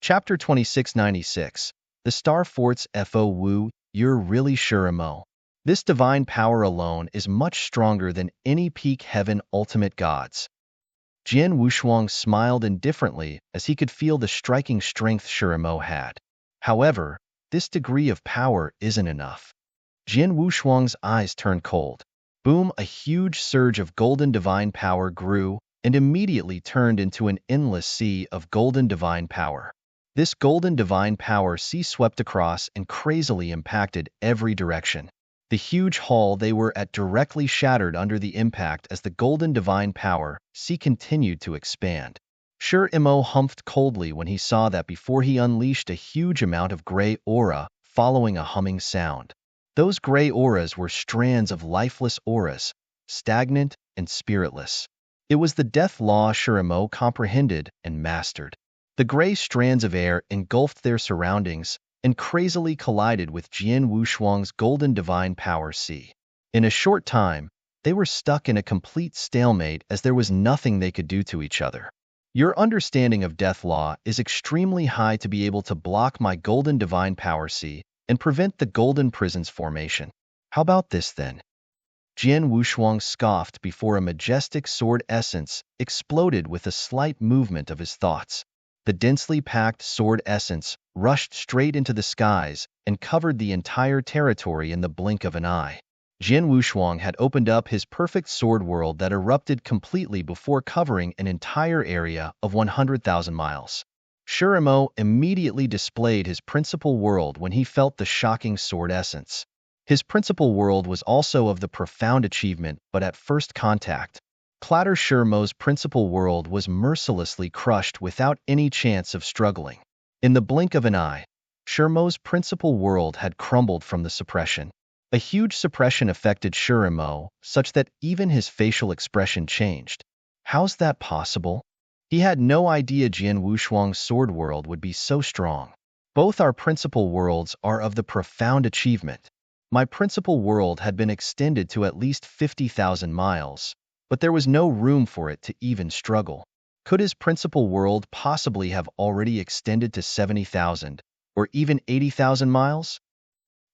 Chapter 2696. The Star Fort's Fo Wu, you're really Shurimo. This divine power alone is much stronger than any peak heaven ultimate gods. Jian Wushuang smiled indifferently as he could feel the striking strength Shurimo had. However, this degree of power isn't enough. Jian Wushuang's eyes turned cold. Boom, a huge surge of golden divine power grew and immediately turned into an endless sea of golden divine power. This golden divine power sea swept across and crazily impacted every direction. The huge hall they were at directly shattered under the impact as the golden divine power sea continued to expand. Shurimo humphed coldly when he saw that before he unleashed a huge amount of gray aura following a humming sound. Those gray auras were strands of lifeless auras, stagnant and spiritless. It was the death law Shurimo comprehended and mastered. The gray strands of air engulfed their surroundings and crazily collided with Jian Wushuang's golden divine power sea. In a short time, they were stuck in a complete stalemate as there was nothing they could do to each other. Your understanding of death law is extremely high to be able to block my golden divine power sea and prevent the golden prison's formation. How about this then? Jian Wushuang scoffed before a majestic sword essence exploded with a slight movement of his thoughts. The densely packed sword essence rushed straight into the skies and covered the entire territory in the blink of an eye. Jian Wushuang had opened up his perfect sword world that erupted completely before covering an entire area of 100,000 miles. Shurimo immediately displayed his principal world when he felt the shocking sword essence. His principal world was also of the profound achievement, but at first contact, Clatter Shurimo's principal world was mercilessly crushed without any chance of struggling. In the blink of an eye, Shurimo's principal world had crumbled from the suppression. A huge suppression affected Shurimo, such that even his facial expression changed. How's that possible? He had no idea Jian Wushuang's sword world would be so strong. Both our principal worlds are of the profound achievement. My principal world had been extended to at least 50,000 miles, but there was no room for it to even struggle. Could his principal world possibly have already extended to 70,000 or even 80,000 miles?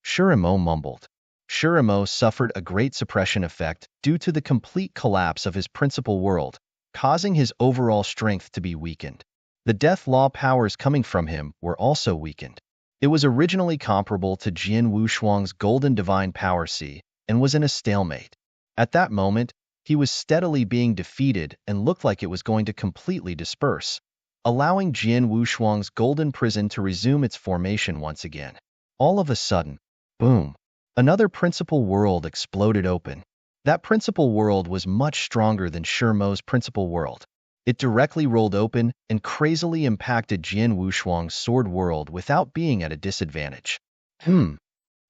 Shurimo mumbled. Shurimo suffered a great suppression effect due to the complete collapse of his principal world, causing his overall strength to be weakened. The death law powers coming from him were also weakened. It was originally comparable to Jian Wushuang's golden divine power sea and was in a stalemate. At that moment, he was steadily being defeated and looked like it was going to completely disperse, allowing Jian Wushuang's golden prison to resume its formation once again. All of a sudden, boom, another principal world exploded open. That principal world was much stronger than Shurimo's principal world. It directly rolled open and crazily impacted Jian Wushuang's sword world without being at a disadvantage. Jian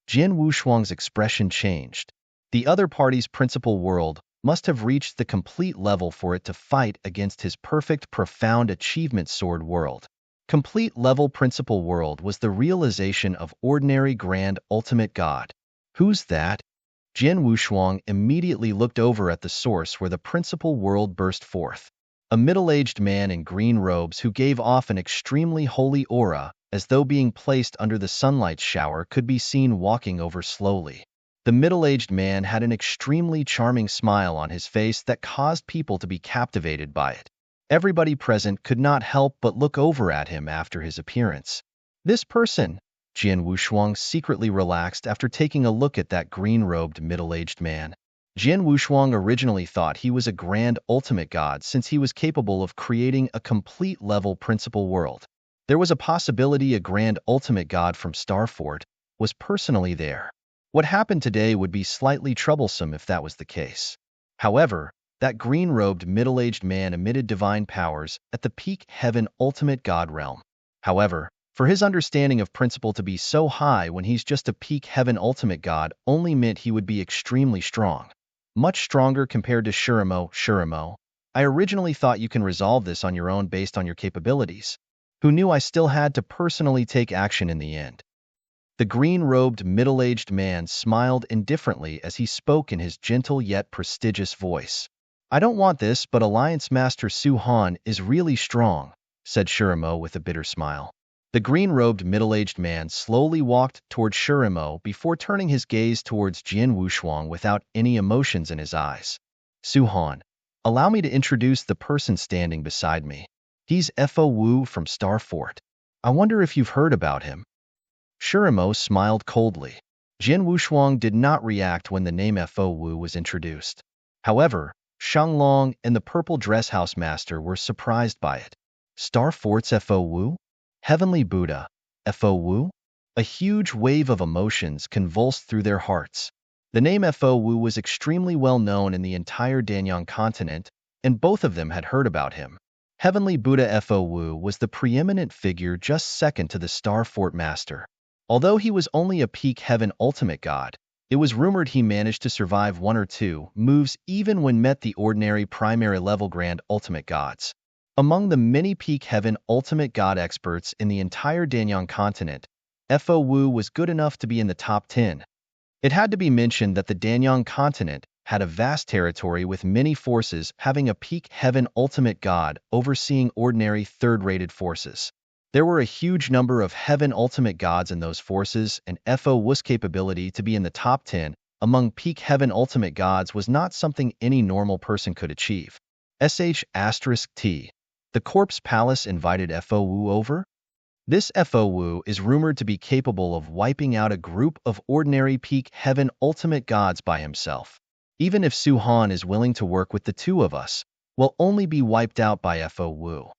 Wushuang's expression changed. The other party's principal world must have reached the complete level for it to fight against his perfect, profound achievement sword world. Complete level principal world was the realization of ordinary grand ultimate god. Who's that? Jian Wushuang immediately looked over at the source where the principal world burst forth. A middle-aged man in green robes who gave off an extremely holy aura, as though being placed under the sunlight shower, could be seen walking over slowly. The middle-aged man had an extremely charming smile on his face that caused people to be captivated by it. Everybody present could not help but look over at him after his appearance. This person, Jian Wushuang secretly relaxed after taking a look at that green-robed middle-aged man. Jian Wushuang originally thought he was a grand ultimate god since he was capable of creating a complete level principal world. There was a possibility a grand ultimate god from Starfort was personally there. What happened today would be slightly troublesome if that was the case. However, that green-robed middle-aged man emitted divine powers at the peak heaven ultimate god realm. However, for his understanding of principle to be so high when he's just a peak heaven ultimate god only meant he would be extremely strong. Much stronger compared to Shurimo. Shurimo, I originally thought you can resolve this on your own based on your capabilities. Who knew I still had to personally take action in the end? The green-robed middle-aged man smiled indifferently as he spoke in his gentle yet prestigious voice. I don't want this, but Alliance Master Su Han is really strong, said Shurimo with a bitter smile. The green-robed middle-aged man slowly walked toward Shurimo before turning his gaze towards Jian Wushuang without any emotions in his eyes. Su-Han, allow me to introduce the person standing beside me. He's Fo Wu from Star Fort. I wonder if you've heard about him. Shurimo smiled coldly. Jian Wushuang did not react when the name Fo Wu was introduced. However, Shanglong and the purple dress house master were surprised by it. Star Fort's Fo Wu? Heavenly Buddha, Fo Wu? A huge wave of emotions convulsed through their hearts. The name Fo Wu was extremely well known in the entire Danyang continent, and both of them had heard about him. Heavenly Buddha Fo Wu was the preeminent figure just second to the Star Fort Master. Although he was only a peak heaven ultimate god, it was rumored he managed to survive one or two moves even when met the ordinary primary level grand ultimate gods. Among the many peak heaven ultimate god experts in the entire Danyang continent, Fo Wu was good enough to be in the top 10. It had to be mentioned that the Danyang continent had a vast territory with many forces having a peak heaven ultimate god overseeing ordinary third-rated forces. There were a huge number of heaven ultimate gods in those forces, and Fo Wu's capability to be in the top 10 among peak heaven ultimate gods was not something any normal person could achieve. *T. The Corpse Palace invited Fo Wu over? This Fo Wu is rumored to be capable of wiping out a group of ordinary peak heaven ultimate gods by himself. Even if Su-Han is willing to work with the two of us, we'll only be wiped out by Fo Wu.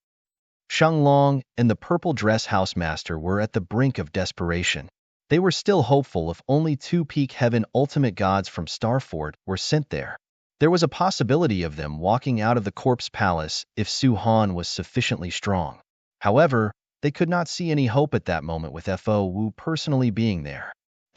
Shanglong and the purple dress house master were at the brink of desperation. They were still hopeful if only two peak heaven ultimate gods from Star Fort were sent there. There was a possibility of them walking out of the Corpse Palace if Su-Han was sufficiently strong. However, they could not see any hope at that moment with Fo Wu personally being there.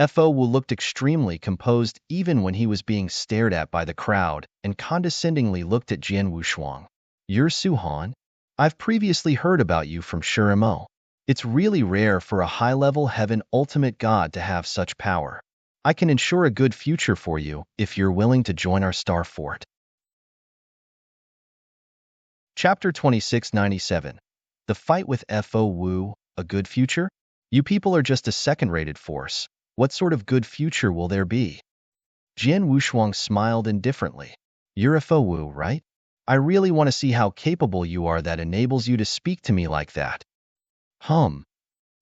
Fo Wu looked extremely composed even when he was being stared at by the crowd and condescendingly looked at Jian Wushuang. You're Su-Han? I've previously heard about you from Shurimo. It's really rare for a high-level heaven ultimate god to have such power. I can ensure a good future for you if you're willing to join our Star Fort. Chapter 2697. The fight with Fo Wu, a good future? You people are just a second-rated force. What sort of good future will there be? Jian Wushuang smiled indifferently. You're Fo Wu, right? I really want to see how capable you are that enables you to speak to me like that.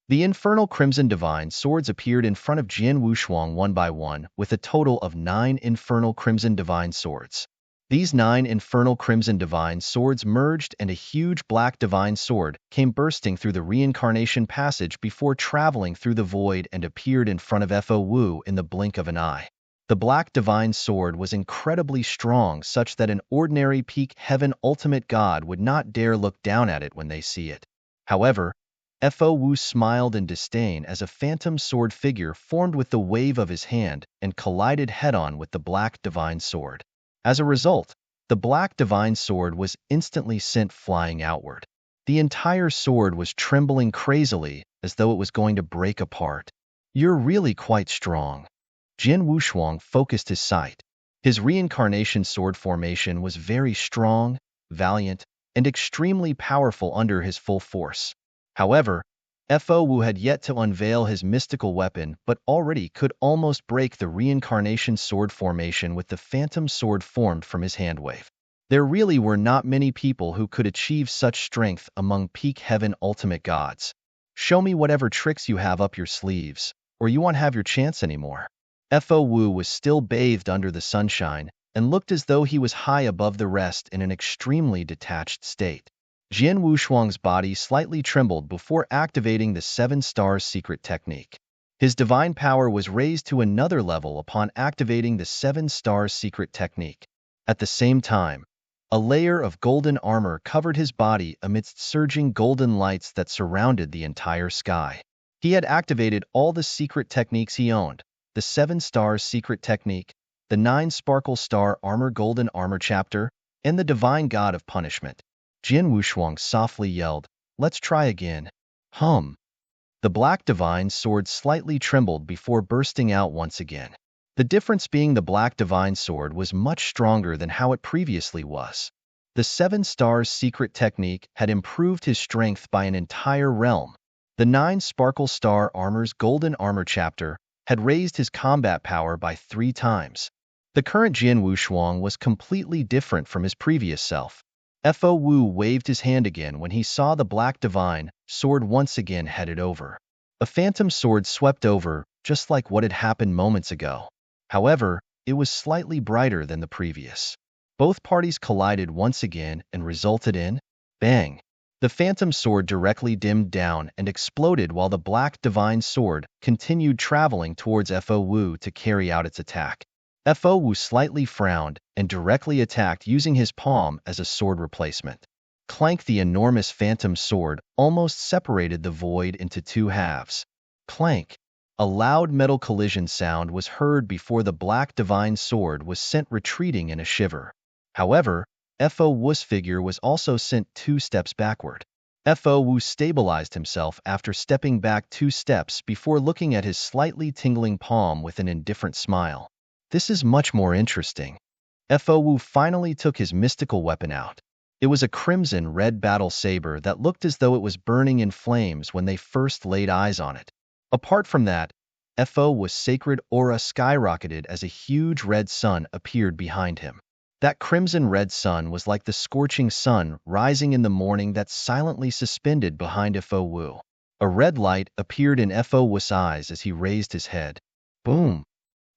The infernal crimson divine swords appeared in front of Jian Wushuang one by one with a total of 9 infernal crimson divine swords. These 9 infernal crimson divine swords merged and a huge black divine sword came bursting through the reincarnation passage before traveling through the void and appeared in front of Fo Wu in the blink of an eye. The black divine sword was incredibly strong such that an ordinary peak heaven ultimate god would not dare look down at it when they see it. However, Fo Wu smiled in disdain as a phantom sword figure formed with the wave of his hand and collided head-on with the black divine sword. As a result, the black divine sword was instantly sent flying outward. The entire sword was trembling crazily as though it was going to break apart. You're really quite strong. Jian Wushuang focused his sight. His reincarnation sword formation was very strong, valiant, and extremely powerful under his full force. However, Fo Wu had yet to unveil his mystical weapon but already could almost break the reincarnation sword formation with the phantom sword formed from his handwave. There really were not many people who could achieve such strength among peak heaven ultimate gods. Show me whatever tricks you have up your sleeves, or you won't have your chance anymore. Fo Wu was still bathed under the sunshine and looked as though he was high above the rest in an extremely detached state. Jian Wushuang's body slightly trembled before activating the 7 Stars secret technique. His divine power was raised to another level upon activating the 7 Stars secret technique. At the same time, a layer of golden armor covered his body amidst surging golden lights that surrounded the entire sky. He had activated all the secret techniques he owned, the 7 Stars secret technique, the 9 Sparkle Star Armor Golden Armor chapter, and the Divine God of Punishment. Jian Wushuang softly yelled, "Let's try again." The black divine sword slightly trembled before bursting out once again. The difference being the black divine sword was much stronger than how it previously was. The 7 Stars secret technique had improved his strength by an entire realm. The 9 Sparkle Star Armor's Golden Armor chapter had raised his combat power by 3 times. The current Jian Wushuang was completely different from his previous self. Fo Wu waved his hand again when he saw the Black Divine sword once again headed over. A phantom sword swept over, just like what had happened moments ago. However, it was slightly brighter than the previous. Both parties collided once again and resulted in bang. The phantom sword directly dimmed down and exploded while the Black Divine sword continued traveling towards Fo Wu to carry out its attack. Fo Wu slightly frowned and directly attacked using his palm as a sword replacement. Clank! The enormous phantom sword almost separated the void into 2 halves. Clank! A loud metal collision sound was heard before the Black Divine sword was sent retreating in a shiver. However, Fo Wu's figure was also sent 2 steps backward. Fo Wu stabilized himself after stepping back 2 steps before looking at his slightly tingling palm with an indifferent smile. This is much more interesting. Fo Wu finally took his mystical weapon out. It was a crimson-red battle saber that looked as though it was burning in flames when they first laid eyes on it. Apart from that, Fo Wu's sacred aura skyrocketed as a huge red sun appeared behind him. That crimson-red sun was like the scorching sun rising in the morning that silently suspended behind Fo Wu. A red light appeared in Fo Wu's eyes as he raised his head. Boom!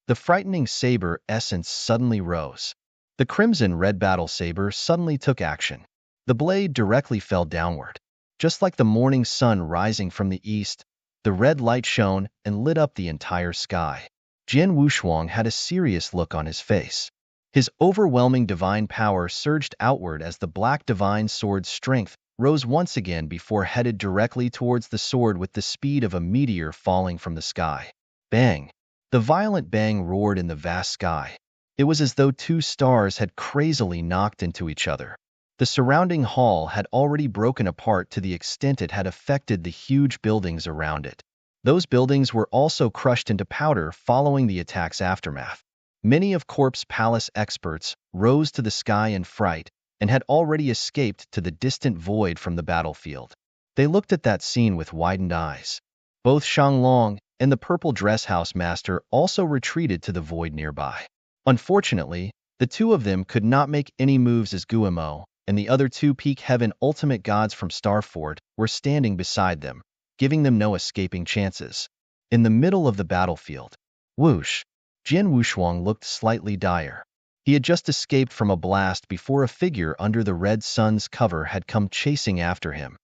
The frightening saber essence suddenly rose. The crimson-red battle saber suddenly took action. The blade directly fell downward. Just like the morning sun rising from the east, the red light shone and lit up the entire sky. Jian Wushuang had a serious look on his face. His overwhelming divine power surged outward as the Black Divine sword's strength rose once again before headed directly towards the sword with the speed of a meteor falling from the sky. Bang! The violent bang roared in the vast sky. It was as though 2 stars had crazily knocked into each other. The surrounding hall had already broken apart to the extent it had affected the huge buildings around it. Those buildings were also crushed into powder following the attack's aftermath. Many of Corpse Palace experts rose to the sky in fright and had already escaped to the distant void from the battlefield. They looked at that scene with widened eyes. Both Shanglong and the Purple Dress House Master also retreated to the void nearby. Unfortunately, the 2 of them could not make any moves as Guillemot and the other 2 Peak Heaven ultimate gods from Starfort were standing beside them, giving them no escaping chances. In the middle of the battlefield, whoosh! Jian Wushuang looked slightly dire. He had just escaped from a blast before a figure under the red sun's cover had come chasing after him.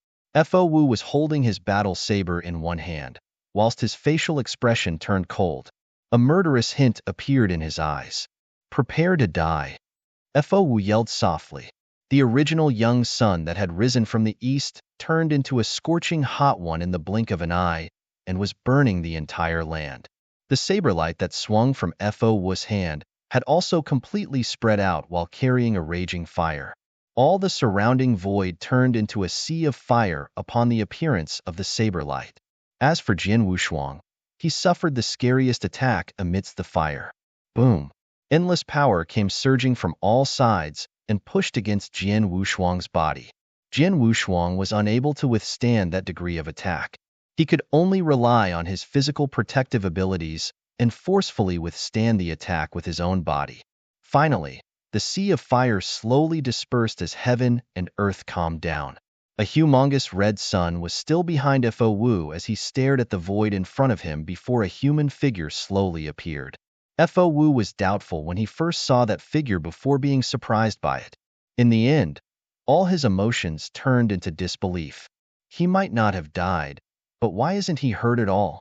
Fo Wu was holding his battle saber in one hand, whilst his facial expression turned cold. A murderous hint appeared in his eyes. Prepare to die. Fo Wu yelled softly. The original young sun that had risen from the east turned into a scorching hot one in the blink of an eye and was burning the entire land. The saber light that swung from Fo Wu's hand had also completely spread out while carrying a raging fire. All the surrounding void turned into a sea of fire upon the appearance of the saber light. As for Jian Wushuang, he suffered the scariest attack amidst the fire. Boom! Endless power came surging from all sides and pushed against Jian Wushuang's body. Jian Wushuang was unable to withstand that degree of attack. He could only rely on his physical protective abilities and forcefully withstand the attack with his own body. Finally, the sea of fire slowly dispersed as heaven and earth calmed down. A humongous red sun was still behind Fo Wu as he stared at the void in front of him before a human figure slowly appeared. Fo Wu was doubtful when he first saw that figure before being surprised by it. In the end, all his emotions turned into disbelief. He might not have died, but why isn't he hurt at all?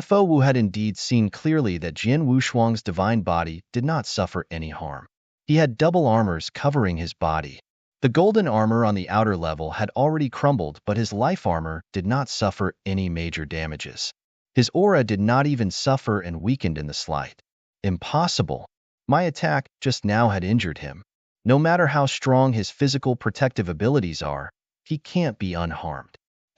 Fo Wu had indeed seen clearly that Jian Wushuang's divine body did not suffer any harm. He had double armors covering his body. The golden armor on the outer level had already crumbled, but his life armor did not suffer any major damages. His aura did not even suffer and weakened in the slight. Impossible! My attack just now had injured him. No matter how strong his physical protective abilities are, he can't be unharmed.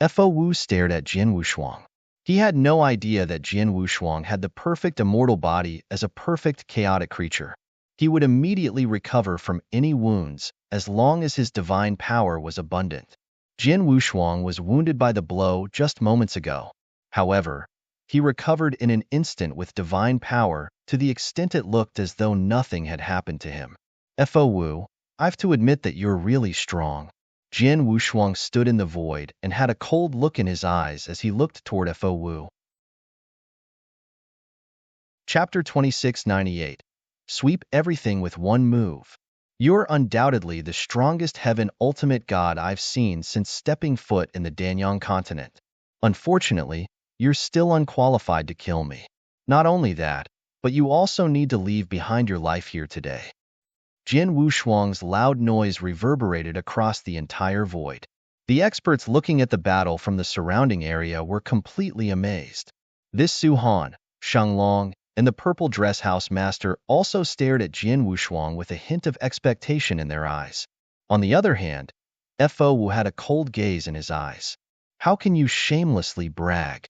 Fo Wu stared at Jian Wushuang. He had no idea that Jian Wushuang had the perfect immortal body as a perfect chaotic creature. He would immediately recover from any wounds as long as his divine power was abundant. Jin Wushuang was wounded by the blow just moments ago. However, he recovered in an instant with divine power to the extent it looked as though nothing had happened to him. Fo Wu, I've to admit that you're really strong. Jin Wushuang stood in the void and had a cold look in his eyes as he looked toward Fo Wu. Chapter 2698. Sweep everything with one move. You're undoubtedly the strongest heaven ultimate god I've seen since stepping foot in the Danyang continent. Unfortunately, you're still unqualified to kill me. Not only that, but you also need to leave behind your life here today. Jin Wushuang's loud noise reverberated across the entire void. The experts looking at the battle from the surrounding area were completely amazed. This Su Han, Shanglong, and the purple dress house master also stared at Jin Wushuang with a hint of expectation in their eyes. On the other hand, Fo Wu had a cold gaze in his eyes. How can you shamelessly brag?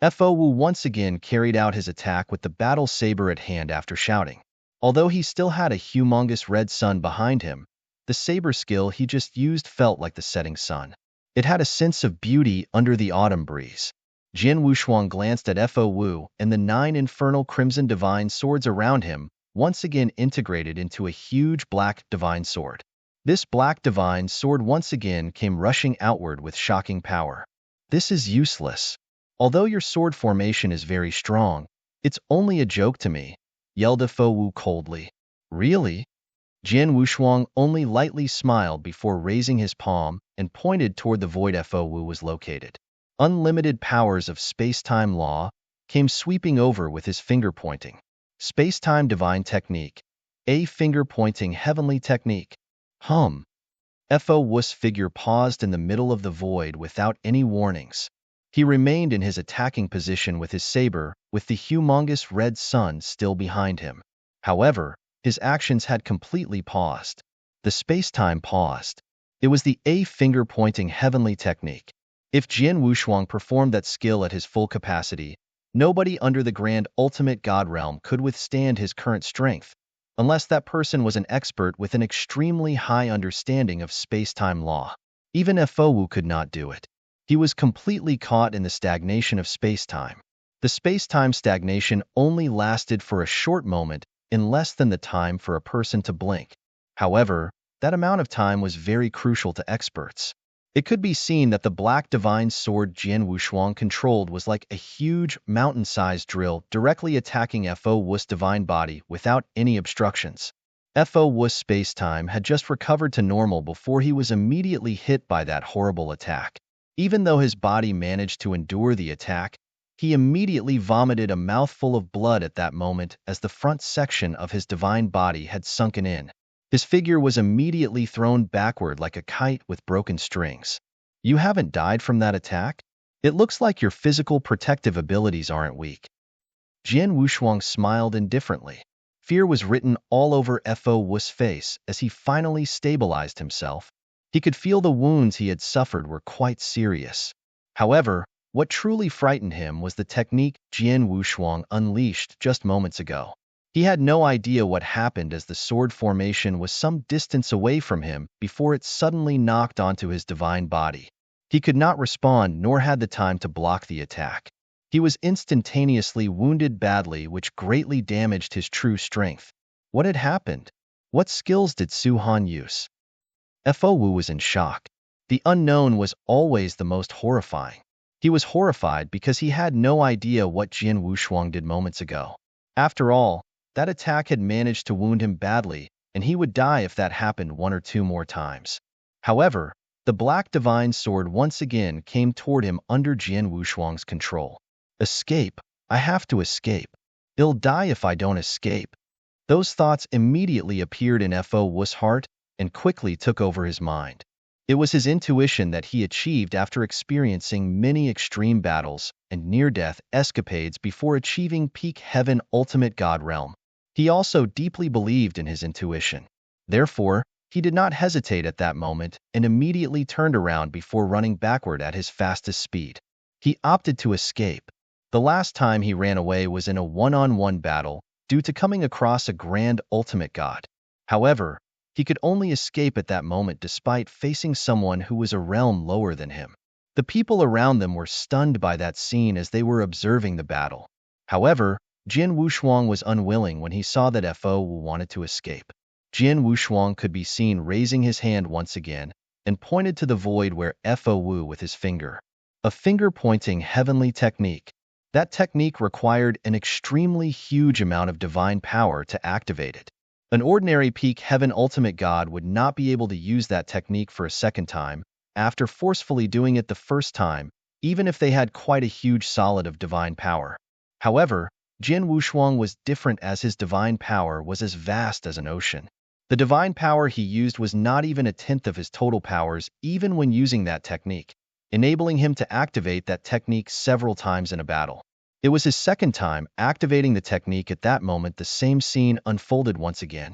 Fo Wu once again carried out his attack with the battle saber at hand after shouting. Although he still had a humongous red sun behind him, the saber skill he just used felt like the setting sun. It had a sense of beauty under the autumn breeze. Jin Wushuang glanced at Fo Wu, and the 9 infernal crimson divine swords around him once again integrated into a huge black divine sword. This black divine sword once again came rushing outward with shocking power. This is useless. Although your sword formation is very strong, it's only a joke to me, yelled Fo Wu coldly. Really? Jin Wushuang only lightly smiled before raising his palm and pointed toward the void Fo Wu was located. Unlimited powers of space-time law came sweeping over with his finger pointing. Space-time divine technique. A finger-pointing heavenly technique. Fo Wu's figure paused in the middle of the void without any warnings. He remained in his attacking position with his saber, with the humongous red sun still behind him. However, his actions had completely paused. The space-time paused. It was the A finger-pointing heavenly technique. If Jin Wushuang performed that skill at his full capacity, nobody under the grand ultimate god realm could withstand his current strength, unless that person was an expert with an extremely high understanding of space-time law. Even Fo Wu could not do it. He was completely caught in the stagnation of space-time. The space-time stagnation only lasted for a short moment, in less than the time for a person to blink. However, that amount of time was very crucial to experts. It could be seen that the black divine sword Jin Wushuang controlled was like a huge, mountain-sized drill directly attacking Fo Wu's divine body without any obstructions. Fo Wu's space-time had just recovered to normal before he was immediately hit by that horrible attack. Even though his body managed to endure the attack, he immediately vomited a mouthful of blood at that moment as the front section of his divine body had sunken in. His figure was immediately thrown backward like a kite with broken strings. You haven't died from that attack? It looks like your physical protective abilities aren't weak. Jin Wushuang smiled indifferently. Fear was written all over Fo Wu's face as he finally stabilized himself. He could feel the wounds he had suffered were quite serious. However, what truly frightened him was the technique Jin Wushuang unleashed just moments ago. He had no idea what happened as the sword formation was some distance away from him before it suddenly knocked onto his divine body. He could not respond nor had the time to block the attack. He was instantaneously wounded badly, which greatly damaged his true strength. What had happened? What skills did Su Han use? Fo Wu was in shock. The unknown was always the most horrifying. He was horrified because he had no idea what Jin Wushuang did moments ago. After all, that attack had managed to wound him badly, and he would die if that happened 1 or 2 more times. However, the black divine sword once again came toward him under Jin Wushuang's control. Escape! I have to escape. I'll die if I don't escape. Those thoughts immediately appeared in Fo Wu's heart and quickly took over his mind. It was his intuition that he achieved after experiencing many extreme battles and near-death escapades before achieving peak heaven ultimate god realm. He also deeply believed in his intuition. Therefore, he did not hesitate at that moment and immediately turned around before running backward at his fastest speed. He opted to escape. The last time he ran away was in a one-on-one battle due to coming across a grand ultimate god. However, He could only escape at that moment despite facing someone who was a realm lower than him. The people around them were stunned by that scene as they were observing the battle. However, Jin Wushuang was unwilling when he saw that Fo Wu wanted to escape. Jin Wushuang could be seen raising his hand once again and pointed to the void where Fo Wu with his finger. A finger-pointing heavenly technique. That technique required an extremely huge amount of divine power to activate it. An ordinary peak heaven ultimate god would not be able to use that technique for a second time, after forcefully doing it the first time, even if they had quite a huge solid of divine power. However, Jin Wushuang was different as his divine power was as vast as an ocean. The divine power he used was not even a tenth of his total powers even when using that technique, enabling him to activate that technique several times in a battle. It was his second time activating the technique. At that moment the same scene unfolded once again.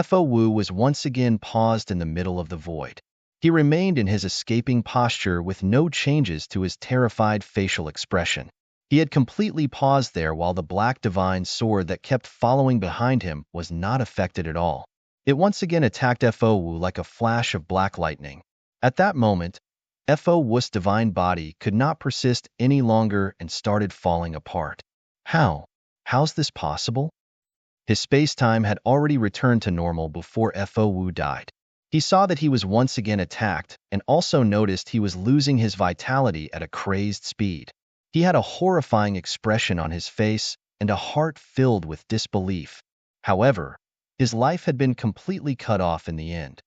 Fo Wu was once again paused in the middle of the void. He remained in his escaping posture with no changes to his terrified facial expression. He had completely paused there while the black divine sword that kept following behind him was not affected at all. It once again attacked Fo Wu like a flash of black lightning. At that moment, Fo Wu's divine body could not persist any longer and started falling apart. How? How's this possible? His space-time had already returned to normal before Fo Wu died. He saw that he was once again attacked and also noticed he was losing his vitality at a crazed speed. He had a horrifying expression on his face and a heart filled with disbelief. However, his life had been completely cut off in the end.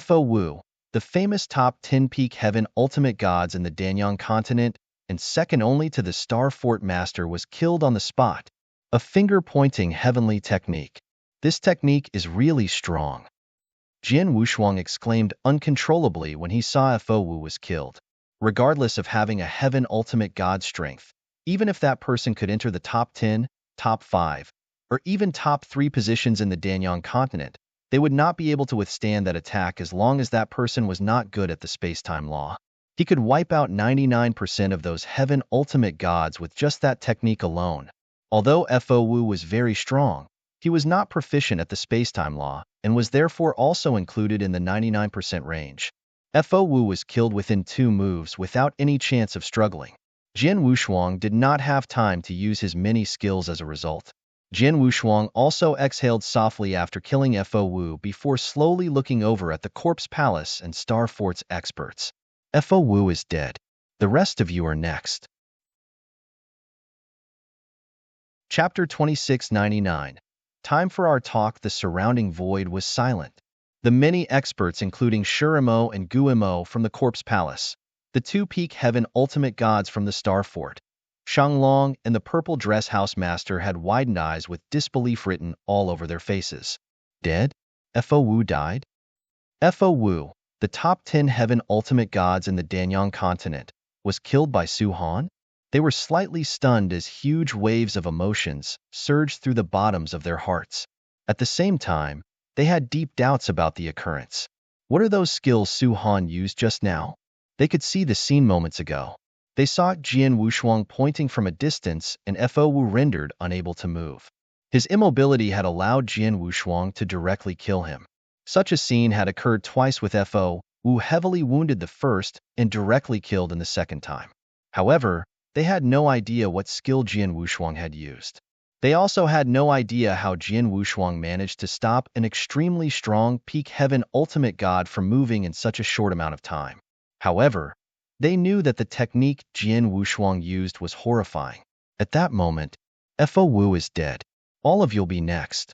Fo Wu, the famous top 10 peak heaven ultimate gods in the Danyang continent and second only to the Star Fort Master, was killed on the spot. A finger-pointing heavenly technique. This technique is really strong. Jin Wushuang exclaimed uncontrollably when he saw Fo Wu was killed. Regardless of having a heaven ultimate god strength, even if that person could enter the top 10, top 5, or even top 3 positions in the Danyang continent, they would not be able to withstand that attack as long as that person was not good at the space-time law. He could wipe out 99% of those heaven ultimate gods with just that technique alone. Although Fo Wu was very strong, he was not proficient at the space-time law and was therefore also included in the 99% range. Fo Wu was killed within 2 moves without any chance of struggling. Jin Wushuang did not have time to use his many skills as a result. Jin Wushuang also exhaled softly after killing Fo Wu before slowly looking over at the Corpse Palace and Star Fort's experts. Fo Wu is dead. The rest of you are next. Chapter 2699. Time for our talk. The surrounding void was silent. The many experts including Shurimo and Guimo from the Corpse Palace, the 2 peak heaven ultimate gods from the Star Fort, Shanglong and the Purple Dress House Master had widened eyes with disbelief written all over their faces. Dead? Fo Wu died? Fo Wu, the top 10 heaven ultimate gods in the Danyang continent, was killed by Su Han? They were slightly stunned as huge waves of emotions surged through the bottoms of their hearts. At the same time, they had deep doubts about the occurrence. What are those skills Su Han used just now? They could see the scene moments ago. They saw Jin Wushuang pointing from a distance and Fo Wu rendered unable to move. His immobility had allowed Jin Wushuang to directly kill him. Such a scene had occurred twice with Fo Wu heavily wounded the first and directly killed in the second time. However, they had no idea what skill Jin Wushuang had used. They also had no idea how Jin Wushuang managed to stop an extremely strong peak heaven ultimate god from moving in such a short amount of time. However, they knew that the technique Jin Wushuang used was horrifying. At that moment, Fo Wu is dead. All of you'll be next.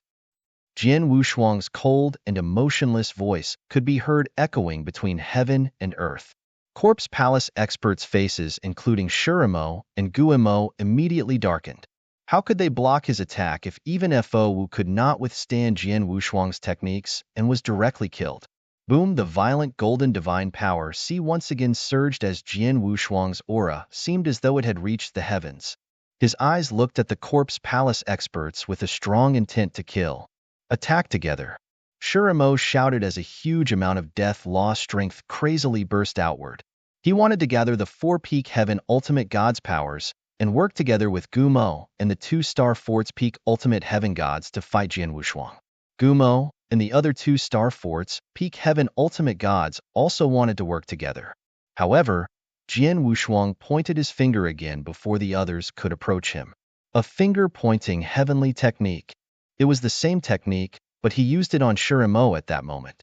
Jin Wushuang's cold and emotionless voice could be heard echoing between heaven and earth. Corpse Palace experts' faces, including Shurimo and Guimo, immediately darkened. How could they block his attack if even Fo Wu could not withstand Jin Wushuang's techniques and was directly killed? Boom! The violent golden divine power once again surged as Jin Wushuang's aura seemed as though it had reached the heavens. His eyes looked at the Corpse Palace experts with a strong intent to kill. Attack together! Shurimo shouted as a huge amount of death law strength crazily burst outward. He wanted to gather the 4 peak heaven ultimate gods' powers and work together with Gumo and the 2 Star Fort's peak ultimate heaven gods to fight Jin Wushuang. Gumo, and the other two star forts, Peak Heaven Ultimate Gods, also wanted to work together. However, Jian Wushuang pointed his finger again before the others could approach him. A finger-pointing heavenly technique. It was the same technique, but he used it on Shurimo at that moment.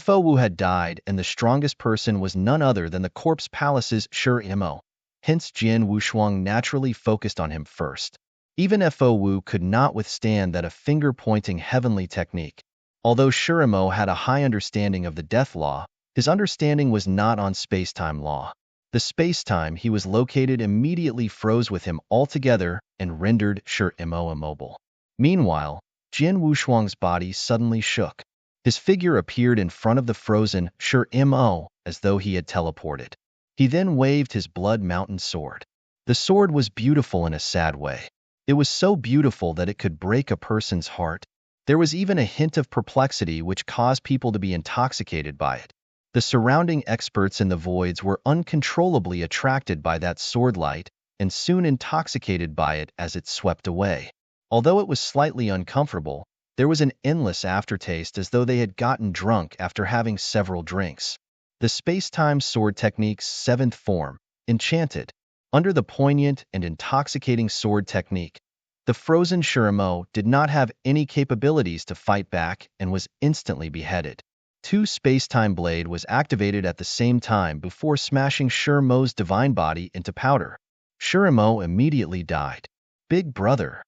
Fo Wu had died, and the strongest person was none other than the Corpse Palace's Shurimo. Hence, Jian Wushuang naturally focused on him first. Even Fo Wu could not withstand that a finger-pointing heavenly technique. Although Shurimo had a high understanding of the death law, his understanding was not on space-time law. The space-time he was located immediately froze with him altogether and rendered Shurimo immobile. Meanwhile, Jian Wushuang's body suddenly shook. His figure appeared in front of the frozen Shurimo as though he had teleported. He then waved his blood mountain sword. The sword was beautiful in a sad way. It was so beautiful that it could break a person's heart. There was even a hint of perplexity which caused people to be intoxicated by it. The surrounding experts in the voids were uncontrollably attracted by that sword light and soon intoxicated by it as it swept away. Although it was slightly uncomfortable, there was an endless aftertaste as though they had gotten drunk after having several drinks. The space-time sword technique's seventh form, Enchanted. Under the poignant and intoxicating sword technique, the frozen Shurimo did not have any capabilities to fight back and was instantly beheaded. Two space-time blade was activated at the same time before smashing Shurimo's divine body into powder. Shurimo immediately died. Big brother.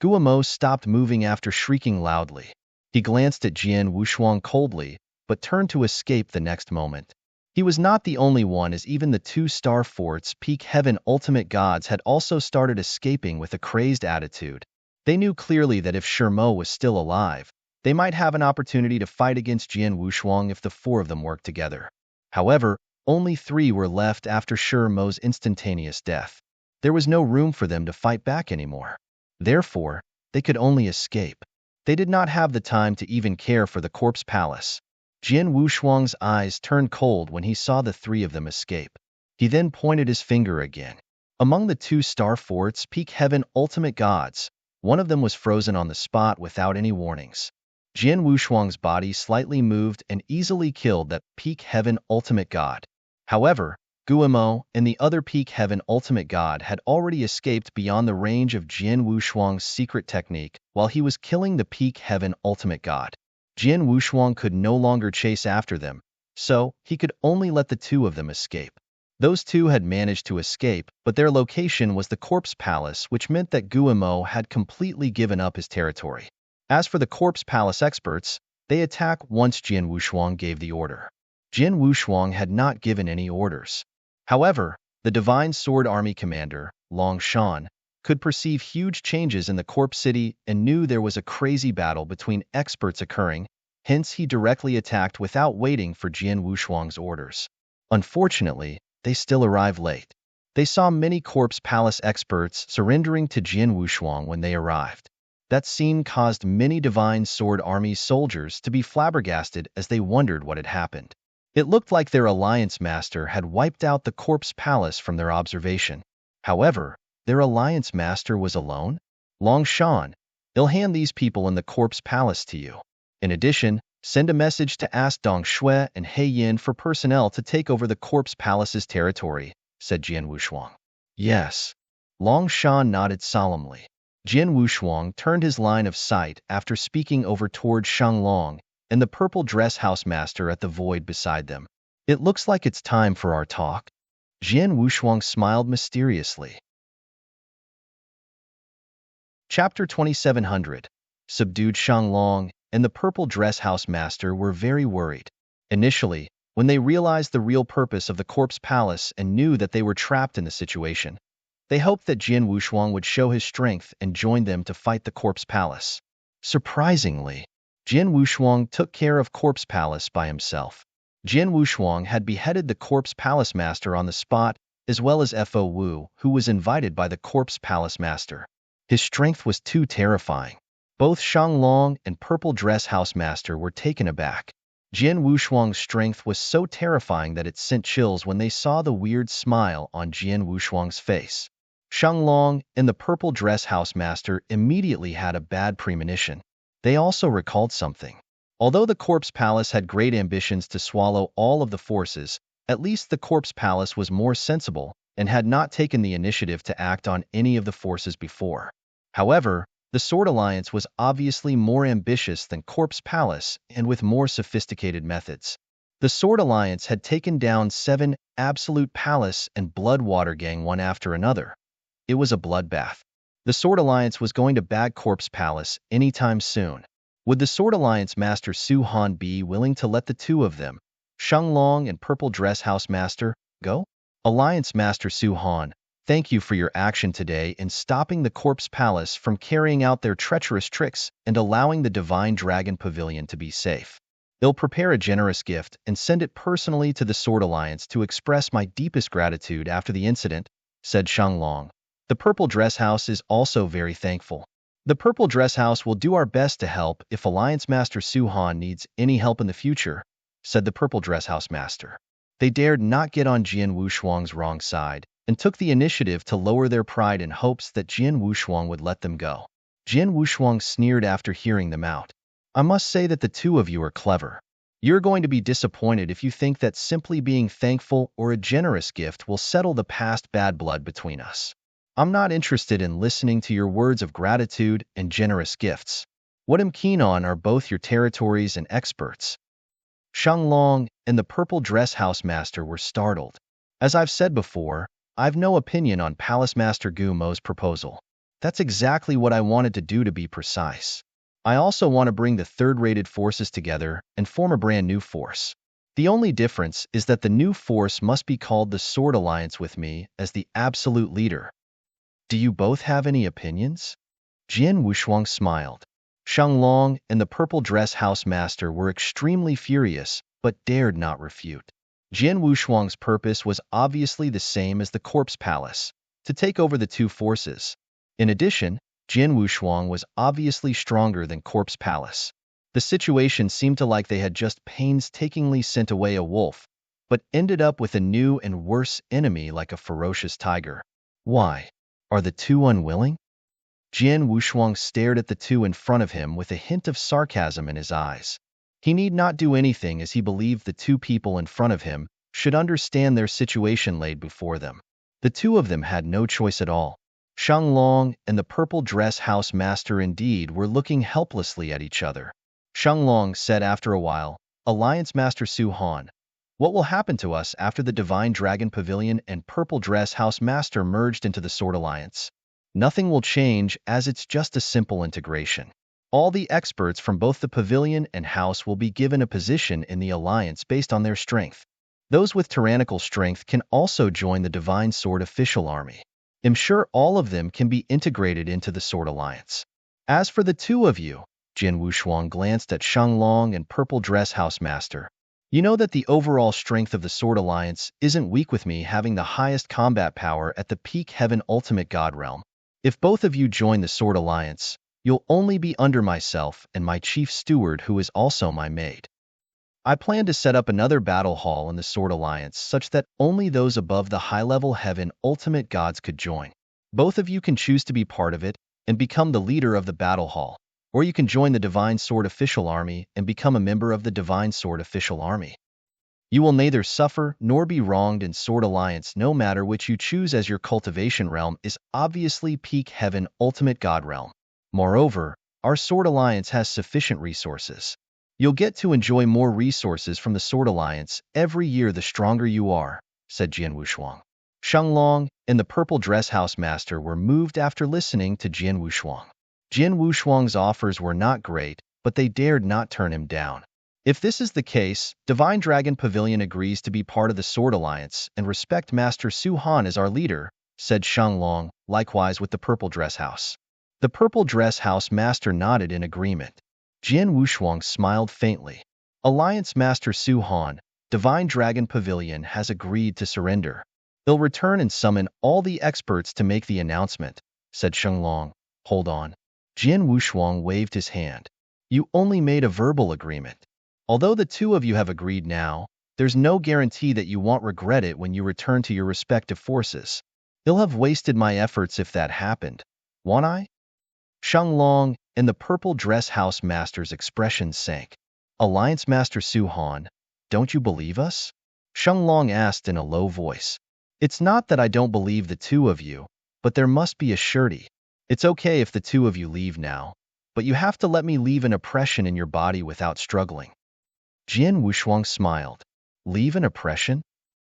Guamo stopped moving after shrieking loudly. He glanced at Jian Wushuang coldly, but turned to escape the next moment. He was not the only one, as even the two star forts Peak Heaven Ultimate Gods had also started escaping with a crazed attitude. They knew clearly that if Shurimo was still alive, they might have an opportunity to fight against Jian Wushuang if the four of them worked together. However, only three were left after Shurimo's instantaneous death. There was no room for them to fight back anymore. Therefore, they could only escape. They did not have the time to even care for the Corpse Palace. Jian Wushuang's eyes turned cold when he saw the three of them escape. He then pointed his finger again. Among the two star forts Peak Heaven Ultimate Gods, one of them was frozen on the spot without any warnings. Jian Wushuang's body slightly moved and easily killed that Peak Heaven Ultimate God. However, Guamo and the other Peak Heaven Ultimate God had already escaped beyond the range of Jian Wushuang's secret technique while he was killing the Peak Heaven Ultimate God. Jian Wushuang could no longer chase after them, so he could only let the two of them escape. Those two had managed to escape, but their location was the Corpse Palace, which meant that Guamo had completely given up his territory. As for the Corpse Palace experts, they attacked once Jian Wushuang gave the order. Jian Wushuang had not given any orders. However, the Divine Sword Army commander, Long Shan, could perceive huge changes in the Corpse City and knew there was a crazy battle between experts occurring, hence he directly attacked without waiting for Jian Wushuang's orders. Unfortunately, they still arrived late. They saw many Corpse Palace experts surrendering to Jian Wushuang when they arrived. That scene caused many Divine Sword Army soldiers to be flabbergasted as they wondered what had happened. It looked like their alliance master had wiped out the Corpse Palace from their observation. However, their alliance master was alone? Long Shan, he'll hand these people in the Corpse Palace to you. In addition, send a message to ask Dong Shui and He Yin for personnel to take over the Corpse Palace's territory, said Jian Wushuang. Yes. Long Shan nodded solemnly. Jian Wushuang turned his line of sight after speaking over toward Shanglong and the purple dress house master at the void beside them. It looks like it's time for our talk. Jian Wushuang smiled mysteriously. Chapter 2700. Subdued Shanglong and the purple dress house master were very worried. Initially, when they realized the real purpose of the Corpse Palace and knew that they were trapped in the situation, they hoped that Jian Wushuang would show his strength and join them to fight the Corpse Palace. Surprisingly, Jian Wushuang took care of Corpse Palace by himself. Jian Wushuang had beheaded the Corpse Palace master on the spot, as well as Fo Wu, who was invited by the Corpse Palace master. His strength was too terrifying. Both Shanglong and Purple Dress House Master were taken aback. Jian Wushuang's strength was so terrifying that it sent chills when they saw the weird smile on Jian Wushuang's face. Shanglong and the Purple Dress House Master immediately had a bad premonition. They also recalled something. Although the Corpse Palace had great ambitions to swallow all of the forces, at least the Corpse Palace was more sensible and had not taken the initiative to act on any of the forces before. However, the Sword Alliance was obviously more ambitious than Corpse Palace and with more sophisticated methods. The Sword Alliance had taken down 7 Absolute Palace and Bloodwater Gang one after another. It was a bloodbath. The Sword Alliance was going to bag Corpse Palace anytime soon. Would the Sword Alliance Master Su Han be willing to let the two of them, Shang Long and Purple Dress House Master, go? Alliance Master Su Han, thank you for your action today in stopping the Corpse Palace from carrying out their treacherous tricks and allowing the Divine Dragon Pavilion to be safe. They'll prepare a generous gift and send it personally to the Sword Alliance to express my deepest gratitude after the incident, said Shang Long. The Purple Dress House is also very thankful. The Purple Dress House will do our best to help if Alliance Master Su Han needs any help in the future, said the Purple Dress House Master. They dared not get on Jian Wushuang's wrong side and took the initiative to lower their pride in hopes that Jian Wushuang would let them go. Jian Wushuang sneered after hearing them out. I must say that the two of you are clever. You're going to be disappointed if you think that simply being thankful or a generous gift will settle the past bad blood between us. I'm not interested in listening to your words of gratitude and generous gifts. What I'm keen on are both your territories and experts. Shang Long and the Purple Dress House Master were startled. As I've said before, I've no opinion on Palace Master Gu Mo's proposal. That's exactly what I wanted to do, to be precise. I also want to bring the third-rated forces together and form a brand new force. The only difference is that the new force must be called the Sword Alliance with me as the absolute leader. Do you both have any opinions? Jian Wushuang smiled. Shang Long and the Purple Dress House Master were extremely furious, but dared not refute. Jian Wushuang's purpose was obviously the same as the Corpse Palace, to take over the two forces. In addition, Jian Wushuang was obviously stronger than Corpse Palace. The situation seemed to like they had just painstakingly sent away a wolf, but ended up with a new and worse enemy like a ferocious tiger. Why? Are the two unwilling? Jian Wushuang stared at the two in front of him with a hint of sarcasm in his eyes. He need not do anything as he believed the two people in front of him should understand their situation laid before them. The two of them had no choice at all. Shang Long and the Purple Dress House Master indeed were looking helplessly at each other. Shang Long said after a while, Alliance Master Su Han, what will happen to us after the Divine Dragon Pavilion and Purple Dress House Master merged into the Sword Alliance? Nothing will change, as it's just a simple integration. All the experts from both the pavilion and house will be given a position in the alliance based on their strength. Those with tyrannical strength can also join the Divine Sword official army. I'm sure all of them can be integrated into the Sword Alliance. As for the two of you, Jian Wushuang glanced at Shang Long and Purple Dress House Master. You know that the overall strength of the Sword Alliance isn't weak, with me having the highest combat power at the peak Heaven Ultimate God Realm. If both of you join the Sword Alliance, you'll only be under myself and my chief steward, who is also my maid. I plan to set up another battle hall in the Sword Alliance such that only those above the high-level Heaven Ultimate Gods could join. Both of you can choose to be part of it and become the leader of the battle hall, or you can join the Divine Sword Official Army and become a member of the Divine Sword Official Army. You will neither suffer nor be wronged in Sword Alliance, no matter which you choose, as your cultivation realm is obviously peak Heaven Ultimate God Realm. Moreover, our Sword Alliance has sufficient resources. You'll get to enjoy more resources from the Sword Alliance every year the stronger you are, said Jian Wushuang. Shang Long and the Purple Dress House Master were moved after listening to Jian Wushuang. Jian Wushuang's offers were not great, but they dared not turn him down. If this is the case, Divine Dragon Pavilion agrees to be part of the Sword Alliance and respect Master Su Han as our leader, said Shang Long, likewise with the Purple Dress House. The Purple Dress House Master nodded in agreement. Jian Wushuang smiled faintly. Alliance Master Su Han, Divine Dragon Pavilion has agreed to surrender. They'll return and summon all the experts to make the announcement, said Shang Long. Hold on. Jian Wushuang waved his hand. You only made a verbal agreement. Although the two of you have agreed now, there's no guarantee that you won't regret it when you return to your respective forces. You'll have wasted my efforts if that happened, won't I? Shang Long and the Purple Dress House Master's expression sank. Alliance Master Su Han, don't you believe us? Sheng Long asked in a low voice. It's not that I don't believe the two of you, but there must be a surety. It's okay if the two of you leave now, but you have to let me leave an oppression in your body without struggling. Jian Wushuang smiled. Leave an oppression?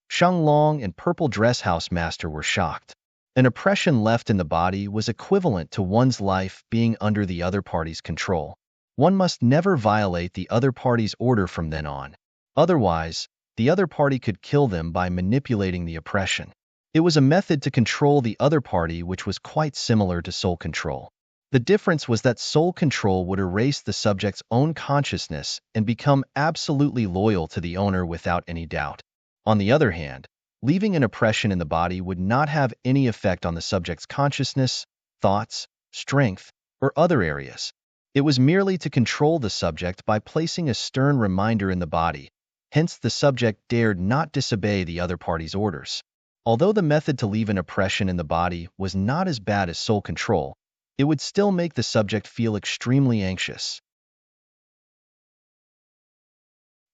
Sheng Long and Purple Dress House Master were shocked. An oppression left in the body was equivalent to one's life being under the other party's control. One must never violate the other party's order from then on. Otherwise, the other party could kill them by manipulating the oppression. It was a method to control the other party which was quite similar to soul control. The difference was that soul control would erase the subject's own consciousness and become absolutely loyal to the owner without any doubt. On the other hand, leaving an oppression in the body would not have any effect on the subject's consciousness, thoughts, strength, or other areas. It was merely to control the subject by placing a stern reminder in the body, hence the subject dared not disobey the other party's orders. Although the method to leave an oppression in the body was not as bad as soul control, it would still make the subject feel extremely anxious.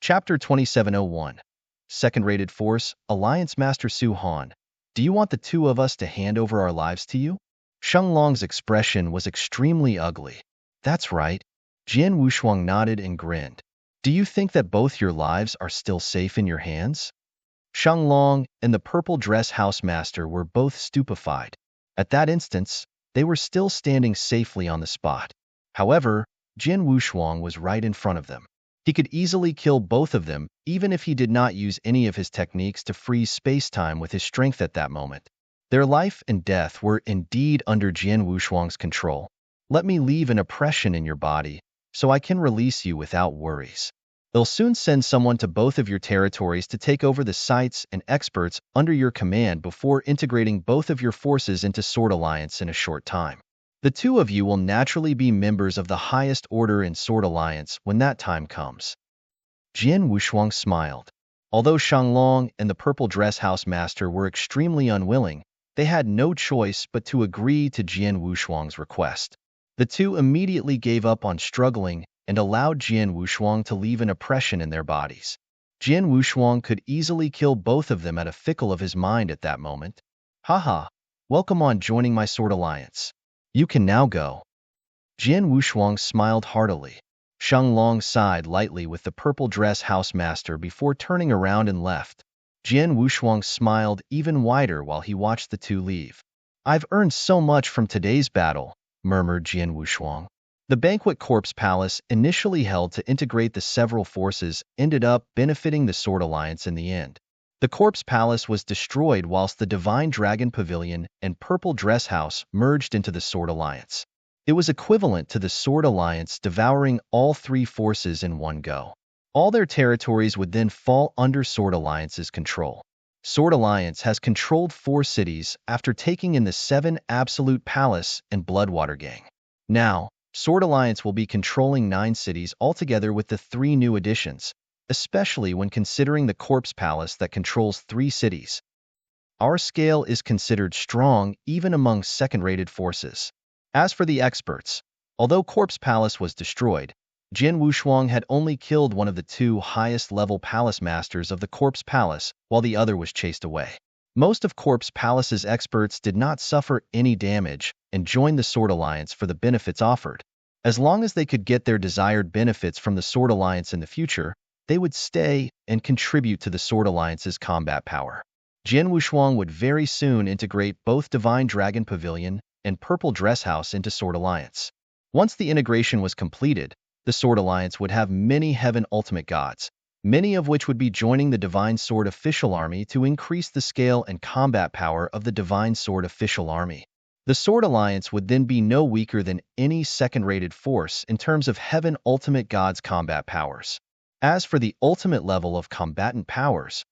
Chapter 2701. Second-rated force, Alliance Master Su Han. Do you want the two of us to hand over our lives to you? Sheng Long's expression was extremely ugly. That's right. Jian Wushuang nodded and grinned. Do you think that both your lives are still safe in your hands? Sheng Long and the Purple Dress House Master were both stupefied. At that instance, they were still standing safely on the spot. However, Jian Wushuang was right in front of them. He could easily kill both of them, even if he did not use any of his techniques to freeze space-time with his strength at that moment. Their life and death were indeed under Jian Wushuang's control. Let me leave an oppression in your body, so I can release you without worries. They'll soon send someone to both of your territories to take over the sites and experts under your command before integrating both of your forces into Sword Alliance in a short time. The two of you will naturally be members of the highest order in Sword Alliance when that time comes. Jian Wushuang smiled. Although Sheng Long and the Purple Dress House Master were extremely unwilling, they had no choice but to agree to Jian Wushuang's request. The two immediately gave up on struggling and allowed Jian Wushuang to leave an oppression in their bodies. Jian Wushuang could easily kill both of them at a fickle of his mind at that moment. Haha, welcome on joining my Sword Alliance. You can now go. Jian Wushuang smiled heartily. Sheng Long sighed lightly with the Purple Dress House Master before turning around and left. Jian Wushuang smiled even wider while he watched the two leave. I've earned so much from today's battle, murmured Jian Wushuang. The Banquet Corpse Palace, initially held to integrate the several forces, ended up benefiting the Sword Alliance in the end. The Corpse Palace was destroyed whilst the Divine Dragon Pavilion and Purple Dress House merged into the Sword Alliance. It was equivalent to the Sword Alliance devouring all three forces in one go. All their territories would then fall under Sword Alliance's control. Sword Alliance has controlled 4 cities after taking in the 7 Absolute Palace and Bloodwater Gang. Now, Sword Alliance will be controlling 9 cities altogether with the 3 new additions, especially when considering the Corpse Palace that controls 3 cities. Our scale is considered strong even among second-rated forces. As for the experts, although Corpse Palace was destroyed, Jian Wushuang had only killed one of the 2 highest-level palace masters of the Corpse Palace while the other was chased away. Most of Corpse Palace's experts did not suffer any damage and joined the Sword Alliance for the benefits offered. As long as they could get their desired benefits from the Sword Alliance in the future, they would stay and contribute to the Sword Alliance's combat power. Jian Wushuang would very soon integrate both Divine Dragon Pavilion and Purple Dress House into Sword Alliance. Once the integration was completed, the Sword Alliance would have many Heaven Ultimate Gods, many of which would be joining the Divine Sword Official Army to increase the scale and combat power of the Divine Sword Official Army. The Sword Alliance would then be no weaker than any second-rated force in terms of Heaven Ultimate Gods combat powers. As for the ultimate level of combatant powers,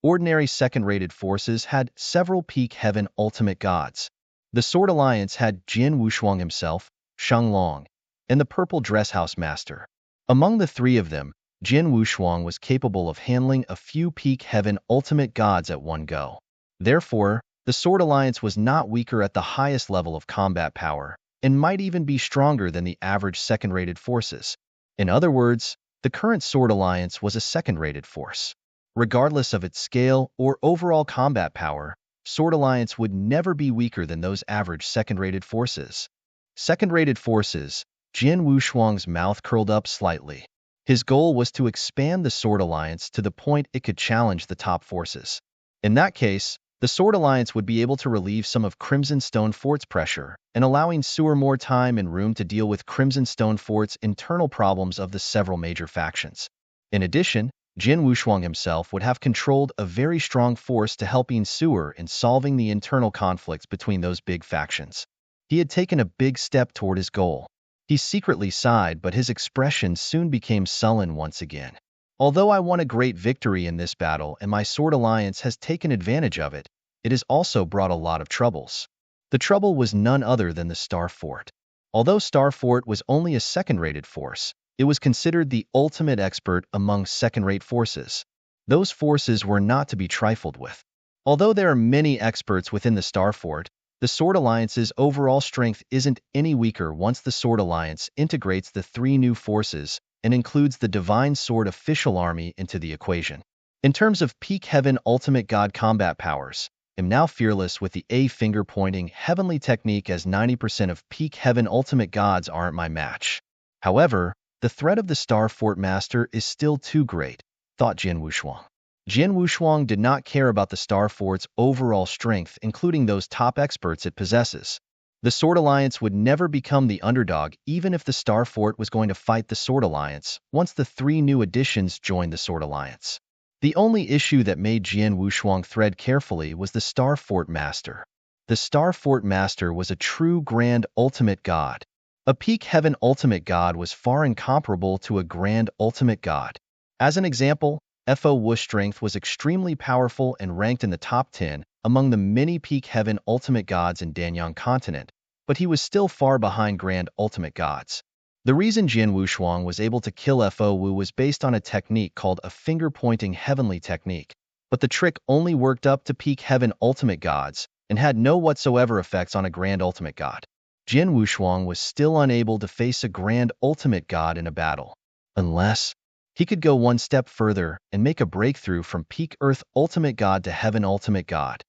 ordinary second-rated forces had several peak Heaven Ultimate Gods. The Sword Alliance had Jian Wushuang himself, Sheng Long, and the Purple Dress House Master. Among the 3 of them, Jian Wushuang was capable of handling a few peak Heaven Ultimate Gods at one go. Therefore, the Sword Alliance was not weaker at the highest level of combat power, and might even be stronger than the average second-rated forces. In other words, The current Sword Alliance was a second-rated force. Regardless of its scale or overall combat power, Sword Alliance would never be weaker than those average second-rated forces. Second-rated forces, Jian Wushuang's mouth curled up slightly. His goal was to expand the Sword Alliance to the point it could challenge the top forces. In that case, the Sword Alliance would be able to relieve some of Crimson Stone Fort's pressure, and allowing Sewer more time and room to deal with Crimson Stone Fort's internal problems of the several major factions. In addition, Jin Wushuang himself would have controlled a very strong force to helping Sewer in solving the internal conflicts between those big factions. He had taken a big step toward his goal. He secretly sighed, but his expression soon became sullen once again. Although I won a great victory in this battle and my Sword Alliance has taken advantage of it, it has also brought a lot of troubles. The trouble was none other than the Star Fort. Although Star Fort was only a second-rated force, it was considered the ultimate expert among second-rate forces. Those forces were not to be trifled with. Although there are many experts within the Star Fort, the Sword Alliance's overall strength isn't any weaker once the Sword Alliance integrates the three new forces and includes the Divine Sword official army into the equation. In terms of peak heaven ultimate god combat powers, I'm now fearless with the A finger-pointing heavenly technique, as 90% of peak heaven ultimate gods aren't my match. However, the threat of the Star Fort Master is still too great, thought Jian Wushuang. Jian Wushuang did not care about the Star Fort's overall strength, including those top experts it possesses. The Sword Alliance would never become the underdog even if the Star Fort was going to fight the Sword Alliance once the three new additions joined the Sword Alliance. The only issue that made Jian Wushuang thread carefully was the Star Fort Master. The Star Fort Master was a true grand ultimate god. A peak heaven ultimate god was far incomparable to a grand ultimate god. As an example, Fo Wu's strength was extremely powerful and ranked in the top 10 among the many peak heaven ultimate gods in Danyang continent, but he was still far behind grand ultimate gods. The reason Jian Wushuang was able to kill Fo Wu was based on a technique called a finger-pointing heavenly technique, but the trick only worked up to peak heaven ultimate gods and had no whatsoever effects on a grand ultimate god. Jian Wushuang was still unable to face a grand ultimate god in a battle, unless he could go one step further and make a breakthrough from peak earth ultimate god to heaven ultimate god.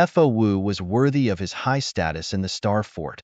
Fo Wu was worthy of his high status in the Star Fort,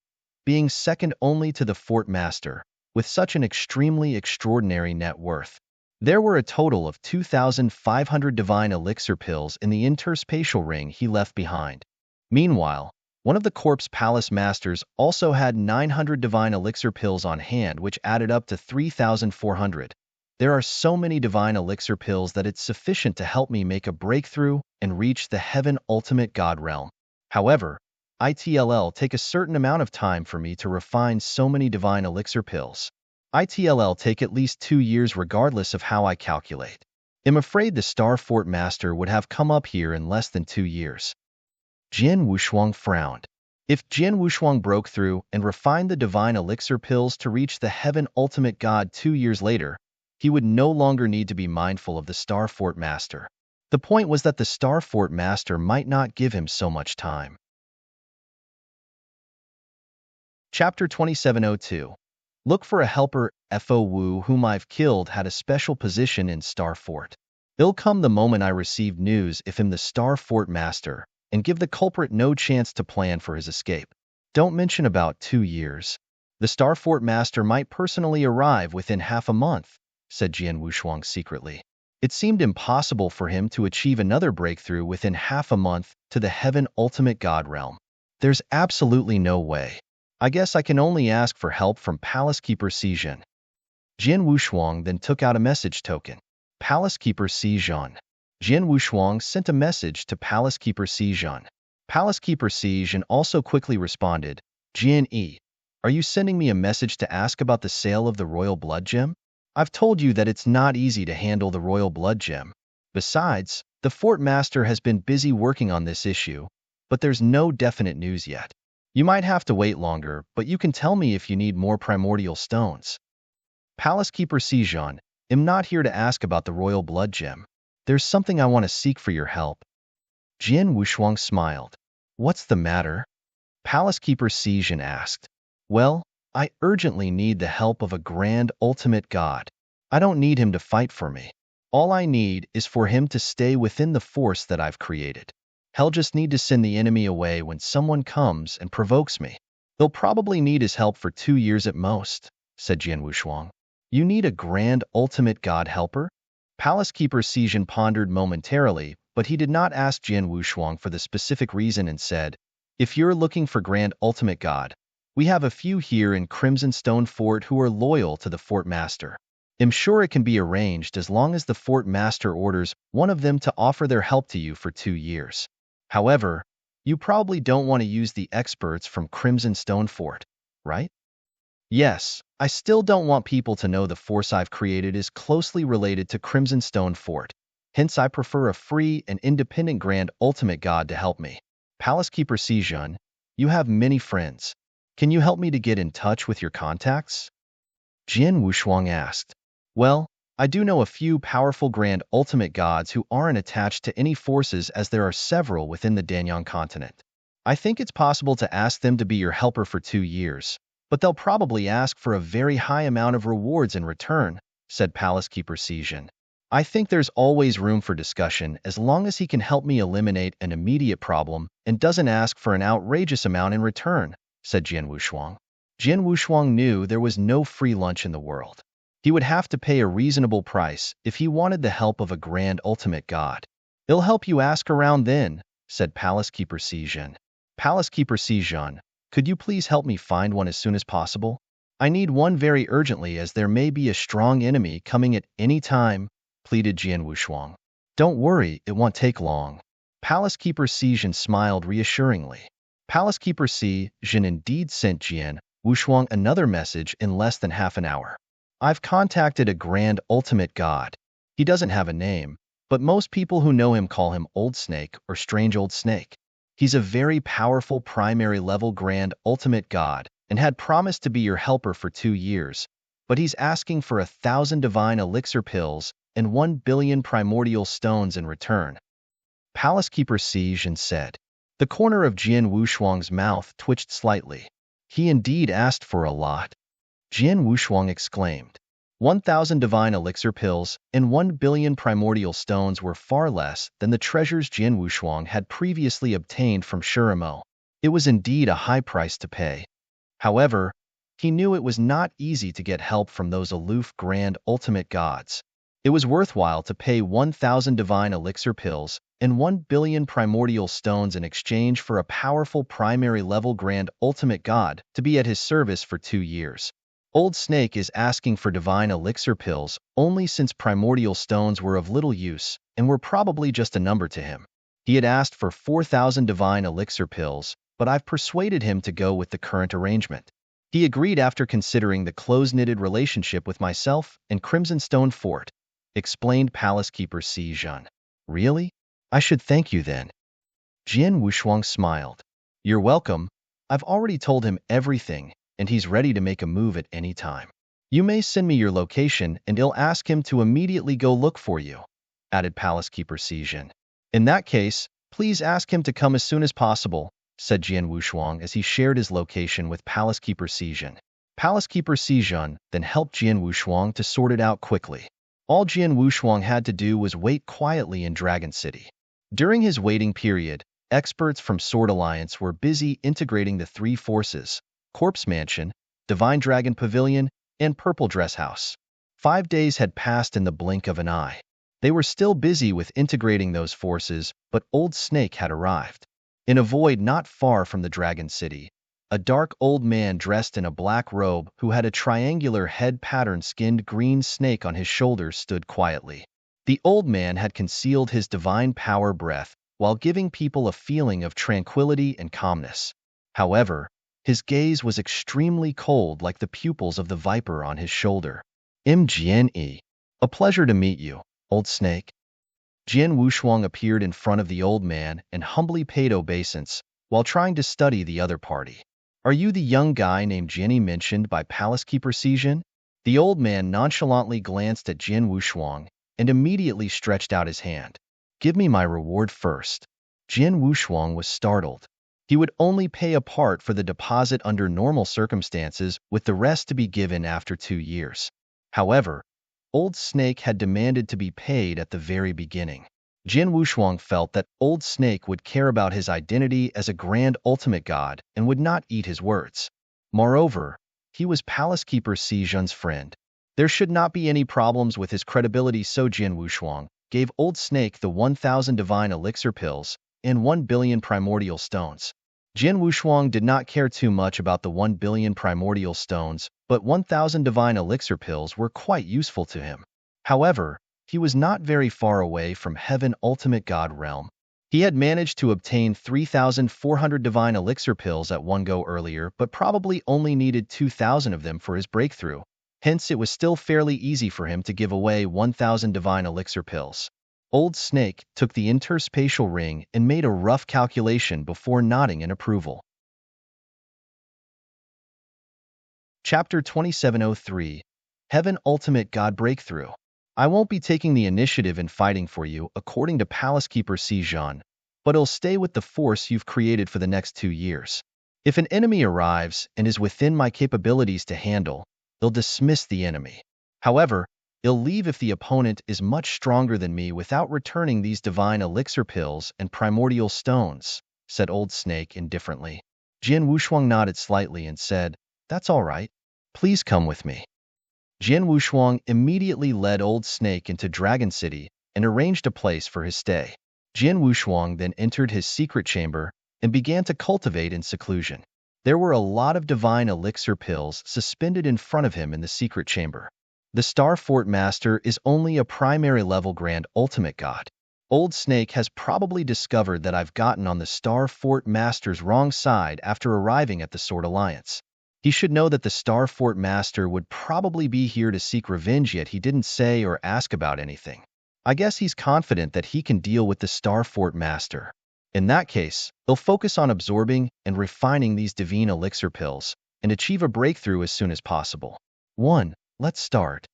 being second only to the Fort Master, with such an extremely extraordinary net worth. There were a total of 2,500 divine elixir pills in the interspatial ring he left behind. Meanwhile, one of the Corpse Palace Masters also had 900 divine elixir pills on hand, which added up to 3,400. There are so many divine elixir pills that it's sufficient to help me make a breakthrough and reach the heaven ultimate god realm. However, it'll take a certain amount of time for me to refine so many divine elixir pills. It'll take at least 2 years regardless of how I calculate. I'm afraid the Star Fort Master would have come up here in less than 2 years. Jian Wushuang frowned. If Jian Wushuang broke through and refined the divine elixir pills to reach the heaven ultimate god 2 years later, he would no longer need to be mindful of the Star Fort Master. The point was that the Star Fort Master might not give him so much time. Chapter 2702. Look for a helper. Fo Wu, whom I've killed, had a special position in Star Fort. It'll come the moment I receive news if him the Star Fort Master, and give the culprit no chance to plan for his escape. Don't mention about 2 years. The Star Fort Master might personally arrive within half a month, said Jian Wushuang secretly. It seemed impossible for him to achieve another breakthrough within half a month to the heaven ultimate god realm. There's absolutely no way. I guess I can only ask for help from Palace Keeper Xizhen. Jian Wushuang then took out a message token. Palace Keeper Xizhen. Jian Wushuang sent a message to Palace Keeper Xizhen. Palace Keeper Xizhen also quickly responded, Jian Yi, are you sending me a message to ask about the sale of the Royal Blood Gem? I've told you that it's not easy to handle the Royal Blood Gem. Besides, the Fort Master has been busy working on this issue, but there's no definite news yet. You might have to wait longer, but you can tell me if you need more primordial stones. Palace Keeper Xizhen, I'm not here to ask about the Royal Blood Gem. There's something I want to seek for your help. Jian Wushuang smiled. What's the matter? Palace Keeper Xizhen asked. Well, I urgently need the help of a grand ultimate god. I don't need him to fight for me. All I need is for him to stay within the force that I've created. He'll just need to send the enemy away when someone comes and provokes me. They'll probably need his help for 2 years at most, said Jian Wushuang. You need a grand ultimate god helper? Palace Keeper Sijin pondered momentarily, but he did not ask Jian Wushuang for the specific reason and said, if you're looking for grand ultimate god, we have a few here in Crimson Stone Fort who are loyal to the fort master. I'm sure it can be arranged as long as the fort master orders one of them to offer their help to you for 2 years. However, you probably don't want to use the experts from Crimson Stone Fort, right? Yes, I still don't want people to know the force I've created is closely related to Crimson Stone Fort. Hence, I prefer a free and independent grand ultimate god to help me. Palace Keeper Sijun, you have many friends. Can you help me to get in touch with your contacts? Jian Wushuang asked. Well, I do know a few powerful grand ultimate gods who aren't attached to any forces, as there are several within the Danyang continent. I think it's possible to ask them to be your helper for 2 years, but they'll probably ask for a very high amount of rewards in return, said Palace Keeper Sijin. I think there's always room for discussion as long as he can help me eliminate an immediate problem and doesn't ask for an outrageous amount in return, said Jian Wushuang. Jian Wushuang knew there was no free lunch in the world. He would have to pay a reasonable price if he wanted the help of a grand ultimate god. He'll help you ask around then, said Palace Keeper Sijin. Palace Keeper Sijin, could you please help me find one as soon as possible? I need one very urgently, as there may be a strong enemy coming at any time, pleaded Jian Wushuang. Don't worry, it won't take long. Palace Keeper Sijin smiled reassuringly. Palace Keeper Sijin indeed sent Jian Wushuang another message in less than half an hour. I've contacted a grand ultimate god. He doesn't have a name, but most people who know him call him Old Snake or Strange Old Snake. He's a very powerful primary level grand ultimate god and had promised to be your helper for 2 years, but he's asking for 1,000 divine elixir pills and 1 billion primordial stones in return. Palace Keeper Sijin said. The corner of Jian Wushuang's mouth twitched slightly. He indeed asked for a lot. Jian Wushuang exclaimed. 1,000 divine elixir pills and 1 billion primordial stones were far less than the treasures Jian Wushuang had previously obtained from Shurimo. It was indeed a high price to pay. However, he knew it was not easy to get help from those aloof grand ultimate gods. It was worthwhile to pay 1,000 divine elixir pills and 1 billion primordial stones in exchange for a powerful primary level grand ultimate god to be at his service for 2 years. Old Snake is asking for divine elixir pills only since primordial stones were of little use and were probably just a number to him. He had asked for 4,000 divine elixir pills, but I've persuaded him to go with the current arrangement. He agreed after considering the close-knitted relationship with myself and Crimson Stone Fort, explained Palace Keeper Sijin. Really? I should thank you then. Jian Wushuang smiled. You're welcome. I've already told him everything, and he's ready to make a move at any time. You may send me your location and I'll ask him to immediately go look for you, added Palace Keeper Sijin. In that case, please ask him to come as soon as possible, said Jian Wushuang as he shared his location with Palace Keeper Sijin. Palace Keeper Sijin then helped Jian Wushuang to sort it out quickly. All Jian Wushuang had to do was wait quietly in Dragon City. During his waiting period, experts from Sword Alliance were busy integrating the 3 forces: Corpse Mansion, Divine Dragon Pavilion, and Purple Dress House. 5 days had passed in the blink of an eye. They were still busy with integrating those forces, but Old Snake had arrived. In a void not far from the Dragon City, a dark old man dressed in a black robe who had a triangular head pattern skinned green snake on his shoulders stood quietly. The old man had concealed his divine power breath while giving people a feeling of tranquility and calmness. However, his gaze was extremely cold, like the pupils of the viper on his shoulder. Jian, a pleasure to meet you, Old Snake. Jian Wushuang appeared in front of the old man and humbly paid obeisance while trying to study the other party. Are you the young guy named Jian mentioned by Palace Keeper Sijin? The old man nonchalantly glanced at Jian Wushuang and immediately stretched out his hand. Give me my reward first. Jian Wushuang was startled. He would only pay a part for the deposit under normal circumstances, with the rest to be given after 2 years. However, Old Snake had demanded to be paid at the very beginning. Jin Wushuang felt that Old Snake would care about his identity as a grand ultimate god and would not eat his words. Moreover, he was Palace Keeper Si Jun's friend. There should not be any problems with his credibility, so Jin Wushuang gave Old Snake the 1,000 divine elixir pills and 1 billion primordial stones. Jin Wushuang did not care too much about the 1 billion primordial stones, but 1,000 divine elixir pills were quite useful to him. However, he was not very far away from Heaven Ultimate God realm. He had managed to obtain 3,400 divine elixir pills at one go earlier, but probably only needed 2,000 of them for his breakthrough. Hence, it was still fairly easy for him to give away 1,000 divine elixir pills. Old Snake took the interspatial ring and made a rough calculation before nodding in approval. Chapter 2703 Heaven Ultimate God Breakthrough. I won't be taking the initiative in fighting for you, according to Palace Keeper Si Jun, but I'll stay with the force you've created for the next 2 years. If an enemy arrives and is within my capabilities to handle, they'll dismiss the enemy. However, I'll leave if the opponent is much stronger than me without returning these divine elixir pills and primordial stones, said Old Snake indifferently. Jin Wushuang nodded slightly and said, "That's all right. Please come with me." Jin Wushuang immediately led Old Snake into Dragon City and arranged a place for his stay. Jin Wushuang then entered his secret chamber and began to cultivate in seclusion. There were a lot of divine elixir pills suspended in front of him in the secret chamber. The Star Fort Master is only a primary level Grand Ultimate God. Old Snake has probably discovered that I've gotten on the Star Fort Master's wrong side after arriving at the Sword Alliance. He should know that the Star Fort Master would probably be here to seek revenge, yet he didn't say or ask about anything. I guess he's confident that he can deal with the Star Fort Master. In that case, he'll focus on absorbing and refining these divine elixir pills and achieve a breakthrough as soon as possible. 1. Let's start.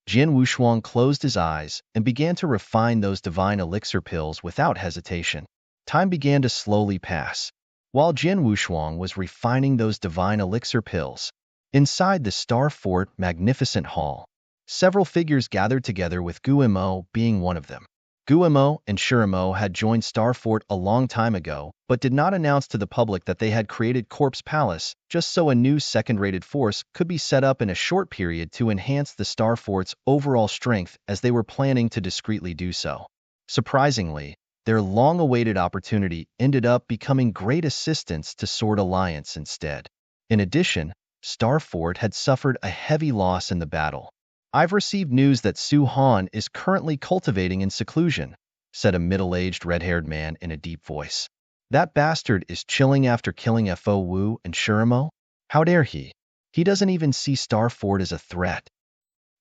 Jin Wushuang closed his eyes and began to refine those divine elixir pills without hesitation. Time began to slowly pass. While Jin Wushuang was refining those divine elixir pills, inside the Star Fort Magnificent Hall, several figures gathered together with Guimo being one of them. Guimo and Shirimo had joined Star Fort a long time ago, but did not announce to the public that they had created Corpse Palace, just so a new second-rated force could be set up in a short period to enhance the Star Fort's overall strength, as they were planning to discreetly do so. Surprisingly, their long-awaited opportunity ended up becoming great assistance to Sword Alliance instead. In addition, Star Fort had suffered a heavy loss in the battle. "I've received news that Su Han is currently cultivating in seclusion," said a middle-aged red-haired man in a deep voice. "That bastard is chilling after killing Fo Wu and Shirimo? How dare he? He doesn't even see Star Fort as a threat."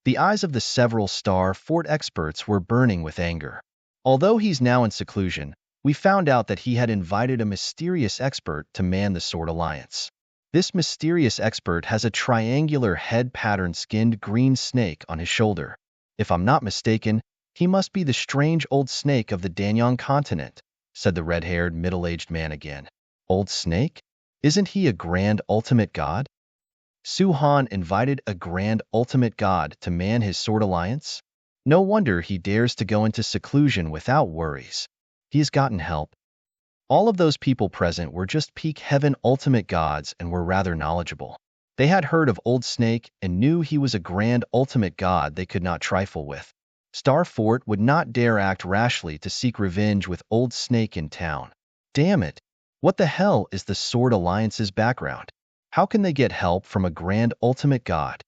The eyes of the several Star Fort experts were burning with anger. Although he's now in seclusion, we found out that he had invited a mysterious expert to man the Sword Alliance. This mysterious expert has a triangular head pattern skinned green snake on his shoulder. If I'm not mistaken, he must be the strange old snake of the Danyang continent, said the red-haired middle-aged man again. Old Snake? Isn't he a grand ultimate god? Su Han invited a grand ultimate god to man his Sword Alliance? No wonder he dares to go into seclusion without worries. He has gotten help. All of those people present were just peak heaven ultimate gods and were rather knowledgeable. They had heard of Old Snake and knew he was a grand ultimate god they could not trifle with. Star Fort would not dare act rashly to seek revenge with Old Snake in town. Damn it! What the hell is the Sword Alliance's background? How can they get help from a grand ultimate god?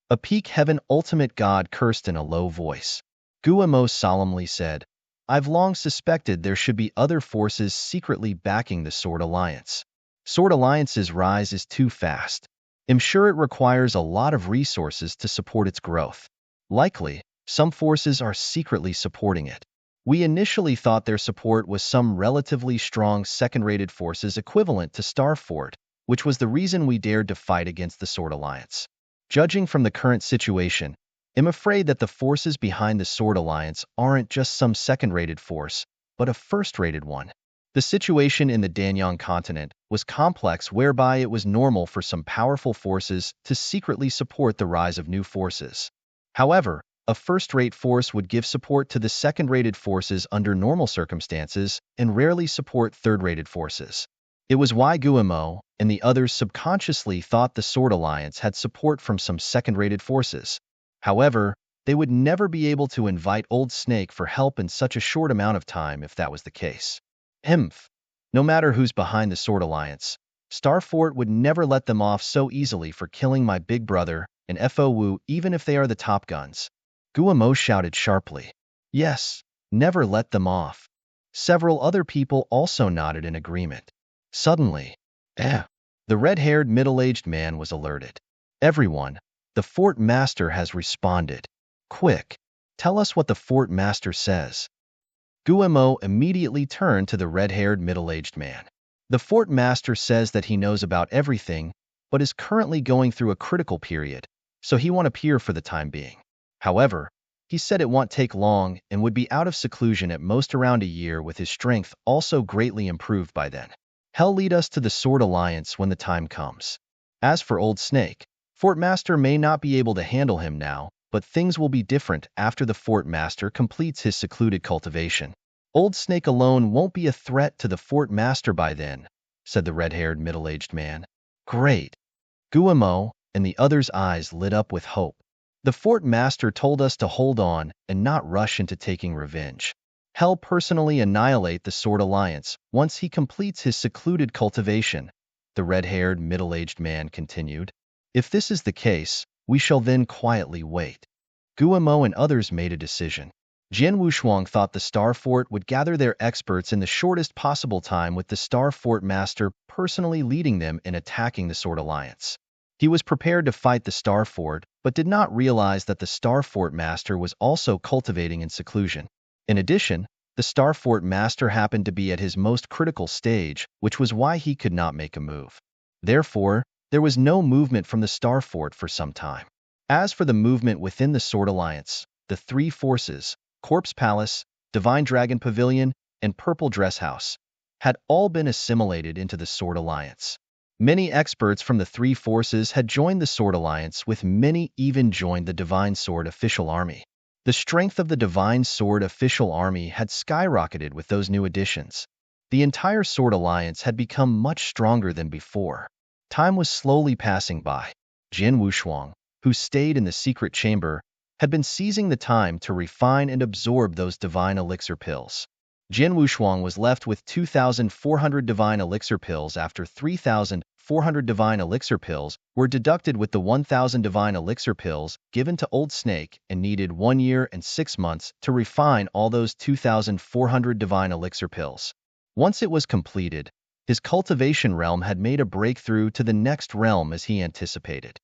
A peak heaven ultimate god cursed in a low voice. Guimo solemnly said, "I've long suspected there should be other forces secretly backing the Sword Alliance. Sword Alliance's rise is too fast. I'm sure it requires a lot of resources to support its growth. Likely, some forces are secretly supporting it. We initially thought their support was some relatively strong second-rated forces equivalent to Star Fort, which was the reason we dared to fight against the Sword Alliance. Judging from the current situation, I'm afraid that the forces behind the Sword Alliance aren't just some second-rated force, but a first-rated one." The situation in the Danyang continent was complex, whereby it was normal for some powerful forces to secretly support the rise of new forces. However, A first-rate force would give support to the second-rated forces under normal circumstances and rarely support third-rated forces. It was why Guillermo and the others subconsciously thought the Sword Alliance had support from some second-rated forces. However, they would never be able to invite Old Snake for help in such a short amount of time if that was the case. Hmph. No matter who's behind the Sword Alliance, Starfort would never let them off so easily for killing my big brother and FOU even if they are the top guns. Guillermo shouted sharply. Yes, never let them off. Several other people also nodded in agreement. Suddenly, the red-haired middle-aged man was alerted. Everyone, the Fort Master has responded. Quick, tell us what the Fort Master says. Guillermo immediately turned to the red-haired middle-aged man. The Fort Master says that he knows about everything, but is currently going through a critical period, so he won't appear for the time being. However, he said it won't take long and would be out of seclusion at most around a year with his strength also greatly improved by then. He'll lead us to the Sword Alliance when the time comes. As for Old Snake, Fort Master may not be able to handle him now, but things will be different after the Fort Master completes his secluded cultivation. Old Snake alone won't be a threat to the Fort Master by then, said the red-haired middle-aged man. Great. Guillermo and the others' eyes lit up with hope. The Fort Master told us to hold on and not rush into taking revenge. He'll personally annihilate the Sword Alliance once he completes his secluded cultivation, the red-haired middle-aged man continued. If this is the case, we shall then quietly wait. Guillermo and others made a decision. Jian Wushuang thought the Star Fort would gather their experts in the shortest possible time with the Star Fort Master personally leading them in attacking the Sword Alliance. He was prepared to fight the Star Fort, but did not realize that the Star Fort Master was also cultivating in seclusion. In addition, the Star Fort Master happened to be at his most critical stage, which was why he could not make a move. Therefore, there was no movement from the Star Fort for some time. As for the movement within the Sword Alliance, the three forces, Corpse Palace, Divine Dragon Pavilion, and Purple Dress House, had all been assimilated into the Sword Alliance. Many experts from the three forces had joined the Sword Alliance, with many even joined the Divine Sword Official Army. The strength of the Divine Sword Official Army had skyrocketed with those new additions. The entire Sword Alliance had become much stronger than before. Time was slowly passing by. Jian Wushuang, who stayed in the secret chamber, had been seizing the time to refine and absorb those divine elixir pills. Jian Wushuang was left with 2,400 divine elixir pills after 3,400 divine elixir pills were deducted with the 1,000 divine elixir pills given to Old Snake and needed 1 year and 6 months to refine all those 2,400 divine elixir pills. Once it was completed, his cultivation realm had made a breakthrough to the next realm as he anticipated.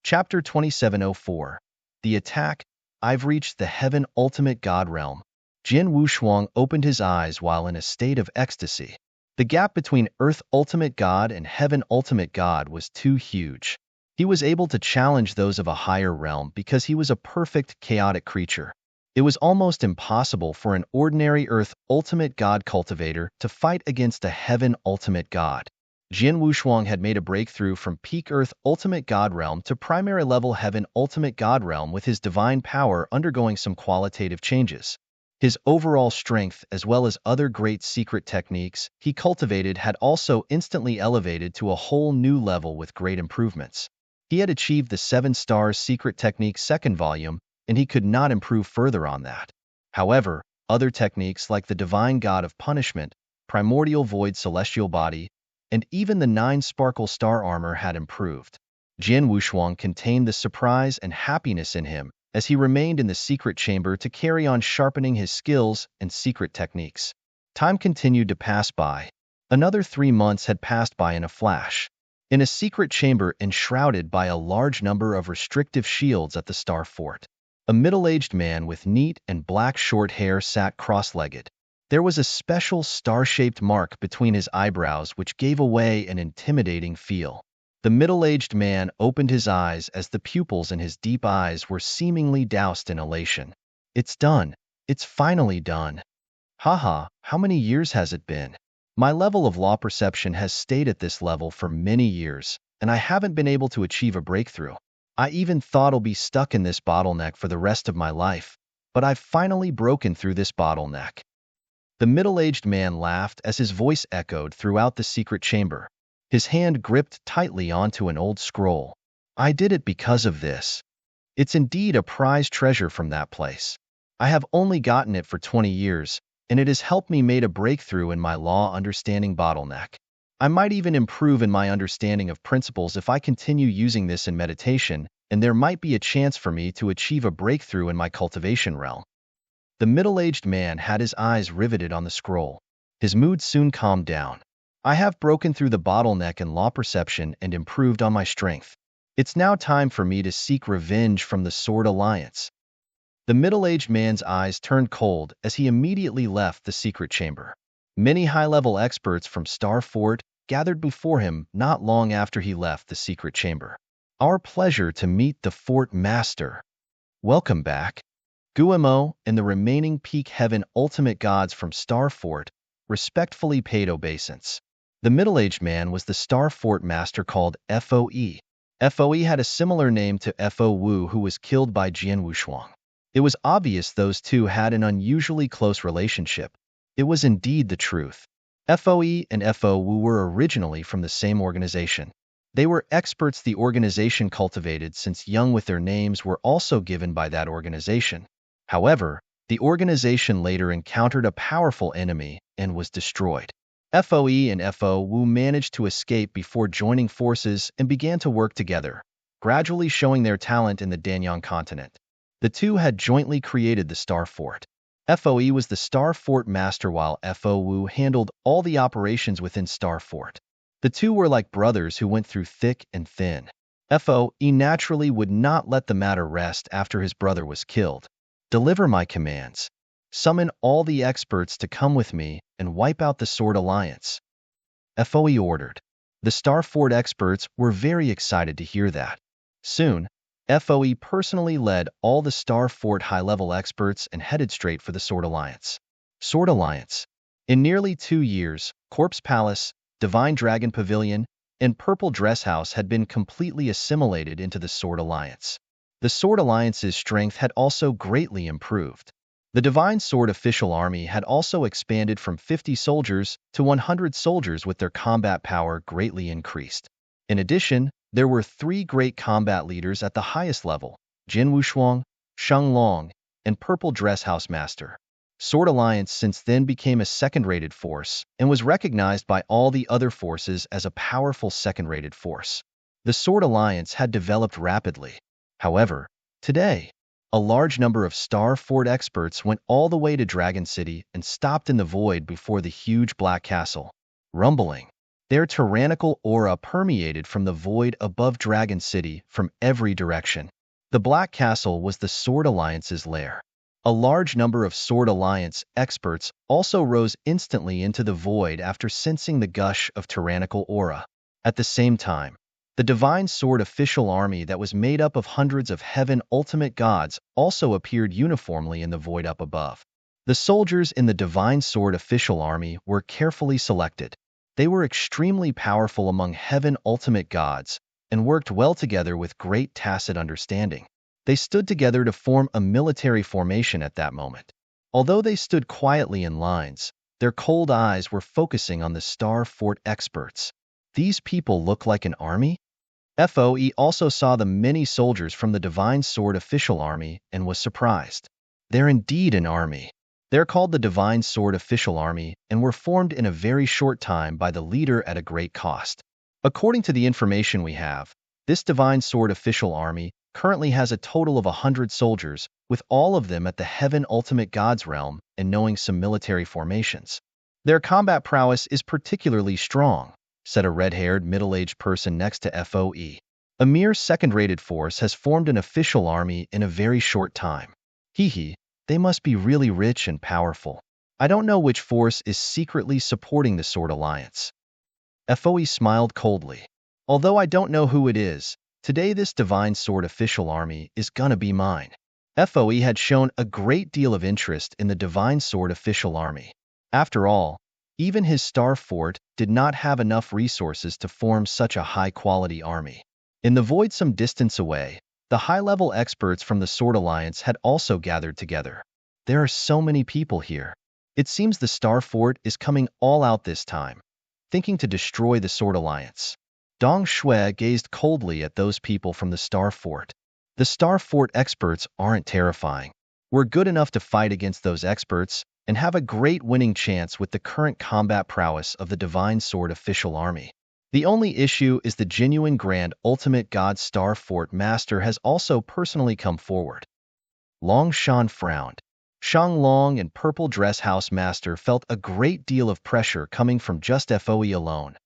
Chapter 2704. The Attack. I've reached the Heaven Ultimate God realm. Jian Wushuang opened his eyes while in a state of ecstasy. The gap between Earth Ultimate God and Heaven Ultimate God was too huge. He was able to challenge those of a higher realm because he was a perfect, chaotic creature. It was almost impossible for an ordinary Earth Ultimate God cultivator to fight against a Heaven Ultimate God. Jian Wushuang had made a breakthrough from peak Earth Ultimate God realm to primary level Heaven Ultimate God realm with his divine power undergoing some qualitative changes. His overall strength as well as other great secret techniques he cultivated had also instantly elevated to a whole new level with great improvements. He had achieved the 7-star secret technique second volume, and he could not improve further on that. However, other techniques like the Divine God of Punishment, Primordial Void Celestial Body, and even the 9-sparkle star armor had improved. Jian Wushuang contained the surprise and happiness in him as he remained in the secret chamber to carry on sharpening his skills and secret techniques. Time continued to pass by. Another 3 months had passed by in a flash. In a secret chamber enshrouded by a large number of restrictive shields at the Star Fort, a middle-aged man with neat and black short hair sat cross-legged. There was a special star-shaped mark between his eyebrows which gave away an intimidating feel. The middle-aged man opened his eyes as the pupils in his deep eyes were seemingly doused in elation. It's done. It's finally done. Haha, how many years has it been? My level of law perception has stayed at this level for many years, and I haven't been able to achieve a breakthrough. I even thought I'll be stuck in this bottleneck for the rest of my life, but I've finally broken through this bottleneck." The middle-aged man laughed as his voice echoed throughout the secret chamber. His hand gripped tightly onto an old scroll. "I did it because of this. It's indeed a prized treasure from that place. I have only gotten it for 20 years, and it has helped me make a breakthrough in my law understanding bottleneck. I might even improve in my understanding of principles if I continue using this in meditation, and there might be a chance for me to achieve a breakthrough in my cultivation realm." The middle-aged man had his eyes riveted on the scroll. His mood soon calmed down. "I have broken through the bottleneck in law perception and improved on my strength. It's now time for me to seek revenge from the Sword Alliance." The middle-aged man's eyes turned cold as he immediately left the secret chamber. Many high-level experts from Star Fort gathered before him not long after he left the secret chamber. "Our pleasure to meet the Fort Master. Welcome back." Guillermo and the remaining Peak Heaven Ultimate Gods from Star Fort respectfully paid obeisance. The middle-aged man was the Star Fort Master called FOE. FOE had a similar name to FO Wu, who was killed by Jian Wushuang. It was obvious those two had an unusually close relationship. It was indeed the truth. FOE and FO Wu were originally from the same organization. They were experts the organization cultivated since young, with their names were also given by that organization. However, the organization later encountered a powerful enemy and was destroyed. FOE and FO Wu managed to escape before joining forces and began to work together, gradually showing their talent in the Danyang continent. The two had jointly created the Star Fort. FOE was the Star Fort Master while FO Wu handled all the operations within Star Fort. The two were like brothers who went through thick and thin. FOE naturally would not let the matter rest after his brother was killed. "Deliver my commands. Summon all the experts to come with me and wipe out the Sword Alliance," FOE ordered. The Star Fort experts were very excited to hear that. Soon, FOE personally led all the Star Fort high-level experts and headed straight for the Sword Alliance. Sword Alliance. In nearly 2 years, Corpse Palace, Divine Dragon Pavilion, and Purple Dress House had been completely assimilated into the Sword Alliance. The Sword Alliance's strength had also greatly improved. The Divine Sword official army had also expanded from 50 soldiers to 100 soldiers, with their combat power greatly increased. In addition, there were 3 great combat leaders at the highest level: Jin Wushuang, Sheng Long, and Purple Dress House Master. Sword Alliance since then became a second-rated force and was recognized by all the other forces as a powerful second-rated force. The Sword Alliance had developed rapidly. However, today, a large number of Star Fort experts went all the way to Dragon City and stopped in the void before the huge Black Castle. Rumbling, their tyrannical aura permeated from the void above Dragon City from every direction. The Black Castle was the Sword Alliance's lair. A large number of Sword Alliance experts also rose instantly into the void after sensing the gush of tyrannical aura. At the same time, the Divine Sword official army that was made up of hundreds of Heaven Ultimate Gods also appeared uniformly in the void up above. The soldiers in the Divine Sword official army were carefully selected. They were extremely powerful among Heaven Ultimate Gods and worked well together with great tacit understanding. They stood together to form a military formation at that moment. Although they stood quietly in lines, their cold eyes were focusing on the Star Fort experts. These people look like an army? FOE also saw the many soldiers from the Divine Sword official army and was surprised. They're indeed an army. They're called the Divine Sword official army and were formed in a very short time by the leader at a great cost. According to the information we have, this Divine Sword official army currently has a total of 100 soldiers, with all of them at the Heaven Ultimate Gods realm and knowing some military formations. Their combat prowess is particularly strong, said a red-haired middle-aged person next to FOE. A mere second-rated force has formed an official army in a very short time. Hee, they must be really rich and powerful. I don't know which force is secretly supporting the Sword Alliance. FOE smiled coldly. Although I don't know who it is, today this Divine Sword official army is gonna be mine. FOE had shown a great deal of interest in the Divine Sword official army. After all, even his Star Fort did not have enough resources to form such a high-quality army. In the void some distance away, The high-level experts from the Sword Alliance had also gathered together. There are so many people here. It seems the Star Fort is coming all out this time, thinking to destroy the Sword Alliance. Dong Shui gazed coldly at those people from the Star Fort. The Star Fort experts aren't terrifying. We're good enough to fight against those experts and have a great winning chance with the current combat prowess of the Divine Sword official army. The only issue is the genuine Grand Ultimate God Star Fort Master has also personally come forward. Long Shan frowned. Shang Long and Purple Dress House Master felt a great deal of pressure coming from just FOE alone.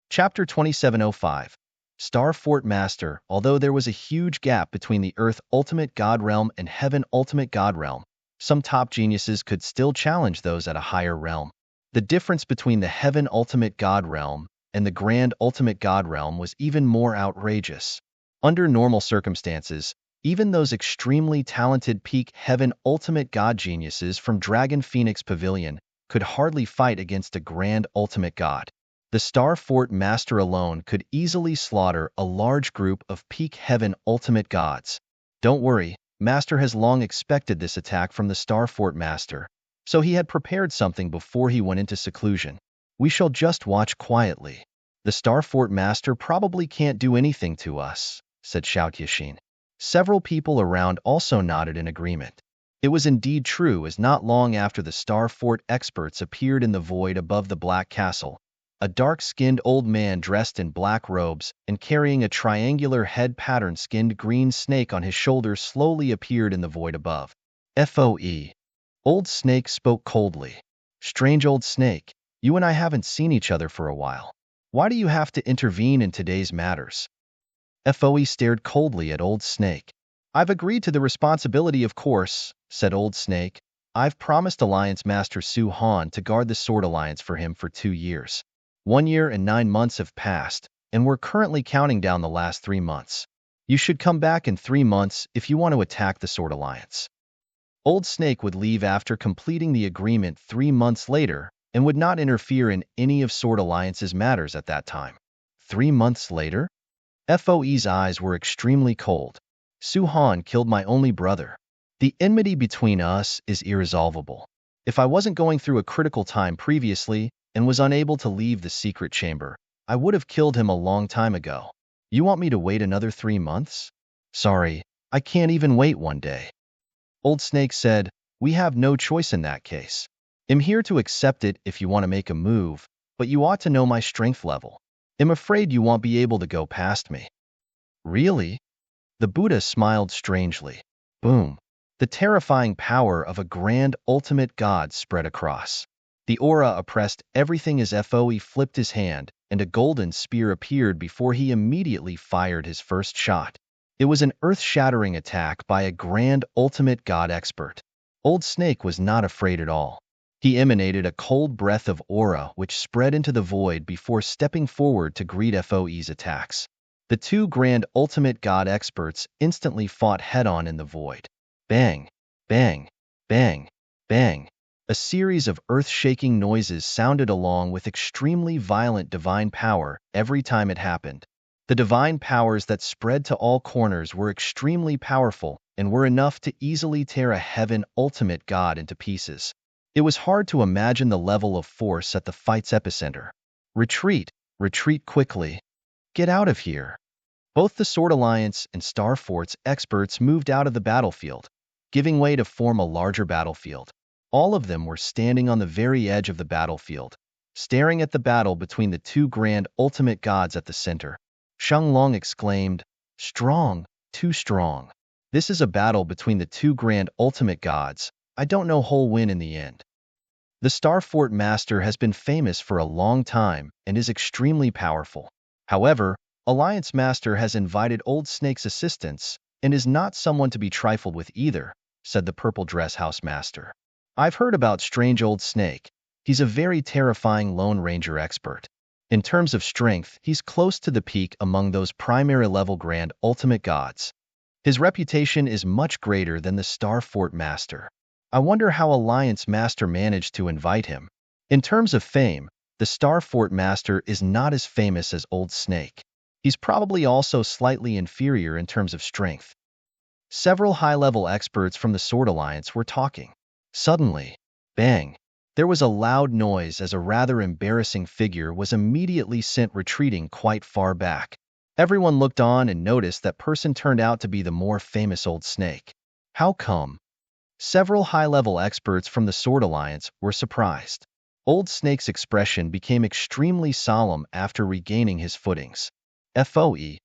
Chapter 2705. Star Fort Master. Although there was a huge gap between the Earth Ultimate God Realm and Heaven Ultimate God Realm, some top geniuses could still challenge those at a higher realm. The difference between the Heaven Ultimate God Realm and the Grand Ultimate God Realm was even more outrageous. Under normal circumstances, even those extremely talented peak Heaven Ultimate God geniuses from Dragon Phoenix Pavilion could hardly fight against a Grand Ultimate God. The Star Fort Master alone could easily slaughter a large group of peak Heaven Ultimate Gods. Don't worry, Master has long expected this attack from the Star Fort Master, so he had prepared something before he went into seclusion. We shall just watch quietly. The Star Fort Master probably can't do anything to us, said Xiao Tianxin. Several people around also nodded in agreement. It was indeed true, as not long after the Star Fort experts appeared in the void above the Black Castle, a dark-skinned old man dressed in black robes and carrying a triangular head-pattern skinned green snake on his shoulders slowly appeared in the void above. FOE. Old Snake spoke coldly. Strange old snake, you and I haven't seen each other for a while. Why do you have to intervene in today's matters? FOE stared coldly at Old Snake. I've agreed to the responsibility, of course, said Old Snake. I've promised Alliance Master Su Han to guard the Sword Alliance for him for 2 years. 1 year and 9 months have passed, and we're currently counting down the last 3 months. You should come back in 3 months if you want to attack the Sword Alliance. Old Snake would leave after completing the agreement 3 months later and would not interfere in any of Sword Alliance's matters at that time. 3 months later? FOE's eyes were extremely cold. Su Han killed my only brother. The enmity between us is irresolvable. If I wasn't going through a critical time previously and was unable to leave the secret chamber, I would have killed him a long time ago. You want me to wait another 3 months? Sorry, I can't even wait 1 day. Old Snake said, we have no choice in that case. I'm here to accept it if you want to make a move, but you ought to know my strength level. I'm afraid you won't be able to go past me. Really? The Buddha smiled strangely. Boom. The terrifying power of a grand ultimate god spread across. The aura oppressed everything as FOE flipped his hand, and a golden spear appeared before he immediately fired his first shot. It was an earth-shattering attack by a grand ultimate god expert. Old Snake was not afraid at all. He emanated a cold breath of aura which spread into the void before stepping forward to greet FOE's attacks. The 2 grand ultimate god experts instantly fought head-on in the void. Bang, bang, bang, bang. A series of earth-shaking noises sounded along with extremely violent divine power every time it happened. The divine powers that spread to all corners were extremely powerful and were enough to easily tear a heaven ultimate god into pieces. It was hard to imagine the level of force at the fight's epicenter. Retreat, retreat quickly. Get out of here. Both the Sword Alliance and Star Fort's experts moved out of the battlefield, giving way to form a larger battlefield. All of them were standing on the very edge of the battlefield, staring at the battle between the 2 grand ultimate gods at the center. Shang Long exclaimed, strong, too strong. This is a battle between the 2 grand ultimate gods. I don't know who'll win in the end. The Star Fort Master has been famous for a long time and is extremely powerful. However, Alliance Master has invited Old Snake's assistance and is not someone to be trifled with either, said the Purple Dress House Master. I've heard about Strange Old Snake. He's a very terrifying Lone Ranger expert. In terms of strength, he's close to the peak among those primary-level grand ultimate gods. His reputation is much greater than the Star Fort Master. I wonder how Alliance Master managed to invite him. In terms of fame, the Star Fort Master is not as famous as Old Snake. He's probably also slightly inferior in terms of strength. Several high-level experts from the Sword Alliance were talking. Suddenly, bang! There was a loud noise as a rather embarrassing figure was immediately sent retreating quite far back. Everyone looked on and noticed that person turned out to be the more famous Old Snake. How come? Several high-level experts from the Sword Alliance were surprised. Old Snake's expression became extremely solemn after regaining his footings. "FOE,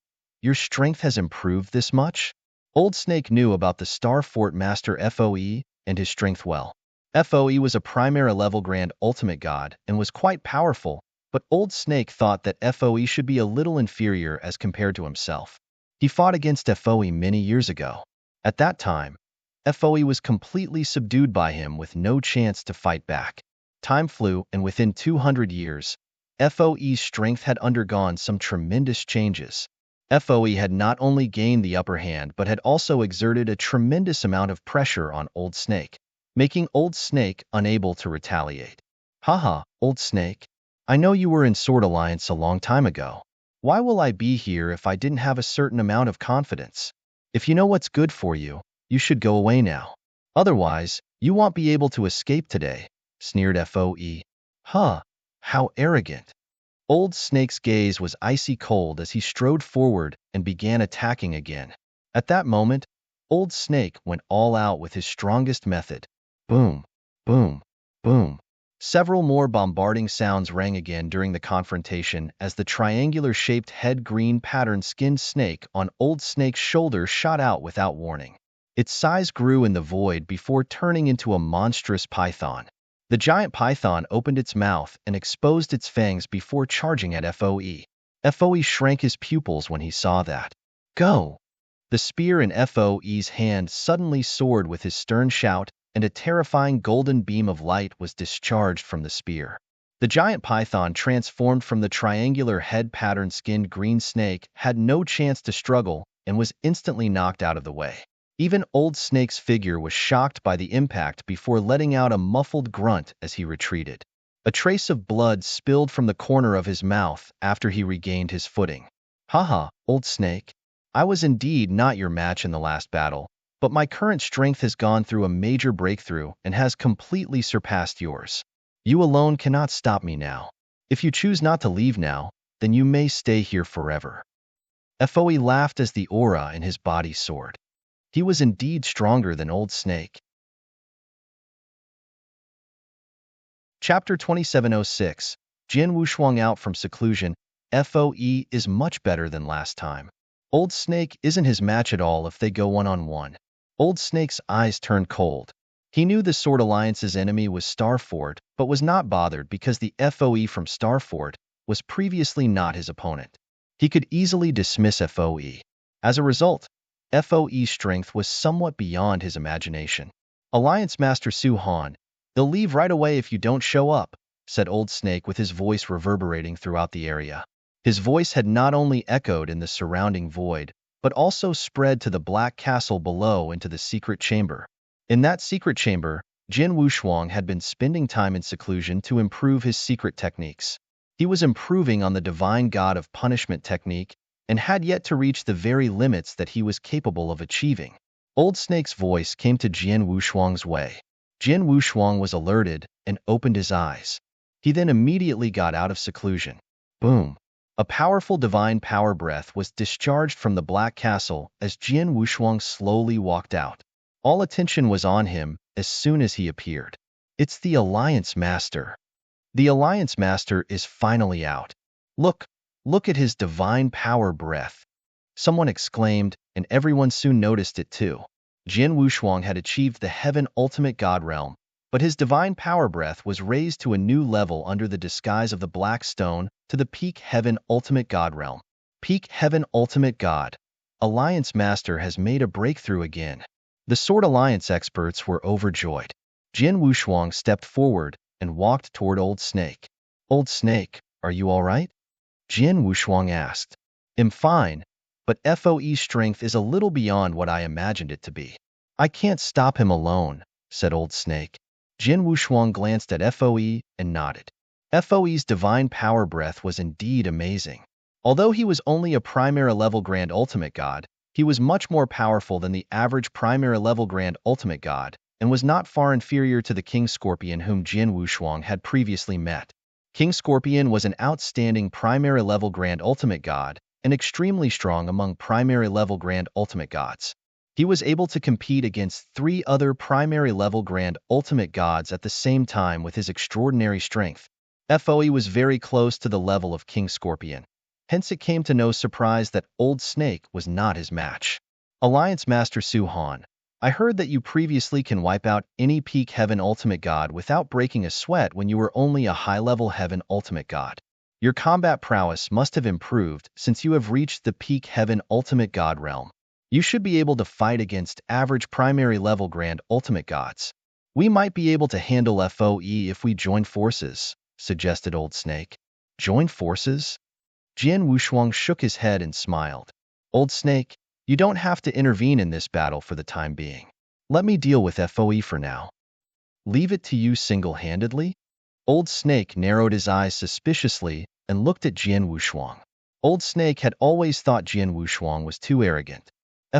your strength has improved this much?" Old Snake knew about the Star Fort Master FOE and his strength well. FOE was a Primera level Grand Ultimate God and was quite powerful, but Old Snake thought that FOE should be a little inferior as compared to himself. He fought against FOE many years ago. At that time, FOE was completely subdued by him with no chance to fight back. Time flew, and within 200 years, FOE's strength had undergone some tremendous changes. FOE had not only gained the upper hand but had also exerted a tremendous amount of pressure on Old Snake, making Old Snake unable to retaliate. "Haha, Old Snake. I know you were in Sword Alliance a long time ago. Why will I be here if I didn't have a certain amount of confidence? If you know what's good for you, you should go away now. Otherwise, you won't be able to escape today," sneered FOE. "Huh, how arrogant." Old Snake's gaze was icy cold as he strode forward and began attacking again. At that moment, Old Snake went all out with his strongest method. Boom, boom, boom. Several more bombarding sounds rang again during the confrontation as the triangular-shaped head green patterned skinned snake on Old Snake's shoulder shot out without warning. Its size grew in the void before turning into a monstrous python. The giant python opened its mouth and exposed its fangs before charging at FOE. FOE shrank his pupils when he saw that. "Go!" The spear in FOE's hand suddenly soared with his stern shout, and a terrifying golden beam of light was discharged from the spear. The giant python, transformed from the triangular head-patterned skinned green snake, had no chance to struggle and was instantly knocked out of the way. Even Old Snake's figure was shocked by the impact before letting out a muffled grunt as he retreated. A trace of blood spilled from the corner of his mouth after he regained his footing. "Haha, Old Snake. I was indeed not your match in the last battle, but my current strength has gone through a major breakthrough and has completely surpassed yours. You alone cannot stop me now. If you choose not to leave now, then you may stay here forever." FOE laughed as the aura in his body soared. He was indeed stronger than Old Snake. Chapter 2706. Jin Wushuang out from seclusion. FOE is much better than last time. Old Snake isn't his match at all if they go one-on-one. Old Snake's eyes turned cold. He knew the Sword Alliance's enemy was Starfort, but was not bothered because the FOE from Starfort was previously not his opponent. He could easily dismiss FOE. As a result, FOE's strength was somewhat beyond his imagination. "Alliance Master Su Han, they'll leave right away if you don't show up," said Old Snake with his voice reverberating throughout the area. His voice had not only echoed in the surrounding void, but also spread to the black castle below into the secret chamber. In that secret chamber, Jin Wushuang had been spending time in seclusion to improve his secret techniques. He was improving on the Divine God of Punishment technique and had yet to reach the very limits that he was capable of achieving. Old Snake's voice came to Jin Wushuang's way. Jin Wushuang was alerted and opened his eyes. He then immediately got out of seclusion. Boom! A powerful divine power breath was discharged from the Black Castle as Jin Wushuang slowly walked out. All attention was on him as soon as he appeared. It's the Alliance Master. The Alliance Master is finally out. Look at his divine power breath. Someone exclaimed, and everyone soon noticed it too. Jin Wushuang had achieved the Heaven Ultimate God Realm, but his divine power breath was raised to a new level under the disguise of the Black Stone to the Peak Heaven Ultimate God Realm. Peak Heaven Ultimate God. Alliance Master has made a breakthrough again. The Sword Alliance experts were overjoyed. Jin Wushuang stepped forward and walked toward Old Snake. "Old Snake, are you all right?" Jin Wushuang asked. "I'm fine, but FOE's strength is a little beyond what I imagined it to be." "I can't stop him alone," said Old Snake. Jin Wushuang glanced at FOE and nodded. FOE's divine power breath was indeed amazing. Although he was only a Primera-level Grand Ultimate God, he was much more powerful than the average Primera-level Grand Ultimate God, and was not far inferior to the King Scorpion whom Jian Wushuang had previously met. King Scorpion was an outstanding Primera-level Grand Ultimate God, and extremely strong among Primary-level Grand Ultimate Gods. He was able to compete against 3 other Primary-level Grand Ultimate Gods at the same time with his extraordinary strength. FOE was very close to the level of King Scorpion. Hence it came to no surprise that Old Snake was not his match. Alliance Master Su Han, I heard that you previously can wipe out any peak Heaven Ultimate God without breaking a sweat when you were only a high-level Heaven Ultimate God. Your combat prowess must have improved since you have reached the peak Heaven Ultimate God realm. You should be able to fight against average primary-level Grand Ultimate Gods. We might be able to handle FOE if we join forces, suggested Old Snake. Join forces? Jian Wushuang shook his head and smiled. Old Snake, you don't have to intervene in this battle for the time being. Let me deal with FOE for now. Leave it to you single-handedly? Old Snake narrowed his eyes suspiciously and looked at Jian Wushuang. Old Snake had always thought Jian Wushuang was too arrogant.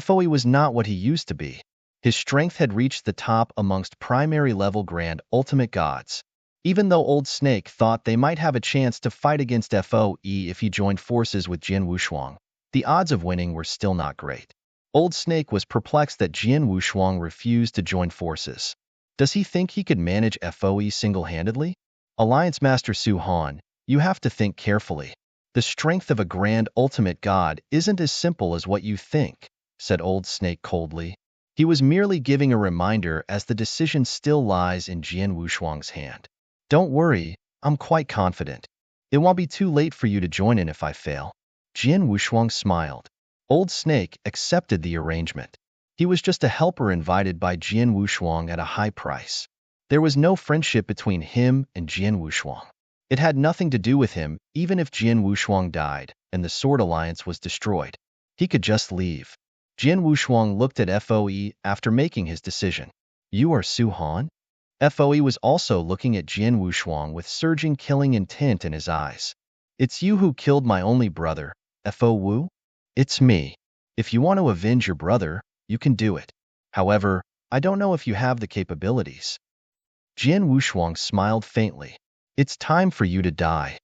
FOE was not what he used to be. His strength had reached the top amongst primary-level Grand Ultimate Gods. Even though Old Snake thought they might have a chance to fight against FOE if he joined forces with Jian Wushuang, the odds of winning were still not great. Old Snake was perplexed that Jian Wushuang refused to join forces. Does he think he could manage FOE single-handedly? Alliance Master Su Han, you have to think carefully. The strength of a Grand Ultimate God isn't as simple as what you think, said Old Snake coldly. He was merely giving a reminder as the decision still lies in Jian Wushuang's hand. Don't worry, I'm quite confident. It won't be too late for you to join in if I fail. Jian Wushuang smiled. Old Snake accepted the arrangement. He was just a helper invited by Jian Wushuang at a high price. There was no friendship between him and Jian Wushuang. It had nothing to do with him, even if Jian Wushuang died and the Sword Alliance was destroyed. He could just leave. Jian Wushuang looked at FOE after making his decision. You are Su Han? FOE was also looking at Jian Wushuang with surging killing intent in his eyes. It's you who killed my only brother, FO Wu? It's me. If you want to avenge your brother, you can do it. However, I don't know if you have the capabilities. Jian Wushuang smiled faintly. It's time for you to die.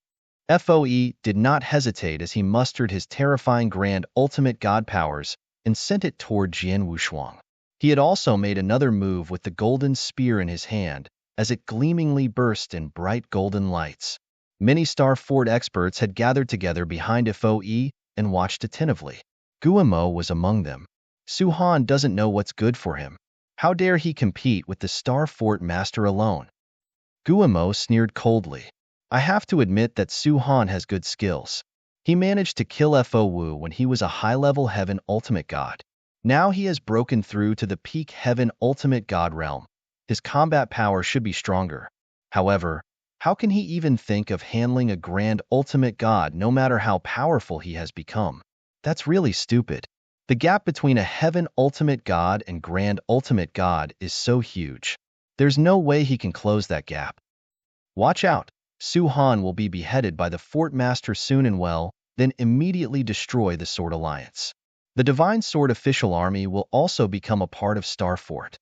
FOE did not hesitate as he mustered his terrifying Grand Ultimate God powers and sent it toward Jian Wushuang. He had also made another move with the golden spear in his hand, as it gleamingly burst in bright golden lights. Many Star Fort experts had gathered together behind FOE and watched attentively. Guillemot was among them. Su Han doesn't know what's good for him. How dare he compete with the Star Fort Master alone? Guillemot sneered coldly. I have to admit that Su Han has good skills. He managed to kill FO Wu when he was a high-level Heaven Ultimate God. Now he has broken through to the peak Heaven Ultimate God realm. His combat power should be stronger. However, how can he even think of handling a Grand Ultimate God no matter how powerful he has become? That's really stupid. The gap between a Heaven Ultimate God and Grand Ultimate God is so huge. There's no way he can close that gap. Watch out. Su Han will be beheaded by the Fort Master soon and well, then immediately destroy the Sword Alliance. The Divine Sword official army will also become a part of Star Fort.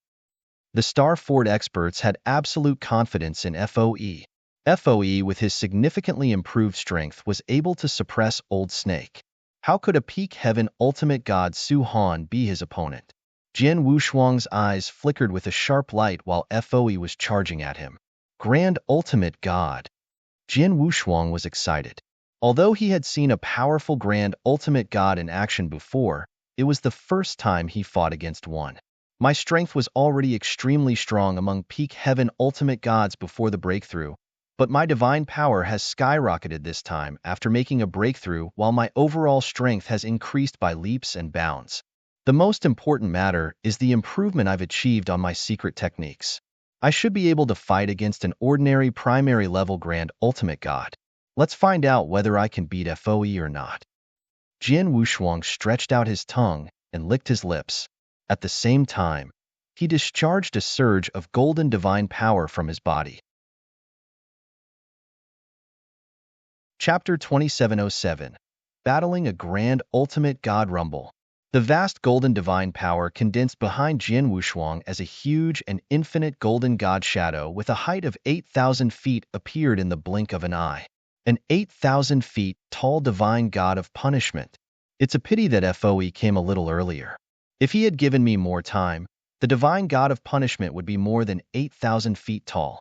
The Star Fort experts had absolute confidence in FOE. FOE, with his significantly improved strength, was able to suppress Old Snake. How could a peak Heaven Ultimate God Su Han be his opponent? Jian Wushuang's eyes flickered with a sharp light while FOE was charging at him. Grand Ultimate God. Jian Wushuang was excited. Although he had seen a powerful Grand Ultimate God in action before, it was the first time he fought against one. My strength was already extremely strong among peak Heaven Ultimate Gods before the breakthrough, but my divine power has skyrocketed this time after making a breakthrough, while my overall strength has increased by leaps and bounds. The most important matter is the improvement I've achieved on my secret techniques. I should be able to fight against an ordinary primary-level Grand Ultimate God. Let's find out whether I can beat FOE or not. Jian Wushuang stretched out his tongue and licked his lips. At the same time, he discharged a surge of golden divine power from his body. Chapter 2707. battling a grand ultimate god rumble. The vast golden divine power condensed behind Jian Wushuang as a huge and infinite golden god shadow with a height of 8,000 feet appeared in the blink of an eye. An 8,000 feet tall divine god of punishment. It's a pity that FOE came a little earlier. If he had given me more time, the divine god of punishment would be more than 8,000 feet tall,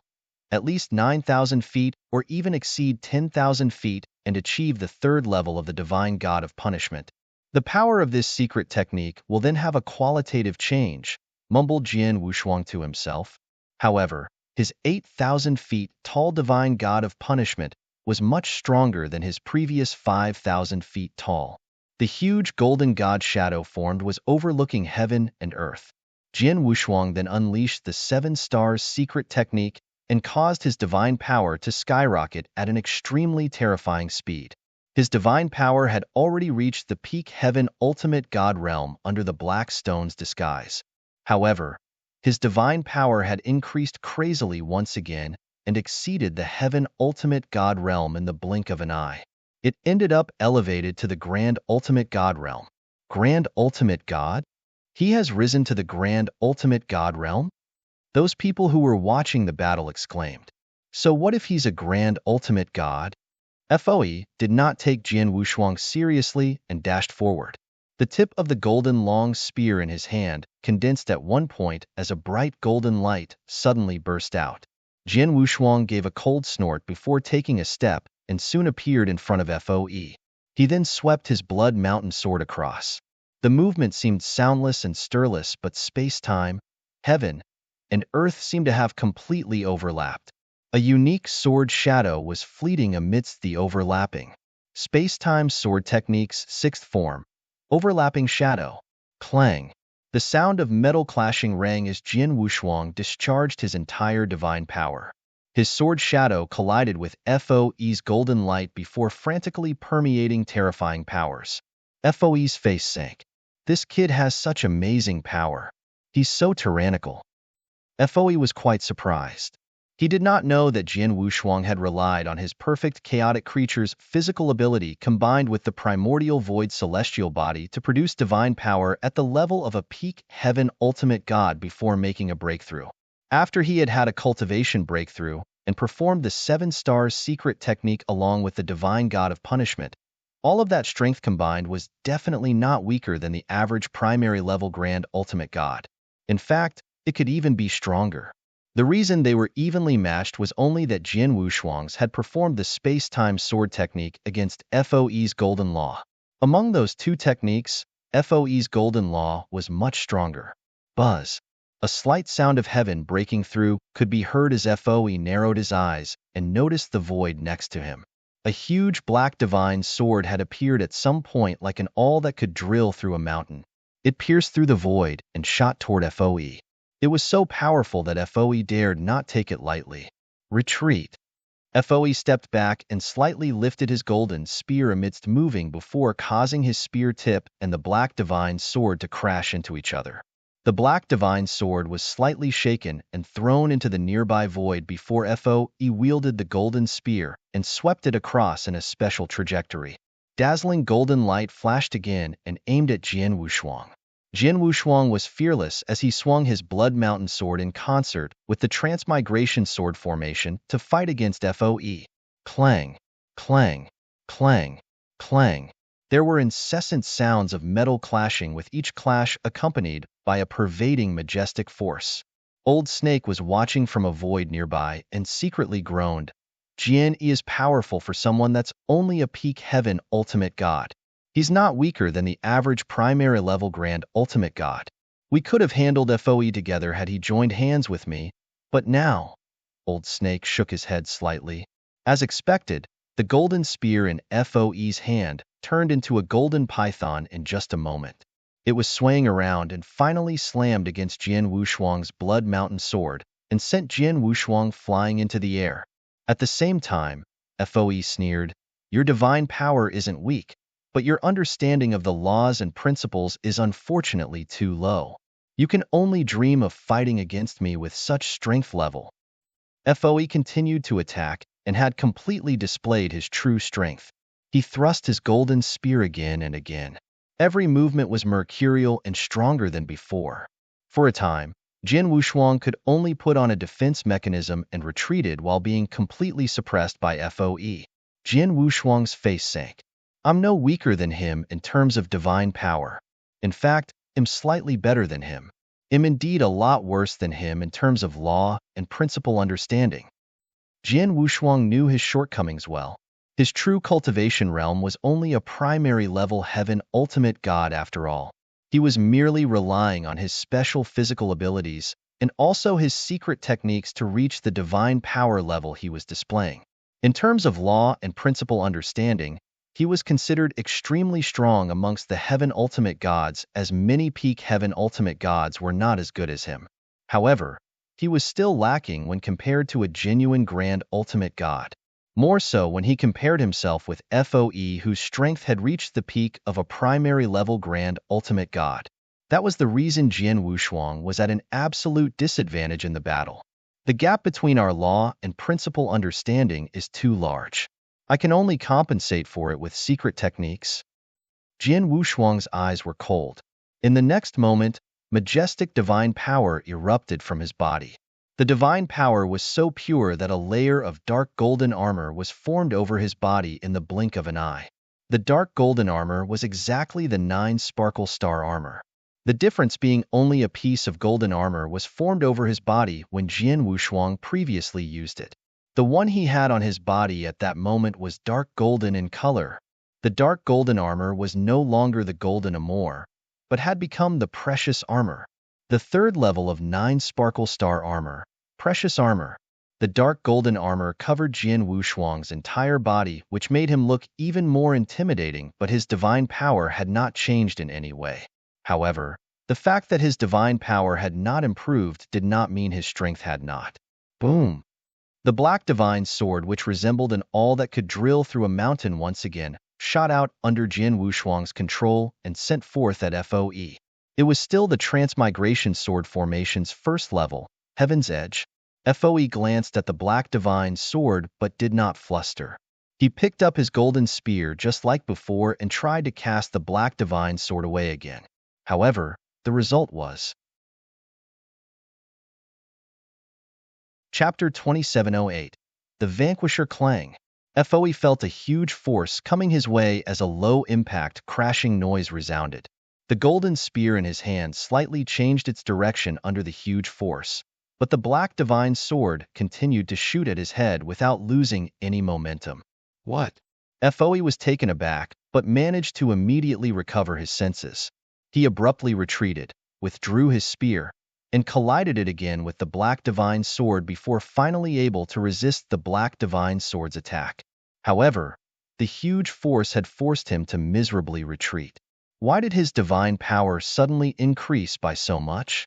at least 9,000 feet or even exceed 10,000 feet and achieve the third level of the divine god of punishment. The power of this secret technique will then have a qualitative change, mumbled Jian Wushuang to himself. However, his 8,000 feet tall divine god of punishment was much stronger than his previous 5,000 feet tall. The huge golden god shadow formed was overlooking heaven and earth. Jian Wushuang then unleashed the 7 stars secret technique and caused his divine power to skyrocket at an extremely terrifying speed. His divine power had already reached the peak heaven ultimate god realm under the black stone's disguise. However, his divine power had increased crazily once again and exceeded the heaven ultimate god realm in the blink of an eye. It ended up elevated to the grand ultimate god realm. Grand ultimate god? He has risen to the grand ultimate god realm? Those people who were watching the battle exclaimed. So what if he's a grand ultimate god? FOE did not take Jian Wushuang seriously and dashed forward. The tip of the golden long spear in his hand condensed at one point as a bright golden light suddenly burst out. Jian Wushuang gave a cold snort before taking a step and soon appeared in front of FOE. He then swept his blood mountain sword across. The movement seemed soundless and stirless, but space-time, heaven, and earth seemed to have completely overlapped. A unique sword shadow was fleeting amidst the overlapping. Space-time sword technique's 6th form. Overlapping shadow. Clang. The sound of metal clashing rang as Jian Wushuang discharged his entire divine power. His sword shadow collided with FOE's golden light before frantically permeating terrifying powers. FOE's face sank. This kid has such amazing power. He's so tyrannical. FOE was quite surprised. He did not know that Jian Wushuang had relied on his perfect chaotic creature's physical ability combined with the primordial void celestial body to produce divine power at the level of a peak heaven ultimate god before making a breakthrough. After he had had a cultivation breakthrough and performed the 7 stars secret technique along with the divine god of punishment, all of that strength combined was definitely not weaker than the average primary level grand ultimate god. In fact, it could even be stronger. The reason they were evenly matched was only that Jian Wushuang's had performed the space-time sword technique against FOE's golden law. Among those two techniques, FOE's golden law was much stronger. Buzz. A slight sound of heaven breaking through could be heard as FOE narrowed his eyes and noticed the void next to him. A huge black divine sword had appeared at some point like an awl that could drill through a mountain. It pierced through the void and shot toward FOE. It was so powerful that FOE dared not take it lightly. Retreat. FOE stepped back and slightly lifted his golden spear amidst moving before causing his spear tip and the black divine sword to crash into each other. The black divine sword was slightly shaken and thrown into the nearby void before FOE wielded the golden spear and swept it across in a special trajectory. Dazzling golden light flashed again and aimed at Jian Wushuang. Jian Wushuang was fearless as he swung his Blood Mountain sword in concert with the Transmigration sword formation to fight against FOE. Clang, clang, clang, clang. There were incessant sounds of metal clashing with each clash accompanied by a pervading majestic force. Old Snake was watching from a void nearby and secretly groaned. Jian is powerful for someone that's only a peak heaven ultimate god. He's not weaker than the average primary level grand ultimate god. We could have handled FOE together had he joined hands with me, but now... Old Snake shook his head slightly. As expected, the golden spear in FOE's hand turned into a golden python in just a moment. It was swaying around and finally slammed against Jian Wushuang's Blood Mountain sword and sent Jian Wushuang flying into the air. At the same time, FOE sneered, "Your divine power isn't weak, but your understanding of the laws and principles is unfortunately too low. You can only dream of fighting against me with such strength level." FOE continued to attack and had completely displayed his true strength. He thrust his golden spear again and again. Every movement was mercurial and stronger than before. For a time, Jin Wushuang could only put on a defense mechanism and retreated while being completely suppressed by FOE. Jin Wushuang's face sank. I'm no weaker than him in terms of divine power. In fact, I'm slightly better than him. I'm indeed a lot worse than him in terms of law and principle understanding. Jin Wushuang knew his shortcomings well. His true cultivation realm was only a primary level heaven ultimate god after all. He was merely relying on his special physical abilities and also his secret techniques to reach the divine power level he was displaying. In terms of law and principle understanding, he was considered extremely strong amongst the heaven ultimate gods, as many peak heaven ultimate gods were not as good as him. However, he was still lacking when compared to a genuine grand ultimate god. More so when he compared himself with FOE, whose strength had reached the peak of a primary level grand ultimate god. That was the reason Jin Wushuang was at an absolute disadvantage in the battle. The gap between our law and principle understanding is too large. I can only compensate for it with secret techniques. Jin Wushuang's eyes were cold. In the next moment, majestic divine power erupted from his body. The divine power was so pure that a layer of dark golden armor was formed over his body in the blink of an eye. The dark golden armor was exactly the 9 sparkle star armor. The difference being only a piece of golden armor was formed over his body when Jin Wushuang previously used it. The one he had on his body at that moment was dark golden in color. The dark golden armor was no longer the golden armor, but had become the precious armor. The third level of 9 sparkle star armor, precious armor. The dark golden armor covered Jin Wushuang's entire body, which made him look even more intimidating, but his divine power had not changed in any way. However, the fact that his divine power had not improved did not mean his strength had not. Boom! The black divine sword, which resembled an awl that could drill through a mountain once again, shot out under Jin Wushuang's control and sent forth at FOE. It was still the Transmigration Sword formation's first level, Heaven's Edge. FOE glanced at the black divine sword but did not fluster. He picked up his golden spear just like before and tried to cast the black divine sword away again. However, the result was... Chapter 2708. The Vanquisher Clang. FOE felt a huge force coming his way as a low-impact, crashing noise resounded. The golden spear in his hand slightly changed its direction under the huge force, but the black divine sword continued to shoot at his head without losing any momentum. What? FOE was taken aback, but managed to immediately recover his senses. He abruptly retreated, withdrew his spear, and collided it again with the black divine sword before finally able to resist the black divine sword's attack. However, the huge force had forced him to miserably retreat. Why did his divine power suddenly increase by so much?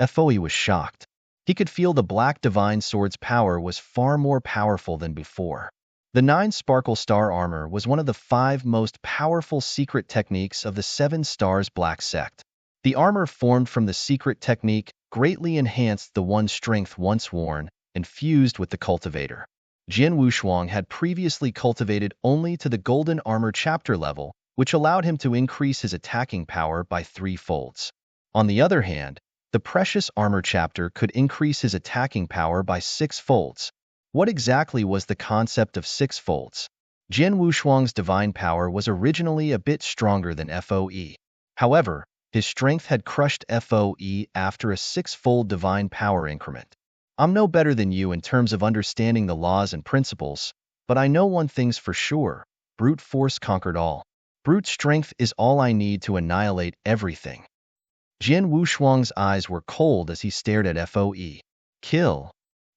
FOE was shocked. He could feel the black divine sword's power was far more powerful than before. The 9 sparkle star armor was one of the 5 most powerful secret techniques of the 7 stars black sect. The armor formed from the secret technique greatly enhanced the one's strength once worn and fused with the cultivator. Jin Wushuang had previously cultivated only to the golden armor chapter level, which allowed him to increase his attacking power by 3 folds. On the other hand, the precious armor chapter could increase his attacking power by 6 folds. What exactly was the concept of 6 folds? Jin Wushuang's divine power was originally a bit stronger than FOE. However, his strength had crushed FOE after a 6-fold divine power increment. I'm no better than you in terms of understanding the laws and principles, but I know one thing's for sure: brute force conquered all. Brute strength is all I need to annihilate everything. Jin Wushuang's eyes were cold as he stared at FOE. Kill.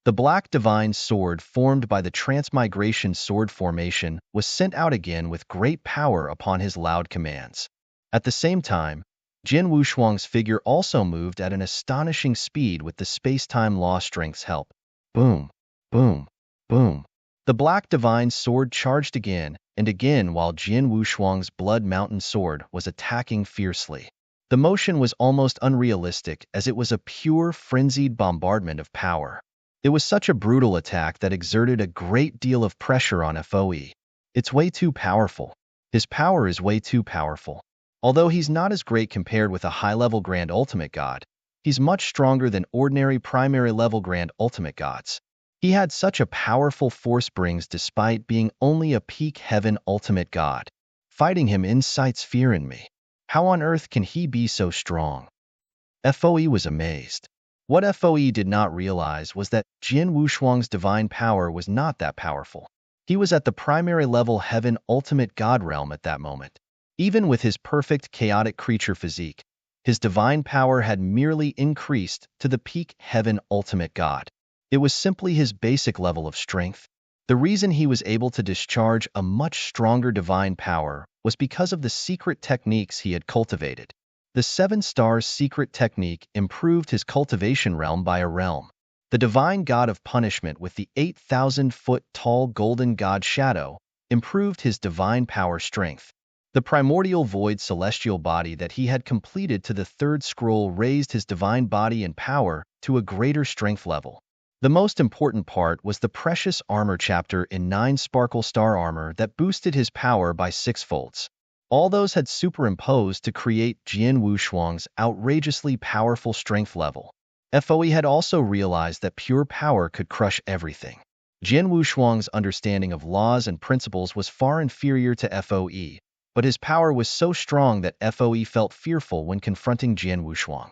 The black divine sword formed by the Transmigration Sword formation was sent out again with great power upon his loud commands. At the same time, Jin Wushuang's figure also moved at an astonishing speed with the space-time law strength's help. Boom, boom, boom. The black divine sword charged again and again while Jin Wushuang's Blood Mountain sword was attacking fiercely. The motion was almost unrealistic as it was a pure, frenzied bombardment of power. It was such a brutal attack that exerted a great deal of pressure on FOE. It's way too powerful. His power is way too powerful. Although he's not as great compared with a high-level Grand Ultimate God, he's much stronger than ordinary primary-level Grand Ultimate Gods. He had such a powerful force brings despite being only a peak Heaven Ultimate God. Fighting him incites fear in me. How on earth can he be so strong? FOE was amazed. What FOE did not realize was that Jian Wushuang's divine power was not that powerful. He was at the primary level Heaven Ultimate God realm at that moment. Even with his perfect chaotic creature physique, his divine power had merely increased to the peak Heaven Ultimate God. It was simply his basic level of strength. The reason he was able to discharge a much stronger divine power was because of the secret techniques he had cultivated. The 7 Stars secret technique improved his cultivation realm by a realm. The divine god of punishment with the 8,000-foot-tall golden god shadow improved his divine power strength. The primordial void celestial body that he had completed to the 3rd scroll raised his divine body and power to a greater strength level. The most important part was the precious armor chapter in 9 sparkle star armor that boosted his power by 6-folds. All those had superimposed to create Jian Wushuang's outrageously powerful strength level. FOE had also realized that pure power could crush everything. Jian Wushuang's understanding of laws and principles was far inferior to FOE, but his power was so strong that FOE felt fearful when confronting Jian Wushuang.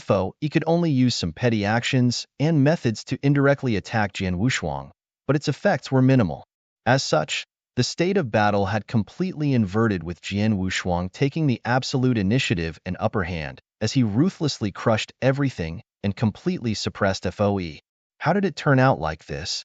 FOE could only use some petty actions and methods to indirectly attack Jian Wushuang, but its effects were minimal. As such, the state of battle had completely inverted with Jian Wushuang taking the absolute initiative and upper hand as he ruthlessly crushed everything and completely suppressed FOE. How did it turn out like this?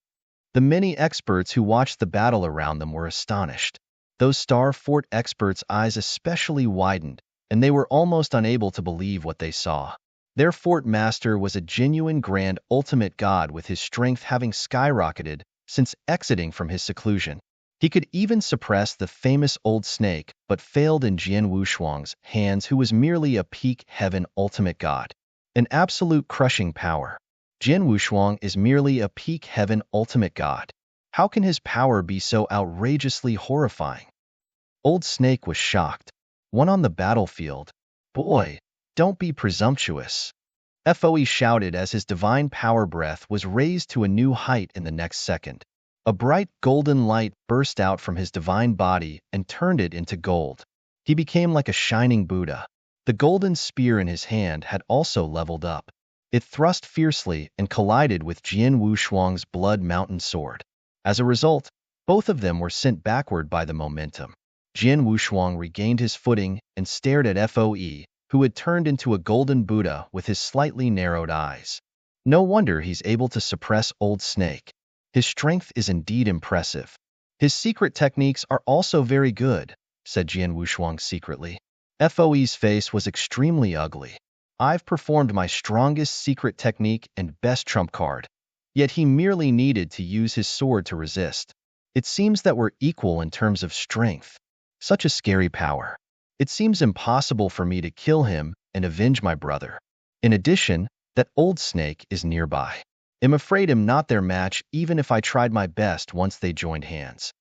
The many experts who watched the battle around them were astonished. Those Star Fort experts' eyes especially widened, and they were almost unable to believe what they saw. Their fort master was a genuine Grand Ultimate God with his strength having skyrocketed since exiting from his seclusion. He could even suppress the famous Old Snake, but failed in Jian Wushuang's hands, who was merely a peak Heaven Ultimate God. An absolute crushing power. Jian Wushuang is merely a peak Heaven Ultimate God. How can his power be so outrageously horrifying? Old Snake was shocked. One on the battlefield. Boy, don't be presumptuous. FOE shouted as his divine power breath was raised to a new height in the next second. A bright golden light burst out from his divine body and turned it into gold. He became like a shining Buddha. The golden spear in his hand had also leveled up. It thrust fiercely and collided with Jian Wushuang's Blood Mountain sword. As a result, both of them were sent backward by the momentum. Jian Wushuang regained his footing and stared at FOE, who had turned into a golden Buddha with his slightly narrowed eyes. No wonder he's able to suppress Old Snake. His strength is indeed impressive. His secret techniques are also very good, said Jian Wushuang secretly. FOE's face was extremely ugly. I've performed my strongest secret technique and best trump card. Yet he merely needed to use his sword to resist. It seems that we're equal in terms of strength. Such a scary power. It seems impossible for me to kill him and avenge my brother. In addition, that Old Snake is nearby. I'm afraid I'm not their match even if I tried my best once they joined hands.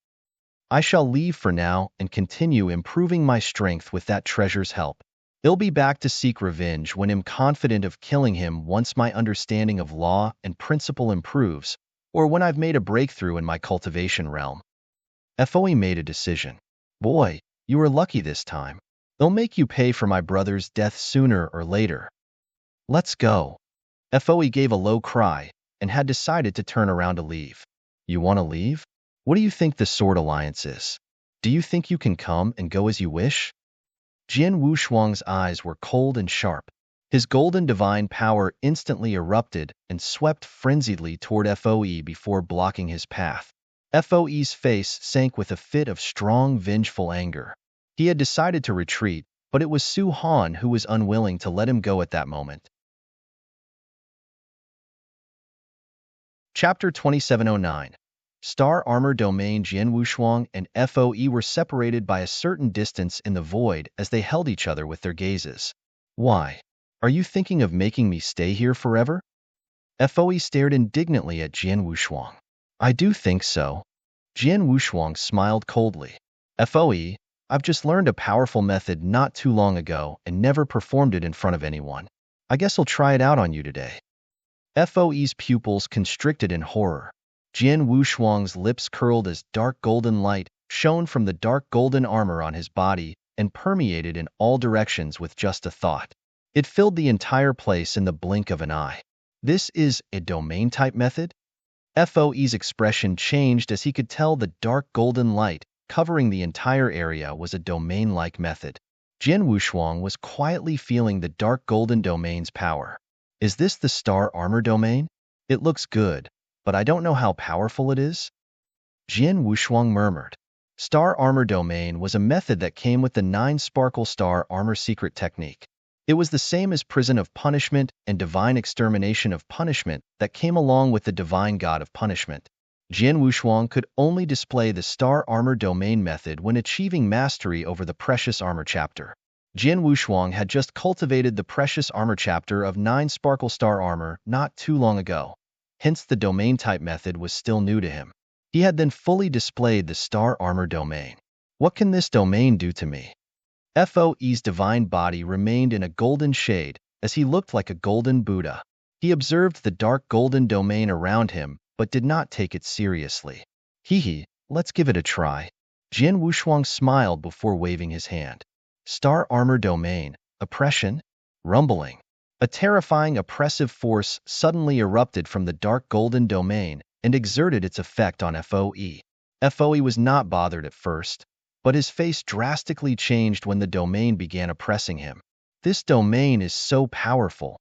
I shall leave for now and continue improving my strength with that treasure's help. I'll be back to seek revenge when I'm confident of killing him once my understanding of law and principle improves, or when I've made a breakthrough in my cultivation realm. FOE made a decision. Boy, you were lucky this time. They'll make you pay for my brother's death sooner or later. Let's go. FOE gave a low cry and had decided to turn around to leave. You want to leave? What do you think the Sword Alliance is? Do you think you can come and go as you wish? Jian Wushuang's eyes were cold and sharp. His golden divine power instantly erupted and swept frenziedly toward FOE before blocking his path. FOE's face sank with a fit of strong, vengeful anger. He had decided to retreat, but it was Su Han who was unwilling to let him go at that moment. Chapter 2709. Star Armor Domain. Jian Wushuang and FOE were separated by a certain distance in the void as they held each other with their gazes. Why? Are you thinking of making me stay here forever? FOE stared indignantly at Jian Wushuang. I do think so. Jian Wushuang smiled coldly. "FOE, I've just learned a powerful method not too long ago and never performed it in front of anyone. I guess I'll try it out on you today." FOE's pupils constricted in horror. Jian Wushuang's lips curled as dark golden light shone from the dark golden armor on his body and permeated in all directions with just a thought. It filled the entire place in the blink of an eye. "This is a domain-type method?" FOE's expression changed as he could tell the dark golden light covering the entire area was a domain-like method. Jian Wushuang was quietly feeling the dark golden domain's power. "Is this the star armor domain? It looks good, but I don't know how powerful it is." Jian Wushuang murmured. Star armor domain was a method that came with the 9 sparkle star armor secret technique. It was the same as Prison of Punishment and Divine Extermination of Punishment that came along with the Divine God of Punishment. Jian Wushuang could only display the Star Armor Domain method when achieving mastery over the Precious Armor chapter. Jian Wushuang had just cultivated the Precious Armor chapter of 9 Sparkle Star Armor not too long ago. Hence the Domain type method was still new to him. He had then fully displayed the Star Armor Domain. "What can this domain do to me?" FOE's divine body remained in a golden shade as he looked like a golden Buddha. He observed the dark golden domain around him, but did not take it seriously. "Hee, let's give it a try." Jian Wushuang smiled before waving his hand. Star Armor Domain, Oppression? Rumbling. A terrifying oppressive force suddenly erupted from the dark golden domain and exerted its effect on FOE. FOE was not bothered at first, but his face drastically changed when the domain began oppressing him. "This domain is so powerful."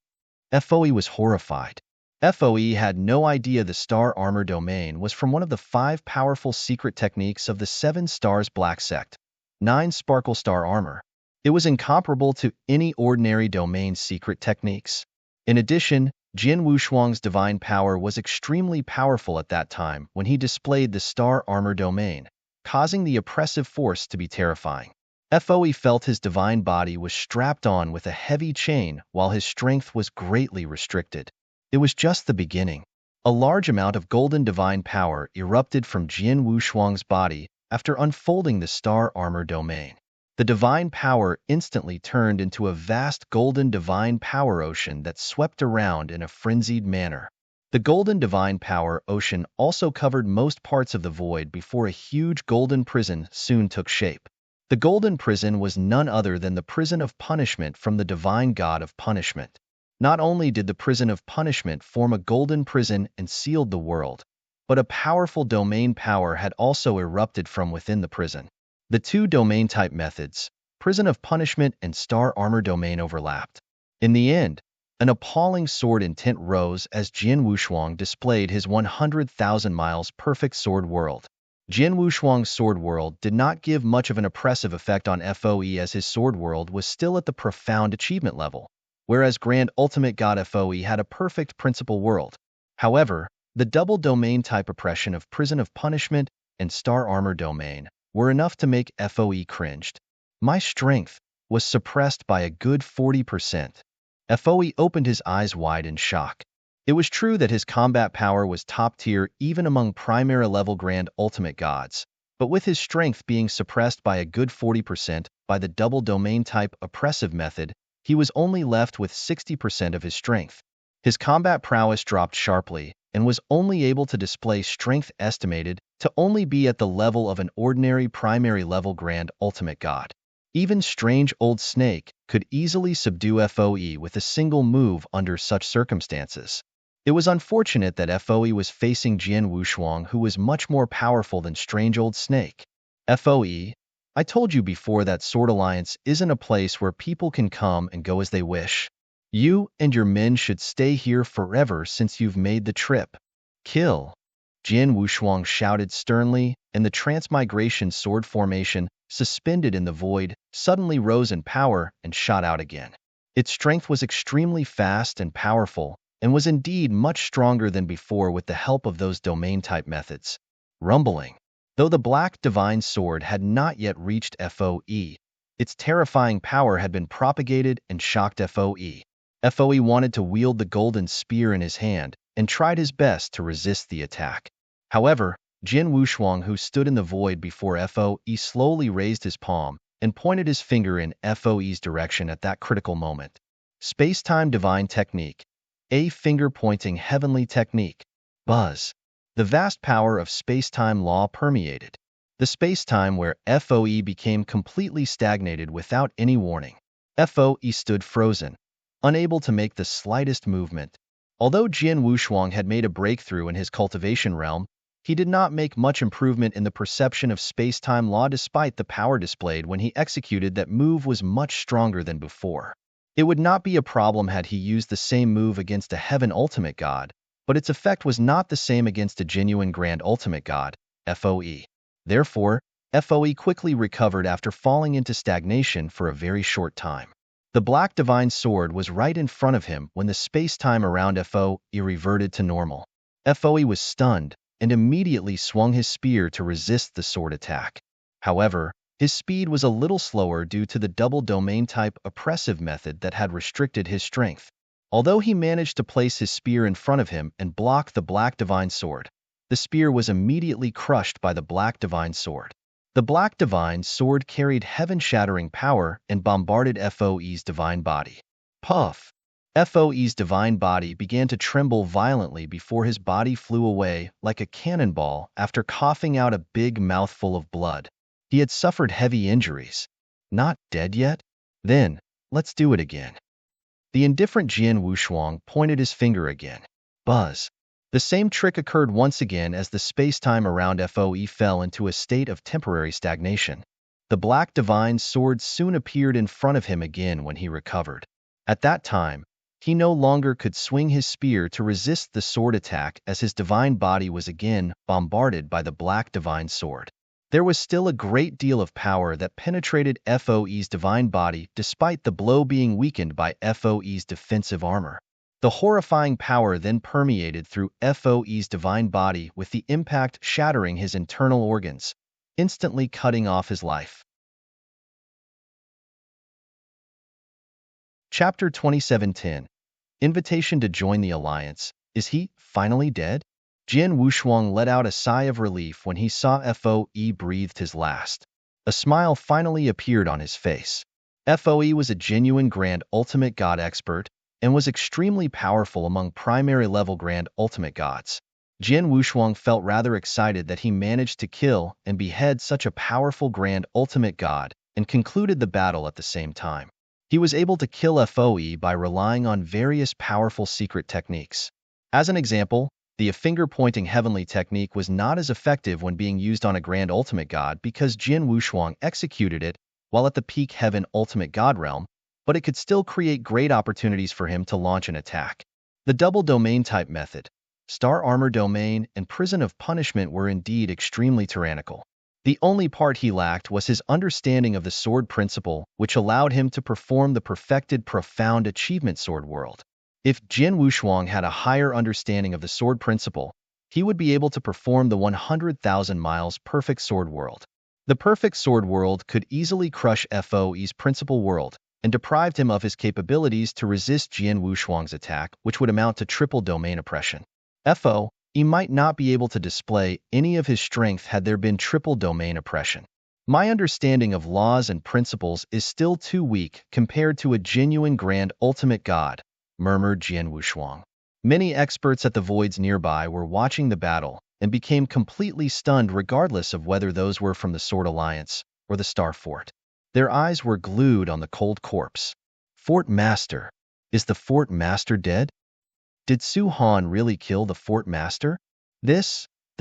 FOE was horrified. FOE had no idea the Star Armor Domain was from one of the 5 powerful secret techniques of the 7 Stars Black Sect, 9 Sparkle Star Armor. It was incomparable to any ordinary domain secret techniques. In addition, Jian Wushuang's divine power was extremely powerful at that time when he displayed the Star Armor Domain, causing the oppressive force to be terrifying. FOE felt his divine body was strapped on with a heavy chain while his strength was greatly restricted. It was just the beginning. A large amount of golden divine power erupted from Jian Wushuang's body after unfolding the Star Armor Domain. The divine power instantly turned into a vast golden divine power ocean that swept around in a frenzied manner. The golden divine power ocean also covered most parts of the void before a huge golden prison soon took shape. The golden prison was none other than the prison of punishment from the divine god of punishment. Not only did the prison of punishment form a golden prison and sealed the world, but a powerful domain power had also erupted from within the prison. The 2 domain-type methods, Prison of Punishment and Star Armor Domain, overlapped. In the end, an appalling sword intent rose as Jian Wushuang displayed his 100,000 miles perfect sword world. Jian Wushuang's sword world did not give much of an oppressive effect on FOE as his sword world was still at the profound achievement level, whereas Grand Ultimate God FOE had a perfect principal world. However, the double domain-type oppression of Prison of Punishment and Star Armor Domain were enough to make FOE cringed. "My strength was suppressed by a good 40%. FOE opened his eyes wide in shock. It was true that his combat power was top tier even among Primera-level Grand Ultimate Gods, but with his strength being suppressed by a good 40% by the double domain-type oppressive method, he was only left with 60% of his strength. His combat prowess dropped sharply, and was only able to display strength estimated to only be at the level of an ordinary primary-level Grand Ultimate God. Even Strange Old Snake could easily subdue FOE with a single move under such circumstances. It was unfortunate that FOE was facing Jian Wushuang, who was much more powerful than Strange Old Snake. "FOE, I told you before that Sword Alliance isn't a place where people can come and go as they wish. You and your men should stay here forever since you've made the trip. Kill." Jian Wushuang shouted sternly, and the transmigration sword formation, suspended in the void, suddenly rose in power and shot out again. Its strength was extremely fast and powerful, and was indeed much stronger than before with the help of those domain-type methods. Rumbling. Though the Black Divine Sword had not yet reached FOE, its terrifying power had been propagated and shocked FOE. FOE wanted to wield the golden spear in his hand and tried his best to resist the attack. However, Jin Wushuang, who stood in the void before FOE, slowly raised his palm and pointed his finger in FOE's direction at that critical moment. Space-time divine technique. A finger-pointing heavenly technique. Buzz. The vast power of space-time law permeated the space-time, where FOE became completely stagnated without any warning. FOE stood frozen, unable to make the slightest movement. Although Jin Wushuang had made a breakthrough in his cultivation realm, he did not make much improvement in the perception of space-time law despite the power displayed when he executed that move was much stronger than before. It would not be a problem had he used the same move against a Heaven Ultimate God, but its effect was not the same against a genuine Grand Ultimate God, FOE. Therefore, FOE quickly recovered after falling into stagnation for a very short time. The Black Divine Sword was right in front of him when the space-time around FOE reverted to normal. FOE was stunned and immediately swung his spear to resist the sword attack. However, his speed was a little slower due to the double domain type oppressive method that had restricted his strength. Although he managed to place his spear in front of him and block the Black Divine Sword, the spear was immediately crushed by the Black Divine Sword. The Black Divine Sword carried heaven-shattering power and bombarded FOE's divine body. Puff! FOE's divine body began to tremble violently before his body flew away like a cannonball after coughing out a big mouthful of blood. He had suffered heavy injuries. Not dead yet? Then, let's do it again. The indifferent Jin Wushuang pointed his finger again. Buzz. The same trick occurred once again as the space-time around FOE fell into a state of temporary stagnation. The Black Divine Sword soon appeared in front of him again when he recovered. At that time, he no longer could swing his spear to resist the sword attack as his divine body was again bombarded by the Black Divine Sword. There was still a great deal of power that penetrated FOE's divine body despite the blow being weakened by FOE's defensive armor. The horrifying power then permeated through FOE's divine body with the impact shattering his internal organs, instantly cutting off his life. Chapter 2710. Invitation to join the Alliance. Is he finally dead? Jin Wushuang let out a sigh of relief when he saw FOE breathed his last. A smile finally appeared on his face. FOE was a genuine Grand Ultimate God expert and was extremely powerful among primary-level Grand Ultimate Gods. Jin Wushuang felt rather excited that he managed to kill and behead such a powerful Grand Ultimate God and concluded the battle at the same time. He was able to kill FOE by relying on various powerful secret techniques. As an example, the finger-pointing heavenly technique was not as effective when being used on a Grand Ultimate God because Jin Wushuang executed it while at the peak Heaven Ultimate God realm, but it could still create great opportunities for him to launch an attack. The double domain type method, Star Armor Domain, and Prison of Punishment were indeed extremely tyrannical. The only part he lacked was his understanding of the sword principle, which allowed him to perform the perfected profound achievement sword world. If Jin Wushuang had a higher understanding of the sword principle, he would be able to perform the 100,000 miles perfect sword world. The perfect sword world could easily crush FOE's principal world and deprived him of his capabilities to resist Jin Wushuang's attack, which would amount to triple domain oppression. FOE might not be able to display any of his strength had there been triple domain oppression. My understanding of laws and principles is still too weak compared to a genuine Grand Ultimate God, murmured Jin Wushuang. Many experts at the voids nearby were watching the battle and became completely stunned regardless of whether those were from the Sword Alliance or the Star Fort. Their eyes were glued on the cold corpse. Fort Master. Is the Fort Master dead? Did Su Han really kill the Fort Master? The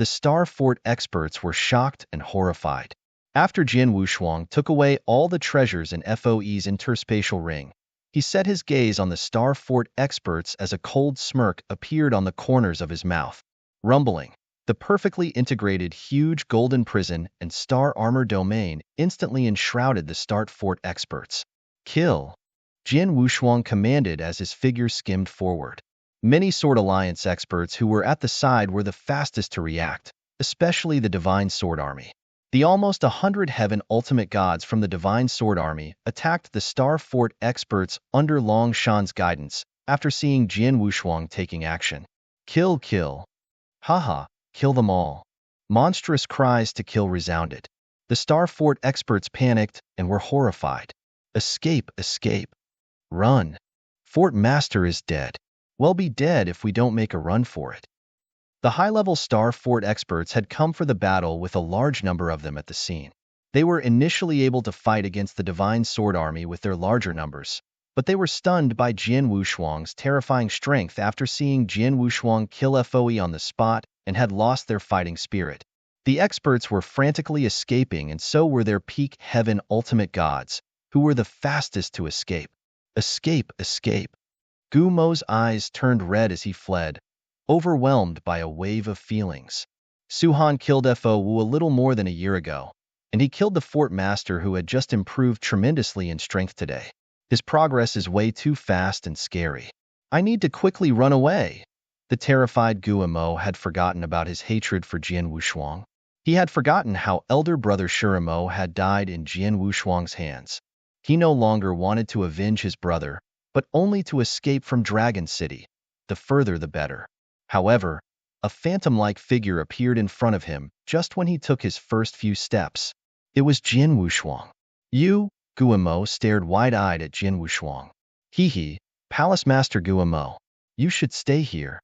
Star Fort experts were shocked and horrified. After Jin Wushuang took away all the treasures in FOE's interspatial ring, he set his gaze on the Star Fort experts as a cold smirk appeared on the corners of his mouth. Rumbling, the perfectly integrated huge golden prison and Star Armor Domain instantly enshrouded the Star Fort experts. Kill! Jin Wushuang commanded as his figure skimmed forward. Many Sword Alliance experts who were at the side were the fastest to react, especially the Divine Sword Army. The almost 100 Heaven Ultimate Gods from the Divine Sword Army attacked the Star Fort experts under Long Shan's guidance after seeing Jin Wushuang taking action. Kill! Haha, kill them all. Monstrous cries to kill resounded. The Star Fort experts panicked and were horrified. Escape, escape. Run. Fort Master is dead. We'll be dead if we don't make a run for it. The high-level Star Fort experts had come for the battle with a large number of them at the scene. They were initially able to fight against the Divine Sword Army with their larger numbers, but they were stunned by Jian Wushuang's terrifying strength after seeing Jian Wushuang kill FOE on the spot and had lost their fighting spirit. The experts were frantically escaping, and so were their peak heaven ultimate gods, who were the fastest to escape. Escape, escape. Gu Mo's eyes turned red as he fled, overwhelmed by a wave of feelings. Su Han killed Fo Wu a little more than a year ago, and he killed the Fort Master who had just improved tremendously in strength today. His progress is way too fast and scary. I need to quickly run away. The terrified Gu Mo had forgotten about his hatred for Jian Wushuang. He had forgotten how elder brother Shurimo had died in Jian Wushuang's hands. He no longer wanted to avenge his brother, but only to escape from Dragon City. The further the better. However, a phantom-like figure appeared in front of him just when he took his first few steps. It was Jian Wushuang. You, Guimo stared wide-eyed at Jian Wushuang. Hee, Palace Master Guimo. You should stay here.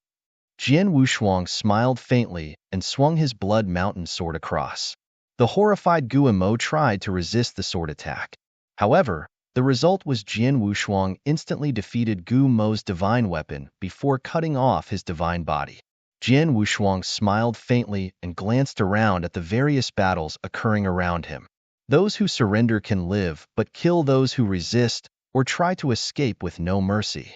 Jian Wushuang smiled faintly and swung his blood mountain sword across. The horrified Guimo tried to resist the sword attack. However, the result was Jian Wushuang instantly defeated Gu Mo's divine weapon before cutting off his divine body. Jian Wushuang smiled faintly and glanced around at the various battles occurring around him. Those who surrender can live, but kill those who resist or try to escape with no mercy.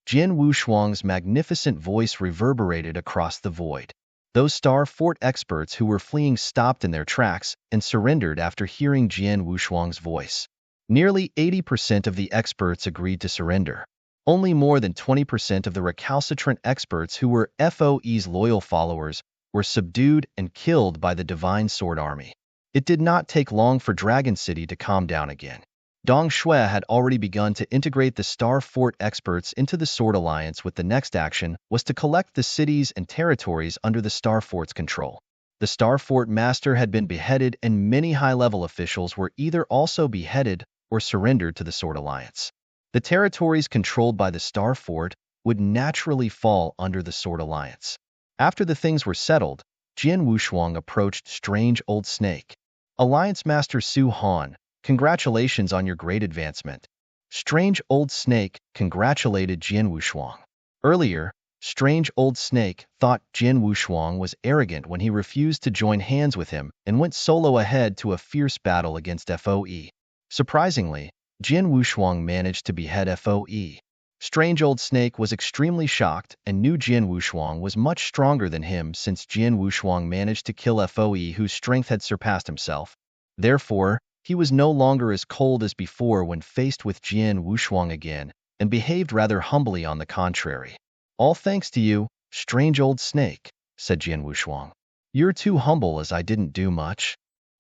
Jian Wushuang's magnificent voice reverberated across the void. Those Star Fort experts who were fleeing stopped in their tracks and surrendered after hearing Jian Wushuang's voice. Nearly 80% of the experts agreed to surrender. Only more than 20% of the recalcitrant experts who were FOE's loyal followers were subdued and killed by the Divine Sword Army. It did not take long for Dragon City to calm down again. Dong Shui had already begun to integrate the Star Fort experts into the Sword Alliance, with the next action was to collect the cities and territories under the Star Fort's control. The Star Fort Master had been beheaded, and many high-level officials were either also beheaded or surrendered to the Sword Alliance. The territories controlled by the Star Fort would naturally fall under the Sword Alliance. After the things were settled, Jian Wushuang approached Strange Old Snake. Alliance Master Su Han, congratulations on your great advancement. Strange Old Snake congratulated Jian Wushuang. Earlier, Strange Old Snake thought Jian Wushuang was arrogant when he refused to join hands with him and went solo ahead to a fierce battle against FOE. Surprisingly, Jian Wushuang managed to behead FOE. Strange Old Snake was extremely shocked and knew Jian Wushuang was much stronger than him, since Jian Wushuang managed to kill FOE whose strength had surpassed himself. Therefore, he was no longer as cold as before when faced with Jian Wushuang again, and behaved rather humbly on the contrary. All thanks to you, Strange Old Snake, said Jian Wushuang. You're too humble, as I didn't do much.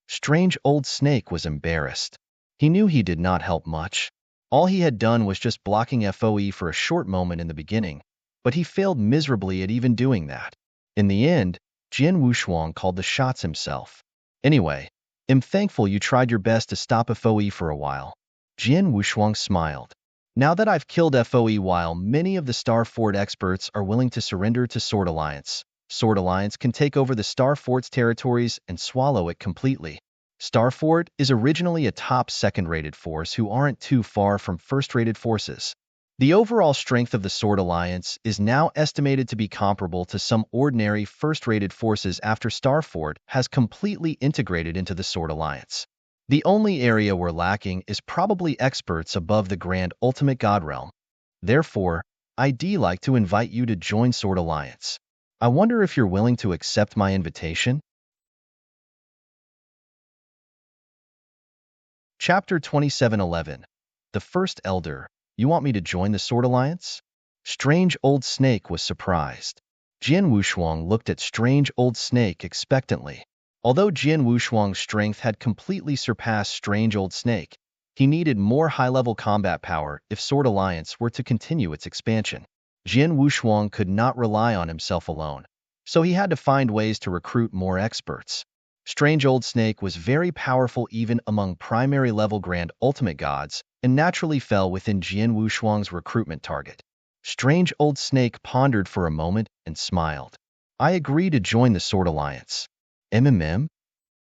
Strange Old Snake was embarrassed. He knew he did not help much. All he had done was just blocking FOE for a short moment in the beginning, but he failed miserably at even doing that. In the end, Jian Wushuang called the shots himself. Anyway, I'm thankful you tried your best to stop FOE for a while. Jian Wushuang smiled. Now that I've killed FOE, while many of the Star Fort experts are willing to surrender to Sword Alliance can take over the Star Fort's territories and swallow it completely. Star Fort is originally a top second-rated force who aren't too far from first-rated forces. The overall strength of the Sword Alliance is now estimated to be comparable to some ordinary first-rated forces after Star Fort has completely integrated into the Sword Alliance. The only area we're lacking is probably experts above the Grand Ultimate God Realm. Therefore, I'd like to invite you to join Sword Alliance. I wonder if you're willing to accept my invitation? Chapter 2711. The First Elder. You want me to join the Sword Alliance? Strange Old Snake was surprised. Jian Wushuang looked at Strange Old Snake expectantly. Although Jian Wushuang's strength had completely surpassed Strange Old Snake, he needed more high-level combat power if Sword Alliance were to continue its expansion. Jian Wushuang could not rely on himself alone. so he had to find ways to recruit more experts. Strange Old Snake was very powerful even among primary-level Grand Ultimate Gods and naturally fell within Jian Wushuang's recruitment target. Strange Old Snake pondered for a moment and smiled. I agree to join the Sword Alliance. MMM?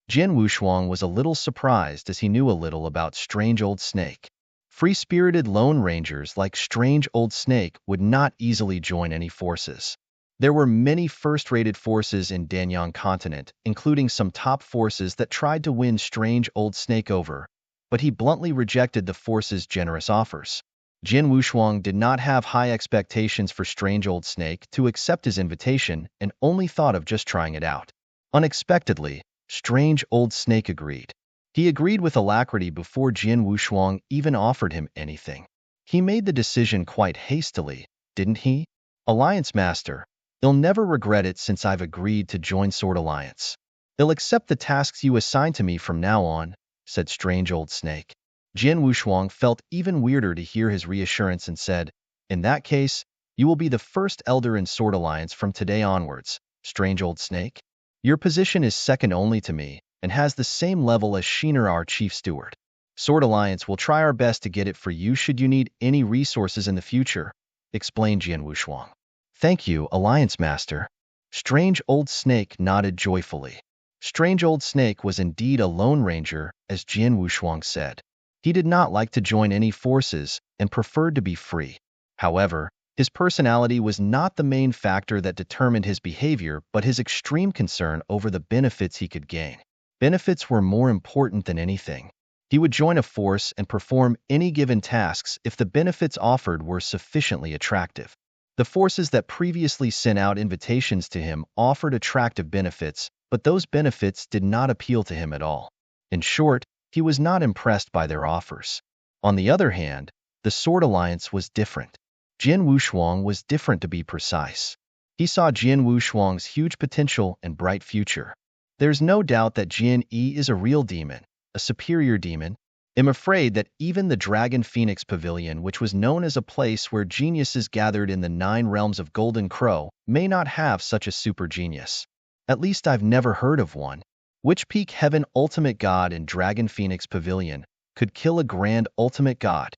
Jian Wushuang was a little surprised as he knew a little about Strange Old Snake. Free-spirited Lone Rangers like Strange Old Snake would not easily join any forces. There were many first-rated forces in Danyang continent, including some top forces that tried to win Strange Old Snake over, but he bluntly rejected the force's generous offers. Jian Wushuang did not have high expectations for Strange Old Snake to accept his invitation and only thought of just trying it out. Unexpectedly, Strange Old Snake agreed. He agreed with alacrity before Jian Wushuang even offered him anything. He made the decision quite hastily, didn't he? Alliance Master, you'll never regret it since I've agreed to join Sword Alliance. I'll accept the tasks you assign to me from now on, said Strange Old Snake. Jian Wushuang felt even weirder to hear his reassurance and said, in that case, you will be the first elder in Sword Alliance from today onwards, Strange Old Snake. Your position is second only to me, and has the same level as Sheener, our chief steward. Sword Alliance will try our best to get it for you should you need any resources in the future, explained Jian Wushuang. Thank you, Alliance Master. Strange Old Snake nodded joyfully. Strange Old Snake was indeed a Lone Ranger, as Jian Wushuang said. He did not like to join any forces and preferred to be free. However, his personality was not the main factor that determined his behavior but his extreme concern over the benefits he could gain. Benefits were more important than anything. He would join a force and perform any given tasks if the benefits offered were sufficiently attractive. The forces that previously sent out invitations to him offered attractive benefits, but those benefits did not appeal to him at all. In short, he was not impressed by their offers. On the other hand, the Sword Alliance was different. Jian Wushuang was different, to be precise. He saw Jian Wushuang's huge potential and bright future. There's no doubt that Jian Yi is a real demon, a superior demon. I'm afraid that even the Dragon Phoenix Pavilion, which was known as a place where geniuses gathered in the 9 realms of Golden Crow, may not have such a super genius. At least I've never heard of one. Which peak heaven ultimate god in Dragon Phoenix Pavilion could kill a grand ultimate god?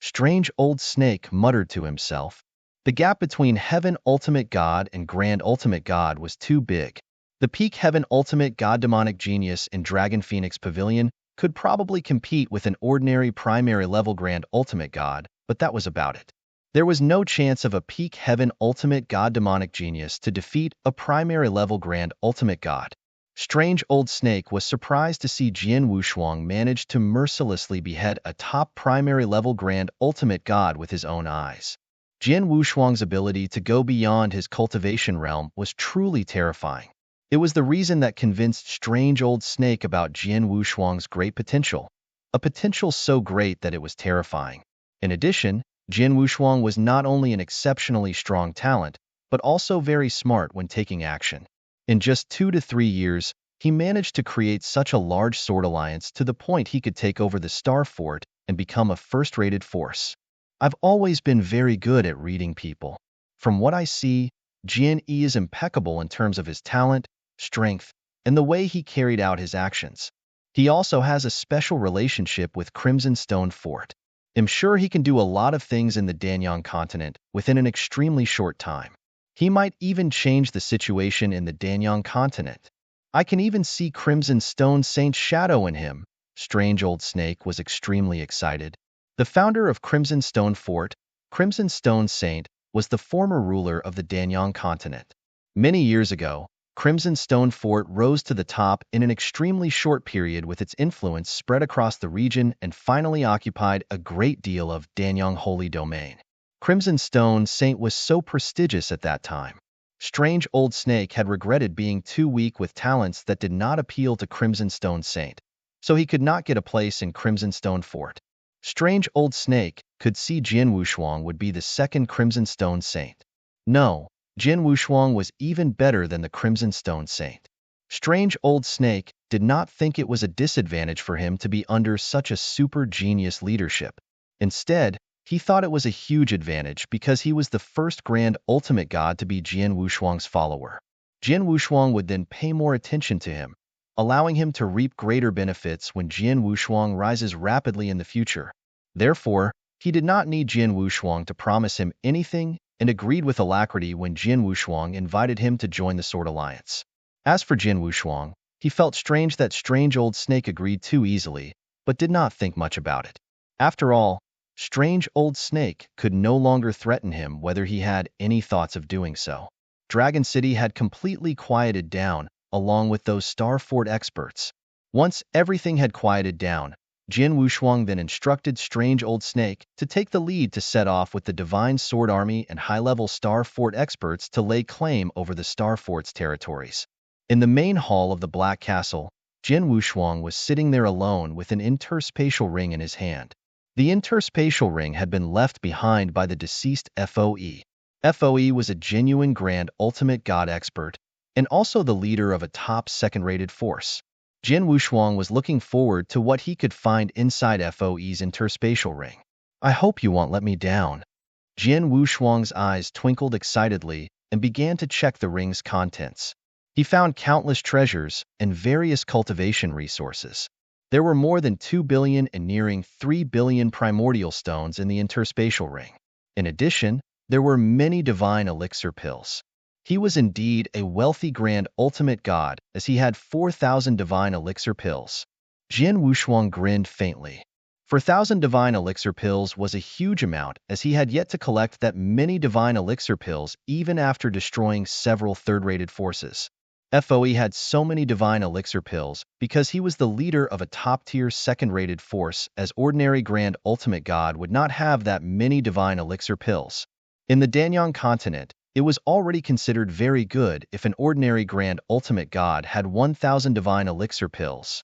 Strange Old Snake muttered to himself. The gap between heaven ultimate god and grand ultimate god was too big. The peak heaven ultimate god demonic genius in Dragon Phoenix Pavilion could probably compete with an ordinary primary level grand ultimate god, but that was about it. There was no chance of a peak heaven ultimate god demonic genius to defeat a primary level grand ultimate god. Strange Old Snake was surprised to see Jian Wushuang manage to mercilessly behead a top primary level grand ultimate god with his own eyes. Jian Wushuang's ability to go beyond his cultivation realm was truly terrifying. It was the reason that convinced Strange Old Snake about Jian Wushuang's great potential, a potential so great that it was terrifying. In addition, Jian Wushuang was not only an exceptionally strong talent, but also very smart when taking action. In just 2 to 3 years, he managed to create such a large sword alliance to the point he could take over the Star Fort and become a first-rated force. I've always been very good at reading people. From what I see, Jian Yi is impeccable in terms of his talent, strength, and the way he carried out his actions. He also has a special relationship with Crimson Stone Fort. I'm sure he can do a lot of things in the Danyang continent within an extremely short time. He might even change the situation in the Danyang continent. I can even see Crimson Stone Saint's shadow in him. Strange Old Snake was extremely excited. The founder of Crimson Stone Fort, Crimson Stone Saint, was the former ruler of the Danyang continent. Many years ago, Crimson Stone Fort rose to the top in an extremely short period with its influence spread across the region and finally occupied a great deal of Danyang Holy Domain. Crimson Stone Saint was so prestigious at that time. Strange Old Snake had regretted being too weak with talents that did not appeal to Crimson Stone Saint, so he could not get a place in Crimson Stone Fort. Strange Old Snake could see Jian Wushuang would be the second Crimson Stone Saint. No, Jian Wushuang was even better than the Crimson Stone Saint. Strange Old Snake did not think it was a disadvantage for him to be under such a super genius leadership. Instead, he thought it was a huge advantage because he was the first grand ultimate god to be Jian Wushuang's follower. Jin Wushuang would then pay more attention to him, allowing him to reap greater benefits when Jin Wushuang rises rapidly in the future. Therefore, he did not need Jin Wushuang to promise him anything and agreed with alacrity when Jin Wushuang invited him to join the Sword Alliance. As for Jin Wushuang, he felt strange that strange old snake agreed too easily, but did not think much about it. After all, strange old snake could no longer threaten him whether he had any thoughts of doing so. Dragon City had completely quieted down, along with those Star Fort experts. Once everything had quieted down, Jin Wushuang then instructed Strange Old Snake to take the lead to set off with the Divine Sword Army and high-level Star Fort experts to lay claim over the Star Fort's territories. In the main hall of the Black Castle, Jin Wushuang was sitting there alone with an interspatial ring in his hand. The interspatial ring had been left behind by the deceased FOE. FOE was a genuine Grand Ultimate God expert, and also the leader of a top second-rated force. Jin Wushuang was looking forward to what he could find inside FOE's interspatial ring. I hope you won't let me down. Jin Wushuang's eyes twinkled excitedly and began to check the ring's contents. He found countless treasures and various cultivation resources. There were more than 2 billion and nearing 3 billion primordial stones in the interspatial ring. In addition, there were many divine elixir pills. He was indeed a wealthy Grand Ultimate God, as he had 4,000 divine elixir pills. Jin Wushuang grinned faintly. 4,000 divine elixir pills was a huge amount, as he had yet to collect that many divine elixir pills even after destroying several third-rated forces. FOE had so many divine elixir pills because he was the leader of a top-tier second-rated force, as ordinary Grand Ultimate God would not have that many divine elixir pills. In the Danyang continent, it was already considered very good if an ordinary Grand Ultimate God had 1,000 divine elixir pills.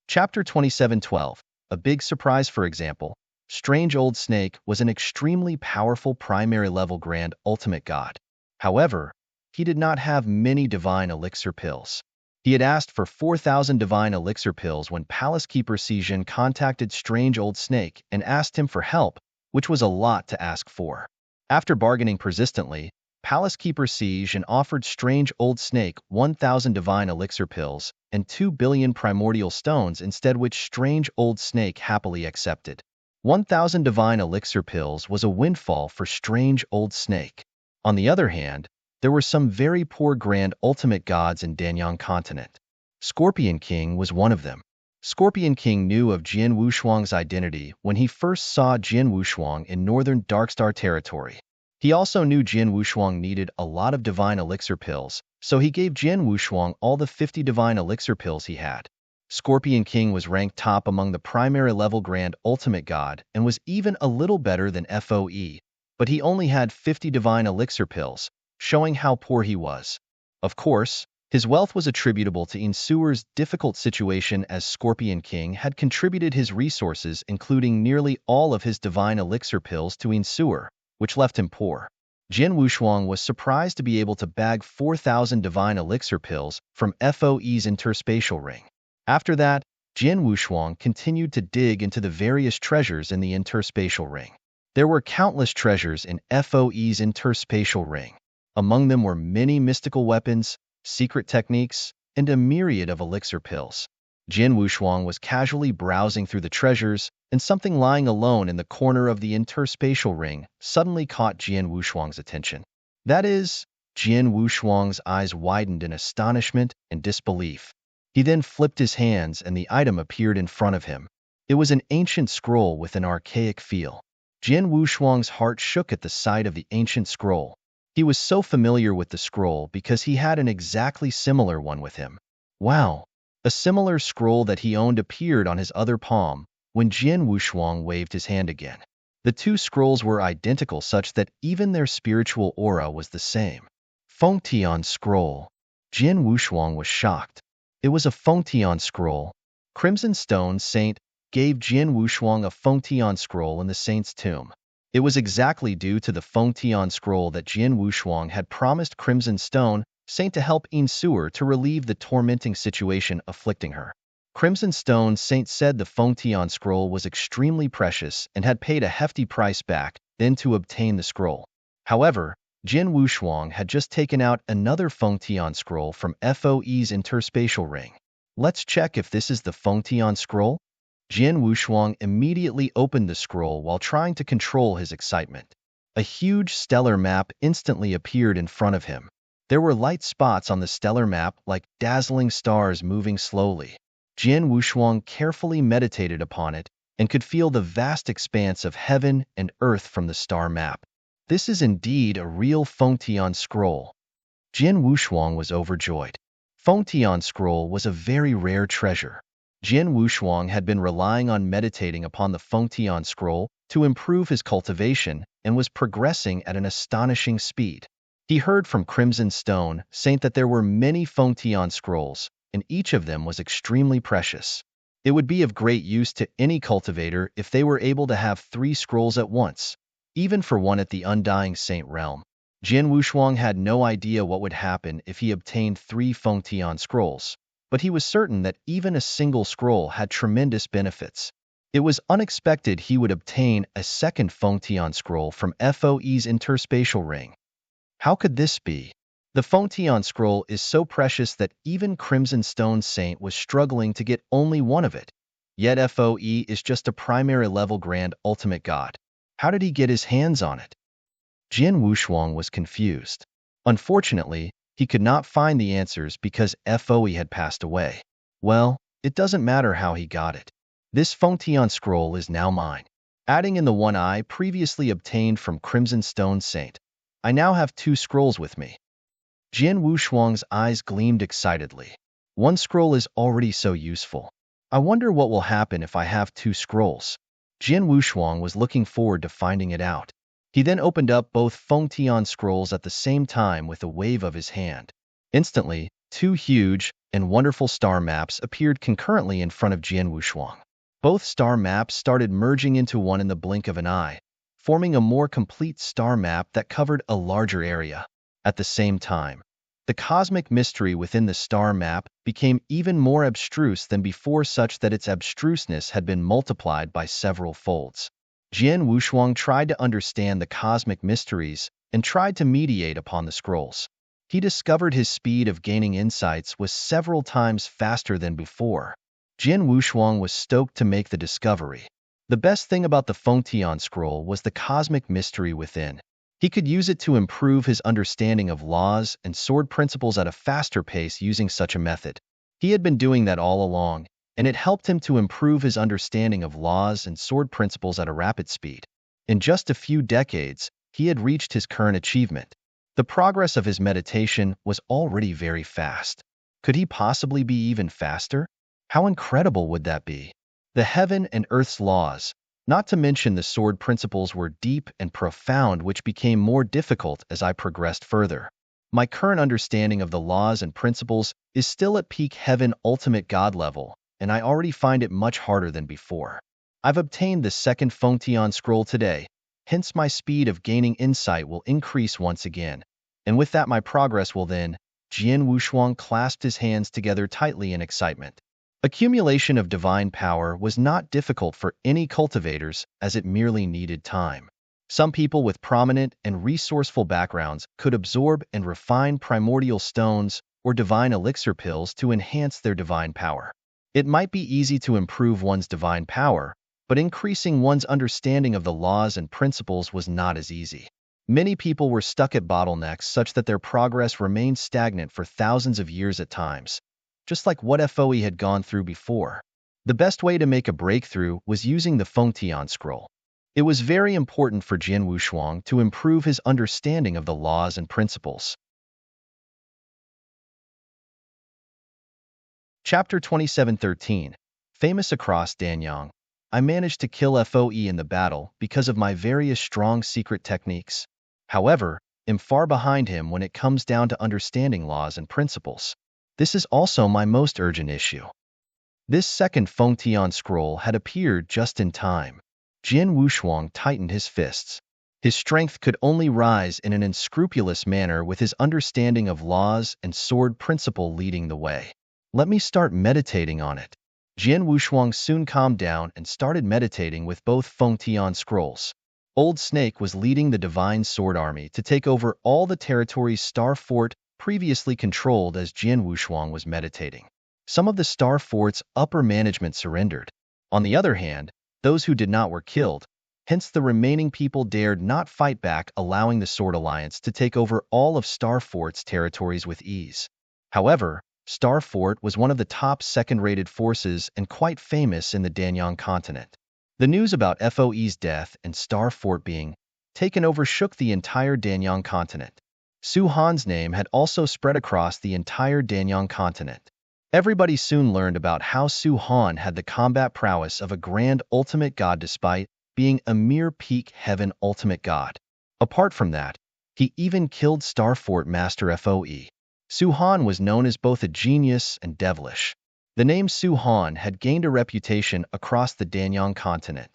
Chapter 27:12. A big surprise. For example, Strange Old Snake was an extremely powerful primary-level Grand Ultimate God. However, he did not have many divine elixir pills. He had asked for 4,000 divine elixir pills when Palace Keeper Sijin contacted Strange Old Snake and asked him for help, which was a lot to ask for. After bargaining persistently, Palace Keeper Sijin offered Strange Old Snake 1,000 divine elixir pills and 2 billion primordial stones instead, which Strange Old Snake happily accepted. 1,000 divine elixir pills was a windfall for Strange Old Snake. On the other hand, there were some very poor Grand Ultimate Gods in Danyang continent. Scorpion King was one of them. Scorpion King knew of Jin Wushuang's identity when he first saw Jin Wushuang in northern Darkstar territory. He also knew Jin Wushuang needed a lot of divine elixir pills, so he gave Jin Wushuang all the 50 divine elixir pills he had. Scorpion King was ranked top among the primary-level Grand Ultimate God and was even a little better than FOE, but he only had 50 divine elixir pills, showing how poor he was. Of course, his wealth was attributable to Insuer's difficult situation, as Scorpion King had contributed his resources, including nearly all of his divine elixir pills, to Insuer, which left him poor. Jin Wushuang was surprised to be able to bag 4,000 divine elixir pills from FOE's interspatial ring. After that, Jin Wushuang continued to dig into the various treasures in the interspatial ring. There were countless treasures in FOE's interspatial ring. Among them were many mystical weapons, secret techniques, and a myriad of elixir pills. Jin Wushuang was casually browsing through the treasures, and something lying alone in the corner of the interspatial ring suddenly caught Jin Wushuang's attention. That is, Jin Wushuang's eyes widened in astonishment and disbelief. He then flipped his hands and the item appeared in front of him. It was an ancient scroll with an archaic feel. Jin Wushuang's heart shook at the sight of the ancient scroll. He was so familiar with the scroll because he had an exactly similar one with him. Wow! A similar scroll that he owned appeared on his other palm when Jin Wushuang waved his hand again. The two scrolls were identical, such that even their spiritual aura was the same. Fengtian scroll. Jin Wushuang was shocked. It was a Fengtian scroll. Crimson Stone Saint gave Jin Wushuang a Fengtian scroll in the saint's tomb. It was exactly due to the Fengtian scroll that Jin Wushuang had promised Crimson Stone Saint to help Insuer to relieve the tormenting situation afflicting her. Crimson Stone Saint said the Fengtian scroll was extremely precious and had paid a hefty price back then to obtain the scroll. However, Jin Wushuang had just taken out another Fengtian scroll from FOE's interspatial ring. Let's check if this is the Fengtian scroll. Jin Wushuang immediately opened the scroll while trying to control his excitement. A huge stellar map instantly appeared in front of him. There were light spots on the stellar map like dazzling stars moving slowly. Jin Wushuang carefully meditated upon it and could feel the vast expanse of heaven and earth from the star map. This is indeed a real Fengtian scroll. Jin Wushuang was overjoyed. Fengtian scroll was a very rare treasure. Jin Wushuang had been relying on meditating upon the Fengtian scroll to improve his cultivation and was progressing at an astonishing speed. He heard from Crimson Stone Saint that there were many Fengtian scrolls, and each of them was extremely precious. It would be of great use to any cultivator if they were able to have 3 scrolls at once, even for one at the Undying Saint realm. Jin Wushuang had no idea what would happen if he obtained 3 Fengtian scrolls, but he was certain that even a single scroll had tremendous benefits. It was unexpected he would obtain a second Fengtian scroll from FOE's interspatial ring. How could this be? The Fengtian scroll is so precious that even Crimson Stone Saint was struggling to get only one of it. Yet FOE is just a primary level Grand Ultimate God. How did he get his hands on it? Jin Wushuang was confused. Unfortunately, he could not find the answers because FOE had passed away. Well, it doesn't matter how he got it. This Fengtian scroll is now mine. Adding in the one I previously obtained from Crimson Stone Saint, I now have 2 scrolls with me. Jin Wushuang's eyes gleamed excitedly. 1 scroll is already so useful. I wonder what will happen if I have 2 scrolls. Jin Wushuang was looking forward to finding it out. He then opened up both Fengtian scrolls at the same time with a wave of his hand. Instantly, 2 huge and wonderful star maps appeared concurrently in front of Jin Wushuang. Both star maps started merging into one in the blink of an eye, forming a more complete star map that covered a larger area. At the same time, the cosmic mystery within the star map became even more abstruse than before, such that its abstruseness had been multiplied by several folds. Jin Wushuang tried to understand the cosmic mysteries and tried to meditate upon the scrolls. He discovered his speed of gaining insights was several times faster than before. Jin Wushuang was stoked to make the discovery. The best thing about the Fengtian scroll was the cosmic mystery within. He could use it to improve his understanding of laws and sword principles at a faster pace using such a method. He had been doing that all along, and it helped him to improve his understanding of laws and sword principles at a rapid speed. In just a few decades, he had reached his current achievement. The progress of his meditation was already very fast. Could he possibly be even faster? How incredible would that be? The heaven and earth's laws, not to mention the sword principles, were deep and profound, which became more difficult as I progressed further. My current understanding of the laws and principles is still at peak heaven ultimate God level, and I already find it much harder than before. I've obtained the second Fengtian scroll today, hence my speed of gaining insight will increase once again, and with that my progress will then. Jin Wushuang clasped his hands together tightly in excitement. Accumulation of divine power was not difficult for any cultivators, as it merely needed time. Some people with prominent and resourceful backgrounds could absorb and refine primordial stones or divine elixir pills to enhance their divine power. It might be easy to improve one's divine power, but increasing one's understanding of the laws and principles was not as easy. Many people were stuck at bottlenecks such that their progress remained stagnant for thousands of years at times, just like what FOE had gone through before. The best way to make a breakthrough was using the Fengtian scroll. It was very important for Jin Wushuang to improve his understanding of the laws and principles. Chapter 2713. Famous across Danyang. I managed to kill FOE in the battle because of my various strong secret techniques. However, I'm far behind him when it comes down to understanding laws and principles. This is also my most urgent issue. This second Fengtian scroll had appeared just in time. Jin Wushuang tightened his fists. His strength could only rise in an unscrupulous manner with his understanding of laws and sword principle leading the way. Let me start meditating on it. Jin Wushuang soon calmed down and started meditating with both Fengtian scrolls. Old Snake was leading the Divine Sword Army to take over all the territories Star Fort previously controlled as Jian Wushuang was meditating. Some of the Star Fort's upper management surrendered. On the other hand, those who did not were killed, hence the remaining people dared not fight back, allowing the Sword Alliance to take over all of Star Fort's territories with ease. However, Star Fort was one of the top second-rated forces and quite famous in the Danyang continent. The news about FOE's death and Star Fort being taken over shook the entire Danyang continent. Su Han's name had also spread across the entire Danyang continent. Everybody soon learned about how Su Han had the combat prowess of a grand ultimate god despite being a mere peak heaven ultimate god. Apart from that, he even killed Star Fort Master FOE. Su Han was known as both a genius and devilish. The name Su Han had gained a reputation across the Danyang continent.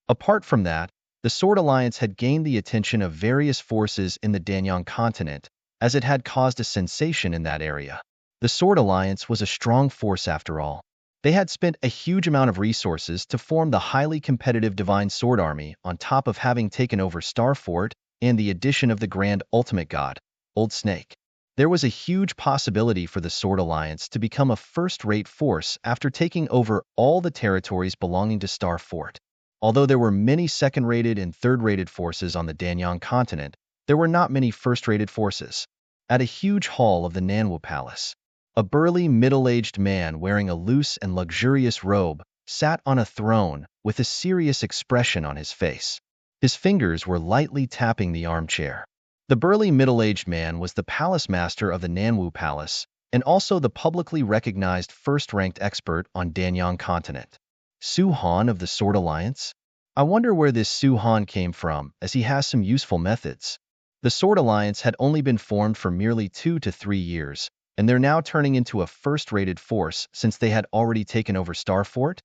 Apart from that, the Sword Alliance had gained the attention of various forces in the Danyang continent, as it had caused a sensation in that area. The Sword Alliance was a strong force after all. They had spent a huge amount of resources to form the highly competitive Divine Sword Army on top of having taken over Star Fort and the addition of the Grand Ultimate God, Old Snake. There was a huge possibility for the Sword Alliance to become a first-rate force after taking over all the territories belonging to Star Fort. Although there were many second-rated and third-rated forces on the Danyang continent, there were not many first-rated forces. At a huge hall of the Nanwu Palace, a burly, middle-aged man wearing a loose and luxurious robe sat on a throne with a serious expression on his face. His fingers were lightly tapping the armchair. The burly middle-aged man was the palace master of the Nanwu Palace and also the publicly recognized first-ranked expert on Danyang continent. Su Han of the Sword Alliance? I wonder where this Su Han came from, as he has some useful methods. The Sword Alliance had only been formed for merely 2 to 3 years, and they're now turning into a first-rated force since they had already taken over Star Fort?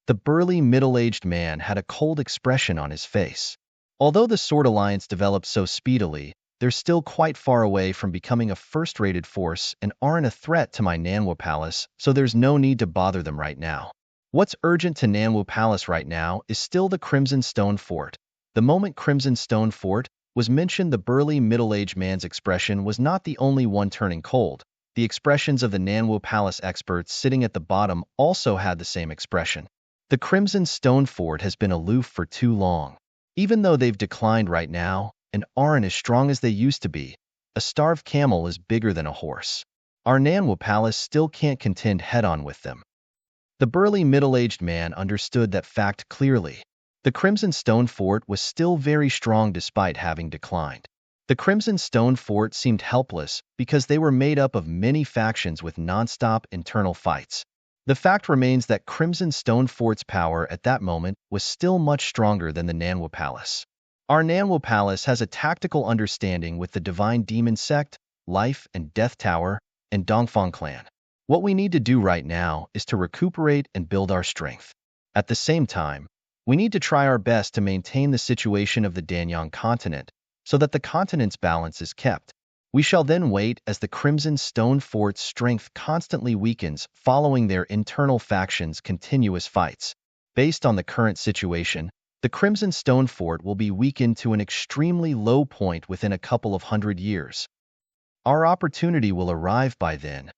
The burly middle-aged man had a cold expression on his face. Although the Sword Alliance developed so speedily, they're still quite far away from becoming a first-rated force and aren't a threat to my Nanwu Palace, so there's no need to bother them right now. What's urgent to Nanwu Palace right now is still the Crimson Stone Fort. The moment Crimson Stone Fort was mentioned, the burly middle-aged man's expression was not the only one turning cold. The expressions of the Nanwu Palace experts sitting at the bottom also had the same expression. The Crimson Stone Fort has been aloof for too long. Even though they've declined right now and aren't as strong as they used to be, a starved camel is bigger than a horse. Our Nanwu Palace still can't contend head-on with them. The burly middle-aged man understood that fact clearly. The Crimson Stone Fort was still very strong despite having declined. The Crimson Stone Fort seemed helpless because they were made up of many factions with non-stop internal fights. The fact remains that Crimson Stone Fort's power at that moment was still much stronger than the Nanwu Palace. Our Nanwu Palace has a tactical understanding with the Divine Demon Sect, Life and Death Tower, and Dongfang Clan. What we need to do right now is to recuperate and build our strength. At the same time, we need to try our best to maintain the situation of the Danyang continent so that the continent's balance is kept. We shall then wait as the Crimson Stone Fort's strength constantly weakens following their internal factions' continuous fights. Based on the current situation, the Crimson Stone Fort will be weakened to an extremely low point within a couple of 100 years. Our opportunity will arrive by then.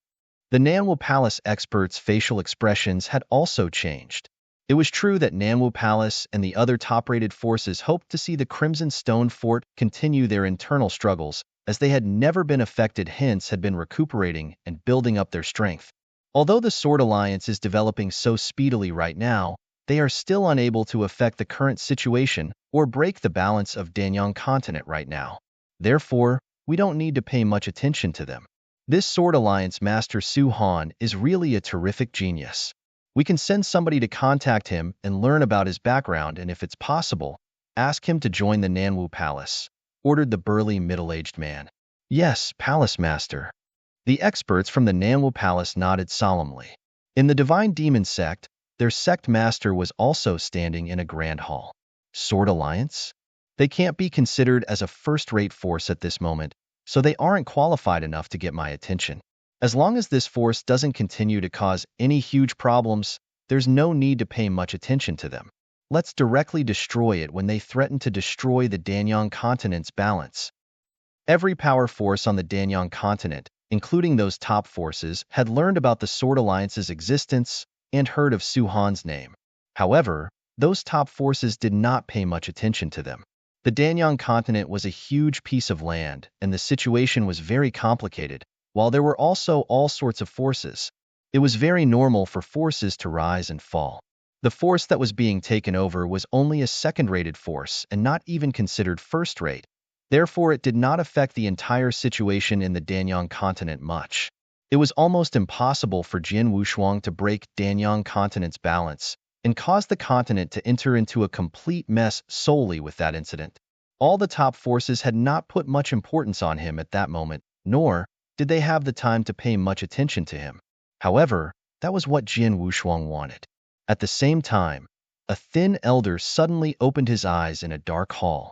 The Nanwu Palace experts' facial expressions had also changed. It was true that Nanwu Palace and the other top-rated forces hoped to see the Crimson Stone Fort continue their internal struggles, as they had never been affected, hence had been recuperating and building up their strength. Although the Sword Alliance is developing so speedily right now, they are still unable to affect the current situation or break the balance of Danyang continent right now. Therefore, we don't need to pay much attention to them. This Sword Alliance Master Su Han is really a terrific genius. We can send somebody to contact him and learn about his background, and if it's possible, ask him to join the Nanwu Palace, ordered the burly middle-aged man. Yes, Palace Master. The experts from the Nanwu Palace nodded solemnly. In the Divine Demon Sect, their sect master was also standing in a grand hall. Sword Alliance? They can't be considered as a first-rate force at this moment, so they aren't qualified enough to get my attention. As long as this force doesn't continue to cause any huge problems, there's no need to pay much attention to them. Let's directly destroy it when they threaten to destroy the Danyang continent's balance. Every power force on the Danyang continent, including those top forces, had learned about the Sword Alliance's existence and heard of Su Han's name. However, those top forces did not pay much attention to them. The Danyang continent was a huge piece of land, and the situation was very complicated, while there were also all sorts of forces. It was very normal for forces to rise and fall. The force that was being taken over was only a second-rated force and not even considered first-rate. Therefore, it did not affect the entire situation in the Danyang continent much. It was almost impossible for Jian Wushuang to break Danyang continent's balance and cause the continent to enter into a complete mess solely with that incident. All the top forces had not put much importance on him at that moment, nor did they have the time to pay much attention to him. However, that was what Jian Wushuang wanted. At the same time, a thin elder suddenly opened his eyes in a dark hall.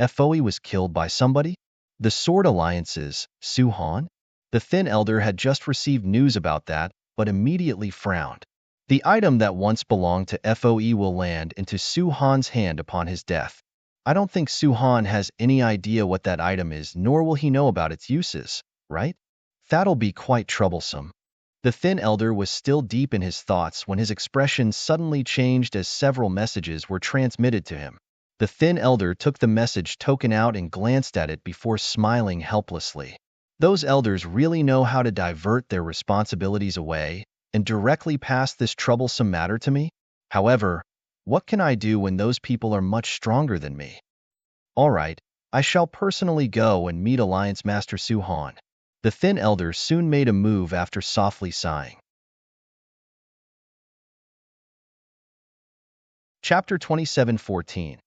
Foe was killed by somebody? The Sword Alliance's Su Han? The thin elder had just received news about that, but immediately frowned. The item that once belonged to Foe will land into Su Han's hand upon his death. I don't think Su Han has any idea what that item is, nor will he know about its uses, right? That'll be quite troublesome. The thin elder was still deep in his thoughts when his expression suddenly changed as several messages were transmitted to him. The thin elder took the message token out and glanced at it before smiling helplessly. Those elders really know how to divert their responsibilities away and directly pass this troublesome matter to me? However, what can I do when those people are much stronger than me? All right, I shall personally go and meet Alliance Master Su Han. The thin elder soon made a move after softly sighing. Chapter 27:14.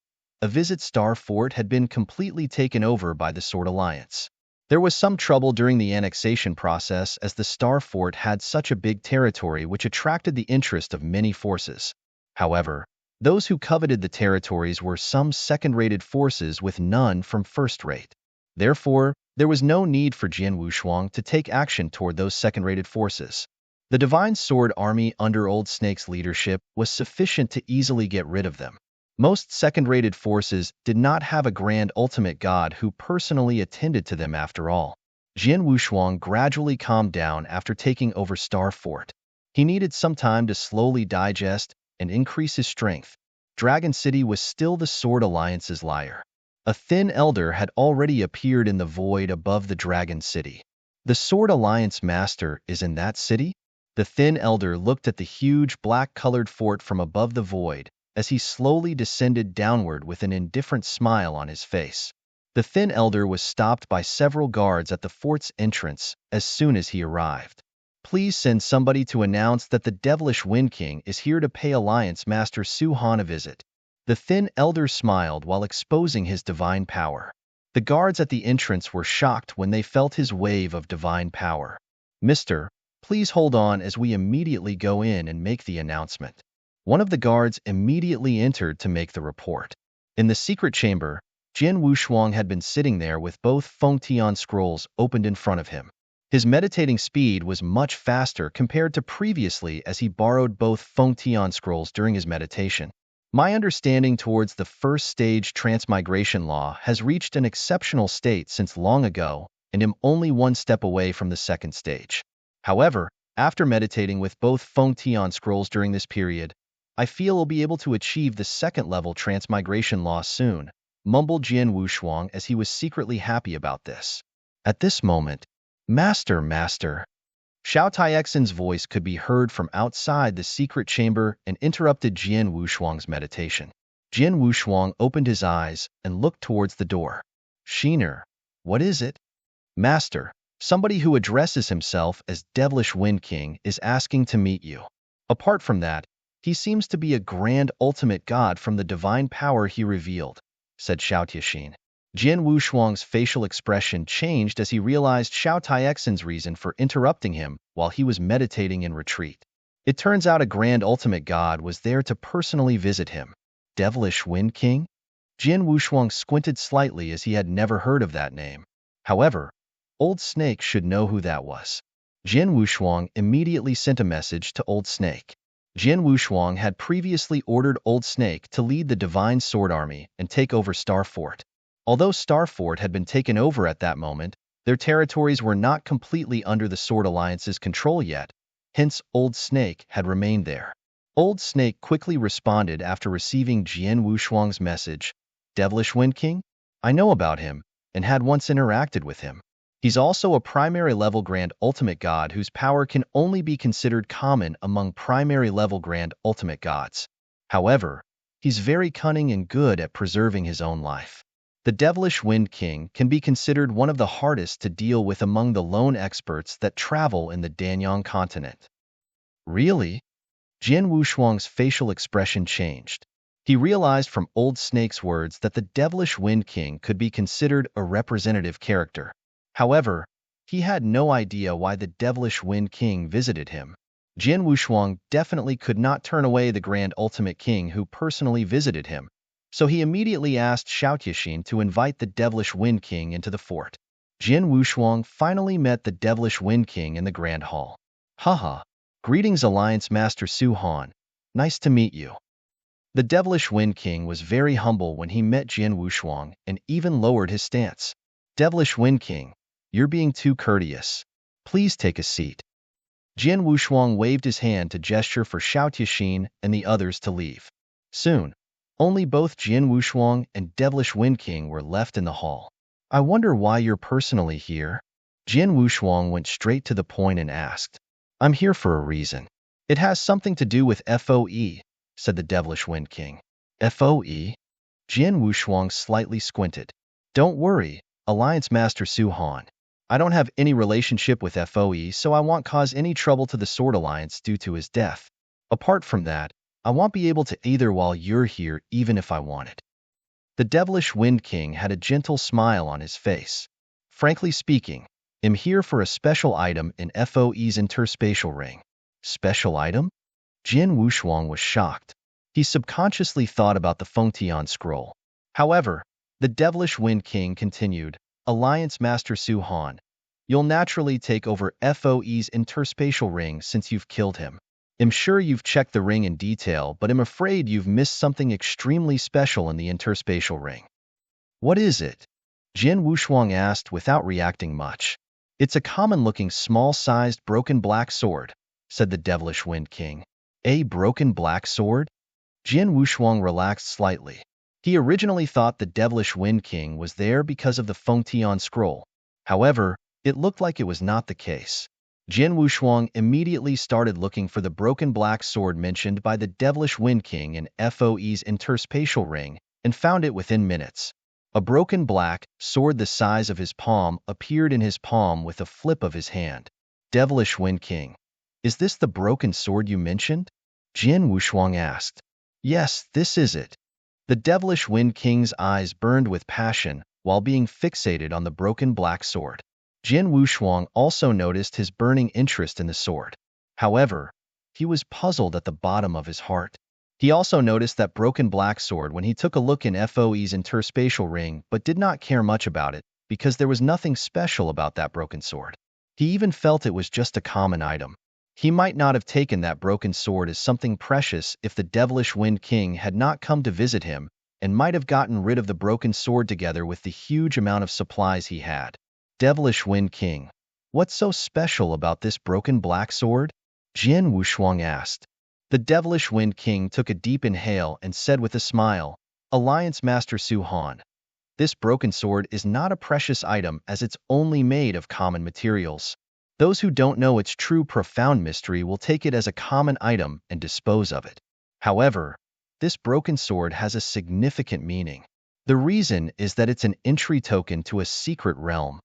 A visit Star Fort had been completely taken over by the Sword Alliance. There was some trouble during the annexation process as the Star Fort had such a big territory which attracted the interest of many forces. However, those who coveted the territories were some second-rated forces with none from first-rate. Therefore, there was no need for Jian Wushuang to take action toward those second-rated forces. The Divine Sword Army under Old Snake's leadership was sufficient to easily get rid of them. Most second-rated forces did not have a grand ultimate god who personally attended to them after all. Jian Wushuang gradually calmed down after taking over Star Fort. He needed some time to slowly digest and increase his strength. Dragon City was still the Sword Alliance's lair. A thin elder had already appeared in the void above the Dragon City. The Sword Alliance master is in that city? The thin elder looked at the huge black-colored fort from above the void as he slowly descended downward with an indifferent smile on his face. The thin elder was stopped by several guards at the fort's entrance as soon as he arrived. Please send somebody to announce that the devilish Wind King is here to pay Alliance Master Su Han a visit. The thin elder smiled while exposing his divine power. The guards at the entrance were shocked when they felt his wave of divine power. Mister, please hold on as we immediately go in and make the announcement. One of the guards immediately entered to make the report. In the secret chamber, Jian Wushuang had been sitting there with both Feng Tian scrolls opened in front of him. His meditating speed was much faster compared to previously as he borrowed both Feng Tian scrolls during his meditation. My understanding towards the first stage transmigration law has reached an exceptional state since long ago, and am only one step away from the second stage. However, after meditating with both Feng Tian scrolls during this period, I feel I'll be able to achieve the second-level transmigration law soon, mumbled Jian Wushuang as he was secretly happy about this. At this moment, Master, Xiao Taixin's voice could be heard from outside the secret chamber and interrupted Jian Wushuang's meditation. Jian Wushuang opened his eyes and looked towards the door. Shiner, what is it? Master, somebody who addresses himself as Devilish Wind King is asking to meet you. Apart from that, he seems to be a grand ultimate god from the divine power he revealed, said Xiao Taixin. Jian Wushuang's facial expression changed as he realized Xiao Taixin's reason for interrupting him while he was meditating in retreat. It turns out a grand ultimate god was there to personally visit him. Devilish Wind King? Jian Wushuang squinted slightly as he had never heard of that name. However, Old Snake should know who that was. Jian Wushuang immediately sent a message to Old Snake. Jian Wushuang had previously ordered Old Snake to lead the Divine Sword Army and take over Star Fort. Although Star Fort had been taken over at that moment, their territories were not completely under the Sword Alliance's control yet, hence Old Snake had remained there. Old Snake quickly responded after receiving Jian Wushuang's message. Devilish Wind King? I know about him, and had once interacted with him. He's also a primary-level Grand Ultimate God whose power can only be considered common among primary-level Grand Ultimate Gods. However, he's very cunning and good at preserving his own life. The Devilish Wind King can be considered one of the hardest to deal with among the lone experts that travel in the Danyang continent. Really? Jian Wushuang's facial expression changed. He realized from Old Snake's words that the Devilish Wind King could be considered a representative character. However, he had no idea why the Devilish Wind King visited him. Jian Wushuang definitely could not turn away the Grand Ultimate King who personally visited him, so he immediately asked Xiaotiexin to invite the Devilish Wind King into the fort. Jian Wushuang finally met the Devilish Wind King in the Grand Hall. Haha, greetings Alliance Master Su Han. Nice to meet you. The Devilish Wind King was very humble when he met Jian Wushuang and even lowered his stance. Devilish Wind King, you're being too courteous. Please take a seat. Jian Wushuang waved his hand to gesture for Xiaotiexin and the others to leave. Soon, only both Jian Wushuang and Devilish Wind King were left in the hall. I wonder why you're personally here? Jian Wushuang went straight to the point and asked. I'm here for a reason. It has something to do with FOE, said the Devilish Wind King. FOE? Jian Wushuang slightly squinted. Don't worry, Alliance Master Su Han. I don't have any relationship with FOE, so I won't cause any trouble to the Sword Alliance due to his death. Apart from that, I won't be able to either while you're here even if I wanted. The Devilish Wind King had a gentle smile on his face. Frankly speaking, I'm here for a special item in FOE's interspatial ring. Special item? Jian Wushuang was shocked. He subconsciously thought about the Fengtian scroll. However, the Devilish Wind King continued, Alliance Master Su Han, you'll naturally take over FOE's interspatial ring since you've killed him. I'm sure you've checked the ring in detail, but I'm afraid you've missed something extremely special in the interspatial ring. What is it? Jian Wushuang asked without reacting much. It's a common-looking small-sized broken black sword, said the Devilish Wind King. A broken black sword? Jian Wushuang relaxed slightly. He originally thought the Devilish Wind King was there because of the Fengtian scroll. However, it looked like it was not the case. Jian Wushuang immediately started looking for the broken black sword mentioned by the Devilish Wind King in FOE's interspatial ring and found it within minutes. A broken black sword the size of his palm appeared in his palm with a flip of his hand. Devilish Wind King, is this the broken sword you mentioned? Jian Wushuang asked. Yes, this is it. The Devilish Wind King's eyes burned with passion while being fixated on the broken black sword. Jian Wushuang also noticed his burning interest in the sword. However, he was puzzled at the bottom of his heart. He also noticed that broken black sword when he took a look in FOE's interspatial ring but did not care much about it because there was nothing special about that broken sword. He even felt it was just a common item. He might not have taken that broken sword as something precious if the Devilish Wind King had not come to visit him and might have gotten rid of the broken sword together with the huge amount of supplies he had. Devilish Wind King, what's so special about this broken black sword? Jian Wushuang asked. The Devilish Wind King took a deep inhale and said with a smile, Alliance Master Su Han, this broken sword is not a precious item as it's only made of common materials. Those who don't know its true profound mystery will take it as a common item and dispose of it. However, this broken sword has a significant meaning. The reason is that it's an entry token to a secret realm.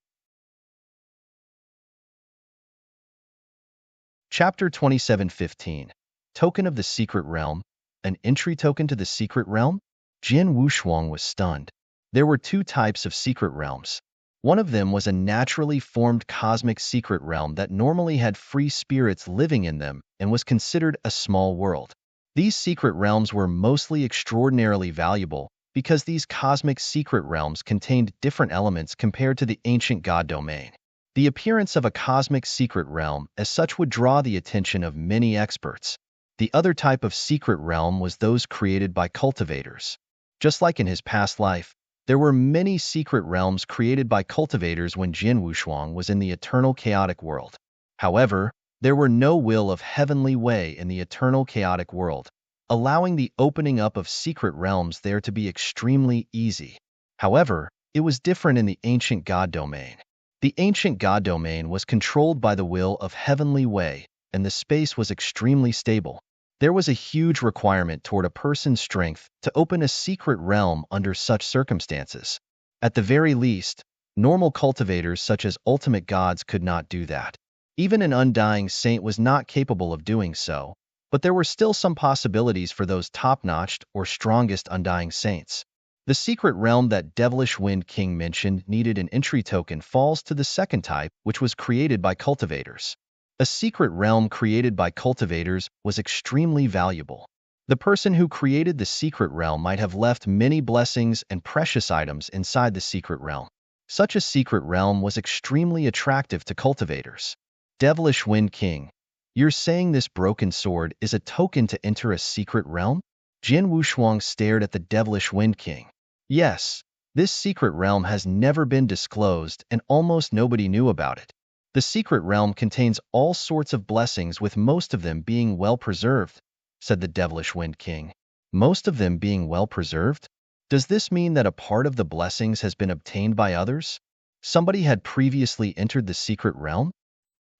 Chapter 27:15. Token of the Secret Realm. An entry token to the secret realm? Jian Wushuang was stunned. There were two types of secret realms. One of them was a naturally formed cosmic secret realm that normally had free spirits living in them and was considered a small world. These secret realms were mostly extraordinarily valuable because these cosmic secret realms contained different elements compared to the ancient god domain. The appearance of a cosmic secret realm as such would draw the attention of many experts. The other type of secret realm was those created by cultivators. Just like in his past life, there were many secret realms created by cultivators when Jin Wushuang was in the eternal chaotic world. However, there were no will of heavenly way in the eternal chaotic world, allowing the opening up of secret realms there to be extremely easy. However, it was different in the ancient god domain. The ancient god domain was controlled by the will of heavenly way, and the space was extremely stable. There was a huge requirement toward a person's strength to open a secret realm under such circumstances. At the very least, normal cultivators such as ultimate gods could not do that. Even an undying saint was not capable of doing so, but there were still some possibilities for those top-notched or strongest undying saints. The secret realm that Devilish Wind King mentioned needed an entry token falls to the second type, which was created by cultivators. A secret realm created by cultivators was extremely valuable. The person who created the secret realm might have left many blessings and precious items inside the secret realm. Such a secret realm was extremely attractive to cultivators. Devilish Wind King, you're saying this broken sword is a token to enter a secret realm? Jin Wushuang stared at the Devilish Wind King. Yes, this secret realm has never been disclosed and almost nobody knew about it. The secret realm contains all sorts of blessings, with most of them being well preserved, said the Devilish Wind King. Most of them being well preserved? Does this mean that a part of the blessings has been obtained by others? Somebody had previously entered the secret realm?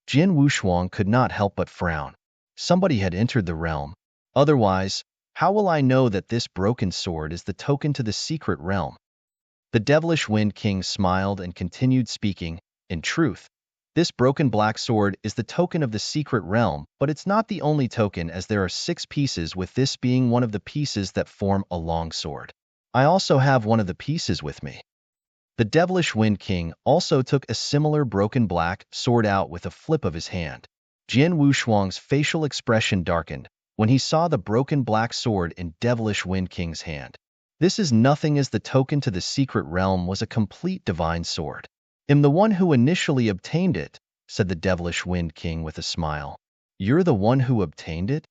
Jin Wushuang could not help but frown. Somebody had entered the realm. Otherwise, how will I know that this broken sword is the token to the secret realm? The Devilish Wind King smiled and continued speaking. In truth, this broken black sword is the token of the secret realm, but it's not the only token, as there are 6 pieces, with this being one of the pieces that form a long sword. I also have one of the pieces with me. The Devilish Wind King also took a similar broken black sword out with a flip of his hand. Jin Wushuang's facial expression darkened when he saw the broken black sword in Devilish Wind King's hand. This is nothing, as the token to the secret realm was a complete divine sword. I'm the one who initially obtained it, said the Devilish Wind King with a smile. You're the one who obtained it?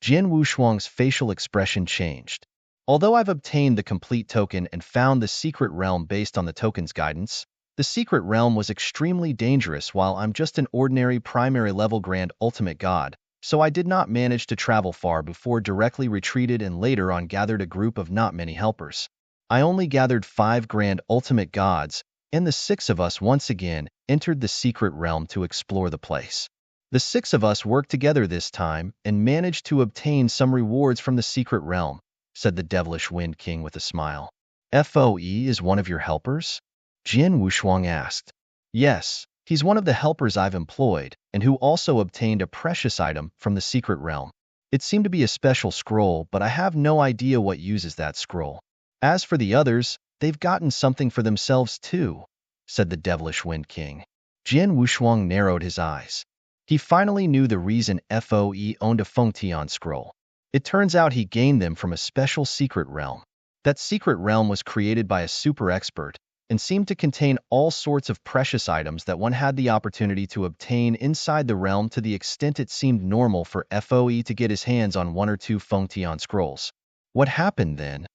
Jin Wushuang's facial expression changed. Although I've obtained the complete token and found the secret realm based on the token's guidance, the secret realm was extremely dangerous while I'm just an ordinary primary level grand ultimate god, so I did not manage to travel far before directly retreated and later on gathered a group of not many helpers. I only gathered 5 grand ultimate gods, and the 6 of us once again entered the secret realm to explore the place. The 6 of us worked together this time and managed to obtain some rewards from the secret realm, said the Devilish Wind King with a smile. FOE is one of your helpers? Jin Wushuang asked. Yes, he's one of the helpers I've employed, and who also obtained a precious item from the secret realm. It seemed to be a special scroll, but I have no idea what uses that scroll. As for the others, they've gotten something for themselves too, said the Devilish Wind King. Jin Wushuang narrowed his eyes. He finally knew the reason FOE owned a Fengtian scroll. It turns out he gained them from a special secret realm. That secret realm was created by a super expert and seemed to contain all sorts of precious items that one had the opportunity to obtain inside the realm, to the extent it seemed normal for FOE to get his hands on 1 or 2 Fengtian scrolls. What happened then?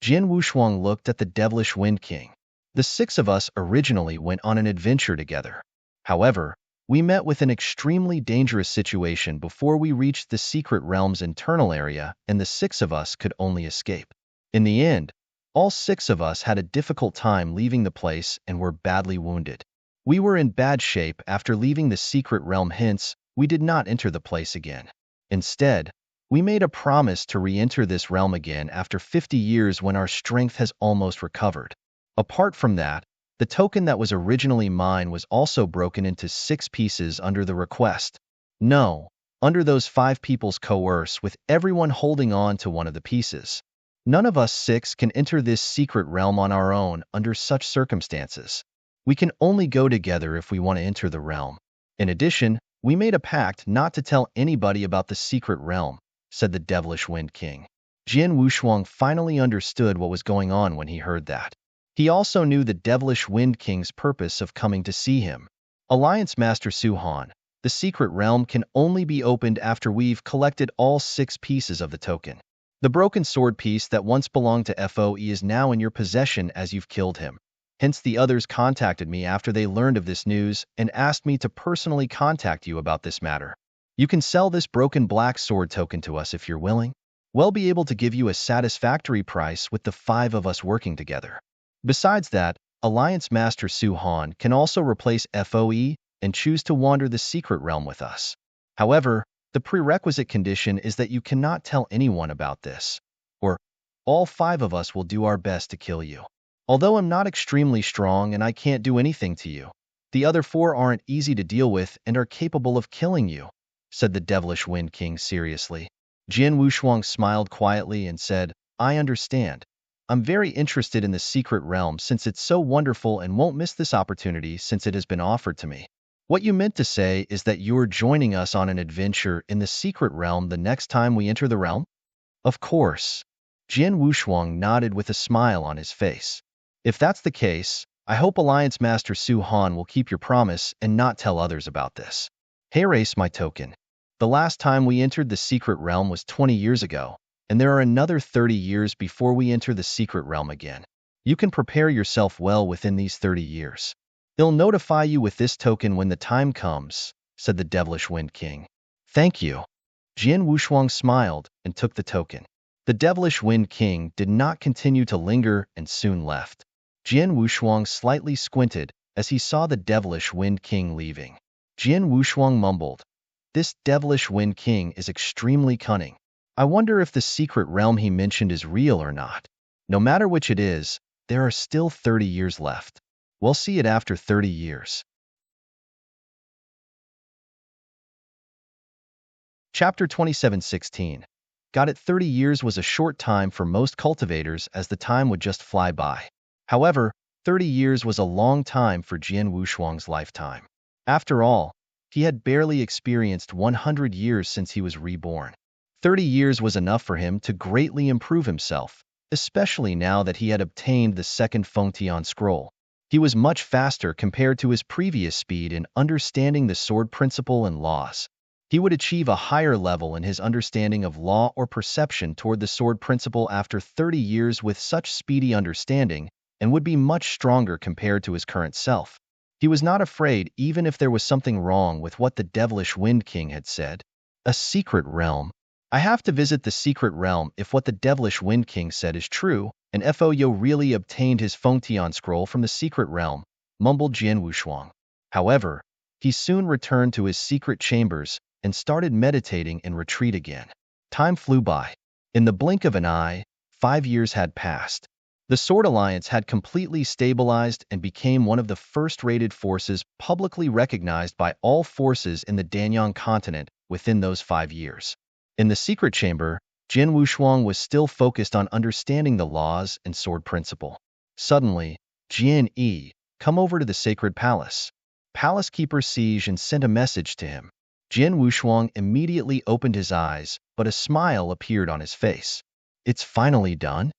Jin Wushuang looked at the Devilish Wind King. The 6 of us originally went on an adventure together. However, we met with an extremely dangerous situation before we reached the secret realm's internal area, and the 6 of us could only escape. In the end, all 6 of us had a difficult time leaving the place and were badly wounded. We were in bad shape after leaving the secret realm, hence, we did not enter the place again. Instead, we made a promise to re-enter this realm again after 50 years when our strength has almost recovered. Apart from that, the token that was originally mine was also broken into 6 pieces under the request. No, under those 5 people's coerce, with everyone holding on to one of the pieces. None of us 6 can enter this secret realm on our own under such circumstances. We can only go together if we want to enter the realm. In addition, we made a pact not to tell anybody about the secret realm, said the Devilish Wind King. Jin Wushuang finally understood what was going on when he heard that. He also knew the Devilish Wind King's purpose of coming to see him. Alliance Master Su Han, The secret realm can only be opened after we've collected all 6 pieces of the token. The broken sword piece that once belonged to FOE is now in your possession as you've killed him. Hence the others contacted me after they learned of this news and asked me to personally contact you about this matter. You can sell this broken black sword token to us if you're willing. We'll be able to give you a satisfactory price with the 5 of us working together. Besides that, Alliance Master Su Han can also replace FOE and choose to wander the secret realm with us. However, the prerequisite condition is that you cannot tell anyone about this, or all 5 of us will do our best to kill you. Although I'm not extremely strong and I can't do anything to you, the other 4 aren't easy to deal with and are capable of killing you, said the Devilish Wind King seriously. Jian Wushuang smiled quietly and said, I understand. I'm very interested in the secret realm since it's so wonderful and won't miss this opportunity since it has been offered to me. What you meant to say is that you're joining us on an adventure in the secret realm the next time we enter the realm? Of course. Jian Wushuang nodded with a smile on his face. If that's the case, I hope Alliance Master Su Han will keep your promise and not tell others about this. Hey, race my token. The last time we entered the secret realm was 20 years ago, and there are another 30 years before we enter the secret realm again. You can prepare yourself well within these 30 years. They'll notify you with this token when the time comes, said the Devilish Wind King. Thank you. Jian Wushuang smiled and took the token. The Devilish Wind King did not continue to linger and soon left. Jian Wushuang slightly squinted as he saw the Devilish Wind King leaving. Jian Wushuang mumbled, This Devilish Wind King is extremely cunning. I wonder if the secret realm he mentioned is real or not. No matter which it is, there are still 30 years left. We'll see it after 30 years. Chapter 27:16. Got it. 30 years was a short time for most cultivators as the time would just fly by. However, 30 years was a long time for Jian Wushuang's lifetime. After all, he had barely experienced 100 years since he was reborn. 30 years was enough for him to greatly improve himself, especially now that he had obtained the second Fengtian scroll. He was much faster compared to his previous speed in understanding the sword principle and laws. He would achieve a higher level in his understanding of law or perception toward the sword principle after 30 years with such speedy understanding, and would be much stronger compared to his current self. He was not afraid even if there was something wrong with what the Devilish Wind King had said. A secret realm. I have to visit the secret realm if what the Devilish Wind King said is true, and Foyo really obtained his Fengtian scroll from the secret realm, mumbled Jian Wushuang. However, he soon returned to his secret chambers and started meditating in retreat again. Time flew by. In the blink of an eye, 5 years had passed. The Sword Alliance had completely stabilized and became one of the first-rated forces publicly recognized by all forces in the Danyang continent within those 5 years. In the secret chamber, Jian Wushuang was still focused on understanding the laws and sword principle. Suddenly, Jian Yi, come over to the sacred palace. Palace Keeper sieged and sent a message to him. Jian Wushuang immediately opened his eyes, but a smile appeared on his face. It's finally done?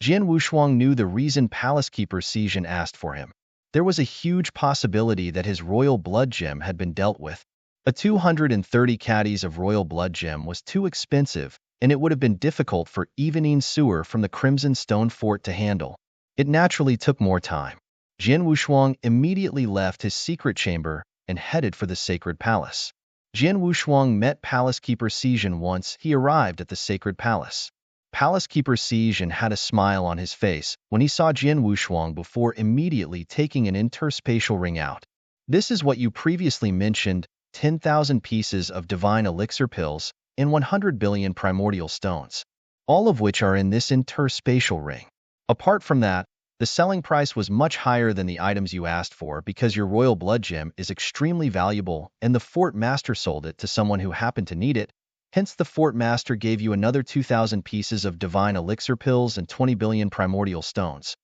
Jian Wushuang knew the reason Palace Keeper sieged asked for him. There was a huge possibility that his royal blood gem had been dealt with. A 230 caddies of royal blood gem was too expensive, and it would have been difficult for Evening Sewer from the Crimson Stone Fort to handle. It naturally took more time. Jian Wushuang immediately left his secret chamber and headed for the sacred palace. Jian Wushuang met Palace Keeper Siegen once he arrived at the sacred palace. Palace Keeper Siegen had a smile on his face when he saw Jian Wushuang before immediately taking an interspatial ring out. This is what you previously mentioned, 10,000 pieces of divine elixir pills and 100 billion primordial stones, all of which are in this interspatial ring. Apart from that, the selling price was much higher than the items you asked for because your royal blood gem is extremely valuable and the fort master sold it to someone who happened to need it. Hence the fort master gave you another 2,000 pieces of divine elixir pills and 20 billion primordial stones.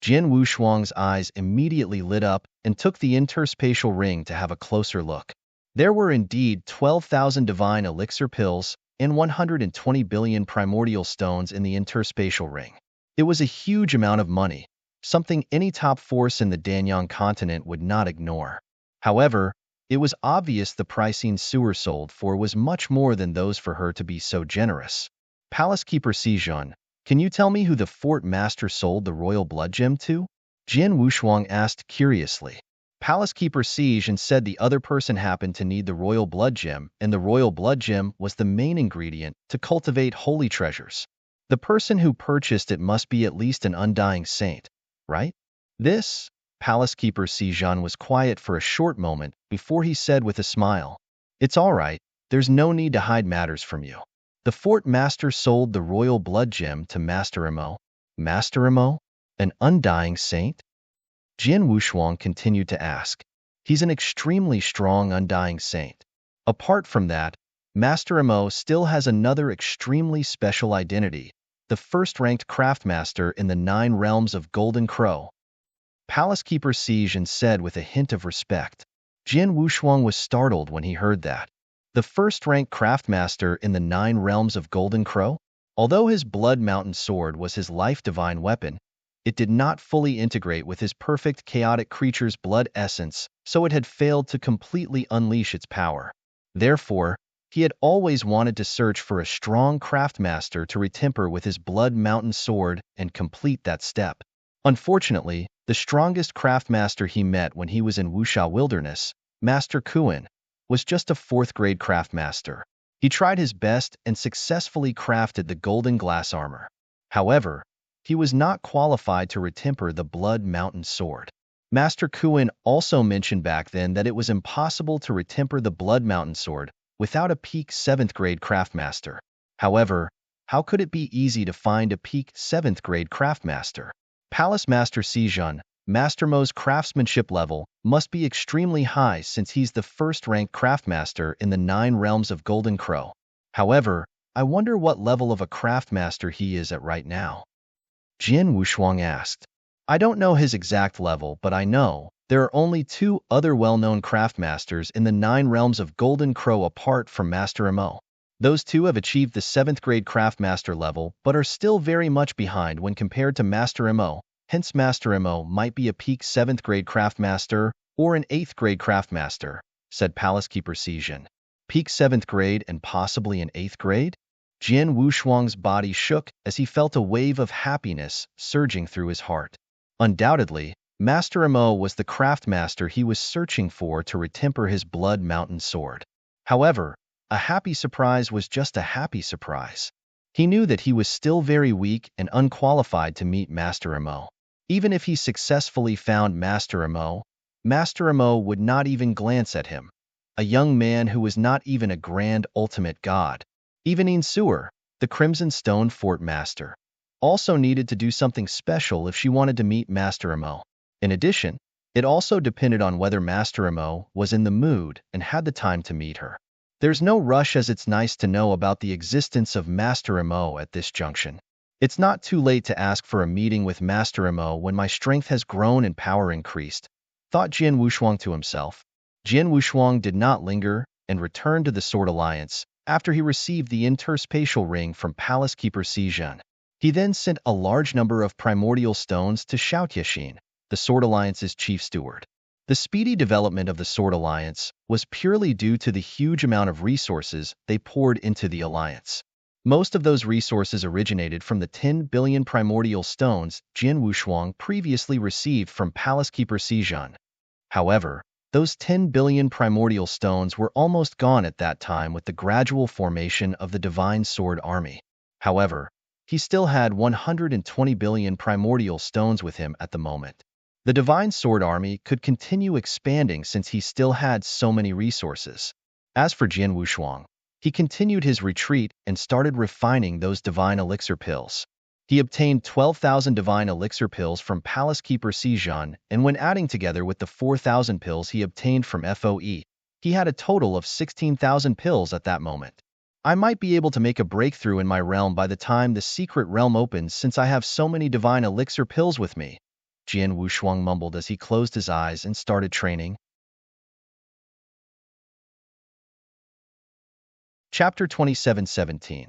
Jian Wushuang's eyes immediately lit up and took the interspatial ring to have a closer look. There were indeed 12,000 divine elixir pills and 120 billion primordial stones in the interspatial ring. It was a huge amount of money, something any top force in the Danyang continent would not ignore. However, It was obvious the pricing Sewer sold for was much more than those for her to be so generous. Palace Keeper Sijun, can you tell me who the fort master sold the royal blood gem to? Jian Wushuang asked curiously. Palace Keeper Sijun said the other person happened to need the royal blood gem, and the royal blood gem was the main ingredient to cultivate holy treasures. The person who purchased it must be at least an undying saint, right? This, Palace Keeper Sijun was quiet for a short moment before he said with a smile, "It's all right, there's no need to hide matters from you. The fort master sold the royal blood gem to Master Imo." Master Imo? An undying saint? Jian Wushuang continued to ask. He's an extremely strong undying saint. Apart from that, Master Imo still has another extremely special identity, the first-ranked craftmaster in the 9 realms of Golden Crow. Palace Keeper Sijun said with a hint of respect. Jian Wushuang was startled when he heard that. The first-ranked craftmaster in the 9 realms of Golden Crow? Although his Blood Mountain sword was his life-divine weapon, it did not fully integrate with his perfect chaotic creature's blood essence, so it had failed to completely unleash its power. Therefore, he had always wanted to search for a strong craftmaster to retemper with his Blood Mountain sword and complete that step. Unfortunately, the strongest craftmaster he met when he was in Wuxia Wilderness, Master Kuan, was just a 4th-grade craftmaster. He tried his best and successfully crafted the golden glass armor. However, he was not qualified to retemper the Blood Mountain sword. Master Kuan also mentioned back then that it was impossible to retemper the Blood Mountain sword without a peak 7th-grade craftmaster. However, how could it be easy to find a peak 7th-grade craftmaster? Palace Master Sijun, Master Mo's craftsmanship level must be extremely high since he's the first-ranked craftmaster in the 9 realms of Golden Crow. However, I wonder what level of a craftmaster he is at right now. Jian Wushuang asked. I don't know his exact level, but I know there are only 2 other well-known craftmasters in the 9 realms of Golden Crow apart from Master Imo. Those 2 have achieved the 7th-grade craftmaster level, but are still very much behind when compared to Master Imo. Hence Master Imo might be a peak 7th-grade craftmaster or an 8th-grade craftmaster, said Palace Keeper Sijun. Peak 7th grade and possibly an 8th grade? Jian Wushuang's body shook as he felt a wave of happiness surging through his heart. Undoubtedly, Master Imo was the craftmaster he was searching for to retemper his Blood Mountain sword. However, a happy surprise was just a happy surprise. He knew that he was still very weak and unqualified to meet Master Imo. Even if he successfully found Master Imo would not even glance at him, a young man who was not even a grand ultimate god. Even In Sewer, the Crimson Stone Fort Master, also needed to do something special if she wanted to meet Master Imo. In addition, it also depended on whether Master Imo was in the mood and had the time to meet her. There's no rush, as it's nice to know about the existence of Master Imo at this junction. It's not too late to ask for a meeting with Master Imo when my strength has grown and power increased, thought Jian Wushuang to himself. Jian Wushuang did not linger and returned to the Sword Alliance after he received the interspatial ring from Palace Keeper Sijun. He then sent a large number of primordial stones to Xiao Tiexin, the Sword Alliance's chief steward. The speedy development of the Sword Alliance was purely due to the huge amount of resources they poured into the alliance. Most of those resources originated from the 10 billion primordial stones Jian Wushuang previously received from Palace Keeper Sijun. However, those 10 billion primordial stones were almost gone at that time with the gradual formation of the Divine Sword Army. However, he still had 120 billion primordial stones with him at the moment. The Divine Sword Army could continue expanding since he still had so many resources. As for Jian Wushuang, he continued his retreat and started refining those divine elixir pills. He obtained 12,000 divine elixir pills from Palace Keeper Sijun, and when adding together with the 4,000 pills he obtained from FOE, he had a total of 16,000 pills at that moment. I might be able to make a breakthrough in my realm by the time the secret realm opens since I have so many divine elixir pills with me, Jian Wushuang mumbled as he closed his eyes and started training. Chapter 27:17.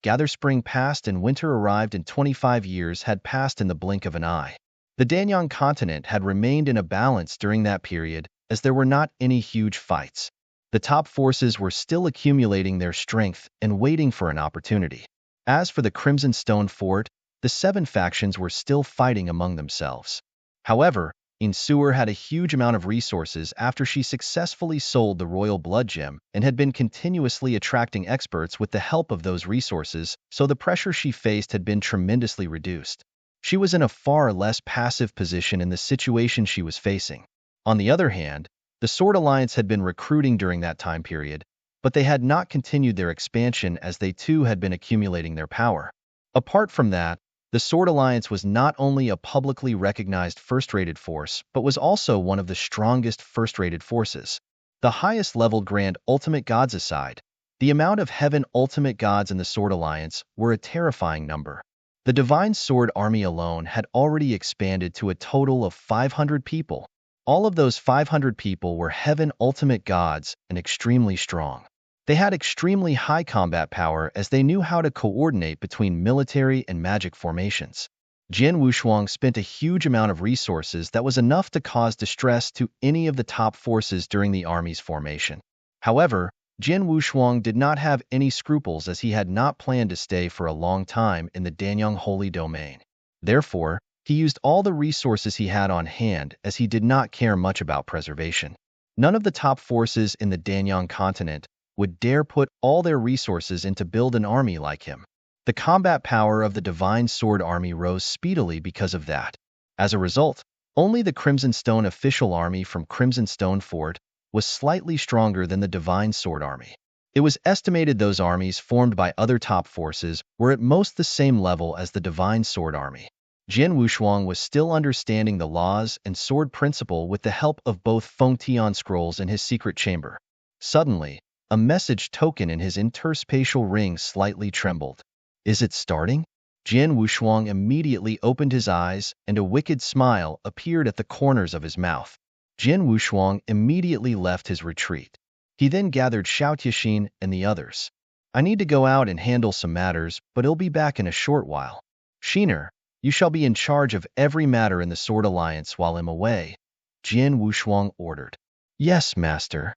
Gather spring passed and winter arrived, and 25 years had passed in the blink of an eye. The Danyang continent had remained in a balance during that period, as there were not any huge fights. The top forces were still accumulating their strength and waiting for an opportunity. As for the Crimson Stone Fort, the 7 factions were still fighting among themselves. However, Insur had a huge amount of resources after she successfully sold the Royal Blood Gem and had been continuously attracting experts with the help of those resources, so the pressure she faced had been tremendously reduced. She was in a far less passive position in the situation she was facing. On the other hand, the Sword Alliance had been recruiting during that time period, but they had not continued their expansion as they too had been accumulating their power. Apart from that, the Sword Alliance was not only a publicly recognized first-rated force, but was also one of the strongest first-rated forces. The highest-leveled Grand Ultimate Gods aside, the amount of Heaven Ultimate Gods in the Sword Alliance were a terrifying number. The Divine Sword Army alone had already expanded to a total of 500 people. All of those 500 people were Heaven Ultimate Gods and extremely strong. They had extremely high combat power as they knew how to coordinate between military and magic formations. Jian Wushuang spent a huge amount of resources that was enough to cause distress to any of the top forces during the army's formation. However, Jian Wushuang did not have any scruples as he had not planned to stay for a long time in the Danyang Holy Domain. Therefore, he used all the resources he had on hand as he did not care much about preservation. None of the top forces in the Danyang continent would dare put all their resources into build an army like him. The combat power of the Divine Sword Army rose speedily because of that. As a result, only the Crimson Stone official army from Crimson Stone Fort was slightly stronger than the Divine Sword Army. It was estimated those armies formed by other top forces were at most the same level as the Divine Sword Army. Jian Wushuang was still understanding the laws and sword principle with the help of both Fengtian scrolls in his secret chamber. Suddenly, a message token in his interspatial ring slightly trembled. Is it starting? Jian Wushuang immediately opened his eyes, and a wicked smile appeared at the corners of his mouth. Jian Wushuang immediately left his retreat. He then gathered Xiao Tianxin and the others. I need to go out and handle some matters, but he'll be back in a short while. Shiner, you shall be in charge of every matter in the Sword Alliance while I'm away, Jian Wushuang ordered. Yes, master.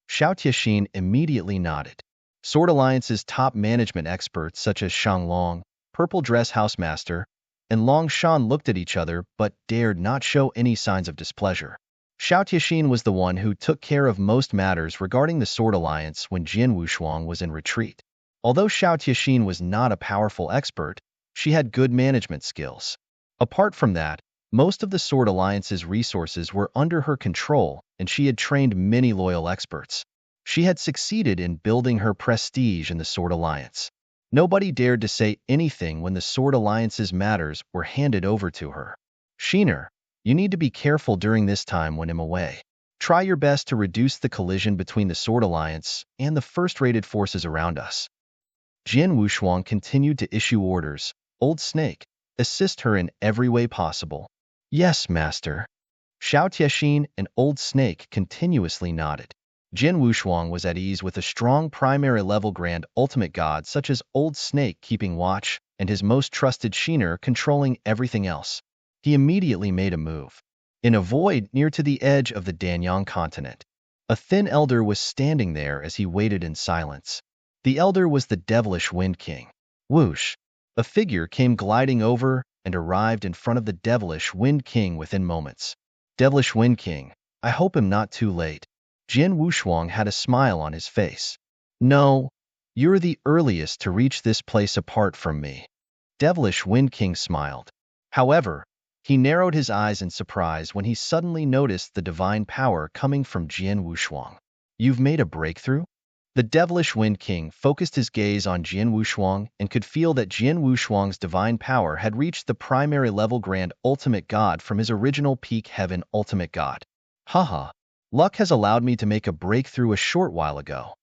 Xiao Tianxin immediately nodded. Sword Alliance's top management experts such as Shang Long, Purple Dress Housemaster, and Long Shan looked at each other but dared not show any signs of displeasure. Xiao Tianxin was the one who took care of most matters regarding the Sword Alliance when Jian Wushuang was in retreat. Although Xiao Tianxin was not a powerful expert, she had good management skills. Apart from that, most of the Sword Alliance's resources were under her control, and she had trained many loyal experts. She had succeeded in building her prestige in the Sword Alliance. Nobody dared to say anything when the Sword Alliance's matters were handed over to her. Shiner, you need to be careful during this time when I'm away. Try your best to reduce the collision between the Sword Alliance and the first-rated forces around us. Jian Wushuang continued to issue orders. Old Snake, assist her in every way possible. Yes, master. Xiao Tianxin and Old Snake continuously nodded. Jian Wushuang was at ease with a strong primary-level Grand Ultimate God such as Old Snake keeping watch and his most trusted Shiner controlling everything else. He immediately made a move. In a void near to the edge of the Danyang continent, a thin elder was standing there as he waited in silence. The elder was the devilish Wind King. Whoosh! A figure came gliding over and arrived in front of the devilish Wind King within moments. Devilish Wind King, I hope I'm not too late. Jian Wushuang had a smile on his face. No, you're the earliest to reach this place apart from me. Devilish Wind King smiled. However, he narrowed his eyes in surprise when he suddenly noticed the divine power coming from Jian Wushuang. You've made a breakthrough? The devilish Wind King focused his gaze on Jian Wushuang and could feel that Jian Wushuang's divine power had reached the primary-level Grand Ultimate God from his original peak Heaven Ultimate God. Haha, luck has allowed me to make a breakthrough a short while ago.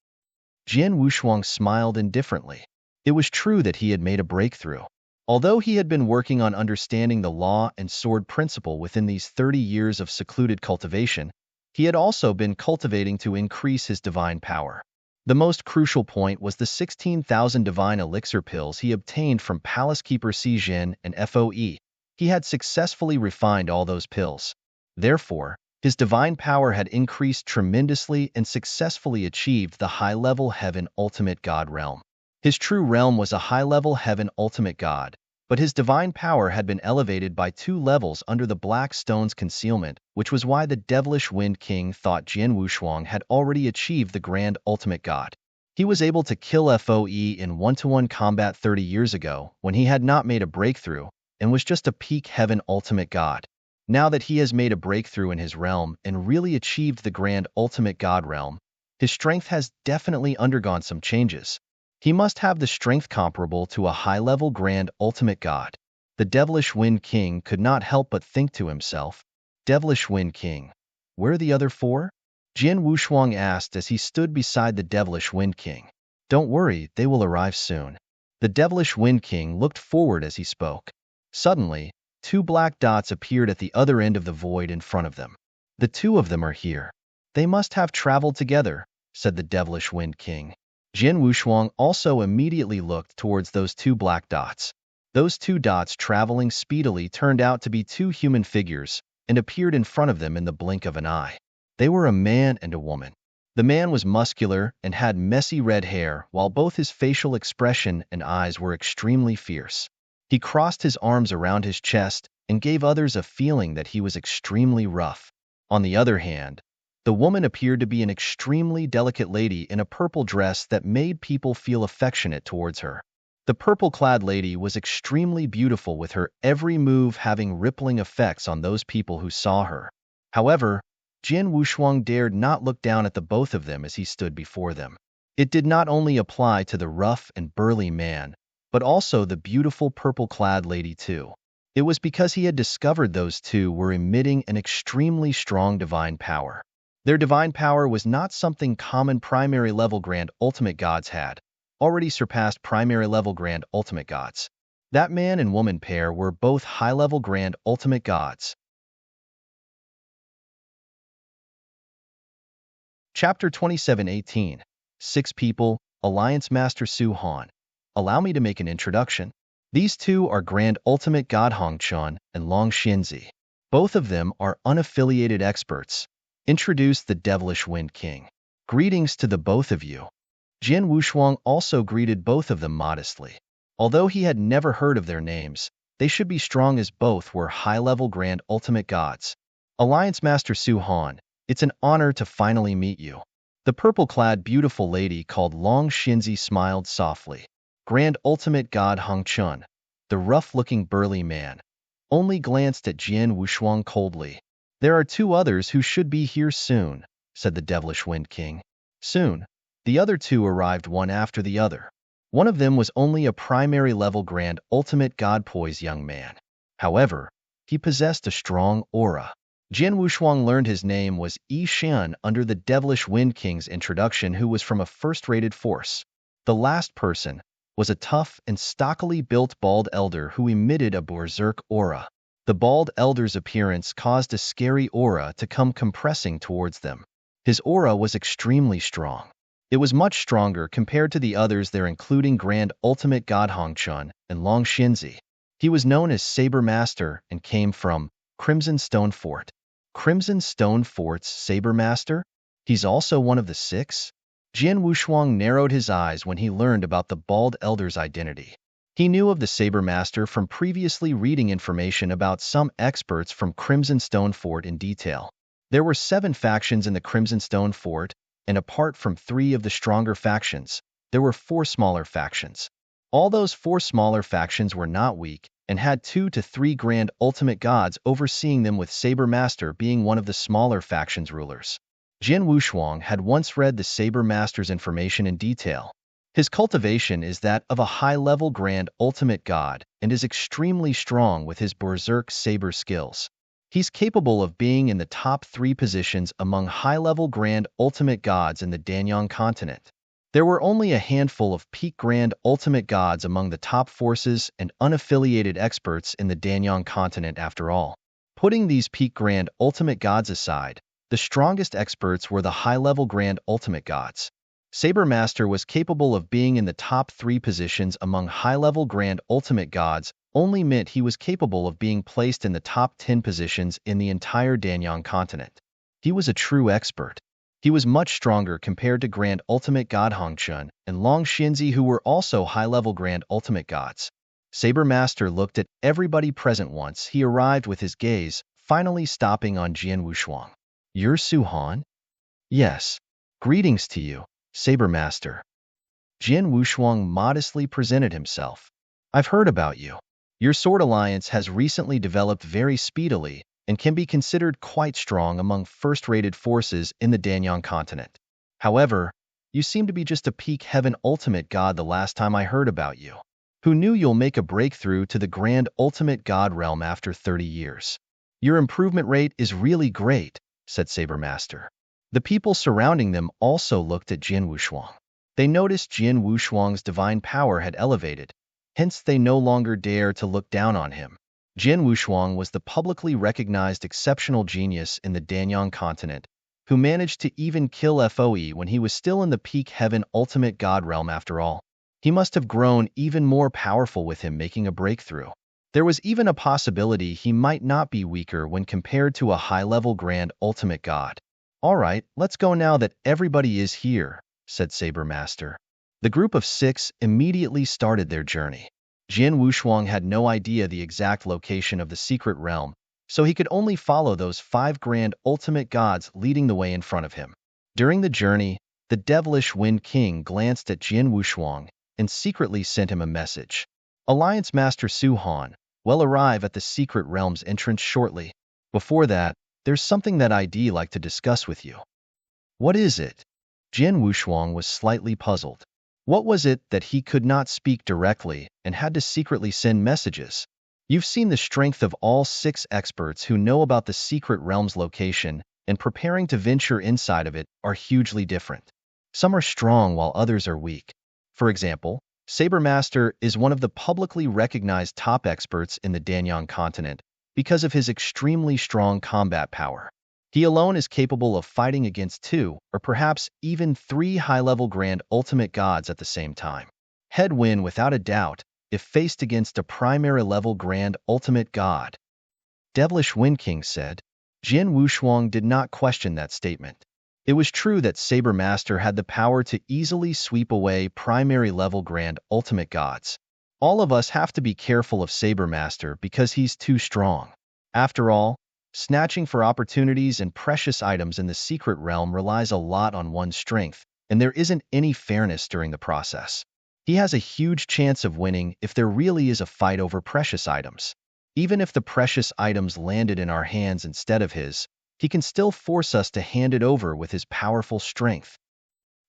Jian Wushuang smiled indifferently. It was true that he had made a breakthrough. Although he had been working on understanding the law and sword principle within these 30 years of secluded cultivation, he had also been cultivating to increase his divine power. The most crucial point was the 16,000 divine elixir pills he obtained from Palace Keeper Si Jin and FOE. He had successfully refined all those pills. Therefore, His divine power had increased tremendously and successfully achieved the high-level Heaven Ultimate God realm. His true realm was a high-level Heaven Ultimate God, but his divine power had been elevated by 2 levels under the Black Stone's concealment, which was why the devilish Wind King thought Jian Wushuang had already achieved the Grand Ultimate God. He was able to kill FOE in 1-to-1 combat 30 years ago when he had not made a breakthrough and was just a peak Heaven Ultimate God. Now that he has made a breakthrough in his realm and really achieved the Grand Ultimate God realm, his strength has definitely undergone some changes. He must have the strength comparable to a high-level Grand Ultimate God. The devilish Wind King could not help but think to himself, "Devilish Wind King, where are the other 4? Jian Wushuang asked as he stood beside the devilish Wind King. "Don't worry, they will arrive soon." The devilish Wind King looked forward as he spoke. Suddenly, 2 black dots appeared at the other end of the void in front of them. "The 2 of them are here. They must have traveled together," said the devilish Wind King. Jian Wushuang also immediately looked towards those 2 black dots. Those 2 dots traveling speedily turned out to be 2 human figures and appeared in front of them in the blink of an eye. They were a man and a woman. The man was muscular and had messy red hair, while both his facial expression and eyes were extremely fierce. He crossed his arms around his chest and gave others a feeling that he was extremely rough. On the other hand, the woman appeared to be an extremely delicate lady in a purple dress that made people feel affectionate towards her. The purple-clad lady was extremely beautiful, with her every move having rippling effects on those people who saw her. However, Jian Wushuang dared not look down at the both of them as he stood before them. It did not only apply to the rough and burly man, but also the beautiful purple-clad lady too. It was because he had discovered those 2 were emitting an extremely strong divine power. Their divine power was not something common primary-level Grand Ultimate Gods had, already surpassed primary-level Grand Ultimate Gods. That man and woman pair were both high-level Grand Ultimate Gods. Chapter 27:18. 6 People, Alliance Master Su Han. Allow me to make an introduction. These 2 are Grand Ultimate God Hong Chun and Long Xinzi. Both of them are unaffiliated experts. Introduced the devilish Wind King. "Greetings to the both of you." Jian Wushuang also greeted both of them modestly. Although he had never heard of their names, they should be strong as both were high-level Grand Ultimate Gods. "Alliance Master Su Han, it's an honor to finally meet you." The purple-clad beautiful lady called Long Xinzi smiled softly. Grand Ultimate God Hong Chun, the rough-looking burly man, only glanced at Jian Wushuang coldly. "There are 2 others who should be here soon," said the devilish Wind King. Soon, the other 2 arrived one after the other. One of them was only a primary-level Grand Ultimate God poised young man. However, he possessed a strong aura. Jian Wushuang learned his name was Yi Xian under the devilish Wind King's introduction, who was from a first-rated force. The last person was a tough and stockily built bald elder who emitted a berserk aura. The bald elder's appearance caused a scary aura to come compressing towards them. His aura was extremely strong. It was much stronger compared to the others there, including Grand Ultimate God Hong Chun and Long Xinzi. He was known as Saber Master and came from Crimson Stone Fort. Crimson Stone Fort's Saber Master? He's also one of the 6? Jian Wushuang narrowed his eyes when he learned about the bald elder's identity. He knew of the Saber Master from previously reading information about some experts from Crimson Stone Fort in detail. There were 7 factions in the Crimson Stone Fort, and apart from 3 of the stronger factions, there were 4 smaller factions. All those 4 smaller factions were not weak and had 2 to 3 Grand Ultimate Gods overseeing them, with Saber Master being one of the smaller factions' rulers. Jian Wushuang had once read the Saber Master's information in detail. His cultivation is that of a high-level Grand Ultimate God and is extremely strong with his Berserk Saber skills. He's capable of being in the top 3 positions among high-level Grand Ultimate Gods in the Danyang continent. There were only a handful of peak Grand Ultimate Gods among the top forces and unaffiliated experts in the Danyang continent after all. Putting these peak Grand Ultimate Gods aside, the strongest experts were the high-level Grand Ultimate Gods. Saber Master was capable of being in the top 3 positions among high-level Grand Ultimate Gods, only meant he was capable of being placed in the top 10 positions in the entire Danyang continent. He was a true expert. He was much stronger compared to Grand Ultimate God Hongchun and Long Xinzi, who were also high-level Grand Ultimate Gods. Saber Master looked at everybody present once he arrived with his gaze, finally stopping on Jian Wushuang. You're Su Han? Yes. Greetings to you, Saber Master. Jian Wushuang modestly presented himself. I've heard about you. Your sword alliance has recently developed very speedily and can be considered quite strong among first-rated forces in the Danyang continent. However, you seem to be just a peak heaven ultimate god the last time I heard about you. Who knew you'll make a breakthrough to the grand ultimate god realm after 30 years? Your improvement rate is really great, said Saber Master. The people surrounding them also looked at Jian Wushuang. They noticed Jian Wushuang's divine power had elevated, hence they no longer dare to look down on him. Jian Wushuang was the publicly recognized exceptional genius in the Danyang continent, who managed to even kill FOE when he was still in the peak heaven ultimate god realm after all. He must have grown even more powerful with him making a breakthrough. There was even a possibility he might not be weaker when compared to a high-level grand ultimate god. All right, let's go now that everybody is here, said Saber Master. The group of 6 immediately started their journey. Jian Wushuang had no idea the exact location of the secret realm, so he could only follow those 5 grand ultimate gods leading the way in front of him. During the journey, the devilish Wind King glanced at Jian Wushuang and secretly sent him a message. Alliance Master Su Han will arrive at the secret realm's entrance shortly. Before that, there's something that I'd like to discuss with you. What is it? Jian Wushuang was slightly puzzled. What was it that he could not speak directly and had to secretly send messages? You've seen the strength of all 6 experts who know about the secret realm's location and preparing to venture inside of it are hugely different. Some are strong while others are weak. For example, Saber Master is one of the publicly recognized top experts in the Danyang continent because of his extremely strong combat power. He alone is capable of fighting against 2 or perhaps even 3 high-level grand ultimate gods at the same time. He'd win without a doubt if faced against a primary-level grand ultimate god. Devilish Wind King said. Jian Wushuang did not question that statement. It was true that Saber Master had the power to easily sweep away primary-level grand ultimate gods. All of us have to be careful of Saber Master because he's too strong. After all, snatching for opportunities and precious items in the secret realm relies a lot on one's strength, and there isn't any fairness during the process. He has a huge chance of winning if there really is a fight over precious items. Even if the precious items landed in our hands instead of his, he can still force us to hand it over with his powerful strength.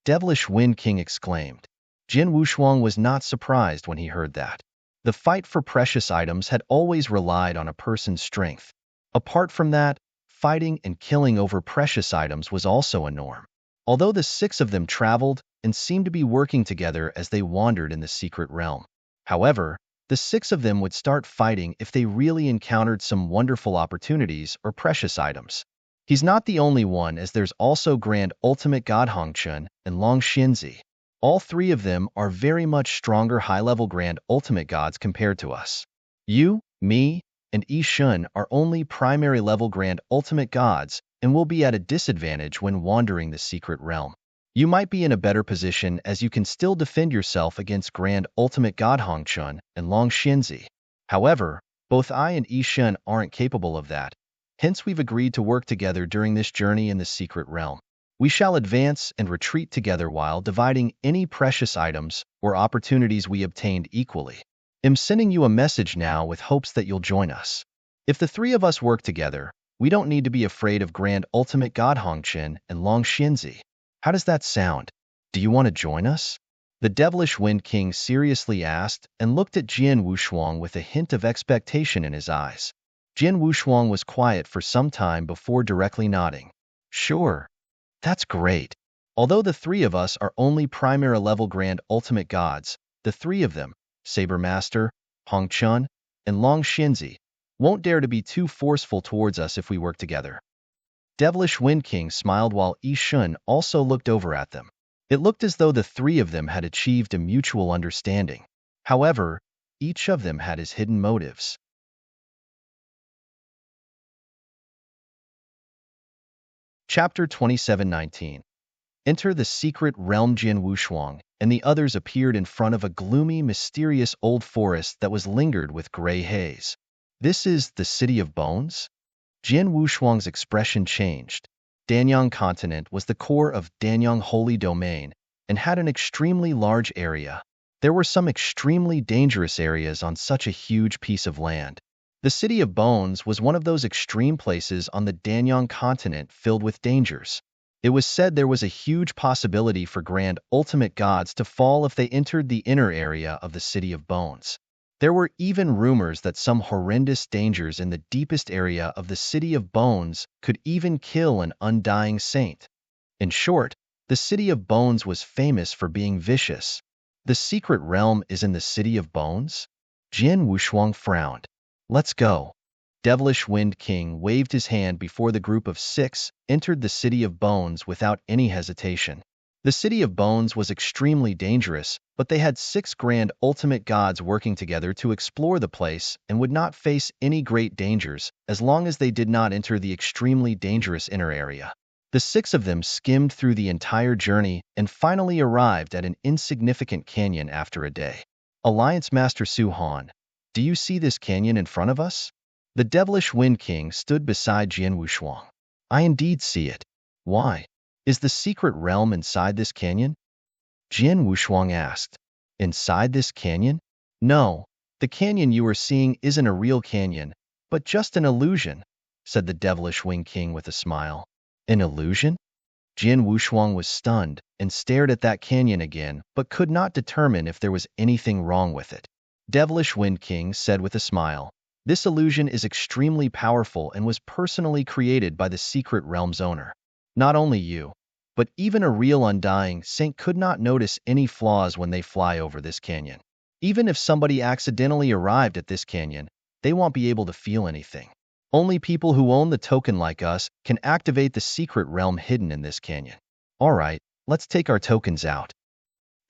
Devilish Wind King exclaimed. Jian Wushuang was not surprised when he heard that. The fight for precious items had always relied on a person's strength. Apart from that, fighting and killing over precious items was also a norm. Although the 6 of them traveled and seemed to be working together as they wandered in the secret realm. However, the 6 of them would start fighting if they really encountered some wonderful opportunities or precious items. He's not the only one, as there's also Grand Ultimate God Hongchun and Long Xinzi. All 3 of them are very much stronger high-level Grand Ultimate gods compared to us. You, me, and Yi Shun are only primary-level Grand Ultimate gods and will be at a disadvantage when wandering the secret realm. You might be in a better position as you can still defend yourself against Grand Ultimate God Hongchun and Long Xinzi. However, both I and Yi Shun aren't capable of that. Hence we've agreed to work together during this journey in the secret realm. We shall advance and retreat together while dividing any precious items or opportunities we obtained equally. I'm sending you a message now with hopes that you'll join us. If the 3 of us work together, we don't need to be afraid of Grand Ultimate God Hongchun and Long Xinzi. How does that sound? Do you want to join us? The Devilish Wind King seriously asked and looked at Jian Wushuang with a hint of expectation in his eyes. Jian Wushuang was quiet for some time before directly nodding. Sure. That's great. Although the 3 of us are only primary-level Grand Ultimate gods, the 3 of them, Saber Master, Hongchun, and Long Xinzi, won't dare to be too forceful towards us if we work together. Devilish Wind King smiled while Yi Shun also looked over at them. It looked as though the 3 of them had achieved a mutual understanding. However, each of them had his hidden motives. Chapter 27:19. Enter the secret realm. Jin Wushuang and the others appeared in front of a gloomy, mysterious old forest that was lingered with gray haze. This is the City of Bones? Jin Wushuang's expression changed. Danyang Continent was the core of Danyang Holy Domain and had an extremely large area. There were some extremely dangerous areas on such a huge piece of land. The City of Bones was one of those extreme places on the Danyang Continent filled with dangers. It was said there was a huge possibility for grand ultimate gods to fall if they entered the inner area of the City of Bones. There were even rumors that some horrendous dangers in the deepest area of the City of Bones could even kill an undying saint. In short, the City of Bones was famous for being vicious. The secret realm is in the City of Bones? Jin Wushuang frowned. Let's go. Devilish Wind King waved his hand before the group of 6 entered the City of Bones without any hesitation. The City of Bones was extremely dangerous, but they had 6 grand ultimate gods working together to explore the place and would not face any great dangers as long as they did not enter the extremely dangerous inner area. The 6 of them skimmed through the entire journey and finally arrived at an insignificant canyon after a day. Alliance Master Su Han, do you see this canyon in front of us? The Devilish Wind King stood beside Jin Wushuang. I indeed see it. Why? Is the secret realm inside this canyon? Jin Wushuang asked. Inside this canyon? No, the canyon you are seeing isn't a real canyon, but just an illusion, said the Devilish Wind King with a smile. An illusion? Jin Wushuang was stunned and stared at that canyon again, but could not determine if there was anything wrong with it. Devilish Wind King said with a smile, this illusion is extremely powerful and was personally created by the secret realm's owner. Not only you, but even a real undying saint could not notice any flaws when they fly over this canyon. Even if somebody accidentally arrived at this canyon, they won't be able to feel anything. Only people who own the token like us can activate the secret realm hidden in this canyon. Alright, let's take our tokens out.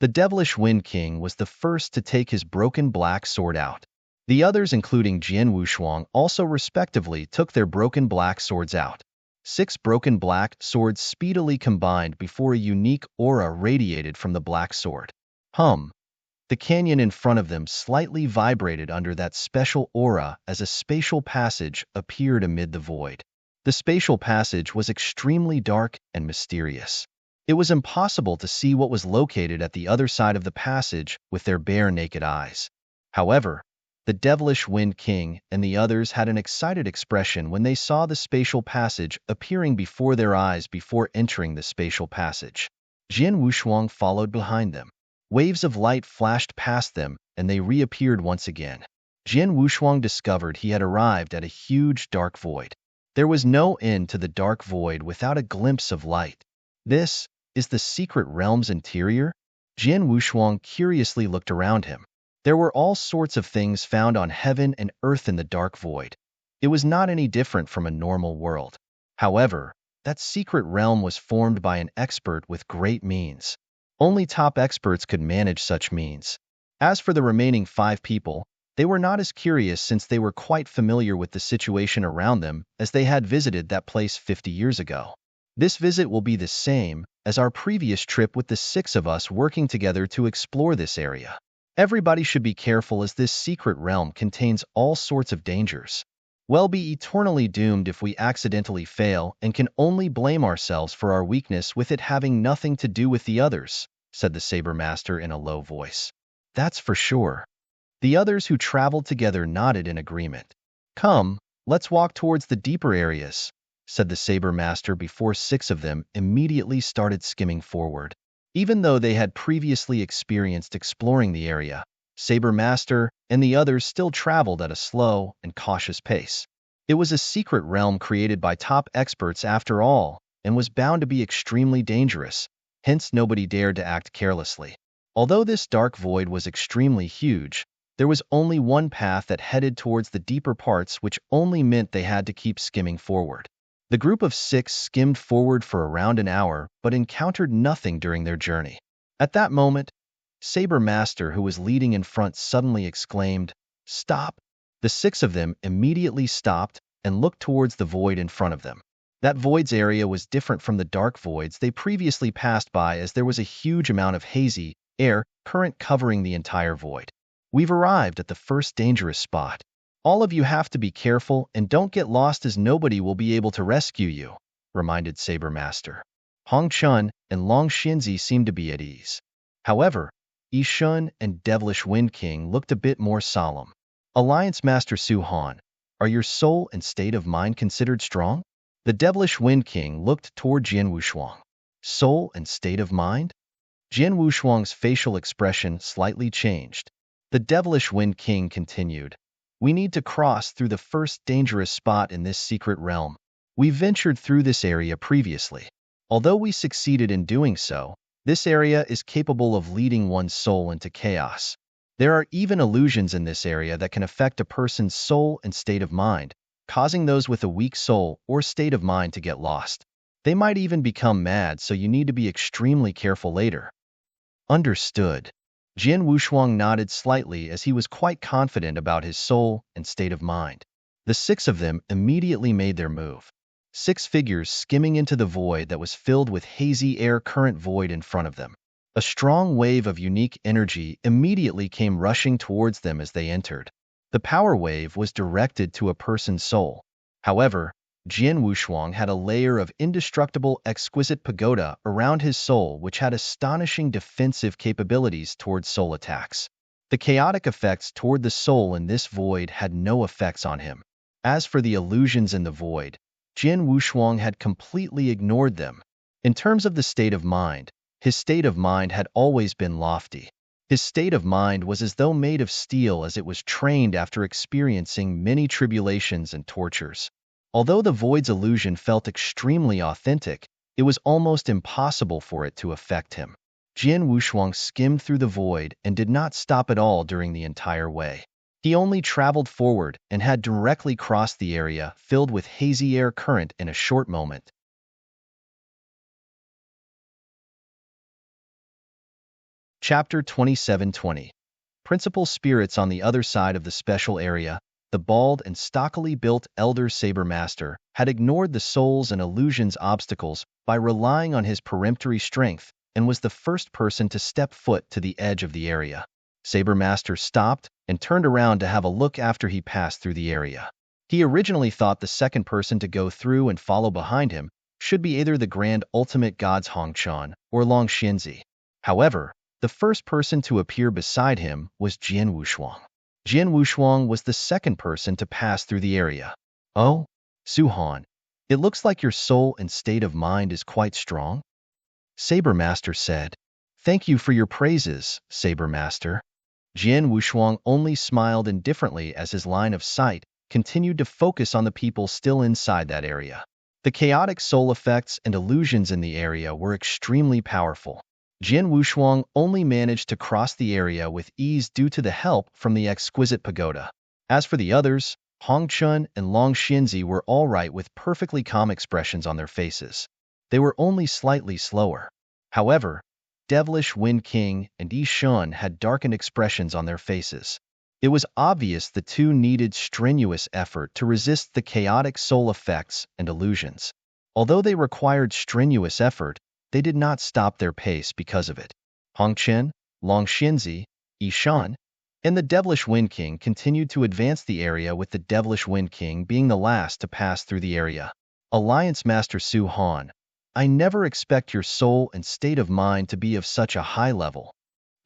The Devilish Wind King was the first to take his broken black sword out. The others, including Jin Wushuang, also respectively took their broken black swords out. 6 broken black swords speedily combined before a unique aura radiated from the black sword. The canyon in front of them slightly vibrated under that special aura as a spatial passage appeared amid the void. The spatial passage was extremely dark and mysterious. It was impossible to see what was located at the other side of the passage with their bare naked eyes. However, the Devilish Wind King and the others had an excited expression when they saw the spatial passage appearing before their eyes before entering the spatial passage. Jin Wushuang followed behind them. Waves of light flashed past them, and they reappeared once again. Jin Wushuang discovered he had arrived at a huge dark void. There was no end to the dark void without a glimpse of light. This is the secret realm's interior? Jin Wushuang curiously looked around him. There were all sorts of things found on heaven and earth in the dark void. It was not any different from a normal world. However, that secret realm was formed by an expert with great means. Only top experts could manage such means. As for the remaining 5 people, they were not as curious since they were quite familiar with the situation around them as they had visited that place 50 years ago. This visit will be the same as our previous trip with the 6 of us working together to explore this area. Everybody should be careful as this secret realm contains all sorts of dangers. We'll be eternally doomed if we accidentally fail and can only blame ourselves for our weakness with it having nothing to do with the others, said the Saber Master in a low voice. That's for sure. The others who traveled together nodded in agreement. Come, let's walk towards the deeper areas, said the Saber Master before 6 of them immediately started skimming forward. Even though they had previously experienced exploring the area, Saber Master and the others still traveled at a slow and cautious pace. It was a secret realm created by top experts after all, and was bound to be extremely dangerous, hence nobody dared to act carelessly. Although this dark void was extremely huge, there was only one path that headed towards the deeper parts, which only meant they had to keep skimming forward. The group of 6 skimmed forward for around an hour, but encountered nothing during their journey. At that moment, Saber Master, who was leading in front, suddenly exclaimed, "Stop!" The 6 of them immediately stopped and looked towards the void in front of them. That void's area was different from the dark voids they previously passed by, as there was a huge amount of hazy air current covering the entire void. We've arrived at the first dangerous spot. All of you have to be careful and don't get lost, as nobody will be able to rescue you, reminded Saber Master. Hong Chun and Long Xinzi seemed to be at ease. However, Yi Shun and Devilish Wind King looked a bit more solemn. Alliance Master Su Han, are your soul and state of mind considered strong? The Devilish Wind King looked toward Jian Wushuang. Soul and state of mind? Jian Wushuang's facial expression slightly changed. The Devilish Wind King continued, we need to cross through the first dangerous spot in this secret realm. We ventured through this area previously. Although we succeeded in doing so, this area is capable of leading one's soul into chaos. There are even illusions in this area that can affect a person's soul and state of mind, causing those with a weak soul or state of mind to get lost. They might even become mad, so you need to be extremely careful later. Understood. Jian Wushuang nodded slightly, as he was quite confident about his soul and state of mind. The 6 of them immediately made their move. 6 figures skimming into the void that was filled with hazy air current void in front of them. A strong wave of unique energy immediately came rushing towards them as they entered. The power wave was directed to a person's soul. However, Jian Wushuang had a layer of indestructible exquisite pagoda around his soul, which had astonishing defensive capabilities towards soul attacks. The chaotic effects toward the soul in this void had no effects on him. As for the illusions in the void, Jian Wushuang had completely ignored them. In terms of the state of mind, his state of mind had always been lofty. His state of mind was as though made of steel, as it was trained after experiencing many tribulations and tortures. Although the void's illusion felt extremely authentic, it was almost impossible for it to affect him. Jian Wushuang skimmed through the void and did not stop at all during the entire way. He only traveled forward and had directly crossed the area filled with hazy air current in a short moment. Chapter 2720. Principal spirits on the other side of the special area. The bald and stockily built Elder Saber Master had ignored the souls and illusions obstacles by relying on his peremptory strength, and was the first person to step foot to the edge of the area. Saber Master stopped and turned around to have a look after he passed through the area. He originally thought the second person to go through and follow behind him should be either the Grand Ultimate Gods Hong Chun or Long Xinzi. However, the first person to appear beside him was Jian Wushuang. Jian Wushuang was the second person to pass through the area. Oh, Su Han, it looks like your soul and state of mind is quite strong, Saber Master said. Thank you for your praises, Saber Master. Jian Wushuang only smiled indifferently as his line of sight continued to focus on the people still inside that area. The chaotic soul effects and illusions in the area were extremely powerful. Jian Wushuang only managed to cross the area with ease due to the help from the exquisite pagoda. As for the others, Hong Chun and Long Xinzi were all right with perfectly calm expressions on their faces. They were only slightly slower. However, Devilish Wind King and Yi Shun had darkened expressions on their faces. It was obvious the two needed strenuous effort to resist the chaotic soul effects and illusions. Although they required strenuous effort, they did not stop their pace because of it. Hong Chen, Long Xinzi, Yi Shun, and the Devilish Wind King continued to advance the area, with the Devilish Wind King being the last to pass through the area. Alliance Master Su Han, I never expect your soul and state of mind to be of such a high level.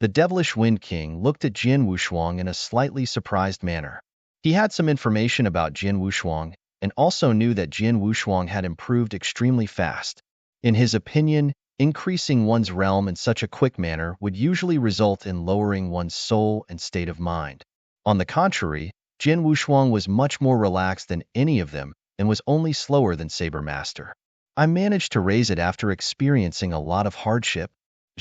The Devilish Wind King looked at Jian Wushuang in a slightly surprised manner. He had some information about Jian Wushuang and also knew that Jian Wushuang had improved extremely fast. In his opinion, increasing one's realm in such a quick manner would usually result in lowering one's soul and state of mind. On the contrary, Jian Wushuang was much more relaxed than any of them and was only slower than Saber Master. I managed to raise it after experiencing a lot of hardship.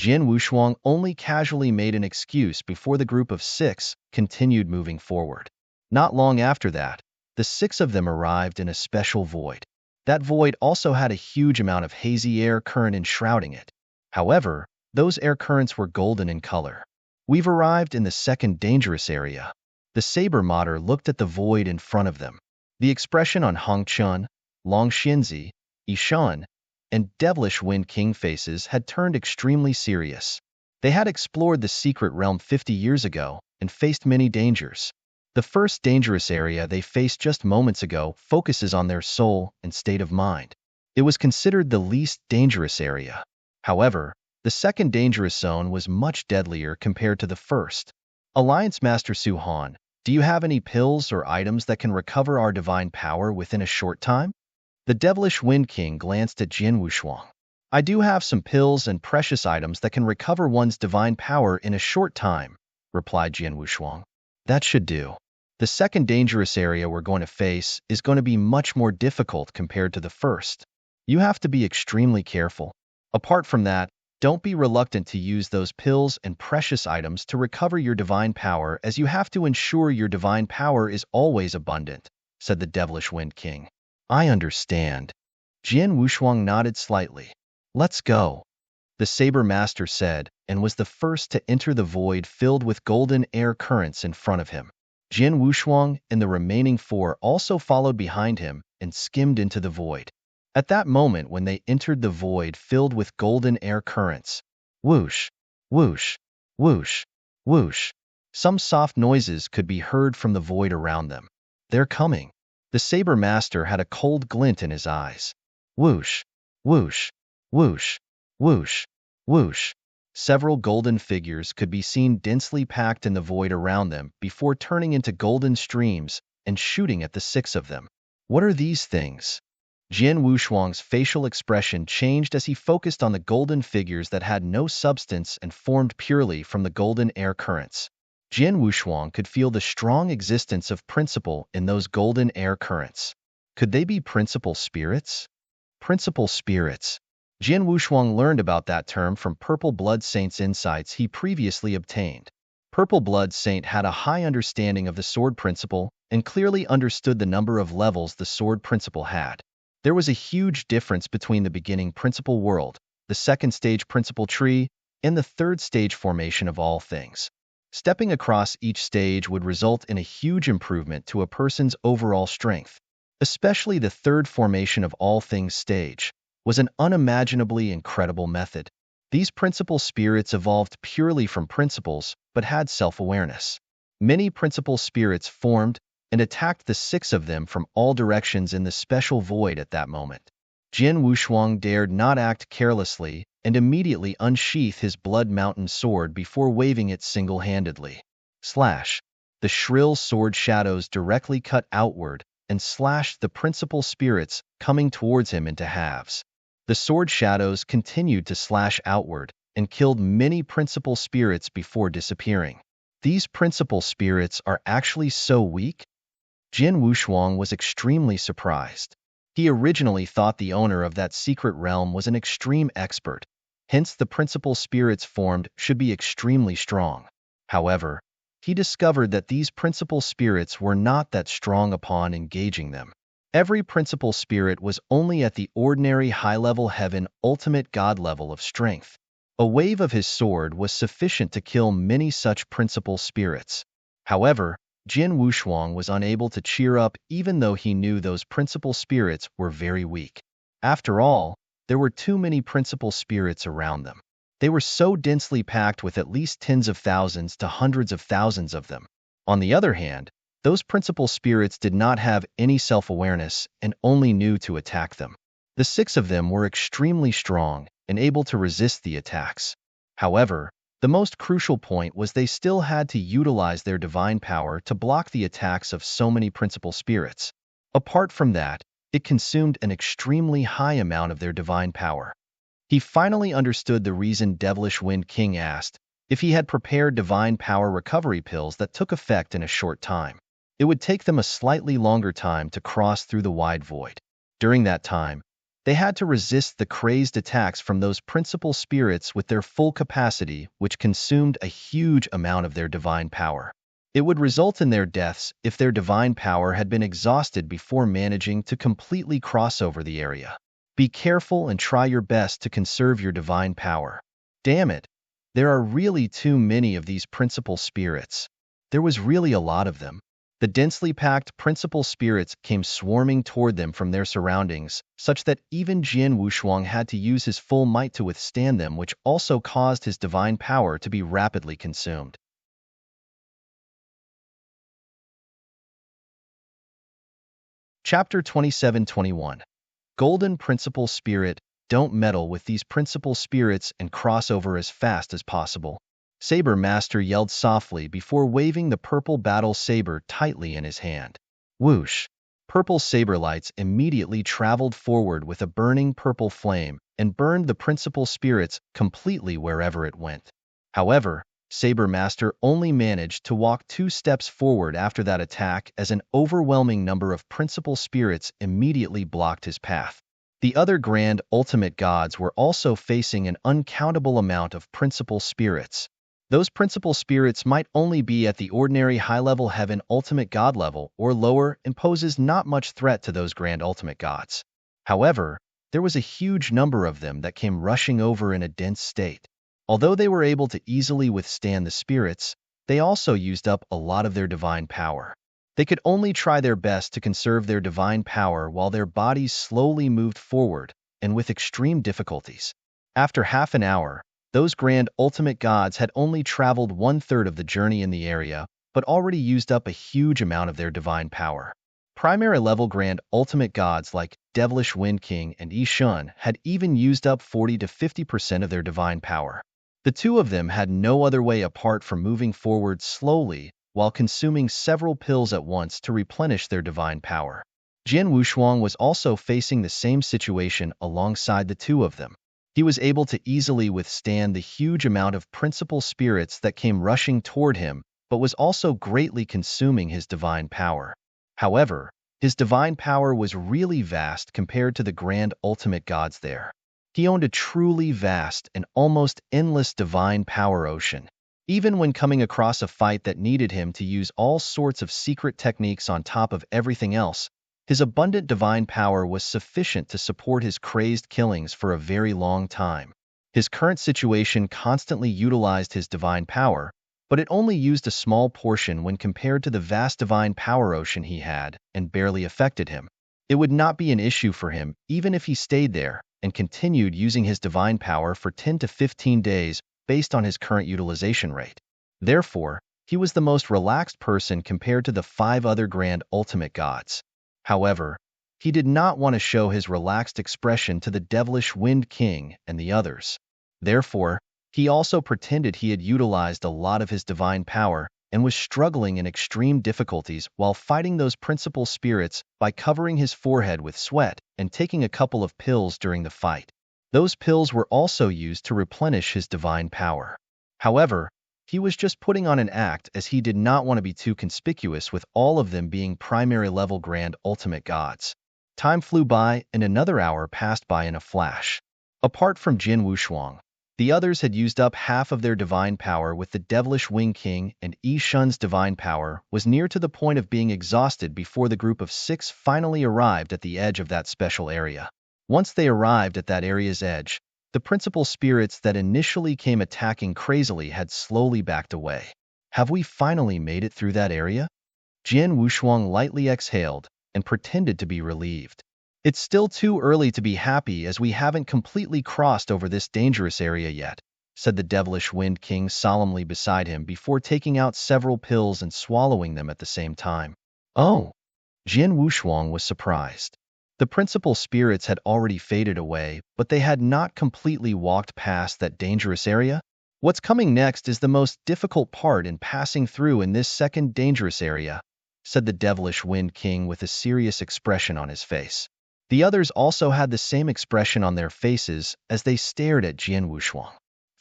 Jian Wushuang only casually made an excuse before the group of 6 continued moving forward. Not long after that, the 6 of them arrived in a special void. That void also had a huge amount of hazy air current enshrouding it. However, those air currents were golden in color. We've arrived in the second dangerous area. The Saber Master looked at the void in front of them. The expression on Hong Chun, Long Xinzi, Ishan, and devilish Wind King faces had turned extremely serious. They had explored the secret realm 50 years ago and faced many dangers. The first dangerous area they faced just moments ago focuses on their soul and state of mind. It was considered the least dangerous area. However, the second dangerous zone was much deadlier compared to the first. Alliance Master Suhan, do you have any pills or items that can recover our divine power within a short time? The devilish Wind King glanced at Jin Wushuang. I do have some pills and precious items that can recover one's divine power in a short time, replied Jin Wushuang. That should do. The second dangerous area we're going to face is going to be much more difficult compared to the first. You have to be extremely careful. Apart from that, don't be reluctant to use those pills and precious items to recover your divine power, as you have to ensure your divine power is always abundant, said the devilish Wind King. I understand. Jin Wushuang nodded slightly. Let's go, the Saber Master said, and was the first to enter the void filled with golden air currents in front of him. Jin Wushuang and the remaining four also followed behind him and skimmed into the void. At that moment when they entered the void filled with golden air currents, whoosh, whoosh, whoosh, whoosh, some soft noises could be heard from the void around them. They're coming. The Saber Master had a cold glint in his eyes. Whoosh, whoosh, whoosh, whoosh, whoosh. Several golden figures could be seen densely packed in the void around them before turning into golden streams and shooting at the six of them. What are these things? Jin Wushuang's facial expression changed as he focused on the golden figures that had no substance and formed purely from the golden air currents. Jin Wushuang could feel the strong existence of principle in those golden air currents. Could they be principal spirits? Principal spirits. Jin Wushuang learned about that term from Purple Blood Saint's insights he previously obtained. Purple Blood Saint had a high understanding of the sword principle and clearly understood the number of levels the sword principle had. There was a huge difference between the beginning principle world, the second stage principle tree, and the third stage formation of all things. Stepping across each stage would result in a huge improvement to a person's overall strength. Especially the third formation of all things stage was an unimaginably incredible method. These principal spirits evolved purely from principles, but had self-awareness. Many principal spirits formed and attacked the six of them from all directions in the special void at that moment. Jin Wushuang dared not act carelessly and immediately unsheath his Blood Mountain sword before waving it single-handedly. Slash! The shrill sword shadows directly cut outward and slashed the principal spirits coming towards him into halves. The sword shadows continued to slash outward and killed many principal spirits before disappearing. These principal spirits are actually so weak? Jin Wushuang was extremely surprised. He originally thought the owner of that secret realm was an extreme expert, hence the principal spirits formed should be extremely strong. However, he discovered that these principal spirits were not that strong upon engaging them. Every principal spirit was only at the ordinary high-level heaven ultimate god level of strength. A wave of his sword was sufficient to kill many such principal spirits. However, Jin Wushuang was unable to cheer up even though he knew those principal spirits were very weak. After all, there were too many principal spirits around them. They were so densely packed with at least tens of thousands to hundreds of thousands of them. On the other hand, those principal spirits did not have any self-awareness and only knew to attack them. The six of them were extremely strong and able to resist the attacks. However, the most crucial point was they still had to utilize their divine power to block the attacks of so many principal spirits. Apart from that, it consumed an extremely high amount of their divine power. He finally understood the reason Devilish Wind King asked if he had prepared divine power recovery pills that took effect in a short time. It would take them a slightly longer time to cross through the wide void. During that time, they had to resist the crazed attacks from those principal spirits with their full capacity, which consumed a huge amount of their divine power. It would result in their deaths if their divine power had been exhausted before managing to completely cross over the area. Be careful and try your best to conserve your divine power. Damn it! There are really too many of these principal spirits. There was really a lot of them. The densely packed principal spirits came swarming toward them from their surroundings, such that even Jian Wushuang had to use his full might to withstand them, which also caused his divine power to be rapidly consumed. Chapter 27-21. Golden Principal Spirit. Don't meddle with these principal spirits and cross over as fast as possible. Saber Master yelled softly before waving the purple battle saber tightly in his hand. Whoosh! Purple saber lights immediately traveled forward with a burning purple flame and burned the principal spirits completely wherever it went. However, Saber Master only managed to walk 2 steps forward after that attack, as an overwhelming number of principal spirits immediately blocked his path. The other grand ultimate gods were also facing an uncountable amount of principal spirits. Those principal spirits might only be at the ordinary high-level heaven ultimate god level or lower and poses not much threat to those grand ultimate gods. However, there was a huge number of them that came rushing over in a dense state. Although they were able to easily withstand the spirits, they also used up a lot of their divine power. They could only try their best to conserve their divine power while their bodies slowly moved forward, and with extreme difficulties. After half an hour, those grand ultimate gods had only traveled 1/3 of the journey in the area, but already used up a huge amount of their divine power. Primary level grand ultimate gods like Devilish Wind King and Yi Shun had even used up 40 to 50% of their divine power. The two of them had no other way apart from moving forward slowly while consuming several pills at once to replenish their divine power. Jian Wushuang was also facing the same situation alongside the two of them. He was able to easily withstand the huge amount of principal spirits that came rushing toward him, but was also greatly consuming his divine power. However, his divine power was really vast compared to the grand ultimate gods there. He owned a truly vast and almost endless divine power ocean. Even when coming across a fight that needed him to use all sorts of secret techniques on top of everything else, his abundant divine power was sufficient to support his crazed killings for a very long time. His current situation constantly utilized his divine power, but it only used a small portion when compared to the vast divine power ocean he had, and barely affected him. It would not be an issue for him even if he stayed there and continued using his divine power for 10 to 15 days based on his current utilization rate. Therefore, he was the most relaxed person compared to the 5 other grand ultimate gods. However, he did not want to show his relaxed expression to the Devilish Wind King and the others. Therefore, he also pretended he had utilized a lot of his divine power and was struggling in extreme difficulties while fighting those principal spirits by covering his forehead with sweat and taking a couple of pills during the fight. Those pills were also used to replenish his divine power. However, he was just putting on an act, as he did not want to be too conspicuous with all of them being primary level grand ultimate gods. Time flew by and another hour passed by in a flash. Apart from Jian Wushuang, the others had used up half of their divine power, with the Devilish Wing King and Yi Shun's divine power was near to the point of being exhausted before the group of 6 finally arrived at the edge of that special area. Once they arrived at that area's edge, the principal spirits that initially came attacking crazily had slowly backed away. Have we finally made it through that area? Jian Wushuang lightly exhaled and pretended to be relieved. It's still too early to be happy, as we haven't completely crossed over this dangerous area yet, said the Devilish Wind King solemnly beside him before taking out several pills and swallowing them at the same time. Oh! Jian Wushuang was surprised. The principal spirits had already faded away, but they had not completely walked past that dangerous area. What's coming next is the most difficult part in passing through in this second dangerous area, said the Devilish Wind King with a serious expression on his face. The others also had the same expression on their faces as they stared at Jian Wushuang.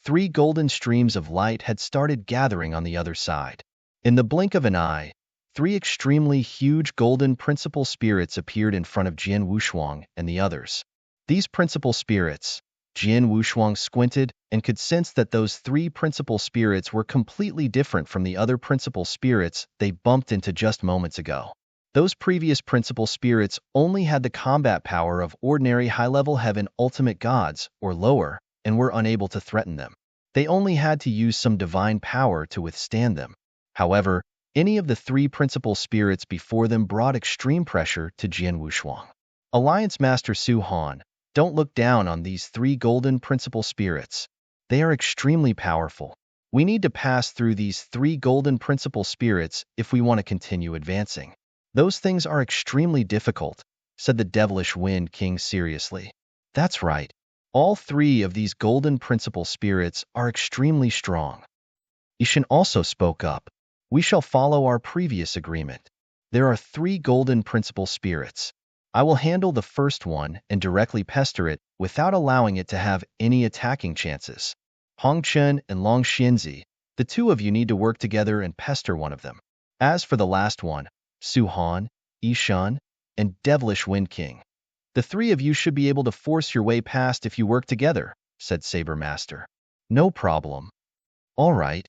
3 golden streams of light had started gathering on the other side. In the blink of an eye, 3 extremely huge golden principal spirits appeared in front of Jian Wushuang and the others. These principal spirits, Jian Wushuang squinted and could sense that those 3 principal spirits were completely different from the other principal spirits they bumped into just moments ago. Those previous principal spirits only had the combat power of ordinary high-level heaven ultimate gods or lower and were unable to threaten them. They only had to use some divine power to withstand them. However, Any of the three principal spirits before them brought extreme pressure to Jian Wushuang. Alliance Master Su Han, don't look down on these three golden principal spirits. They are extremely powerful. We need to pass through these three golden principal spirits if we want to continue advancing. Those things are extremely difficult, said the devilish Wind King seriously. That's right. All three of these golden principal spirits are extremely strong. Ishan also spoke up. We shall follow our previous agreement. There are three golden principal spirits. I will handle the first one and directly pester it without allowing it to have any attacking chances. Hong Chen and Long Xianzi, the two of you need to work together and pester one of them. As for the last one, Su Han, Ishan, and Devilish Wind King, the three of you should be able to force your way past if you work together, said Saber Master. No problem. All right.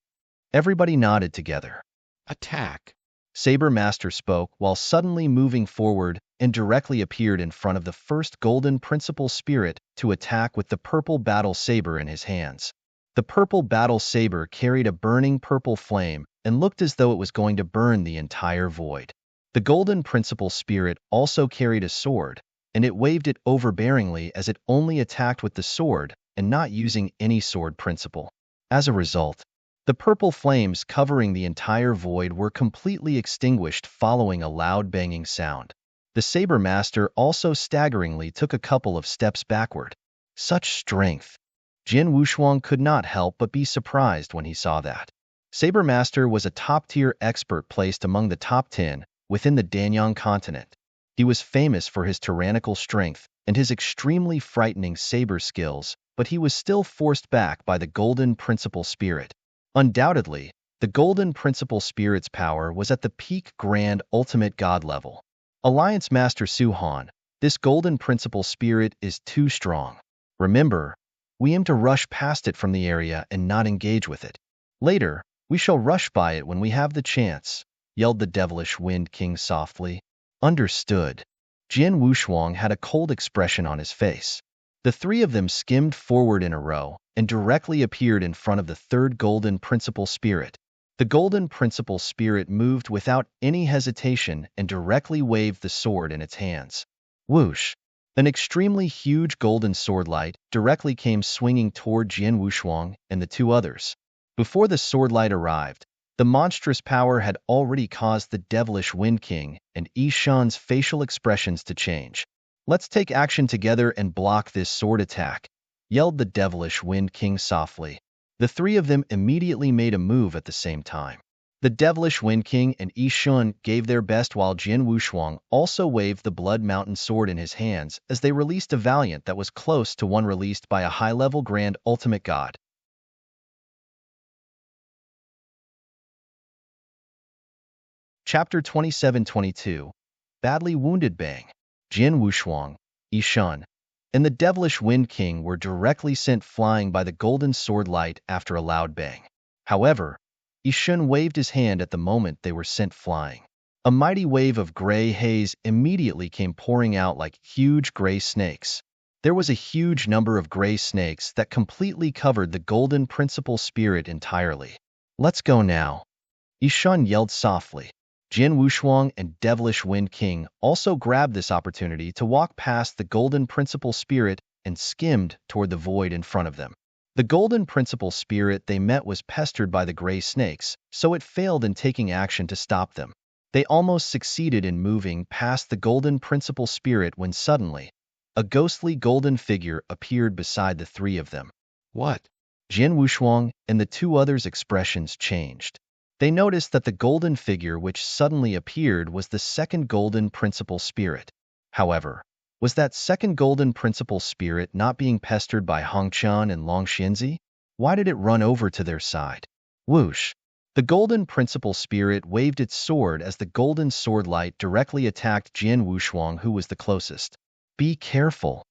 Everybody nodded together. Attack. Saber Master spoke while suddenly moving forward and directly appeared in front of the first golden principal spirit to attack with the purple battle saber in his hands. The purple battle saber carried a burning purple flame and looked as though it was going to burn the entire void. The golden principal spirit also carried a sword, and it waved it overbearingly as it only attacked with the sword and not using any sword principle. As a result, the purple flames covering the entire void were completely extinguished following a loud banging sound. The Saber Master also staggeringly took a couple of steps backward. Such strength! Jian Wushuang could not help but be surprised when he saw that. Saber Master was a top-tier expert placed among the top 10 within the Danyang continent. He was famous for his tyrannical strength and his extremely frightening saber skills, but he was still forced back by the golden principal spirit. Undoubtedly, the golden principal spirit's power was at the peak grand ultimate god level. Alliance Master Su Han, this golden principal spirit is too strong. Remember, we aim to rush past it from the area and not engage with it. Later, we shall rush by it when we have the chance, yelled the devilish Wind King softly. Understood. Jian Wushuang had a cold expression on his face. The three of them skimmed forward in a row and directly appeared in front of the third golden principal spirit. The golden principal spirit moved without any hesitation and directly waved the sword in its hands. Whoosh! An extremely huge golden sword light directly came swinging toward Jian Wushuang and the two others. Before the sword light arrived, the monstrous power had already caused the devilish Wind King and Ishan's facial expressions to change. Let's take action together and block this sword attack, yelled the devilish Wind King softly. The three of them immediately made a move at the same time. The devilish Wind King and Ishan gave their best while Jian Wushuang also waved the Blood Mountain sword in his hands as they released a valiant that was close to one released by a high-level grand ultimate god. Chapter 27-22 Badly Wounded Bang. Jian Wushuang, Ishan, and the devilish Wind King were directly sent flying by the golden sword light after a loud bang. However, Ishan waved his hand at the moment they were sent flying. A mighty wave of gray haze immediately came pouring out like huge gray snakes. There was a huge number of gray snakes that completely covered the golden principal spirit entirely. Let's go now. Ishan yelled softly. Jian Wushuang and devilish Wind King also grabbed this opportunity to walk past the golden principal spirit and skimmed toward the void in front of them. The golden principal spirit they met was pestered by the gray snakes, so it failed in taking action to stop them. They almost succeeded in moving past the golden principal spirit when suddenly, a ghostly golden figure appeared beside the three of them. What? Jian Wushuang and the two others' expressions changed. They noticed that the golden figure which suddenly appeared was the second golden principal spirit. However, was that second golden principal spirit not being pestered by Hongqian and Long Xianzi? Why did it run over to their side? Whoosh! The golden principal spirit waved its sword as the golden sword light directly attacked Jian Wushuang, who was the closest. Be careful!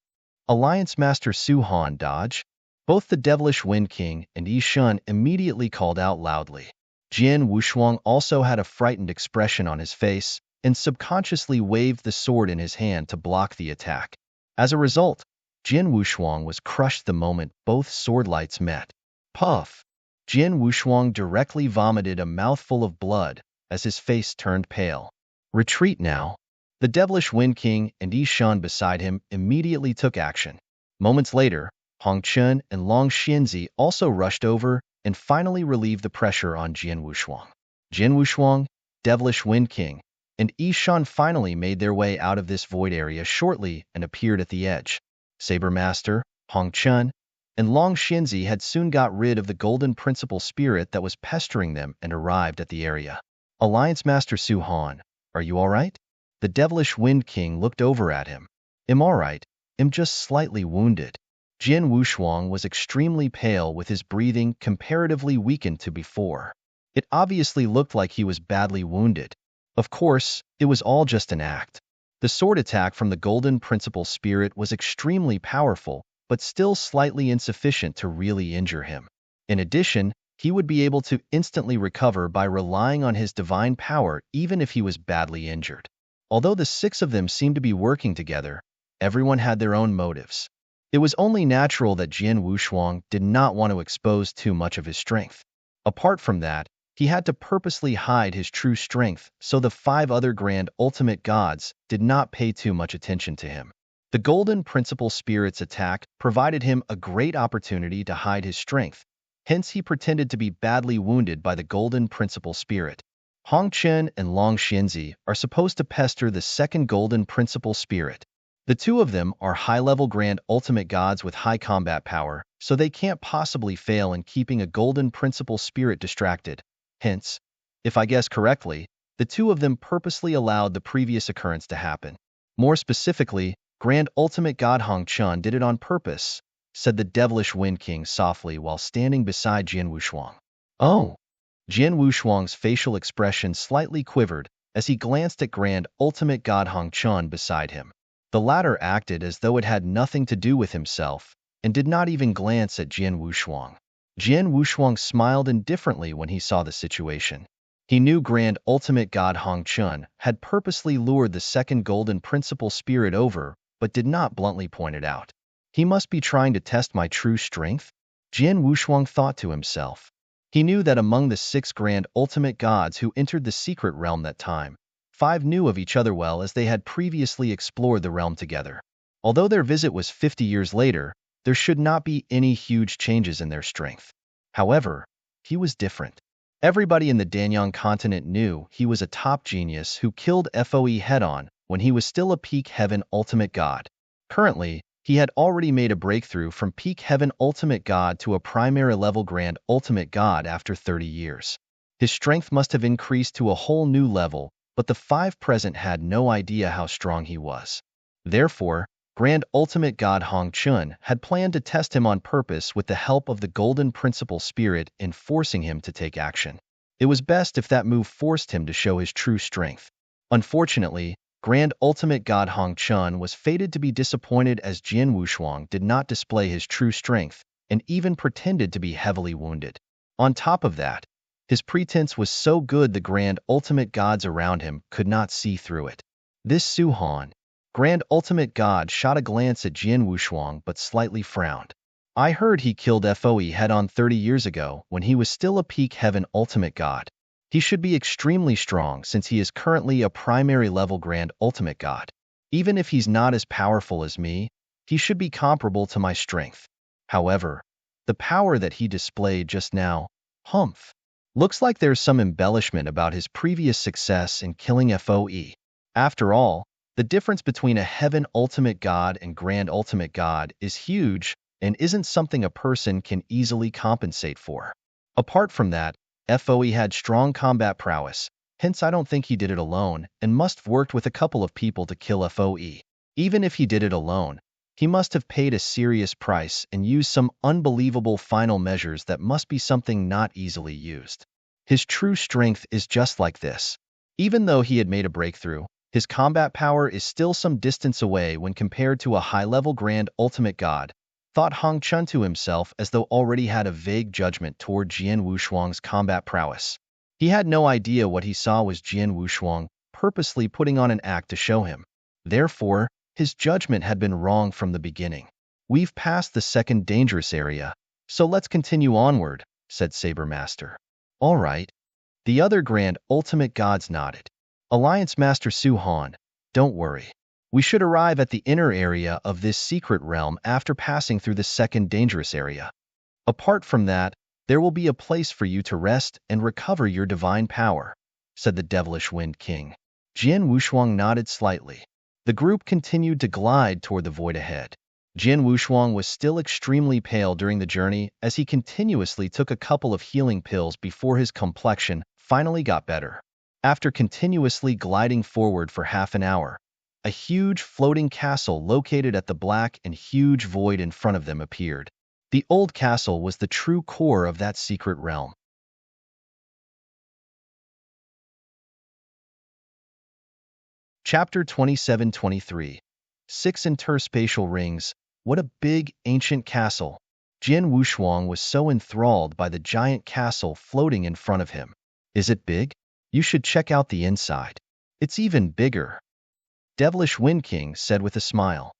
Alliance Master Su Han dodge. Both the devilish Wind King and Ishan immediately called out loudly. Jian Wushuang also had a frightened expression on his face and subconsciously waved the sword in his hand to block the attack. As a result, Jian Wushuang was crushed the moment both sword lights met. Puff! Jian Wushuang directly vomited a mouthful of blood as his face turned pale. Retreat now. The devilish Wind King and Yi Shan beside him immediately took action. Moments later, Hong Chun and Long Xianzi also rushed over and finally relieved the pressure on Jian Wushuang. Jian Wushuang, devilish Wind King, and Yi Shan finally made their way out of this void area shortly and appeared at the edge. Saber Master, Hong Chun, and Long Xianzi had soon got rid of the golden principal spirit that was pestering them and arrived at the area. Alliance Master Su Han, are you all right? The devilish Wind King looked over at him. I'm all right. I'm just slightly wounded. Jian Wushuang was extremely pale with his breathing comparatively weakened to before. It obviously looked like he was badly wounded. Of course, it was all just an act. The sword attack from the golden principal spirit was extremely powerful, but still slightly insufficient to really injure him. In addition, he would be able to instantly recover by relying on his divine power even if he was badly injured. Although the six of them seemed to be working together, everyone had their own motives. It was only natural that Jian Wushuang did not want to expose too much of his strength. Apart from that, he had to purposely hide his true strength so the five other grand ultimate gods did not pay too much attention to him. The golden principal spirit's attack provided him a great opportunity to hide his strength, hence he pretended to be badly wounded by the golden principal spirit. Hong Chen and Long Xianzi are supposed to pester the second golden principal spirit. The two of them are high-level grand ultimate gods with high combat power, so they can't possibly fail in keeping a golden principal spirit distracted. Hence, if I guess correctly, the two of them purposely allowed the previous occurrence to happen. More specifically, Grand Ultimate God Hong Chun did it on purpose, said the devilish Wind King softly while standing beside Jian Wushuang. Oh! Jian Wushuang's facial expression slightly quivered as he glanced at Grand Ultimate God Hong Chun beside him. The latter acted as though it had nothing to do with himself and did not even glance at Jian Wushuang. Jian Wushuang smiled indifferently when he saw the situation. He knew Grand Ultimate God Hong Chun had purposely lured the second golden principal spirit over, but did not bluntly point it out. He must be trying to test my true strength? Jian Wushuang thought to himself. He knew that among the six grand ultimate gods who entered the secret realm that time, five knew of each other well as they had previously explored the realm together. Although their visit was 50 years later, there should not be any huge changes in their strength. However, he was different. Everybody in the Danyang continent knew he was a top genius who killed FOE head-on when he was still a peak heaven ultimate god. Currently, he had already made a breakthrough from peak heaven ultimate god to a primary level grand ultimate god after 30 years. His strength must have increased to a whole new level, but the five present had no idea how strong he was. Therefore, Grand Ultimate God Hong Chun had planned to test him on purpose with the help of the Golden Principal Spirit in forcing him to take action. It was best if that move forced him to show his true strength. Unfortunately, Grand Ultimate God Hong Chun was fated to be disappointed as Jian Wushuang did not display his true strength and even pretended to be heavily wounded. On top of that, his pretense was so good the Grand Ultimate Gods around him could not see through it. This Su Han, Grand Ultimate God, shot a glance at Jian Wushuang but slightly frowned. I heard he killed FOE head-on 30 years ago when he was still a peak heaven ultimate god. He should be extremely strong since he is currently a primary level grand ultimate god. Even if he's not as powerful as me, he should be comparable to my strength. However, the power that he displayed just now, humph. Looks like there's some embellishment about his previous success in killing FOE. After all, the difference between a heaven ultimate god and grand ultimate god is huge and isn't something a person can easily compensate for. Apart from that, FOE had strong combat prowess, hence I don't think he did it alone and must have worked with a couple of people to kill FOE. Even if he did it alone, he must have paid a serious price and used some unbelievable final measures that must be something not easily used. His true strength is just like this. Even though he had made a breakthrough, his combat power is still some distance away when compared to a high-level grand ultimate god, thought Hong Chun to himself as though already had a vague judgment toward Jian Wushuang's combat prowess. He had no idea what he saw was Jian Wushuang purposely putting on an act to show him. Therefore, his judgment had been wrong from the beginning. We've passed the second dangerous area, so let's continue onward, said Saber Master. All right. The other Grand Ultimate Gods nodded. Alliance Master Su Han, don't worry. We should arrive at the inner area of this secret realm after passing through the second dangerous area. Apart from that, there will be a place for you to rest and recover your divine power, said the devilish Wind King. Jian Wushuang nodded slightly. The group continued to glide toward the void ahead. Jian Wushuang was still extremely pale during the journey as he continuously took a couple of healing pills before his complexion finally got better. After continuously gliding forward for half an hour, a huge floating castle located at the black and huge void in front of them appeared. The old castle was the true core of that secret realm. Chapter 27-23. 6 Interspatial Rings. What a big, ancient castle. Jian Wushuang was so enthralled by the giant castle floating in front of him. Is it big? You should check out the inside. It's even bigger. Devilish Wind King said with a smile.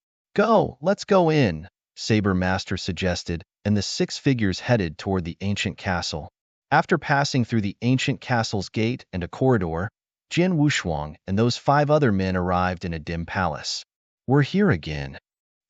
Let's go in, Saber Master suggested, and the 6 figures headed toward the ancient castle. After passing through the ancient castle's gate and a corridor, Jian Wushuang and those 5 other men arrived in a dim palace. We're here again.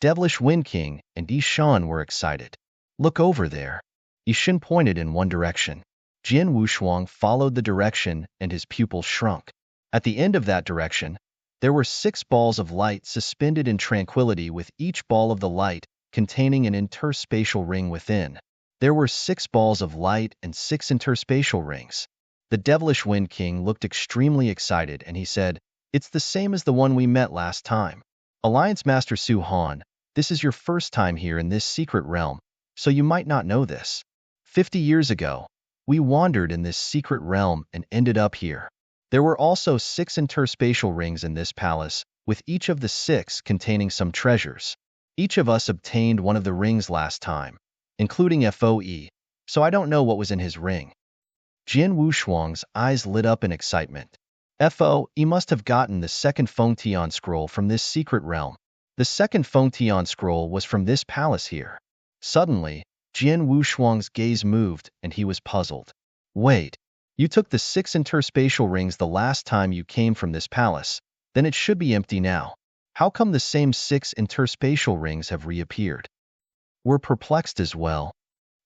Devilish Wind King and Yishan were excited. Look over there. Yishan pointed in one direction. Jian Wushuang followed the direction and his pupils shrunk. At the end of that direction, there were 6 balls of light suspended in tranquility with each ball of the light containing an interspatial ring within. There were 6 balls of light and 6 interspatial rings. The Devilish Wind King looked extremely excited and he said, "It's the same as the one we met last time. Alliance Master Su Han, this is your first time here in this secret realm, so you might not know this. 50 years ago, we wandered in this secret realm and ended up here. There were also 6 interspatial rings in this palace, with each of the 6 containing some treasures. Each of us obtained one of the rings last time, including FOE, so I don't know what was in his ring." Jian Wushuang's eyes lit up in excitement. FOE must have gotten the second Fengtian scroll from this secret realm. The second Fengtian scroll was from this palace here. Suddenly, Jian Wushuang's gaze moved and he was puzzled. Wait, you took the 6 interspatial rings the last time you came from this palace, then it should be empty now. How come the same 6 interspatial rings have reappeared? We're perplexed as well.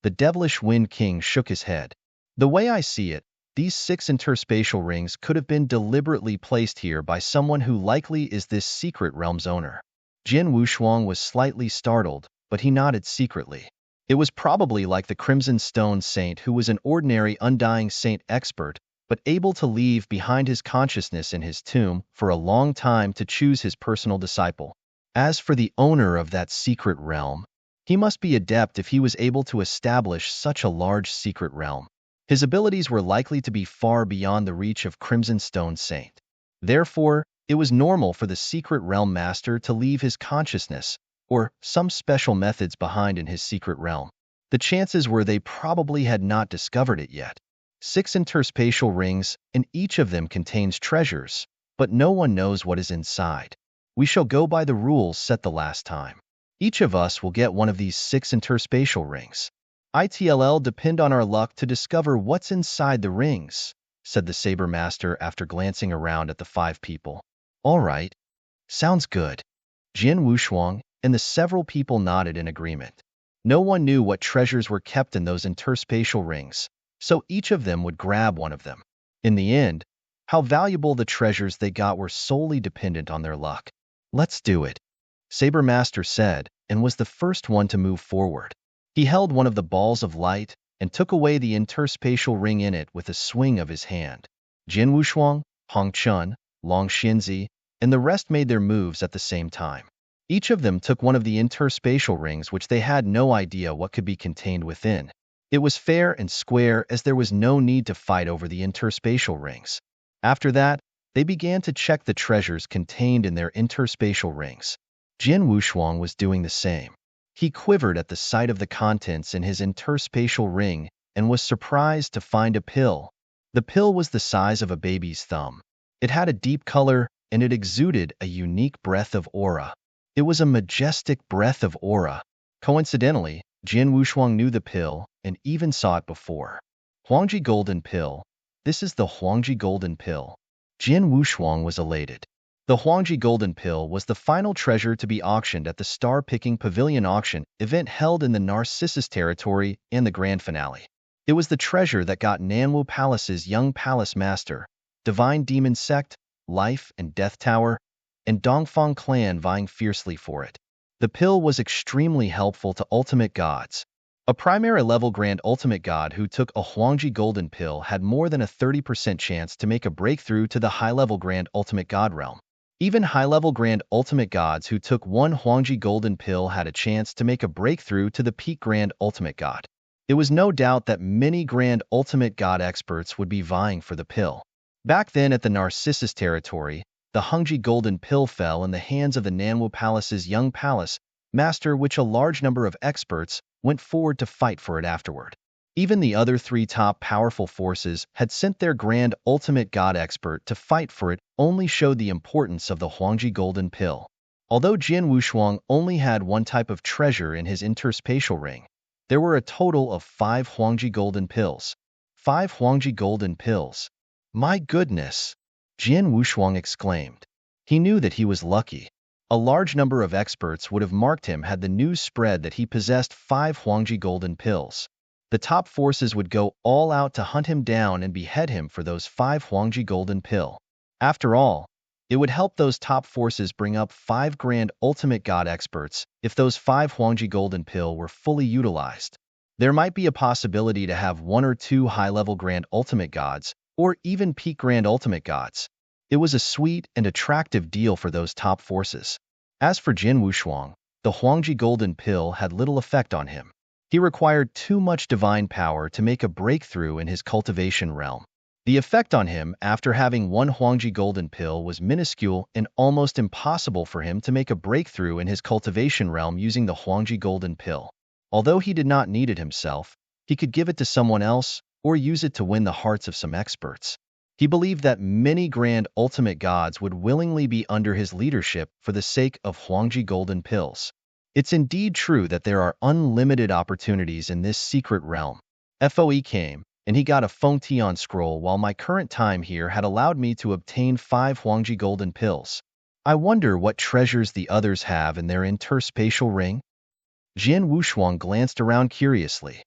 The Devilish Wind King shook his head. The way I see it, these 6 interspatial rings could have been deliberately placed here by someone who likely is this secret realm's owner. Jian Wushuang was slightly startled, but he nodded secretly. It was probably like the Crimson Stone Saint who was an ordinary Undying Saint expert, but able to leave behind his consciousness in his tomb for a long time to choose his personal disciple. As for the owner of that secret realm, he must be adept if he was able to establish such a large secret realm. His abilities were likely to be far beyond the reach of Crimson Stone Saint. Therefore, it was normal for the secret realm master to leave his consciousness or some special methods behind in his secret realm. The chances were they probably had not discovered it yet. 6 interspatial rings, and each of them contains treasures, but no one knows what is inside. We shall go by the rules set the last time. Each of us will get one of these 6 interspatial rings. It'll depend on our luck to discover what's inside the rings, said the Saber Master after glancing around at the 5 people. All right. Sounds good. Jian Wushuang and the several people nodded in agreement. No one knew what treasures were kept in those interspatial rings, so each of them would grab one of them. In the end, how valuable the treasures they got were solely dependent on their luck. Let's do it, Saber Master said, and was the first one to move forward. He held one of the balls of light and took away the interspatial ring in it with a swing of his hand. Jian Wushuang, Hong Chun, Long Xinzi, and the rest made their moves at the same time. Each of them took one of the interspatial rings which they had no idea what could be contained within. It was fair and square as there was no need to fight over the interspatial rings. After that, they began to check the treasures contained in their interspatial rings. Jian Wushuang was doing the same. He quivered at the sight of the contents in his interspatial ring and was surprised to find a pill. The pill was the size of a baby's thumb. It had a deep color and it exuded a unique breath of aura. It was a majestic breath of aura. Coincidentally, Jian Wushuang knew the pill and even saw it before. Huangji Golden Pill. this is the Huangji Golden Pill. Jin Wushuang was elated. The Huangji Golden Pill was the final treasure to be auctioned at the Star-Picking Pavilion auction event held in the Narcissus territory and the grand finale. It was the treasure that got Nanwu Palace's young palace master, Divine Demon Sect, Life and Death Tower, and Dongfang clan vying fiercely for it. The pill was extremely helpful to ultimate gods. A primary level Grand Ultimate God who took a Huangji Golden Pill had more than a 30% chance to make a breakthrough to the high-level Grand Ultimate God realm. Even high-level Grand Ultimate Gods who took one Huangji Golden Pill had a chance to make a breakthrough to the peak Grand Ultimate God. It was no doubt that many Grand Ultimate God experts would be vying for the pill. Back then at the Narcissus territory, the Huangji Golden Pill fell in the hands of the Nanwu Palace's young palace master, which a large number of experts went forward to fight for it afterward. Even the other three top powerful forces had sent their Grand Ultimate God expert to fight for it, only showed the importance of the Huangji Golden Pill. Although Jin Wushuang only had one type of treasure in his interspatial ring, there were a total of 5 Huangji Golden Pills. 5 Huangji Golden Pills. My goodness! Jin Wushuang exclaimed. He knew that he was lucky. A large number of experts would have marked him had the news spread that he possessed 5 Huangji Golden Pills. The top forces would go all out to hunt him down and behead him for those 5 Huangji Golden Pill. After all, it would help those top forces bring up 5 Grand Ultimate God experts if those 5 Huangji Golden Pill were fully utilized. There might be a possibility to have 1 or 2 high-level Grand Ultimate Gods, or even peak Grand Ultimate Gods. It was a sweet and attractive deal for those top forces. As for Jin Wushuang, the Huangji Golden Pill had little effect on him. He required too much divine power to make a breakthrough in his cultivation realm. The effect on him after having 1 Huangji Golden Pill was minuscule and almost impossible for him to make a breakthrough in his cultivation realm using the Huangji Golden Pill. Although he did not need it himself, he could give it to someone else or use it to win the hearts of some experts. He believed that many Grand Ultimate Gods would willingly be under his leadership for the sake of Huangji Golden Pills. It's indeed true that there are unlimited opportunities in this secret realm. FOE came, and he got a Feng Tian scroll while my current time here had allowed me to obtain 5 Huangji Golden Pills. I wonder what treasures the others have in their interspatial ring? Jin Wushuang glanced around curiously.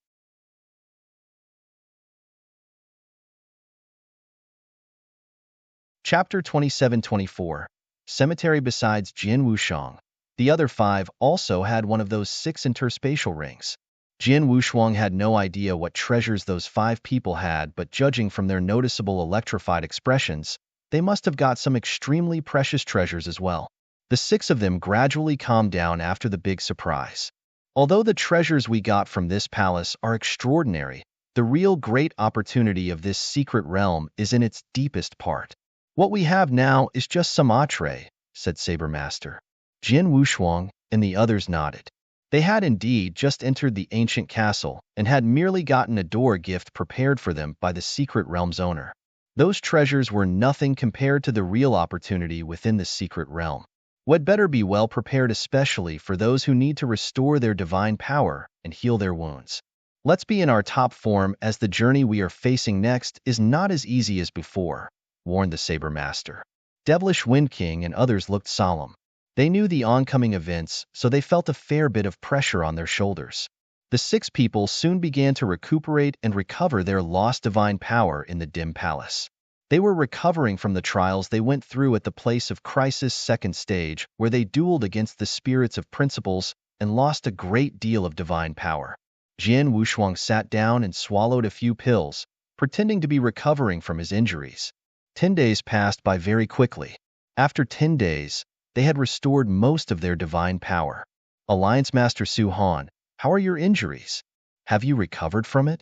Chapter 27-24. Cemetery. Besides Jin Wushuang, the other 5 also had one of those 6 interspatial rings. Jin Wushuang had no idea what treasures those 5 people had, but judging from their noticeable electrified expressions, they must have got some extremely precious treasures as well. The 6 of them gradually calmed down after the big surprise. Although the treasures we got from this palace are extraordinary, the real great opportunity of this secret realm is in its deepest part. What we have now is just some entree, said Saber Master. Jin Wushuang and the others nodded. They had indeed just entered the ancient castle and had merely gotten a door gift prepared for them by the secret realm's owner. Those treasures were nothing compared to the real opportunity within the secret realm. Would better be well prepared, especially for those who need to restore their divine power and heal their wounds. Let's be in our top form, as the journey we are facing next is not as easy as before, warned the Saber Master. Devilish Wind King and others looked solemn. They knew the oncoming events, so they felt a fair bit of pressure on their shoulders. The 6 people soon began to recuperate and recover their lost divine power in the dim palace. They were recovering from the trials they went through at the place of crisis second stage, where they dueled against the spirits of principles and lost a great deal of divine power. Jin Wushuang sat down and swallowed a few pills, pretending to be recovering from his injuries. 10 days passed by very quickly. After 10 days, they had restored most of their divine power. Alliance Master Su Han, how are your injuries? Have you recovered from it?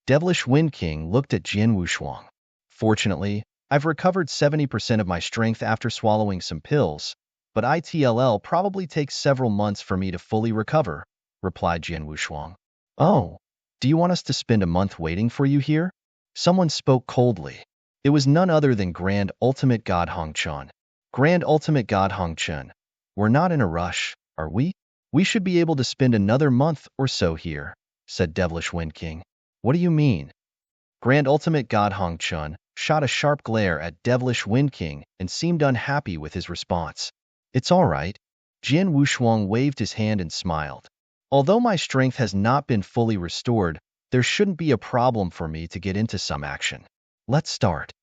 Devilish Wind King looked at Jin Wushuang. Fortunately, I've recovered 70% of my strength after swallowing some pills, but ITLL probably takes several months for me to fully recover, replied Jin Wushuang. Oh, do you want us to spend a month waiting for you here? Someone spoke coldly. It was none other than Grand Ultimate God Hongchun. Grand Ultimate God Hongchun, we're not in a rush, are we? We should be able to spend another month or so here, said Devilish Wind King. What do you mean? Grand Ultimate God Hong Chun shot a sharp glare at Devilish Wind King and seemed unhappy with his response. It's all right. Jian Wushuang waved his hand and smiled. Although my strength has not been fully restored, there shouldn't be a problem for me to get into some action. Let's start.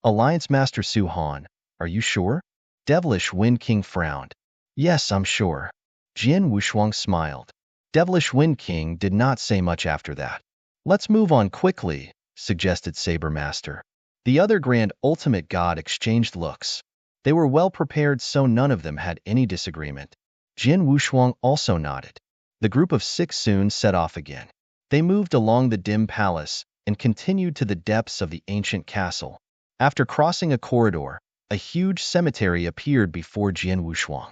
Alliance Master Su Han, are you sure? Devilish Wind King frowned. Yes, I'm sure. Jian Wushuang smiled. Devilish Wind King did not say much after that. Let's move on quickly, suggested Saber Master. The other Grand Ultimate God exchanged looks. They were well prepared, so none of them had any disagreement. Jian Wushuang also nodded. The group of 6 soon set off again. They moved along the dim palace and continued to the depths of the ancient castle. After crossing a corridor, a huge cemetery appeared before Jian Wushuang.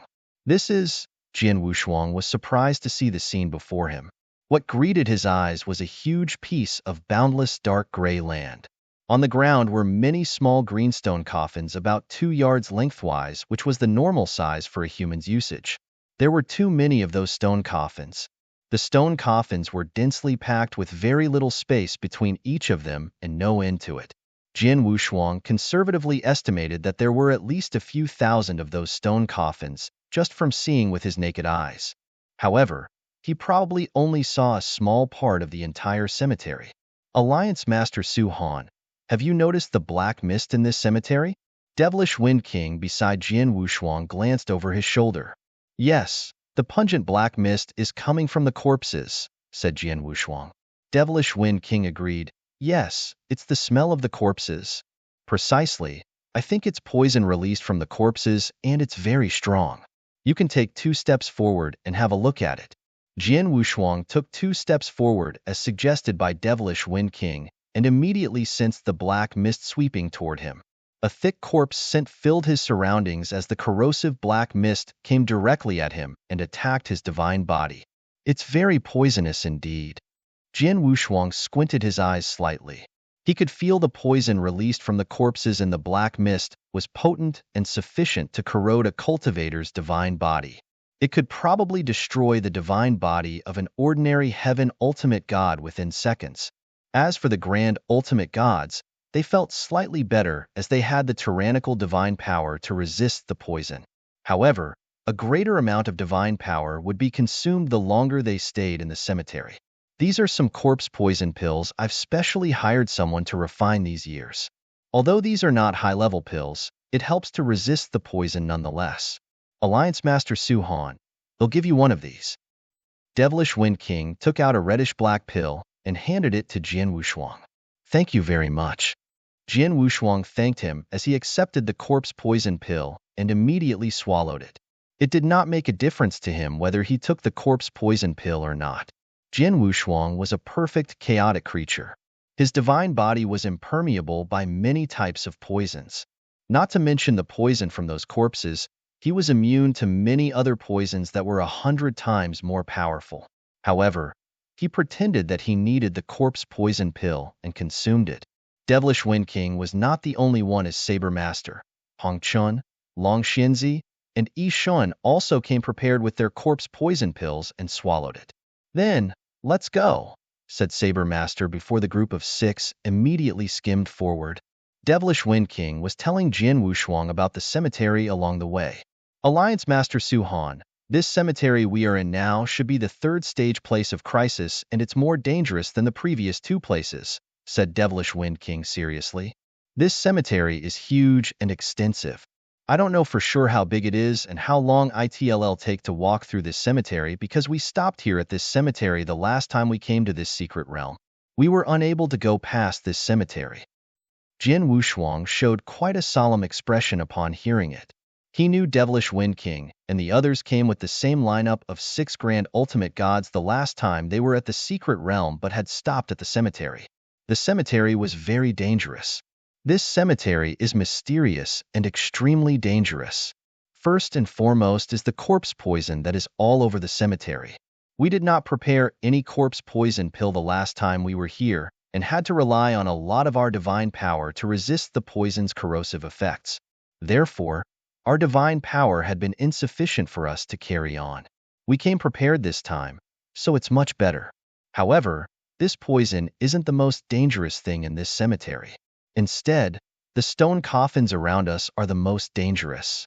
Jian Wushuang was surprised to see the scene before him. What greeted his eyes was a huge piece of boundless dark gray land. On the ground were many small greenstone coffins about 2 yards lengthwise, which was the normal size for a human's usage. There were too many of those stone coffins. The stone coffins were densely packed with very little space between each of them and no end to it. Jian Wushuang conservatively estimated that there were at least a few thousand of those stone coffins, just from seeing with his naked eyes. However, he probably only saw a small part of the entire cemetery. Alliance Master Su Han, have you noticed the black mist in this cemetery? Devilish Wind King beside Jian Wushuang glanced over his shoulder. Yes, the pungent black mist is coming from the corpses, said Jian Wushuang. Devilish Wind King agreed. Yes, it's the smell of the corpses. Precisely. I think it's poison released from the corpses, and it's very strong. You can take 2 steps forward and have a look at it. Jian Wushuang took 2 steps forward as suggested by Devilish Wind King, and immediately sensed the black mist sweeping toward him. A thick corpse scent filled his surroundings as the corrosive black mist came directly at him and attacked his divine body. It's very poisonous indeed. Jian Wushuang squinted his eyes slightly. He could feel the poison released from the corpses in the black mist was potent and sufficient to corrode a cultivator's divine body. It could probably destroy the divine body of an ordinary heaven ultimate god within seconds. As for the grand ultimate gods, they felt slightly better as they had the tyrannical divine power to resist the poison. However, a greater amount of divine power would be consumed the longer they stayed in the cemetery. These are some corpse poison pills. I've specially hired someone to refine these years. Although these are not high-level pills, it helps to resist the poison nonetheless. Alliance Master Su Han, they'll give you one of these. Devilish Wind King took out a reddish-black pill and handed it to Jian Wushuang. Thank you very much. Jian Wushuang thanked him as he accepted the corpse poison pill and immediately swallowed it. It did not make a difference to him whether he took the corpse poison pill or not. Jian Wushuang was a perfect chaotic creature. His divine body was impermeable by many types of poisons. Not to mention the poison from those corpses, he was immune to many other poisons that were 100 times more powerful. However, he pretended that he needed the corpse poison pill and consumed it. Devilish Wind King was not the only one as Saber Master. Hong Chun, Long Xianzi, and Yi Shun also came prepared with their corpse poison pills and swallowed it. Then, let's go, said Saber Master before the group of 6 immediately skimmed forward. Devilish Wind King was telling Jian Wushuang about the cemetery along the way. Alliance Master Su Han, this cemetery we are in now should be the 3rd stage place of crisis, and it's more dangerous than the previous 2 places, said Devilish Wind King seriously. This cemetery is huge and extensive. I don't know for sure how big it is and how long it'll take to walk through this cemetery because we stopped here at this cemetery the last time we came to this secret realm. We were unable to go past this cemetery. Jian Wushuang showed quite a solemn expression upon hearing it. He knew Devilish Wind King and the others came with the same lineup of 6 grand ultimate gods the last time they were at the secret realm but had stopped at the cemetery. The cemetery was very dangerous. This cemetery is mysterious and extremely dangerous. First and foremost is the corpse poison that is all over the cemetery. We did not prepare any corpse poison pill the last time we were here and had to rely on a lot of our divine power to resist the poison's corrosive effects. Therefore, our divine power had been insufficient for us to carry on. We came prepared this time, so it's much better. However, This poison isn't the most dangerous thing in this cemetery. Instead, the stone coffins around us are the most dangerous.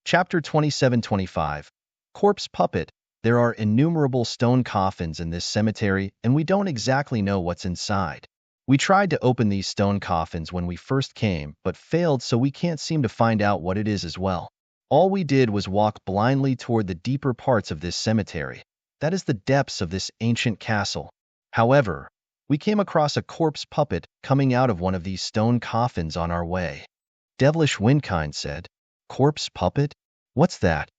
Chapter 27-25. Corpse Puppet. There are innumerable stone coffins in this cemetery, and we don't exactly know what's inside. We tried to open these stone coffins when we first came, but failed, so we can't seem to find out what it is as well. All we did was walk blindly toward the deeper parts of this cemetery. That is the depths of this ancient castle. However, we came across a corpse puppet coming out of one of these stone coffins on our way. Devilish Windkind said, "Corpse puppet? What's that?"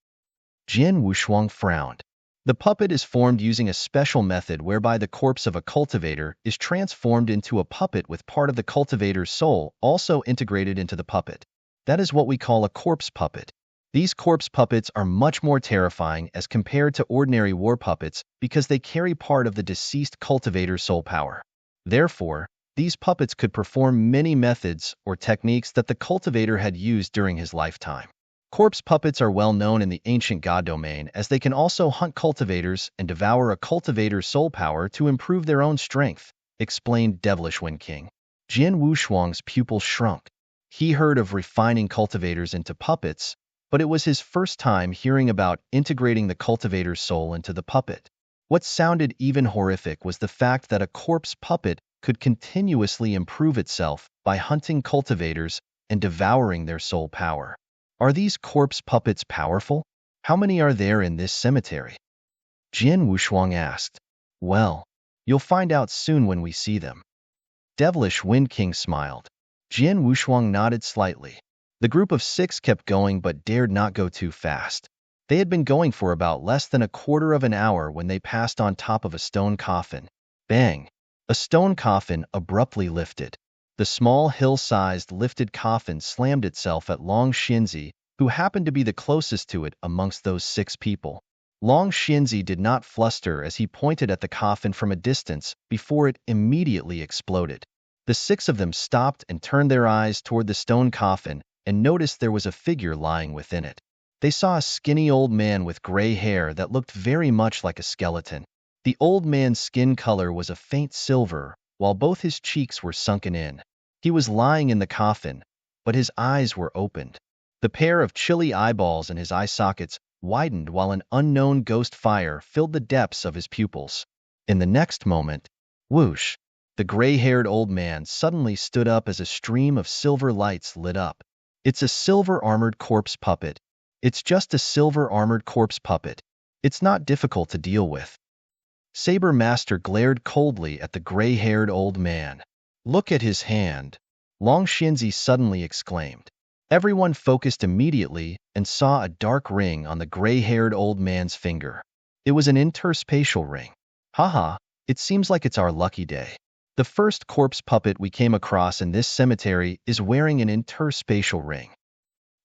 Jian Wushuang frowned. The puppet is formed using a special method whereby the corpse of a cultivator is transformed into a puppet with part of the cultivator's soul also integrated into the puppet. That is what we call a corpse puppet. These corpse puppets are much more terrifying as compared to ordinary war puppets because they carry part of the deceased cultivator's soul power. Therefore, these puppets could perform many methods or techniques that the cultivator had used during his lifetime. Corpse puppets are well known in the ancient god domain as they can also hunt cultivators and devour a cultivator's soul power to improve their own strength, explained Devilish Wind King. Jian Wushuang's pupil shrunk. He heard of refining cultivators into puppets, but it was his first time hearing about integrating the cultivator's soul into the puppet. What sounded even horrific was the fact that a corpse puppet could continuously improve itself by hunting cultivators and devouring their soul power. Are these corpse puppets powerful? How many are there in this cemetery? Jian Wushuang asked. Well, you'll find out soon when we see them. Devilish Wind King smiled. Jian Wushuang nodded slightly. The group of 6 kept going but dared not go too fast. They had been going for about less than a quarter of an hour when they passed on top of a stone coffin. Bang! A stone coffin abruptly lifted. The small hill-sized lifted coffin slammed itself at Long Xinzi, who happened to be the closest to it amongst those 6 people. Long Xinzi did not fluster as he pointed at the coffin from a distance before it immediately exploded. The 6 of them stopped and turned their eyes toward the stone coffin and noticed there was a figure lying within it. They saw a skinny old man with gray hair that looked very much like a skeleton. The old man's skin color was a faint silver, while both his cheeks were sunken in. He was lying in the coffin, but his eyes were opened. The pair of chilly eyeballs in his eye sockets widened while an unknown ghost fire filled the depths of his pupils. In the next moment, whoosh, the gray-haired old man suddenly stood up as a stream of silver lights lit up. It's a silver-armored corpse puppet. It's just a silver-armored corpse puppet. It's not difficult to deal with. Saber Master glared coldly at the gray-haired old man. Look at his hand, Long Xinzi suddenly exclaimed. Everyone focused immediately and saw a dark ring on the gray-haired old man's finger. It was an interspatial ring. Haha, it seems like it's our lucky day. The first corpse puppet we came across in this cemetery is wearing an interspatial ring.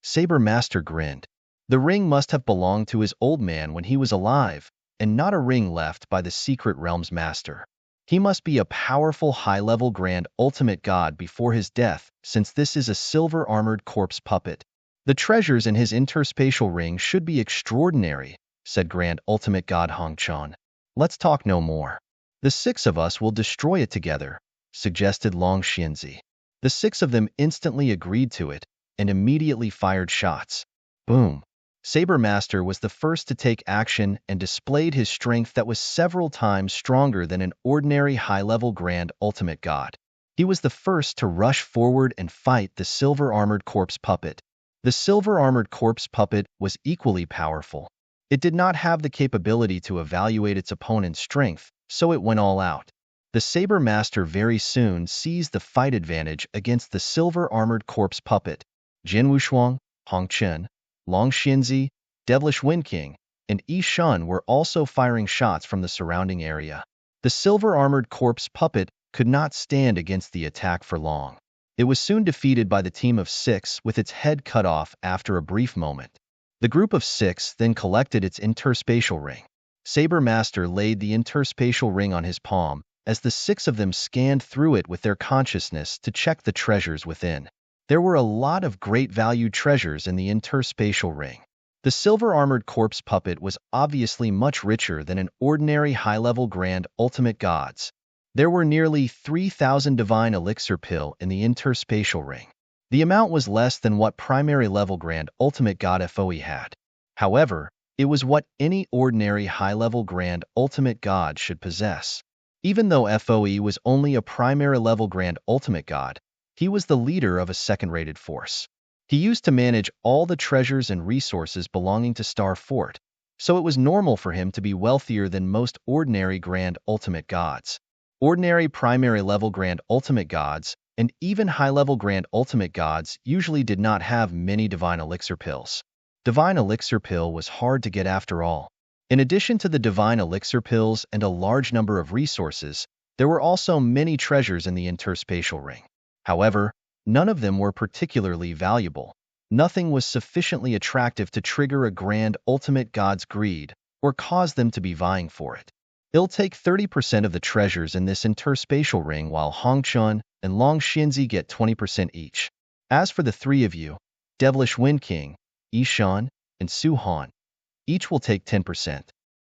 Saber Master grinned. The ring must have belonged to his old man when he was alive, and not a ring left by the Secret Realm's master. He must be a powerful high-level Grand Ultimate God before his death, since this is a silver-armored corpse puppet. The treasures in his interspatial ring should be extraordinary, said Grand Ultimate God Hong Chon. Let's talk no more. The 6 of us will destroy it together, suggested Long Xinzi. The 6 of them instantly agreed to it, and immediately fired shots. Boom! Saber Master was the first to take action and displayed his strength that was several times stronger than an ordinary high-level Grand Ultimate God. He was the first to rush forward and fight the silver-armored corpse puppet. The silver-armored corpse puppet was equally powerful. It did not have the capability to evaluate its opponent's strength, so it went all out. The Saber Master very soon seized the fight advantage against the silver-armored corpse puppet. Jin Wushuang, Hong Chen, Long Xinzi, Devilish Wind King, and Yi Shun were also firing shots from the surrounding area. The silver-armored corpse puppet could not stand against the attack for long. It was soon defeated by the team of 6 with its head cut off after a brief moment. The group of 6 then collected its interspatial ring. Saber Master laid the interspatial ring on his palm as the 6 of them scanned through it with their consciousness to check the treasures within. There were a lot of great value treasures in the interspatial ring. The silver-armored corpse puppet was obviously much richer than an ordinary high-level Grand Ultimate Gods. There were nearly 3,000 divine elixir pill in the interspatial ring. The amount was less than what primary level Grand Ultimate God FOE had. However, it was what any ordinary high-level Grand Ultimate God should possess. Even though FOE was only a primary level Grand Ultimate God, he was the leader of a second-rated force. He used to manage all the treasures and resources belonging to Star Fort, so it was normal for him to be wealthier than most ordinary Grand Ultimate Gods. Ordinary primary level Grand Ultimate Gods and even high-level Grand Ultimate Gods usually did not have many divine elixir pills. Divine elixir pill was hard to get after all. In addition to the divine elixir pills and a large number of resources, there were also many treasures in the interspatial ring. However, none of them were particularly valuable. Nothing was sufficiently attractive to trigger a Grand Ultimate God's greed or cause them to be vying for it. It'll take 30% of the treasures in this interspatial ring while Hongchun and Long Xinzi get 20% each. As for the three of you, Devilish Wind King, Yishan, and Su Han, each will take 10%.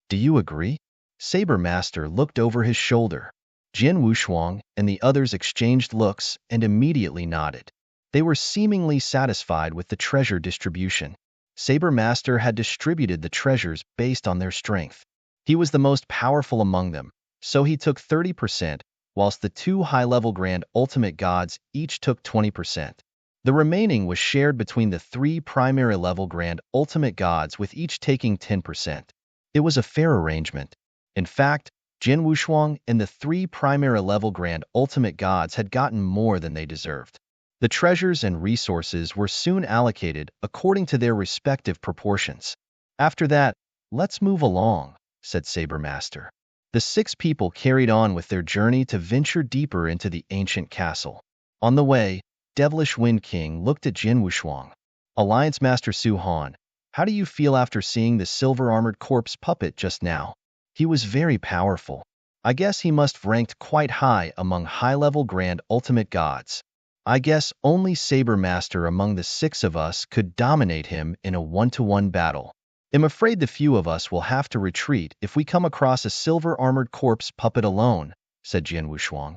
Do you agree? Saber Master looked over his shoulder. Jin Wushuang and the others exchanged looks and immediately nodded. They were seemingly satisfied with the treasure distribution. Saber Master had distributed the treasures based on their strength. He was the most powerful among them, so he took 30%, whilst the two high-level Grand Ultimate Gods each took 20%. The remaining was shared between the three primary level Grand Ultimate Gods, with each taking 10%. It was a fair arrangement. In fact, Jin Wushuang and the three primary level Grand Ultimate Gods had gotten more than they deserved. The treasures and resources were soon allocated according to their respective proportions. After that, let's move along, said Saber Master. The six people carried on with their journey to venture deeper into the ancient castle. On the way, Devilish Wind King looked at Jin Wushuang. Alliance Master Su Han, how do you feel after seeing the silver-armored corpse puppet just now? He was very powerful. I guess he must have ranked quite high among high-level Grand Ultimate Gods. I guess only Saber Master among the six of us could dominate him in a one-to-one battle. I'm afraid the few of us will have to retreat if we come across a silver-armored corpse puppet alone, said Jin Wushuang.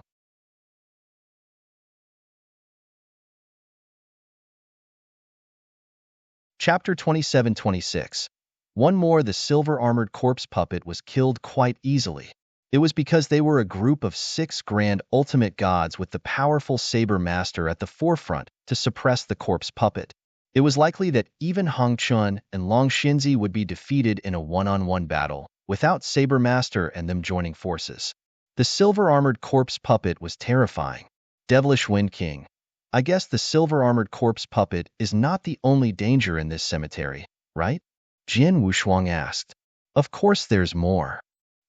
Chapter 27-26. One more, the silver-armored corpse puppet was killed quite easily. It was because they were a group of 6 Grand Ultimate Gods with the powerful Saber Master at the forefront to suppress the corpse puppet. It was likely that even Hongchun and Long Xinzi would be defeated in a one-on-one battle, without Saber Master and them joining forces. The silver-armored corpse puppet was terrifying. Devilish Wind King, I guess the silver-armored corpse puppet is not the only danger in this cemetery, right? Jin Wushuang asked. Of course there's more.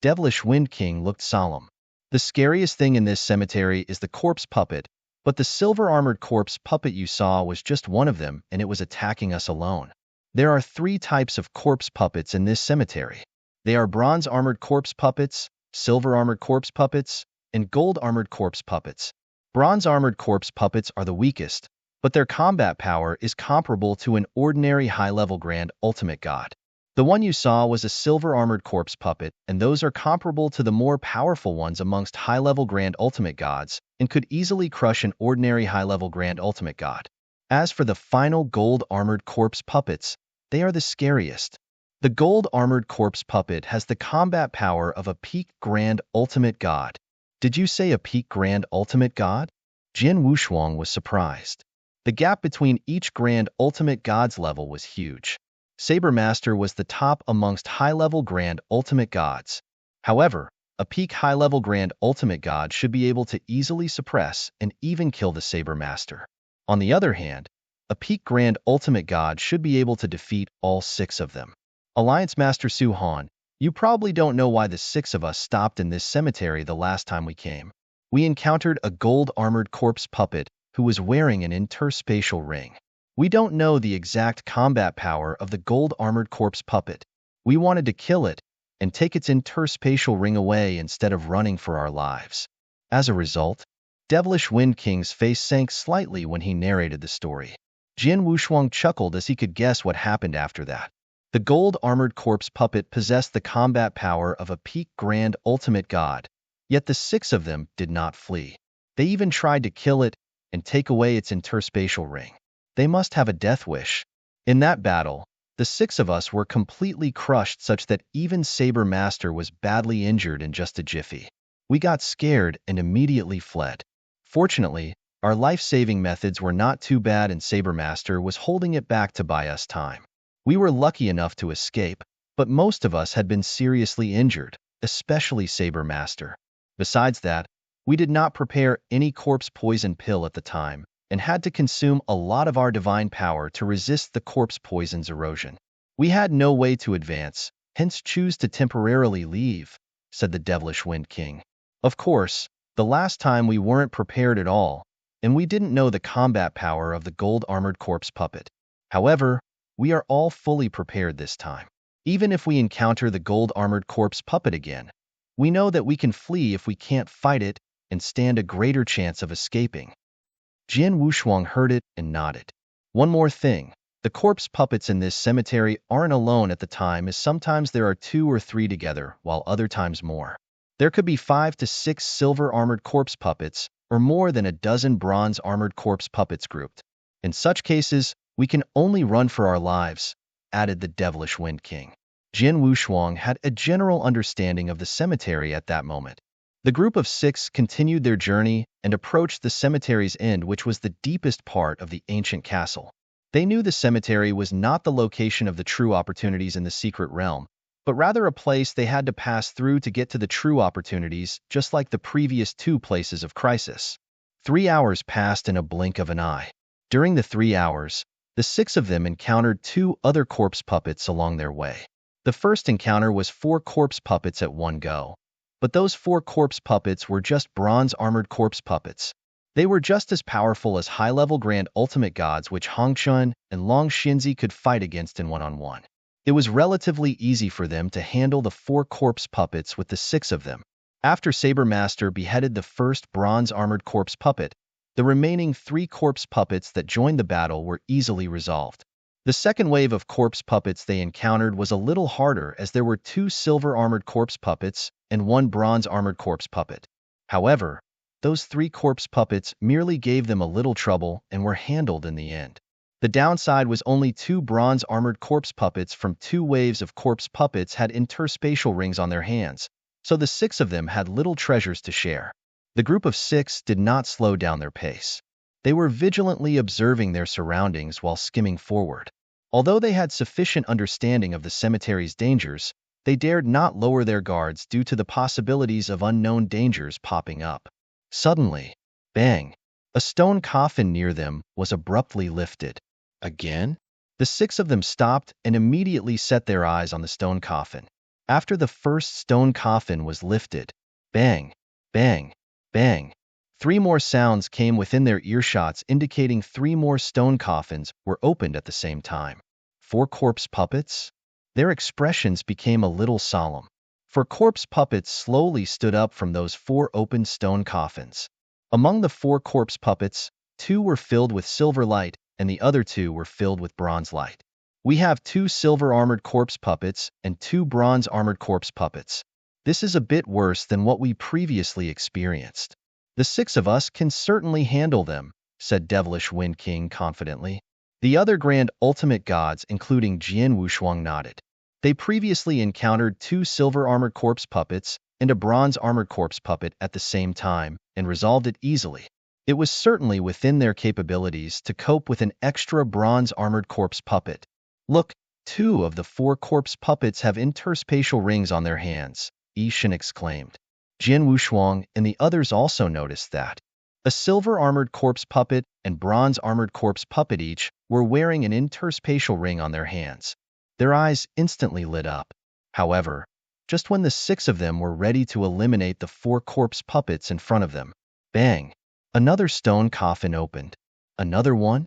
Devilish Wind King looked solemn. The scariest thing in this cemetery is the corpse puppet, but the silver-armored corpse puppet you saw was just one of them, and it was attacking us alone. There are 3 types of corpse puppets in this cemetery. They are bronze-armored corpse puppets, silver-armored corpse puppets, and gold-armored corpse puppets. Bronze-armored corpse puppets are the weakest, but their combat power is comparable to an ordinary high-level Grand Ultimate God. The one you saw was a silver-armored corpse puppet, and those are comparable to the more powerful ones amongst high-level Grand Ultimate Gods, and could easily crush an ordinary high-level Grand Ultimate God. As for the final gold-armored corpse puppets, they are the scariest. The gold-armored corpse puppet has the combat power of a peak Grand Ultimate God. Did you say a peak Grand Ultimate God? Jin Wushuang was surprised. The gap between each Grand Ultimate God's level was huge. Saber Master was the top amongst high-level Grand Ultimate Gods. However, a peak high-level Grand Ultimate God should be able to easily suppress and even kill the Saber Master. On the other hand, a peak Grand Ultimate God should be able to defeat all 6 of them. Alliance Master Su Han, you probably don't know why the 6 of us stopped in this cemetery the last time we came. We encountered a gold-armored corpse puppet who was wearing an interspatial ring. We don't know the exact combat power of the gold-armored corpse puppet. We wanted to kill it and take its interspatial ring away instead of running for our lives. As a result, Devilish Wind King's face sank slightly when he narrated the story. Jin Wushuang chuckled as he could guess what happened after that. The gold-armored corpse puppet possessed the combat power of a peak grand ultimate god, yet the 6 of them did not flee. They even tried to kill it and take away its interspatial ring. They must have a death wish. In that battle, the 6 of us were completely crushed such that even Saber Master was badly injured in just a jiffy. We got scared and immediately fled. Fortunately, our life-saving methods were not too bad and Saber Master was holding it back to buy us time. We were lucky enough to escape, but most of us had been seriously injured, especially Saber Master. Besides that, we did not prepare any corpse poison pill at the time and had to consume a lot of our divine power to resist the corpse poison's erosion. We had no way to advance, hence choose to temporarily leave, said the devilish Wind King. Of course, the last time we weren't prepared at all, and we didn't know the combat power of the gold-armored corpse puppet. However, we are all fully prepared this time. Even if we encounter the gold-armored corpse puppet again, we know that we can flee if we can't fight it and stand a greater chance of escaping. Jian Wushuang heard it and nodded. One more thing. The corpse puppets in this cemetery aren't alone at the time, as sometimes there are 2 or 3 together, while other times more. There could be 5 to 6 silver-armored corpse puppets, or more than a dozen bronze-armored corpse puppets grouped. In such cases, we can only run for our lives, added the devilish Wind King. Jian Wushuang had a general understanding of the cemetery at that moment. The group of 6 continued their journey and approached the cemetery's end, which was the deepest part of the ancient castle. They knew the cemetery was not the location of the true opportunities in the secret realm, but rather a place they had to pass through to get to the true opportunities, just like the previous 2 places of crisis. 3 hours passed in a blink of an eye. During the 3 hours, the 6 of them encountered 2 other corpse puppets along their way. The first encounter was 4 corpse puppets at one go, but those 4 corpse puppets were just bronze-armored corpse puppets. They were just as powerful as high-level grand ultimate gods which Hongchun and Long Xinzi could fight against in one-on-one. It was relatively easy for them to handle the 4 corpse puppets with the 6 of them. After Saber Master beheaded the first bronze-armored corpse puppet, the remaining 3 corpse puppets that joined the battle were easily resolved. The second wave of corpse puppets they encountered was a little harder, as there were 2 silver-armored corpse puppets and 1 bronze-armored corpse puppet. However, those 3 corpse puppets merely gave them a little trouble and were handled in the end. The downside was only 2 bronze-armored corpse puppets from 2 waves of corpse puppets had interspatial rings on their hands, so the 6 of them had little treasures to share. The group of 6 did not slow down their pace. They were vigilantly observing their surroundings while skimming forward. Although they had sufficient understanding of the cemetery's dangers, they dared not lower their guards due to the possibilities of unknown dangers popping up. Suddenly, bang! A stone coffin near them was abruptly lifted. Again? The 6 of them stopped and immediately set their eyes on the stone coffin. After the first stone coffin was lifted, bang, bang, bang, 3 more sounds came within their earshots, indicating 3 more stone coffins were opened at the same time. 4 corpse puppets? Their expressions became a little solemn. 4 corpse puppets slowly stood up from those 4 open stone coffins. Among the 4 corpse puppets, 2 were filled with silver light and the other 2 were filled with bronze light. We have 2 silver-armored corpse puppets and 2 bronze-armored corpse puppets. This is a bit worse than what we previously experienced. The 6 of us can certainly handle them, said Devilish Wind King confidently. The other grand ultimate gods, including Jian Wushuang, nodded. They previously encountered 2 silver-armored corpse puppets and a bronze-armored corpse puppet at the same time and resolved it easily. It was certainly within their capabilities to cope with an extra bronze-armored corpse puppet. Look, 2 of the 4 corpse puppets have interspatial rings on their hands, Yishan exclaimed. Jian Wushuang and the others also noticed that. A silver-armored corpse puppet and bronze-armored corpse puppet each were wearing an interspatial ring on their hands. Their eyes instantly lit up. However, just when the 6 of them were ready to eliminate the 4 corpse puppets in front of them, bang! Another stone coffin opened. Another one?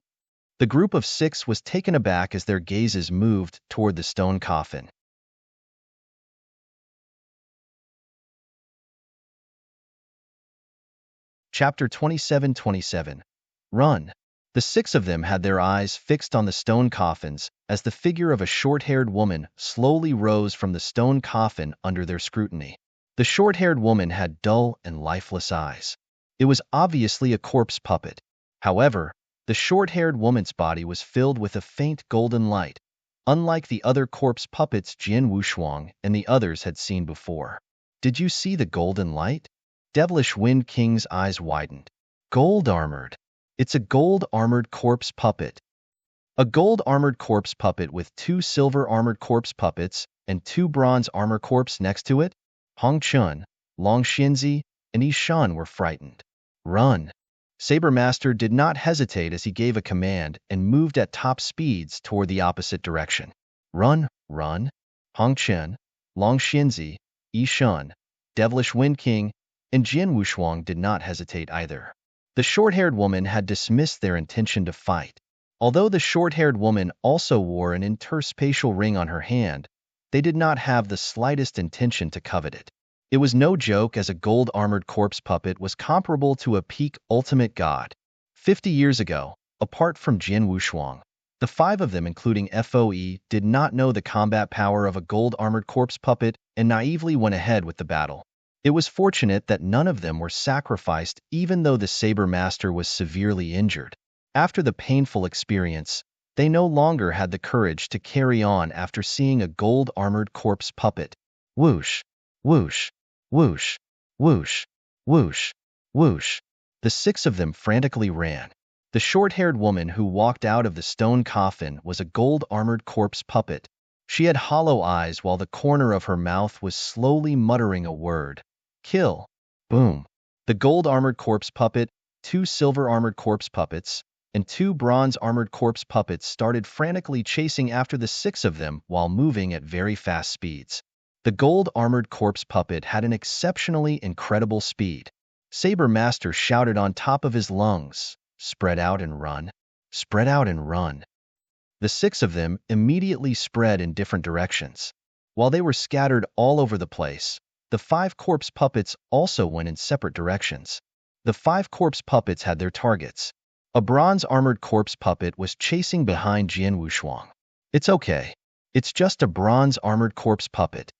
The group of 6 was taken aback as their gazes moved toward the stone coffin. Chapter 27:27. Run. The six of them had their eyes fixed on the stone coffins as the figure of a short-haired woman slowly rose from the stone coffin under their scrutiny. The short-haired woman had dull and lifeless eyes. It was obviously a corpse puppet. However, the short-haired woman's body was filled with a faint golden light, unlike the other corpse puppets Jian Wushuang and the others had seen before. Did you see the golden light? Devilish Wind King's eyes widened. Gold-armored. It's a gold-armored corpse puppet. A gold-armored corpse puppet with 2 silver-armored corpse puppets and 2 bronze armor corpse next to it? Hong Chun, Long Xinzi, and Yi Shan were frightened. Run! Saber Master did not hesitate as he gave a command and moved at top speeds toward the opposite direction. Run, run! Hong Chen, Long Xinzi, Yi Shan, Devilish Wind King, and Jian Wushuang did not hesitate either. The short-haired woman had dismissed their intention to fight. Although the short-haired woman also wore an interspatial ring on her hand, they did not have the slightest intention to covet it. It was no joke, as a gold-armored corpse puppet was comparable to a peak ultimate god. 50 years ago, apart from Jian Wushuang, the 5 of them, including FOE, did not know the combat power of a gold-armored corpse puppet and naively went ahead with the battle. It was fortunate that none of them were sacrificed, even though the Saber Master was severely injured. After the painful experience, they no longer had the courage to carry on after seeing a gold-armored corpse puppet. Whoosh, whoosh, whoosh, whoosh, whoosh, whoosh. The 6 of them frantically ran. The short-haired woman who walked out of the stone coffin was a gold-armored corpse puppet. She had hollow eyes while the corner of her mouth was slowly muttering a word. Kill. Boom. The gold-armored corpse puppet, 2 silver-armored corpse puppets, and 2 bronze-armored corpse puppets started frantically chasing after the 6 of them while moving at very fast speeds. The gold-armored corpse puppet had an exceptionally incredible speed. Saber Master shouted on top of his lungs, "Spread out and run! Spread out and run!" The 6 of them immediately spread in different directions. While they were scattered all over the place, the 5 corpse puppets also went in separate directions. The 5 corpse puppets had their targets. A bronze-armored corpse puppet was chasing behind Jian Wushuang. It's okay. It's just a bronze-armored corpse puppet.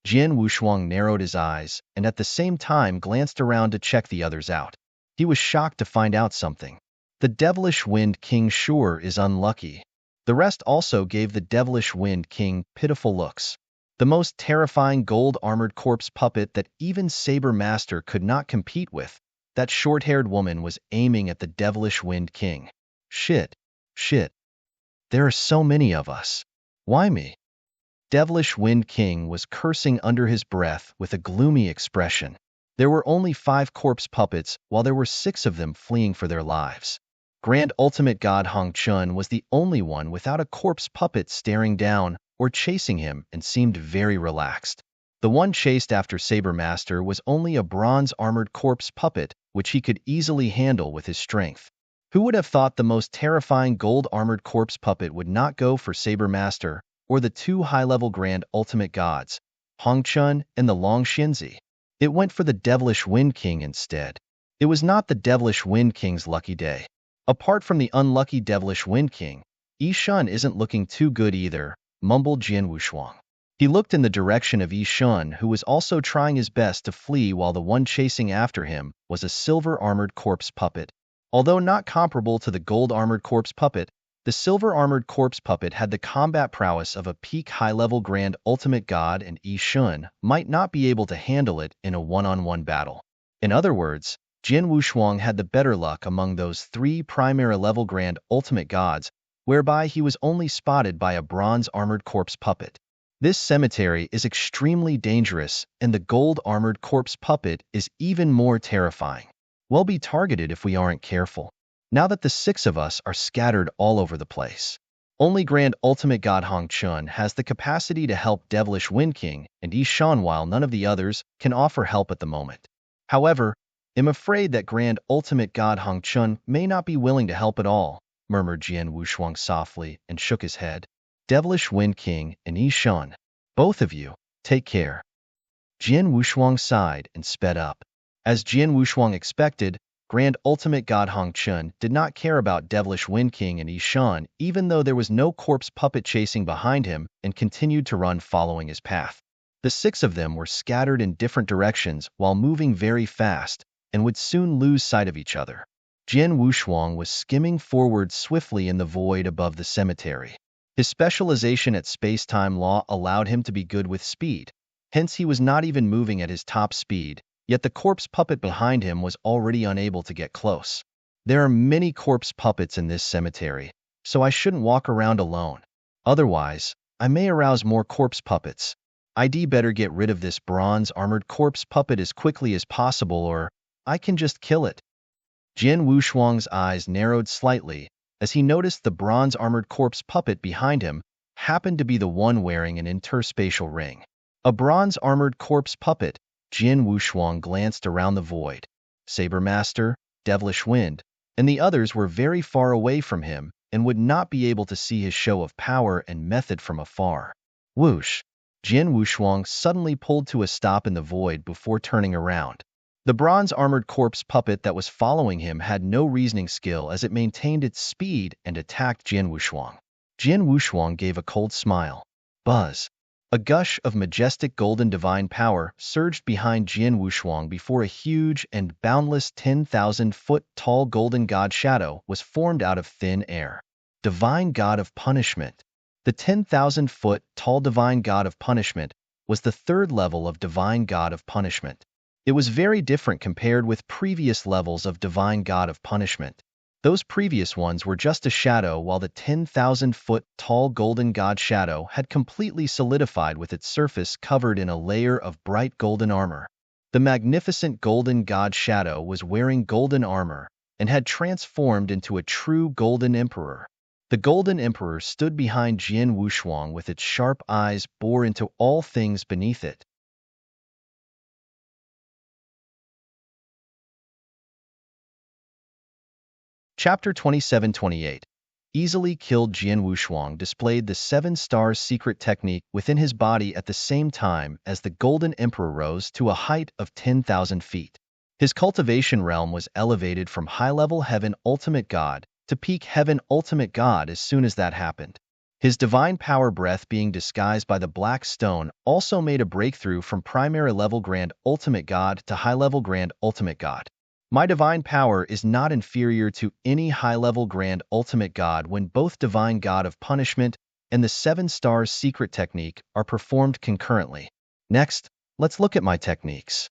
Jian Wushuang narrowed his eyes and at the same time glanced around to check the others out. He was shocked to find out something. The Devilish Wind King sure is unlucky. The rest also gave the Devilish Wind King pitiful looks. The most terrifying gold-armored corpse puppet that even Saber Master could not compete with, that short-haired woman was aiming at the Devilish Wind King. Shit. Shit. There are so many of us. Why me? Devilish Wind King was cursing under his breath with a gloomy expression. There were only 5 corpse puppets, while there were 6 of them fleeing for their lives. Grand Ultimate God Hong Chun was the only one without a corpse puppet staring down or chasing him and seemed very relaxed. The one chased after Saber Master was only a bronze-armored corpse puppet, which he could easily handle with his strength. Who would have thought the most terrifying gold-armored corpse puppet would not go for Saber Master or the 2 high-level Grand Ultimate Gods, Hong Chun and the Long Xinzi? It went for the Devilish Wind King instead. It was not the Devilish Wind King's lucky day. Apart from the unlucky Devilish Wind King, Yi Shan isn't looking too good either, mumbled Jian Wushuang. He looked in the direction of Yi Shan, who was also trying his best to flee, while the one chasing after him was a silver-armored corpse puppet. Although not comparable to the gold-armored corpse puppet, the silver-armored corpse puppet had the combat prowess of a peak high-level Grand Ultimate God, and Yi Shan might not be able to handle it in a one-on-one battle. In other words, Jian Wushuang had the better luck among those 3 primary-level Grand Ultimate Gods, whereby he was only spotted by a bronze-armored corpse puppet. This cemetery is extremely dangerous, and the gold-armored corpse puppet is even more terrifying. We'll be targeted if we aren't careful. Now that the 6 of us are scattered all over the place. Only Grand Ultimate God Hong Chun has the capacity to help Devilish Wind King and Yi Shan, while none of the others can offer help at the moment. However, I'm afraid that Grand Ultimate God Hong Chun may not be willing to help at all, murmured Jian Wushuang softly and shook his head. Devilish Wind King and Yi Shan, both of you, take care. Jian Wushuang sighed and sped up. As Jian Wushuang expected, Grand Ultimate God Hong Chun did not care about Devilish Wind King and Ishan, even though there was no corpse puppet chasing behind him, and continued to run following his path. The 6 of them were scattered in different directions while moving very fast, and would soon lose sight of each other. Jian Wushuang was skimming forward swiftly in the void above the cemetery. His specialization at space-time law allowed him to be good with speed, hence he was not even moving at his top speed, yet the corpse puppet behind him was already unable to get close. There are many corpse puppets in this cemetery, so I shouldn't walk around alone. Otherwise, I may arouse more corpse puppets. I'd better get rid of this bronze-armored corpse puppet as quickly as possible, or I can just kill it. Jian Wushuang's eyes narrowed slightly as he noticed the bronze-armored corpse puppet behind him happened to be the one wearing an interspatial ring. A bronze-armored corpse puppet. Jian Wushuang glanced around the void. Saber Master, Devilish Wind, and the others were very far away from him and would not be able to see his show of power and method from afar. Whoosh! Jian Wushuang suddenly pulled to a stop in the void before turning around. The bronze-armored corpse puppet that was following him had no reasoning skill as it maintained its speed and attacked Jian Wushuang. Jian Wushuang gave a cold smile. Buzz! A gush of majestic golden divine power surged behind Jian Wushuang before a huge and boundless 10,000-foot-tall golden god shadow was formed out of thin air. Divine God of Punishment. The 10,000-foot-tall divine god of punishment was the 3rd level of divine god of punishment. It was very different compared with previous levels of divine god of punishment. Those previous ones were just a shadow, while the 10,000-foot-tall golden god shadow had completely solidified with its surface covered in a layer of bright golden armor. The magnificent golden god shadow was wearing golden armor and had transformed into a true golden emperor. The golden emperor stood behind Jian Wushuang with its sharp eyes bore into all things beneath it. Chapter 27-28. Easily killed. Jian Wushuang displayed the 7-star secret technique within his body at the same time as the Golden Emperor rose to a height of 10,000 feet. His cultivation realm was elevated from high-level Heaven Ultimate God to peak Heaven Ultimate God as soon as that happened. His divine power breath being disguised by the black stone also made a breakthrough from primary level Grand Ultimate God to high-level Grand Ultimate God. My divine power is not inferior to any high-level Grand Ultimate God when both Divine God of Punishment and the 7-star secret technique are performed concurrently. Next, let's look at my techniques.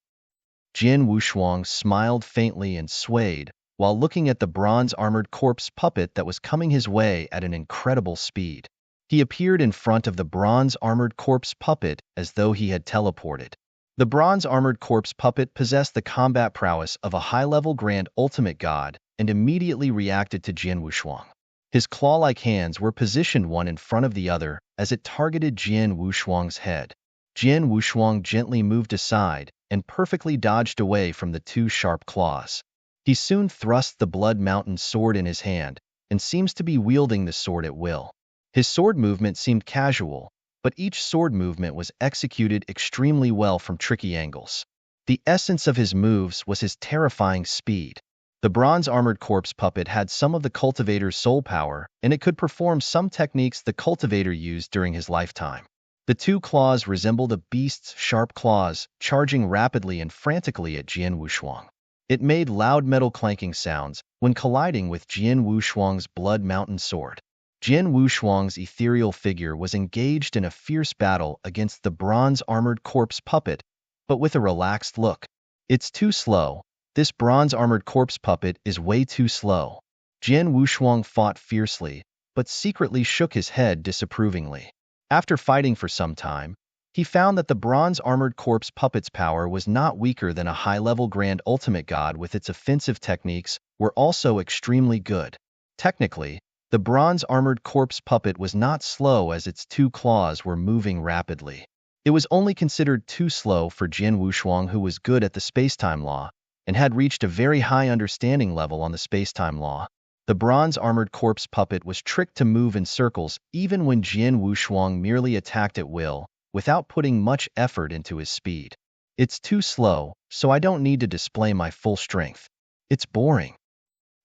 Jian Wushuang smiled faintly and swayed while looking at the bronze-armored corpse puppet that was coming his way at an incredible speed. He appeared in front of the bronze-armored corpse puppet as though he had teleported. The bronze-armored corpse puppet possessed the combat prowess of a high-level Grand Ultimate God and immediately reacted to Jian Wushuang. His claw-like hands were positioned one in front of the other as it targeted Jian Wushuang's head. Jian Wushuang gently moved aside and perfectly dodged away from the 2 sharp claws. He soon thrust the Blood Mountain sword in his hand and seems to be wielding the sword at will. His sword movement seemed casual, but each sword movement was executed extremely well from tricky angles. The essence of his moves was his terrifying speed. The bronze-armored corpse puppet had some of the cultivator's soul power, and it could perform some techniques the cultivator used during his lifetime. The 2 claws resembled a beast's sharp claws, charging rapidly and frantically at Jian Wushuang. It made loud metal clanking sounds when colliding with Jian Wushuang's Blood Mountain sword. Jian Wushuang's ethereal figure was engaged in a fierce battle against the bronze-armored corpse puppet, but with a relaxed look. It's too slow. This bronze-armored corpse puppet is way too slow. Jian Wushuang fought fiercely, but secretly shook his head disapprovingly. After fighting for some time, he found that the bronze-armored corpse puppet's power was not weaker than a high-level Grand Ultimate God with its offensive techniques were also extremely good. Technically, the bronze-armored corpse puppet was not slow as its 2 claws were moving rapidly. It was only considered too slow for Jian Wushuang, who was good at the space-time law and had reached a very high understanding level on the space-time law. The bronze-armored corpse puppet was tricked to move in circles even when Jian Wushuang merely attacked at will, without putting much effort into his speed. It's too slow, so I don't need to display my full strength. It's boring.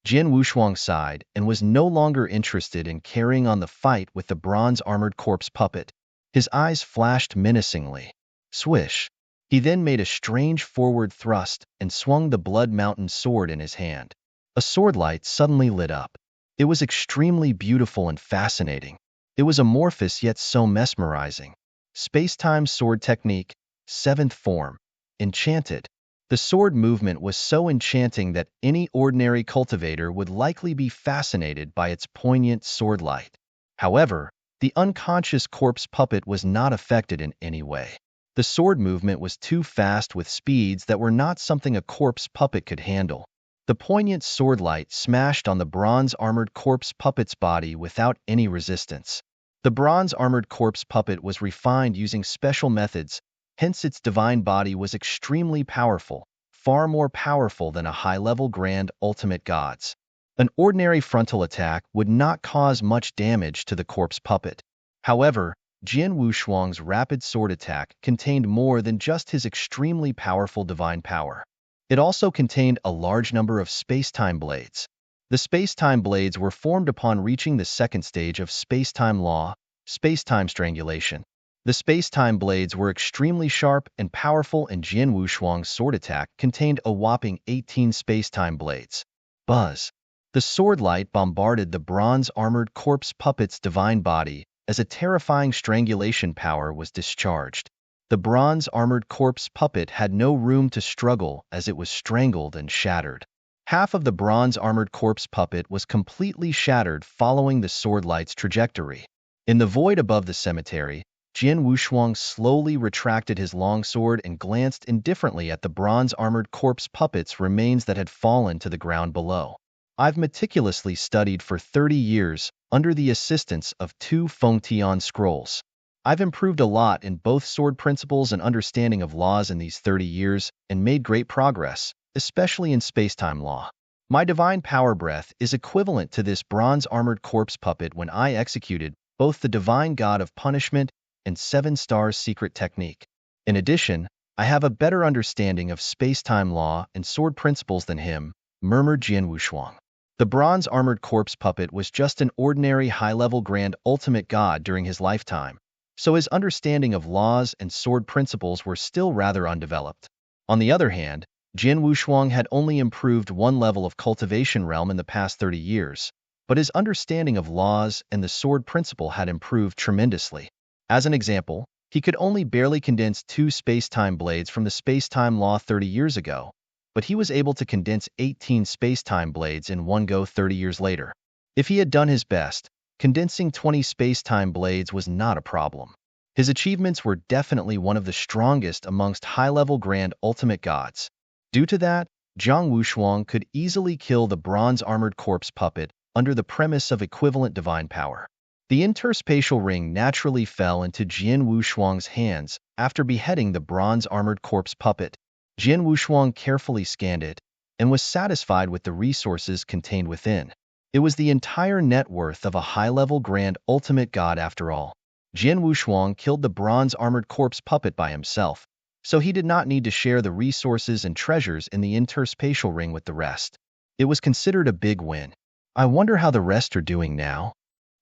Jian Wushuang sighed and was no longer interested in carrying on the fight with the bronze-armored corpse puppet. His eyes flashed menacingly. Swish! He then made a strange forward thrust and swung the Blood Mountain sword in his hand. A sword light suddenly lit up. It was extremely beautiful and fascinating. It was amorphous yet so mesmerizing. Space-time sword technique, 7th form. Enchanted. The sword movement was so enchanting that any ordinary cultivator would likely be fascinated by its poignant sword light. However, the unconscious corpse puppet was not affected in any way. The sword movement was too fast with speeds that were not something a corpse puppet could handle. The poignant sword light smashed on the bronze-armored corpse puppet's body without any resistance. The bronze-armored corpse puppet was refined using special methods, hence its divine body was extremely powerful, far more powerful than a high-level grand ultimate god's. An ordinary frontal attack would not cause much damage to the corpse puppet. However, Jian Wushuang's rapid sword attack contained more than just his extremely powerful divine power. It also contained a large number of space-time blades. The space-time blades were formed upon reaching the second stage of space-time law, space-time strangulation. The space-time blades were extremely sharp and powerful, and Jian Wushuang's sword attack contained a whopping 18 space-time blades. Buzz! The sword light bombarded the bronze-armored corpse puppet's divine body as a terrifying strangulation power was discharged. The bronze-armored corpse puppet had no room to struggle as it was strangled and shattered. Half of the bronze-armored corpse puppet was completely shattered following the sword light's trajectory. In the void above the cemetery, Jian Wushuang slowly retracted his longsword and glanced indifferently at the bronze-armored corpse puppet's remains that had fallen to the ground below. I've meticulously studied for 30 years under the assistance of 2 Fengtian scrolls. I've improved a lot in both sword principles and understanding of laws in these 30 years and made great progress, especially in space-time law. My divine power breath is equivalent to this bronze-armored corpse puppet when I executed both the divine god of punishment and 7 stars secret technique. In addition, I have a better understanding of space-time law and sword principles than him, murmured Jian Wushuang. The bronze-armored corpse puppet was just an ordinary high-level grand ultimate god during his lifetime, so his understanding of laws and sword principles were still rather undeveloped. On the other hand, Jian Wushuang had only improved one level of cultivation realm in the past 30 years, but his understanding of laws and the sword principle had improved tremendously. As an example, he could only barely condense 2 space-time blades from the space-time law 30 years ago, but he was able to condense 18 space-time blades in one go 30 years later. If he had done his best, condensing 20 space-time blades was not a problem. His achievements were definitely one of the strongest amongst high-level grand ultimate gods. Due to that, Jian Wushuang could easily kill the bronze-armored corpse puppet under the premise of equivalent divine power. The interspatial ring naturally fell into Jian Wushuang's hands after beheading the bronze-armored corpse puppet. Jian Wushuang carefully scanned it and was satisfied with the resources contained within. It was the entire net worth of a high-level grand ultimate god after all. Jian Wushuang killed the bronze-armored corpse puppet by himself, so he did not need to share the resources and treasures in the interspatial ring with the rest. It was considered a big win. I wonder how the rest are doing now?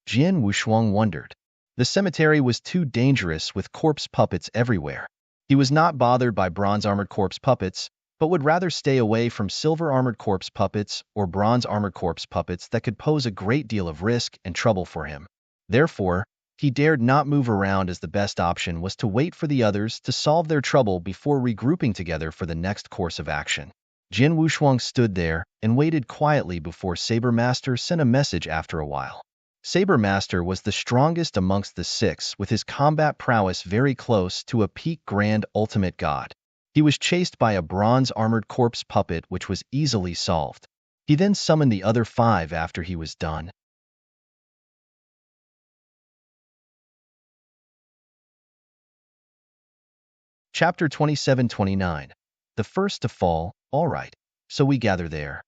Jian Wushuang wondered. The cemetery was too dangerous with corpse puppets everywhere. He was not bothered by bronze-armored corpse puppets, but would rather stay away from silver-armored corpse puppets or bronze-armored corpse puppets that could pose a great deal of risk and trouble for him. Therefore, he dared not move around, as the best option was to wait for the others to solve their trouble before regrouping together for the next course of action. Jian Wushuang stood there and waited quietly before Saber Master sent a message after a while. Saber Master was the strongest amongst the 6, with his combat prowess very close to a peak grand ultimate god. He was chased by a bronze-armored corpse puppet which was easily solved. He then summoned the other 5 after he was done. Chapter 27-29. The first to fall, all right, so we gather there.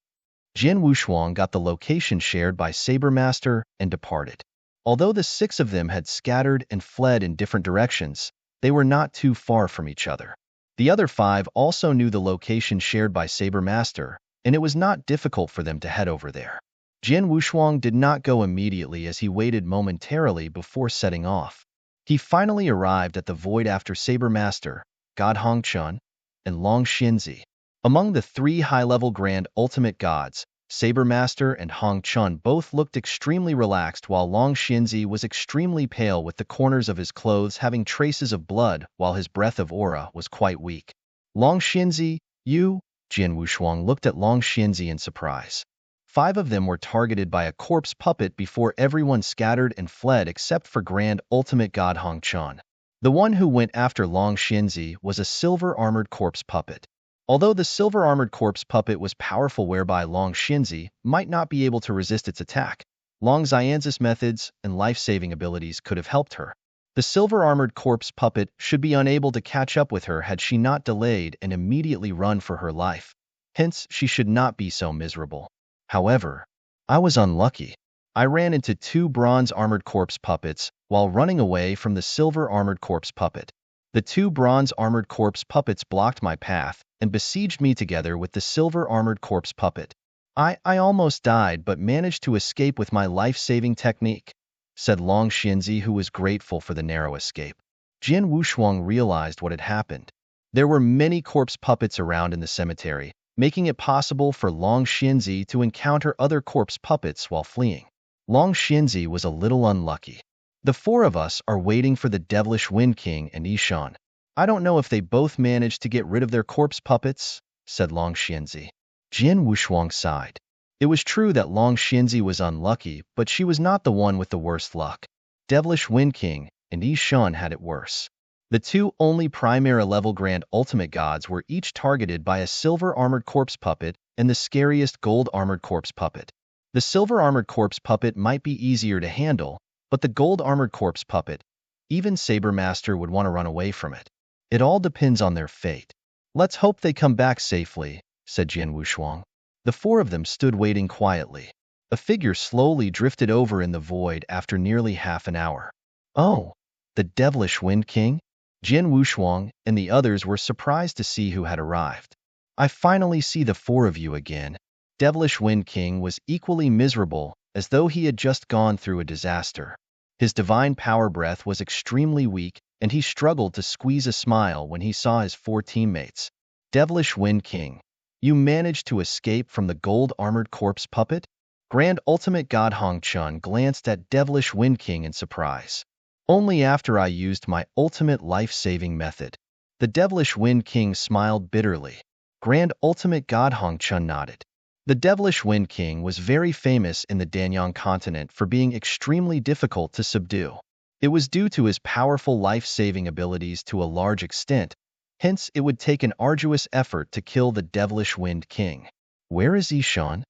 Jian Wushuang got the location shared by Saber Master and departed. Although the 6 of them had scattered and fled in different directions, they were not too far from each other. The other 5 also knew the location shared by Saber Master and it was not difficult for them to head over there. Jin Wushuang did not go immediately as he waited momentarily before setting off. He finally arrived at the void after Saber Master, God Hongchun, and Long Xinzi. Among the three high-level grand ultimate gods, Saber Master and Hong Chun both looked extremely relaxed while Long Xinzi was extremely pale with the corners of his clothes having traces of blood while his breath of aura was quite weak. Long Xinzi, you? Jin Wushuang looked at Long Xinzi in surprise. 5 of them were targeted by a corpse puppet before everyone scattered and fled except for Grand Ultimate God Hong Chun. The one who went after Long Xinzi was a silver-armored corpse puppet. Although the silver-armored corpse puppet was powerful whereby Long Xinzi might not be able to resist its attack, Long Xianz's methods and life-saving abilities could have helped her. The silver-armored corpse puppet should be unable to catch up with her had she not delayed and immediately run for her life. Hence, she should not be so miserable. However, I was unlucky. I ran into 2 bronze-armored corpse puppets while running away from the silver-armored corpse puppet. The 2 bronze-armored corpse puppets blocked my path and besieged me together with the silver-armored corpse puppet. I almost died but managed to escape with my life-saving technique, said Long Xinzi, who was grateful for the narrow escape. Jin Wushuang realized what had happened. There were many corpse puppets around in the cemetery, making it possible for Long Xinzi to encounter other corpse puppets while fleeing. Long Xinzi was a little unlucky. The 4 of us are waiting for the Devilish Wind King and Yishan. I don't know if they both managed to get rid of their corpse puppets, said Long Xinzi. Jin Wushuang sighed. It was true that Long Xinzi was unlucky, but she was not the one with the worst luck. Devilish Wind King and Yishan had it worse. The 2 only Primera-level Grand Ultimate Gods were each targeted by a silver-armored corpse puppet and the scariest gold-armored corpse puppet. The silver-armored corpse puppet might be easier to handle, but the gold-armored corpse puppet, even Saber Master would want to run away from it. It all depends on their fate. Let's hope they come back safely, said Jin Wushuang. The 4 of them stood waiting quietly. A figure slowly drifted over in the void after nearly half an hour. Oh, the Devilish Wind King? Jin Wushuang and the others were surprised to see who had arrived. I finally see the 4 of you again. Devilish Wind King was equally miserable, as though he had just gone through a disaster. His divine power breath was extremely weak, and he struggled to squeeze a smile when he saw his 4 teammates. Devilish Wind King, you managed to escape from the gold-armored corpse puppet? Grand Ultimate God Hong Chun glanced at Devilish Wind King in surprise. Only after I used my ultimate life-saving method. The Devilish Wind King smiled bitterly. Grand Ultimate God Hong Chun nodded. The Devilish Wind King was very famous in the Danyang continent for being extremely difficult to subdue. It was due to his powerful life-saving abilities to a large extent, hence it would take an arduous effort to kill the Devilish Wind King. Where is Yishan?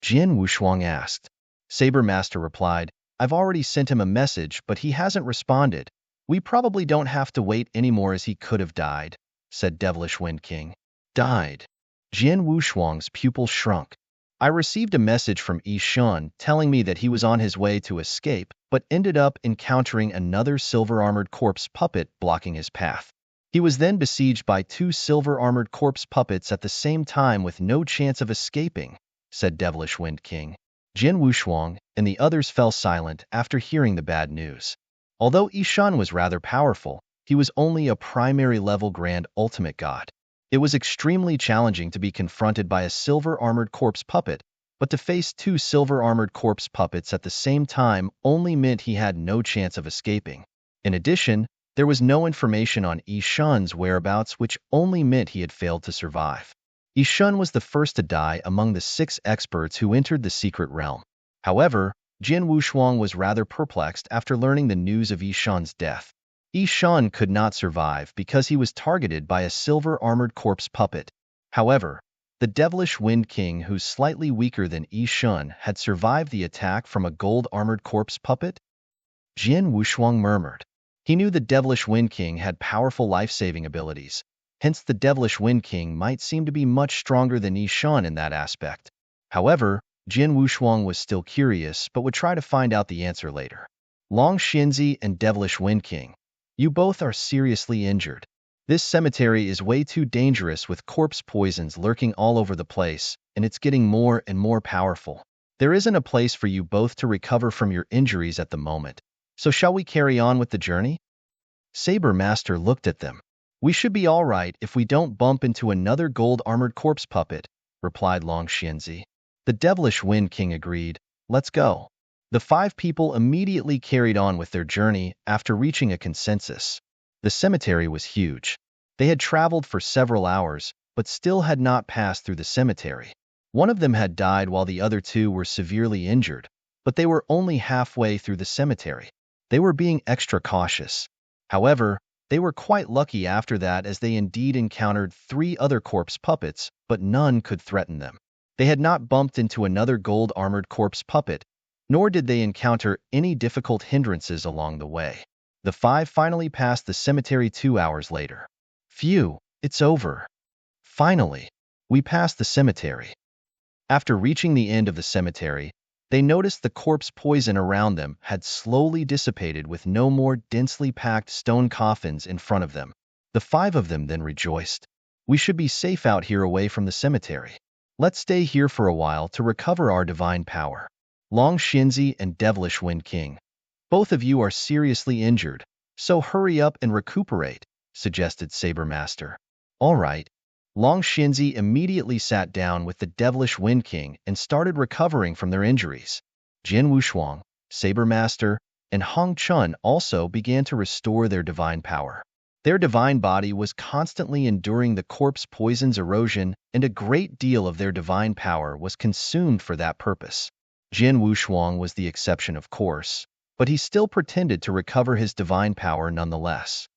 Jin Wushuang asked. Saber Master replied, I've already sent him a message, but he hasn't responded. We probably don't have to wait anymore as he could have died, said Devilish Wind King. Died. Jin Wushuang's pupil shrunk. I received a message from Yishan telling me that he was on his way to escape, but ended up encountering another silver-armored corpse puppet blocking his path. He was then besieged by 2 silver-armored corpse puppets at the same time with no chance of escaping, said Devilish Wind King. Jin Wushuang and the others fell silent after hearing the bad news. Although Yishan was rather powerful, he was only a primary-level Grand Ultimate God. It was extremely challenging to be confronted by a silver-armored corpse puppet, but to face 2 silver-armored corpse puppets at the same time only meant he had no chance of escaping. In addition, there was no information on Yishan's whereabouts, which only meant he had failed to survive. Yishan was the first to die among the 6 experts who entered the secret realm. However, Jin Wushuang was rather perplexed after learning the news of Yishan's death. Yishan could not survive because he was targeted by a silver-armored corpse puppet. However, the Devilish Wind King, who's slightly weaker than Yishan, had survived the attack from a gold-armored corpse puppet? Jin Wushuang murmured. He knew the Devilish Wind King had powerful life-saving abilities. Hence, the Devilish Wind King might seem to be much stronger than Yishan in that aspect. However, Jin Wushuang was still curious, but would try to find out the answer later. Long Xinzi and Devilish Wind King, you both are seriously injured. This cemetery is way too dangerous with corpse poisons lurking all over the place, and it's getting more and more powerful. There isn't a place for you both to recover from your injuries at the moment. So shall we carry on with the journey? Saber Master looked at them. We should be all right if we don't bump into another gold-armored corpse puppet, replied Long Xianzi. The devilish Wind King agreed. Let's go. The 5 people immediately carried on with their journey after reaching a consensus. The cemetery was huge. They had traveled for several hours, but still had not passed through the cemetery. One of them had died while the other 2 were severely injured, but they were only halfway through the cemetery. They were being extra cautious. However, they were quite lucky after that, as they indeed encountered 3 other corpse puppets, but none could threaten them. They had not bumped into another gold-armored corpse puppet, nor did they encounter any difficult hindrances along the way. The 5 finally passed the cemetery 2 hours later. Phew, it's over. Finally, we passed the cemetery. After reaching the end of the cemetery, they noticed the corpse poison around them had slowly dissipated with no more densely packed stone coffins in front of them. The 5 of them then rejoiced. We should be safe out here away from the cemetery. Let's stay here for a while to recover our divine power. Long Xianzi and Devilish Wind King, both of you are seriously injured, so hurry up and recuperate, suggested Saber Master. All right. Long Xianzi immediately sat down with the Devilish Wind King and started recovering from their injuries. Jin Wushuang, Saber Master, and Hong Chun also began to restore their divine power. Their divine body was constantly enduring the corpse poison's erosion, and a great deal of their divine power was consumed for that purpose. Jin Wushuang was the exception, of course, but he still pretended to recover his divine power nonetheless.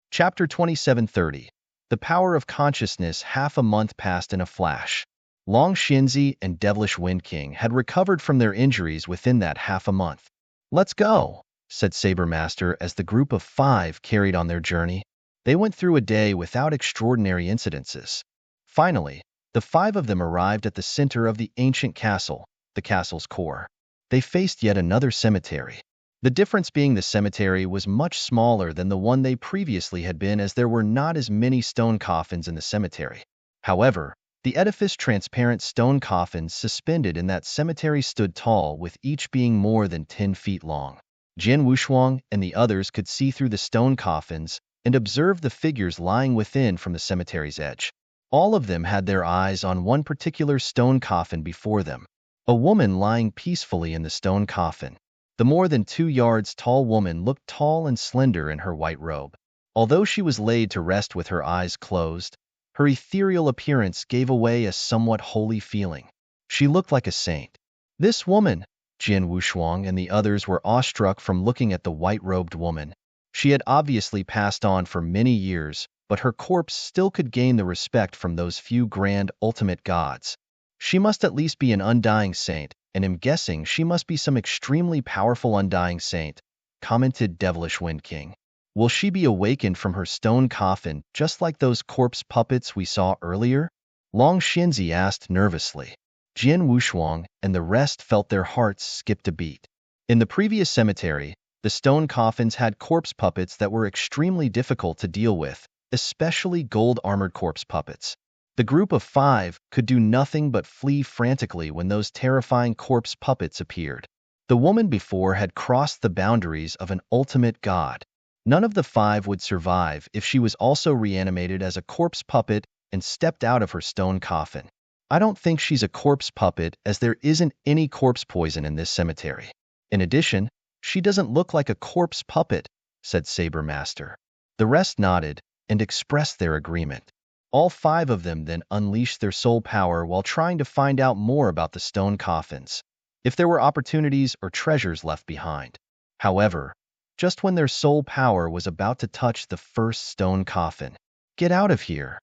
Chapter 2730. The Power of Consciousness. Half a month passed in a flash. Long Xianzi and Devilish Wind King had recovered from their injuries within that half a month. Let's go, said Saber Master as the group of 5 carried on their journey. They went through a day without extraordinary incidences. Finally, the 5 of them arrived at the center of the ancient castle, the castle's core. They faced yet another cemetery. The difference being the cemetery was much smaller than the one they previously had been, as there were not as many stone coffins in the cemetery. However, the edifice transparent stone coffins suspended in that cemetery stood tall, with each being more than 10 feet long. Jin Wushuang and the others could see through the stone coffins and observe the figures lying within from the cemetery's edge. All of them had their eyes on one particular stone coffin before them, a woman lying peacefully in the stone coffin. The more than 2 yards tall woman looked tall and slender in her white robe. Although she was laid to rest with her eyes closed, her ethereal appearance gave away a somewhat holy feeling. She looked like a saint. This woman, Jin Wushuang and the others were awestruck from looking at the white-robed woman. She had obviously passed on for many years, but her corpse still could gain the respect from those few grand ultimate gods. She must at least be an undying saint, and am guessing she must be some extremely powerful undying saint, commented Devilish Wind King. Will she be awakened from her stone coffin just like those corpse puppets we saw earlier? Long Xianzi asked nervously. Jin Wushuang and the rest felt their hearts skipped a beat. In the previous cemetery, the stone coffins had corpse puppets that were extremely difficult to deal with, especially gold-armored corpse puppets. The group of 5 could do nothing but flee frantically when those terrifying corpse puppets appeared. The woman before had crossed the boundaries of an ultimate god. None of the 5 would survive if she was also reanimated as a corpse puppet and stepped out of her stone coffin. I don't think she's a corpse puppet, as there isn't any corpse poison in this cemetery. In addition, she doesn't look like a corpse puppet, said Saber Master. The rest nodded and expressed their agreement. All 5 of them then unleashed their soul power while trying to find out more about the stone coffins, if there were opportunities or treasures left behind. However, just when their soul power was about to touch the first stone coffin, "Get out of here!"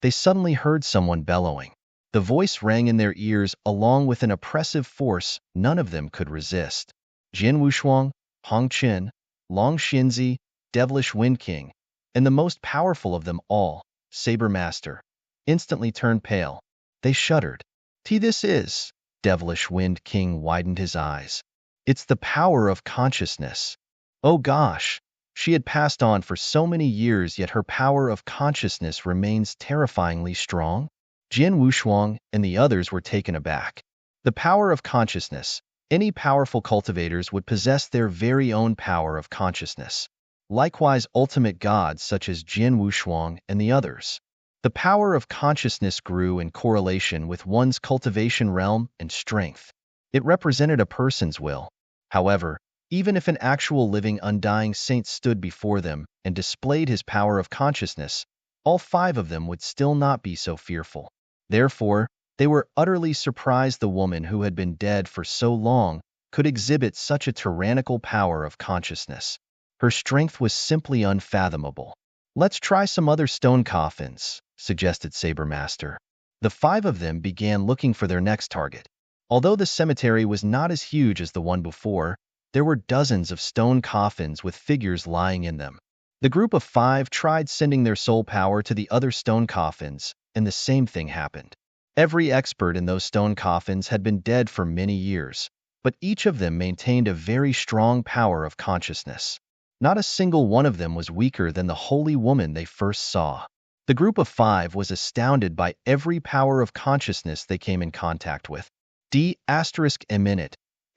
they suddenly heard someone bellowing. The voice rang in their ears along with an oppressive force none of them could resist. Jin Wushuang, Hong Chen, Long Xianzi, Devilish Wind King, and the most powerful of them all, Saber Master, instantly turned pale. They shuddered. This is... Devilish Wind King widened his eyes. It's the power of consciousness. Oh gosh, she had passed on for so many years, yet her power of consciousness remains terrifyingly strong. Jin Wushuang and the others were taken aback. The power of consciousness. Any powerful cultivators would possess their very own power of consciousness. Likewise, ultimate gods such as Jin Wushuang and the others. The power of consciousness grew in correlation with one's cultivation realm and strength. It represented a person's will. However, even if an actual living undying saint stood before them and displayed his power of consciousness, all five of them would still not be so fearful. Therefore, they were utterly surprised the woman who had been dead for so long could exhibit such a tyrannical power of consciousness. Her strength was simply unfathomable. Let's try some other stone coffins, suggested Sabermaster. The five of them began looking for their next target. Although the cemetery was not as huge as the one before, there were dozens of stone coffins with figures lying in them. The group of five tried sending their soul power to the other stone coffins, and the same thing happened. Every expert in those stone coffins had been dead for many years, but each of them maintained a very strong power of consciousness. Not a single one of them was weaker than the holy woman they first saw. The group of five was astounded by every power of consciousness they came in contact with. ****.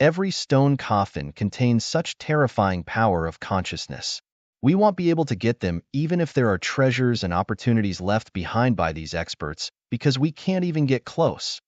Every stone coffin contains such terrifying power of consciousness. We won't be able to get them even if there are treasures and opportunities left behind by these experts, because we can't even get close.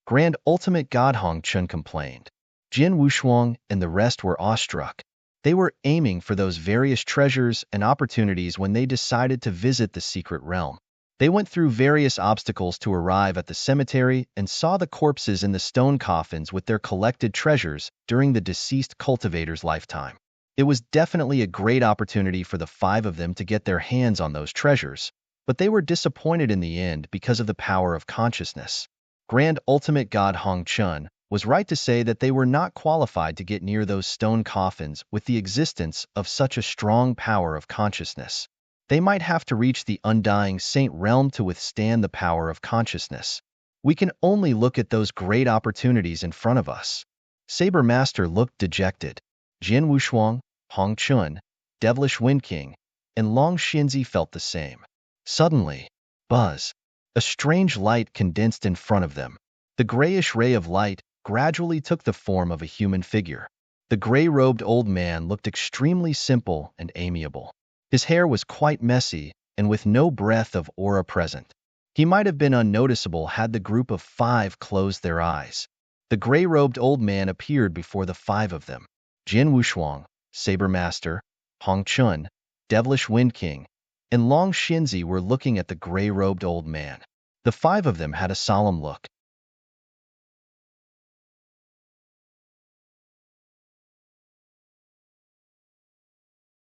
Grand Ultimate God Hong Chun complained. Jin Wushuang and the rest were awestruck. They were aiming for those various treasures and opportunities when they decided to visit the secret realm. They went through various obstacles to arrive at the cemetery and saw the corpses in the stone coffins with their collected treasures during the deceased cultivator's lifetime. It was definitely a great opportunity for the five of them to get their hands on those treasures, but they were disappointed in the end because of the power of consciousness. Grand Ultimate God Hong Chun was right to say that they were not qualified to get near those stone coffins with the existence of such a strong power of consciousness. They might have to reach the undying saint realm to withstand the power of consciousness. We can only look at those great opportunities in front of us. Sabermaster looked dejected. Jin Wushuang, Hong Chun, Devilish Wind King, and Long Xinzi felt the same. Suddenly, buzz! A strange light condensed in front of them. The grayish ray of light gradually took the form of a human figure. The gray-robed old man looked extremely simple and amiable. His hair was quite messy and with no breath of aura present. He might have been unnoticeable had the group of five closed their eyes. The gray-robed old man appeared before the five of them. Jin Wushuang, Sabermaster, Hong Chun, Devilish Wind King, and Long Xinzi were looking at the gray-robed old man. The five of them had a solemn look.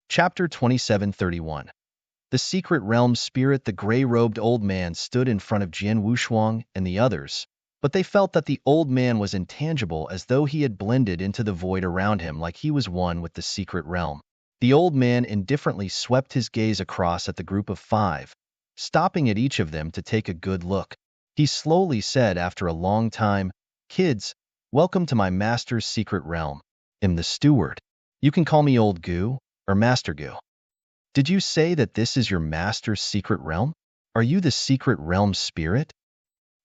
Chapter 2731. The Secret Realm Spirit. The gray-robed old man stood in front of Jin Wushuang and the others, but they felt that the old man was intangible, as though he had blended into the void around him like he was one with the secret realm. The old man indifferently swept his gaze across at the group of five, stopping at each of them to take a good look. He slowly said after a long time, "Kids, welcome to my master's secret realm. I'm the steward. You can call me Old Goo or Master Goo." "Did you say that this is your master's secret realm? Are you the secret realm spirit?"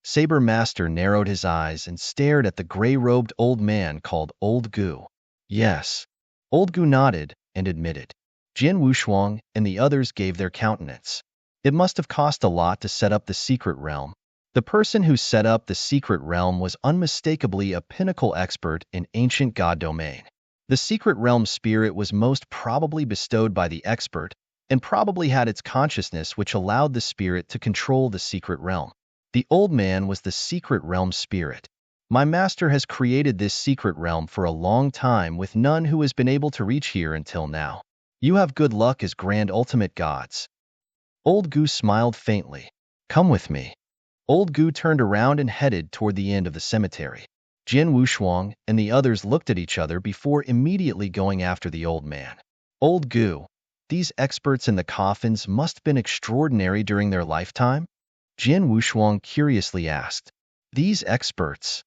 Sabermaster narrowed his eyes and stared at the gray-robed old man called Old Goo. "Yes." Old Goo nodded and admitted. Jin Wushuang and the others gave their countenance. It must have cost a lot to set up the secret realm. The person who set up the secret realm was unmistakably a pinnacle expert in ancient god domain. The secret realm spirit was most probably bestowed by the expert, and probably had its consciousness, which allowed the spirit to control the secret realm. The old man was the secret realm spirit. "My master has created this secret realm for a long time with none who has been able to reach here until now. You have good luck as grand ultimate gods." Old Goo smiled faintly. "Come with me." Old Goo turned around and headed toward the end of the cemetery. Jin Wushuang and the others looked at each other before immediately going after the old man. "Old Goo, these experts in the coffins must have been extraordinary during their lifetime?" Jin Wushuang curiously asked. "These experts?"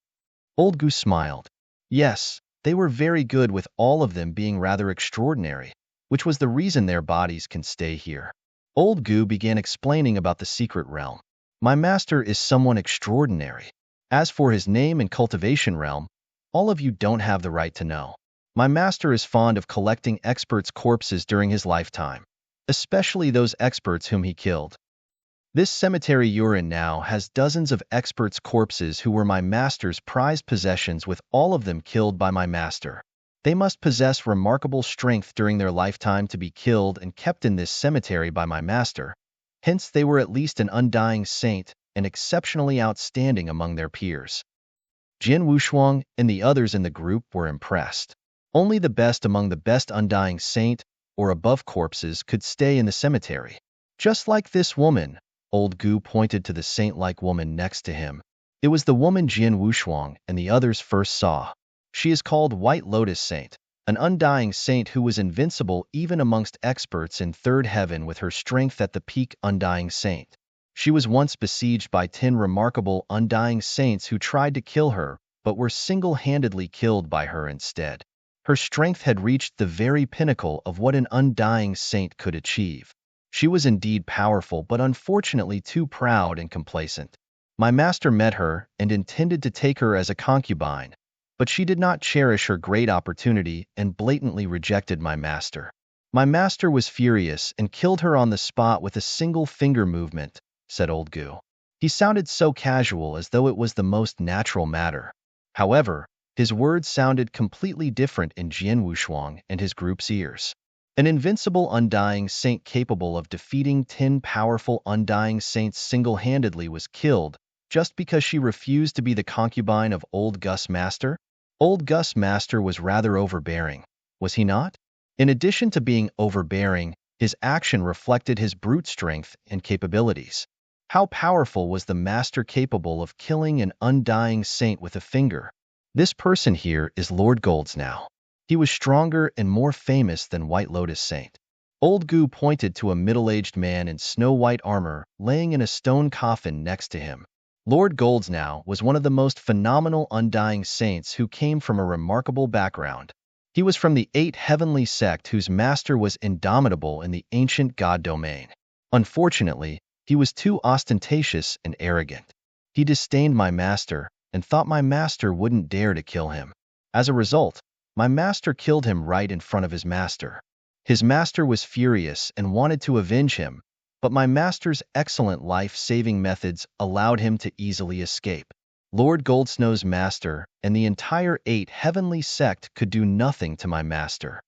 Old Goo smiled. "Yes, They were very good, with all of them being rather extraordinary, which was the reason their bodies can stay here. Old Gu began explaining about the secret realm. My master is someone extraordinary. As for his name and cultivation realm, all of you don't have the right to know. My master is fond of collecting experts' corpses during his lifetime, especially those experts whom he killed. This cemetery you're in now has dozens of experts' corpses who were my master's prized possessions, with all of them killed by my master. They must possess remarkable strength during their lifetime to be killed and kept in this cemetery by my master. Hence, they were at least an undying saint and exceptionally outstanding among their peers. Jin Wushuang and the others in the group were impressed. Only the best among the best undying saint or above corpses could stay in the cemetery. Just like this woman, Old Gu pointed to the saint-like woman next to him. It was the woman Jin Wushuang and the others first saw. She is called White Lotus Saint, an undying saint who was invincible even amongst experts in third heaven with her strength at the peak. Undying saint. She was once besieged by 10 remarkable undying saints who tried to kill her, but were single-handedly killed by her instead. Her strength had reached the very pinnacle of what an undying saint could achieve. She was indeed powerful, but unfortunately too proud and complacent. My master met her and intended to take her as a concubine, but she did not cherish her great opportunity and blatantly rejected my master. My master was furious and killed her on the spot with a single finger movement, said Old Gu. He sounded so casual, as though it was the most natural matter. However, his words sounded completely different in Jian Wushuang and his group's ears. An invincible undying saint capable of defeating 10 powerful undying saints single-handedly was killed just because she refused to be the concubine of Old Gus Master? Old Gus Master was rather overbearing, was he not? In addition to being overbearing, his action reflected his brute strength and capabilities. How powerful was the master capable of killing an undying saint with a finger? This person here is Lord Goldsnow. He was stronger and more famous than White Lotus Saint. Old Gu pointed to a middle-aged man in snow-white armor laying in a stone coffin next to him. Lord Goldsnow was one of the most phenomenal undying saints who came from a remarkable background. He was from the 8 heavenly sect whose master was indomitable in the ancient god domain. Unfortunately, he was too ostentatious and arrogant. He disdained my master and thought my master wouldn't dare to kill him. As a result, my master killed him right in front of his master. His master was furious and wanted to avenge him, but my master's excellent life-saving methods allowed him to easily escape. Lord Goldsnow's master and the entire 8 heavenly sect could do nothing to my master.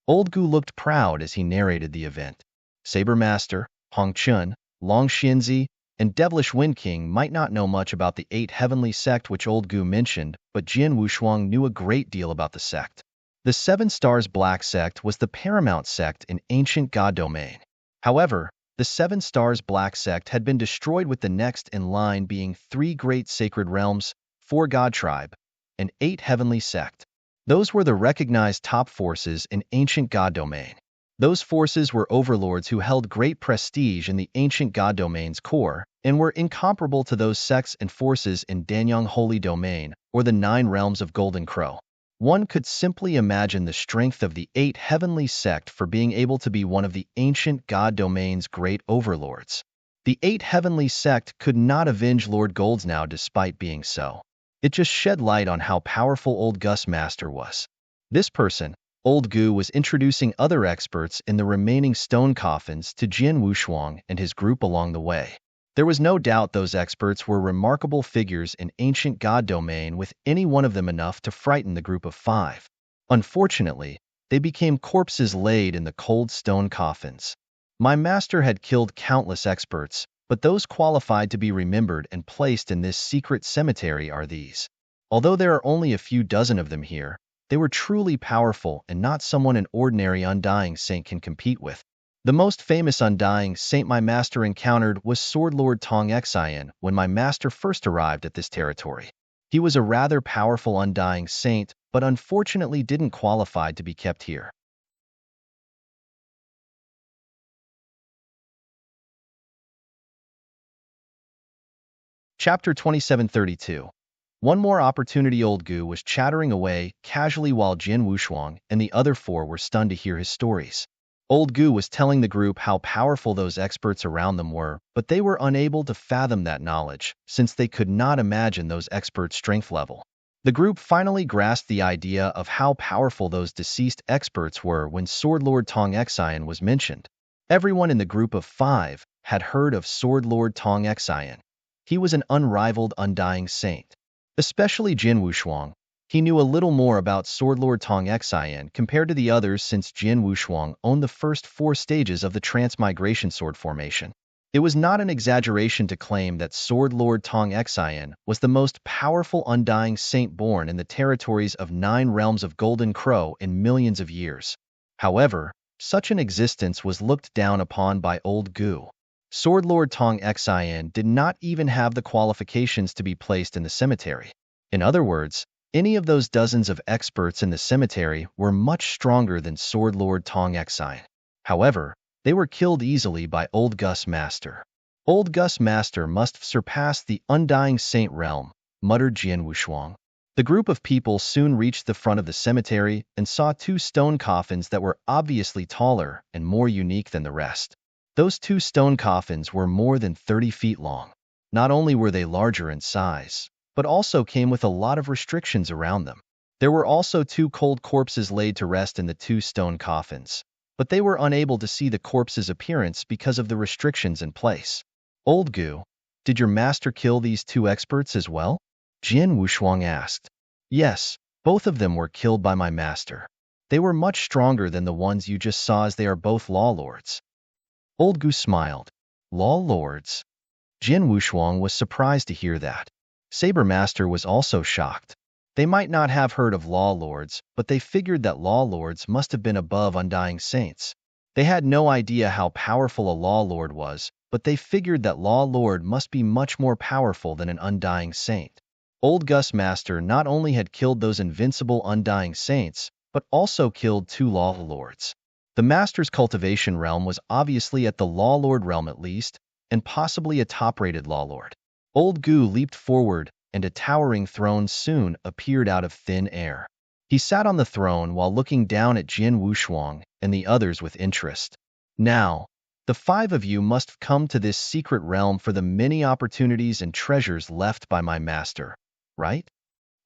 Old Gu looked proud as he narrated the event. Saber Master, Hong Chun, Long Xianzi, and Devilish Wind King might not know much about the 8 heavenly sect which Old Gu mentioned, but Jian Wushuang knew a great deal about the sect. The 7 Stars Black Sect was the paramount sect in ancient god domain. However, the 7 Stars Black Sect had been destroyed, with the next in line being 3 great sacred realms, 4 god tribe, and 8 heavenly sect. Those were the recognized top forces in ancient god domain. Those forces were overlords who held great prestige in the ancient god domain's core and were incomparable to those sects and forces in Danyang Holy Domain or the 9 realms of Golden Crow. One could simply imagine the strength of the 8 heavenly sect for being able to be one of the ancient god domain's great overlords. The 8 heavenly sect could not avenge Lord Goldsnow despite being so. It just shed light on how powerful Old Gus Master was. This person, Old Gu, was introducing other experts in the remaining stone coffins to Jian Wushuang and his group along the way. There was no doubt those experts were remarkable figures in ancient god domain, with any one of them enough to frighten the group of 5. Unfortunately, they became corpses laid in the cold stone coffins. My master had killed countless experts, but those qualified to be remembered and placed in this secret cemetery are these. Although there are only a few dozen of them here, they were truly powerful and not someone an ordinary undying saint can compete with. The most famous undying saint my master encountered was Sword Lord Tong Xian when my master first arrived at this territory. He was a rather powerful undying saint, but unfortunately didn't qualify to be kept here. Chapter 2732. One more opportunity. Old Gu was chattering away casually while Jin Wushuang and the other four were stunned to hear his stories. Old Gu was telling the group how powerful those experts around them were, but they were unable to fathom that knowledge, since they could not imagine those experts' strength level. The group finally grasped the idea of how powerful those deceased experts were when Sword Lord Tong Xian was mentioned. Everyone in the group of 5 had heard of Sword Lord Tong Xian. He was an unrivaled undying saint. Especially Jin Wushuang. He knew a little more about Sword Lord Tong Xian compared to the others since Jin Wushuang owned the first 4 stages of the Transmigration Sword formation. It was not an exaggeration to claim that Sword Lord Tong Xian was the most powerful undying saint born in the territories of 9 realms of Golden Crow in millions of years. However, such an existence was looked down upon by Old Gu. Sword Lord Tong Xian did not even have the qualifications to be placed in the cemetery. In other words, any of those dozens of experts in the cemetery were much stronger than Sword Lord Tong Xian. However, they were killed easily by Old Gus Master. Old Gus Master must surpass the Undying Saint realm, muttered Jian Wushuang. The group of people soon reached the front of the cemetery and saw 2 stone coffins that were obviously taller and more unique than the rest. Those 2 stone coffins were more than 30 feet long. Not only were they larger in size, but also came with a lot of restrictions around them. There were also 2 cold corpses laid to rest in the 2 stone coffins, but they were unable to see the corpse's appearance because of the restrictions in place. Old Gu, did your master kill these 2 experts as well? Jin Wushuang asked. Yes, both of them were killed by my master. They were much stronger than the ones you just saw as they are both law lords. Old Gu smiled. Law lords? Jin Wushuang was surprised to hear that. Saber Master was also shocked. They might not have heard of law lords, but they figured that law lords must have been above undying saints. They had no idea how powerful a law lord was, but they figured that law lord must be much more powerful than an undying saint. Old Gus Master not only had killed those invincible undying saints, but also killed 2 law lords. The Master's cultivation realm was obviously at the Law Lord realm at least, and possibly a top-rated Law Lord. Old Gu leaped forward, and a towering throne soon appeared out of thin air. He sat on the throne while looking down at Jin Wushuang and the others with interest. Now, the 5 of you must come to this secret realm for the many opportunities and treasures left by my master, right?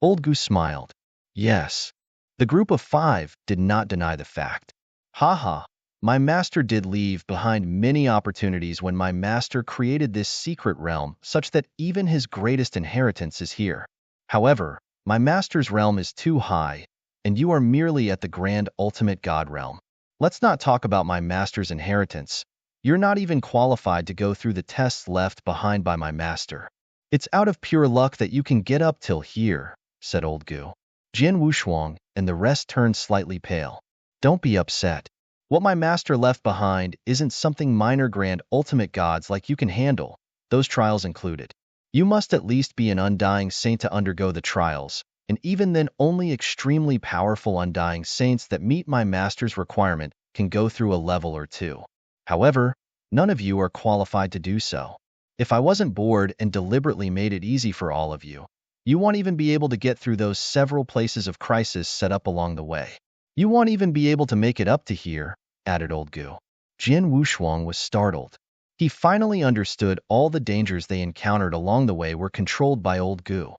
Old Gu smiled. Yes. The group of 5 did not deny the fact. Haha, my master did leave behind many opportunities when my master created this secret realm such that even his greatest inheritance is here. However, my master's realm is too high, and you are merely at the grand ultimate god realm. Let's not talk about my master's inheritance. You're not even qualified to go through the tests left behind by my master. It's out of pure luck that you can get up till here, said Old Gu. Jin Wushuang and the rest turned slightly pale. Don't be upset. What my master left behind isn't something minor grand ultimate gods like you can handle, those trials included. You must at least be an undying saint to undergo the trials, and even then only extremely powerful undying saints that meet my master's requirement can go through a level or 2. However, none of you are qualified to do so. If I wasn't bored and deliberately made it easy for all of you, you won't even be able to get through those several places of crisis set up along the way. You won't even be able to make it up to here, added Old Gu. Jin Wushuang was startled. He finally understood all the dangers they encountered along the way were controlled by Old Gu.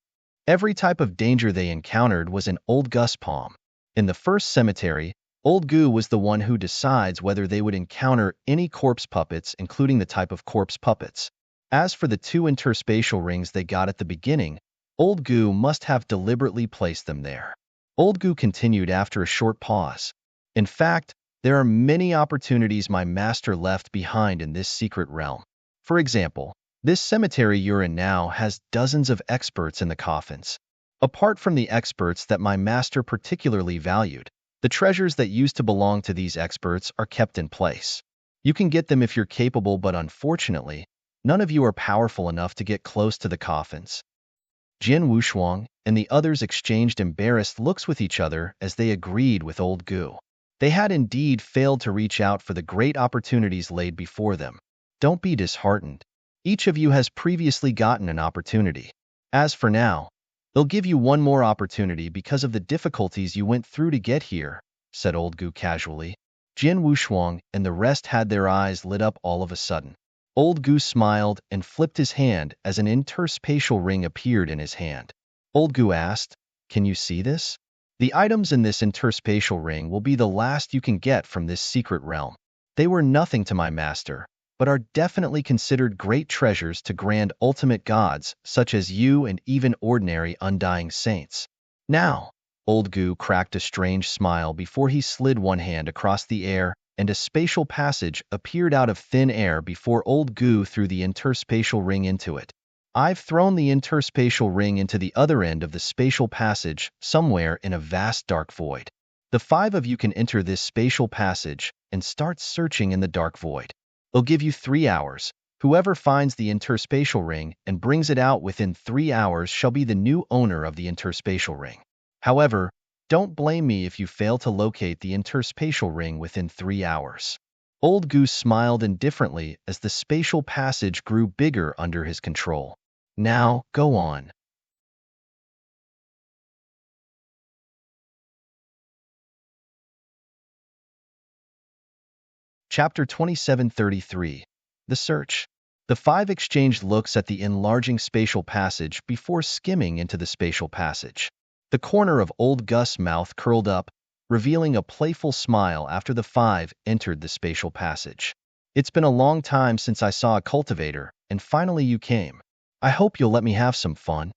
Every type of danger they encountered was in Old Gus' palm. In the first cemetery, Old Gu was the one who decides whether they would encounter any corpse puppets, including the type of corpse puppets. As for the 2 interspatial rings they got at the beginning, Old Gu must have deliberately placed them there. Old Gu continued after a short pause. In fact, there are many opportunities my master left behind in this secret realm. For example, this cemetery you're in now has dozens of experts in the coffins. Apart from the experts that my master particularly valued, the treasures that used to belong to these experts are kept in place. You can get them if you're capable, but unfortunately, none of you are powerful enough to get close to the coffins. Jin Wushuang and the others exchanged embarrassed looks with each other as they agreed with Old Gu. They had indeed failed to reach out for the great opportunities laid before them. Don't be disheartened. Each of you has previously gotten an opportunity. As for now, They'll give you one more opportunity because of the difficulties you went through to get here, said Old Gu casually. Jian Wushuang and the rest had their eyes lit up all of a sudden. Old Gu smiled and flipped his hand as an interspatial ring appeared in his hand. Old Gu asked, "Can you see this? The items in this interspatial ring will be the last you can get from this secret realm. They were nothing to my master, but are definitely considered great treasures to grand ultimate gods such as you and even ordinary undying saints." Now, Old Gu cracked a strange smile before he slid one hand across the air, and a spatial passage appeared out of thin air before Old Gu threw the interspatial ring into it. "I've thrown the interspatial ring into the other end of the spatial passage, somewhere in a vast dark void. The 5 of you can enter this spatial passage and start searching in the dark void. They'll give you 3 hours. Whoever finds the interspatial ring and brings it out within 3 hours shall be the new owner of the interspatial ring. However, don't blame me if you fail to locate the interspatial ring within 3 hours." Old Goose smiled indifferently as the spatial passage grew bigger under his control. "Now, go on." Chapter 2733. The Search. The 5 exchanged looks at the enlarging spatial passage before skimming into the spatial passage. The corner of Old Gus' mouth curled up, revealing a playful smile after the 5 entered the spatial passage. "It's been a long time since I saw a cultivator, and finally you came. I hope you'll let me have some fun."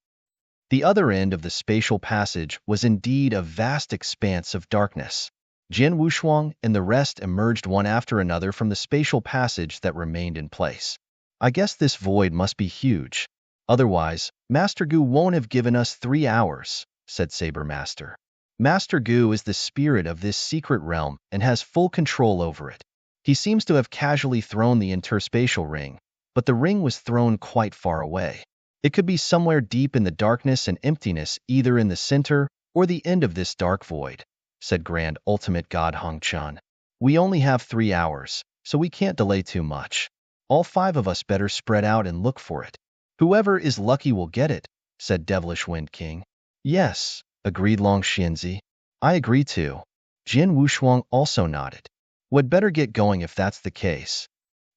The other end of the spatial passage was indeed a vast expanse of darkness. Jian Wushuang and the rest emerged one after another from the spatial passage that remained in place. "I guess this void must be huge. Otherwise, Master Gu won't have given us 3 hours, said Saber Master. Master Gu is the spirit of this secret realm and has full control over it. He seems to have casually thrown the interspatial ring, but the ring was thrown quite far away. It could be somewhere deep in the darkness and emptiness, either in the center or the end of this dark void, said Grand Ultimate God Hong Chan. We only have 3 hours, so we can't delay too much. All 5 of us better spread out and look for it. Whoever is lucky will get it, said Devilish Wind King. Yes, agreed Long Xianzi. I agree too. Jin Wushuang also nodded. We'd better get going if that's the case,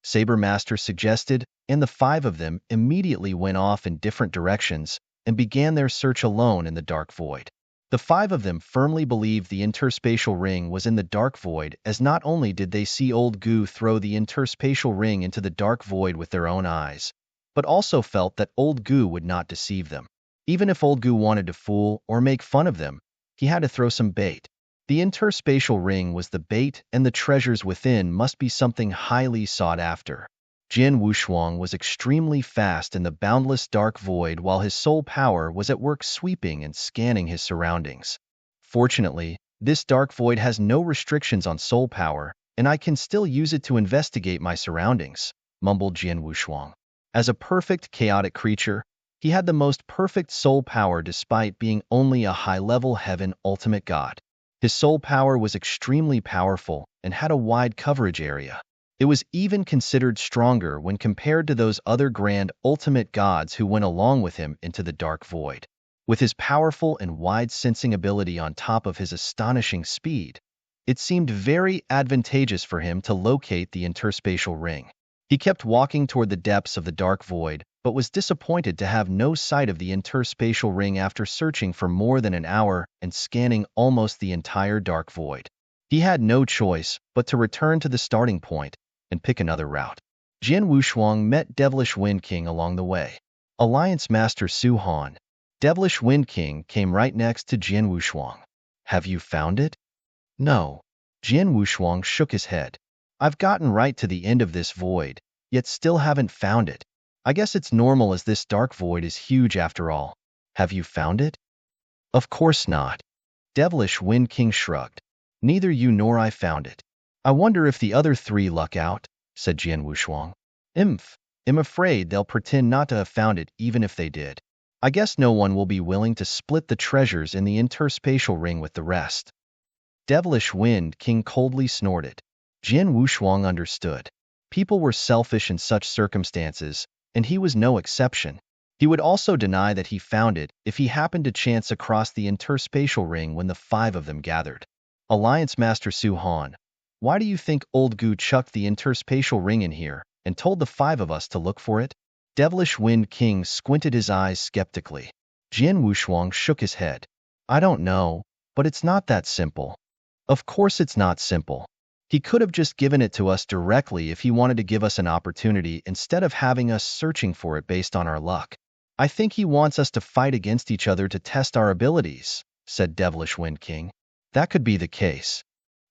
Saber Master suggested, and the 5 of them immediately went off in different directions and began their search alone in the dark void. The 5 of them firmly believed the interspatial ring was in the dark void, as not only did they see Old Gu throw the interspatial ring into the dark void with their own eyes, but also felt that Old Gu would not deceive them. Even if Old Gu wanted to fool or make fun of them, he had to throw some bait. The interspatial ring was the bait, and the treasures within must be something highly sought after. Jin Wushuang was extremely fast in the boundless dark void while his soul power was at work sweeping and scanning his surroundings. Fortunately, this dark void has no restrictions on soul power, and I can still use it to investigate my surroundings, mumbled Jin Wushuang. As a perfect chaotic creature, he had the most perfect soul power despite being only a high-level heaven ultimate god. His soul power was extremely powerful and had a wide coverage area. It was even considered stronger when compared to those other grand ultimate gods who went along with him into the dark void. With his powerful and wide sensing ability on top of his astonishing speed, it seemed very advantageous for him to locate the interspatial ring. He kept walking toward the depths of the dark void, but was disappointed to have no sight of the interspatial ring after searching for more than an hour and scanning almost the entire dark void. He had no choice but to return to the starting point and pick another route. Jin Wushuang met Devilish Wind King along the way. Alliance Master Su Han. Devilish Wind King came right next to Jin Wushuang. Have you found it? No. Jin Wushuang shook his head. I've gotten right to the end of this void, yet still haven't found it. I guess it's normal as this dark void is huge after all. Have you found it? Of course not. Devilish Wind King shrugged. Neither you nor I found it. I wonder if the other 3 luck out, said Jian Wushuang. I'm afraid they'll pretend not to have found it even if they did. I guess no one will be willing to split the treasures in the interspatial ring with the rest. Devilish Wind King coldly snorted. Jian Wushuang understood. People were selfish in such circumstances, and he was no exception. He would also deny that he found it if he happened to chance across the interspatial ring when the five of them gathered. Alliance Master Su Han, why do you think old Gu chucked the interspatial ring in here and told the five of us to look for it? Devilish Wind King squinted his eyes skeptically. Jian Wushuang shook his head. I don't know, but it's not that simple. Of course it's not simple. He could have just given it to us directly if he wanted to give us an opportunity instead of having us searching for it based on our luck. I think he wants us to fight against each other to test our abilities, said Devilish Wind King. That could be the case.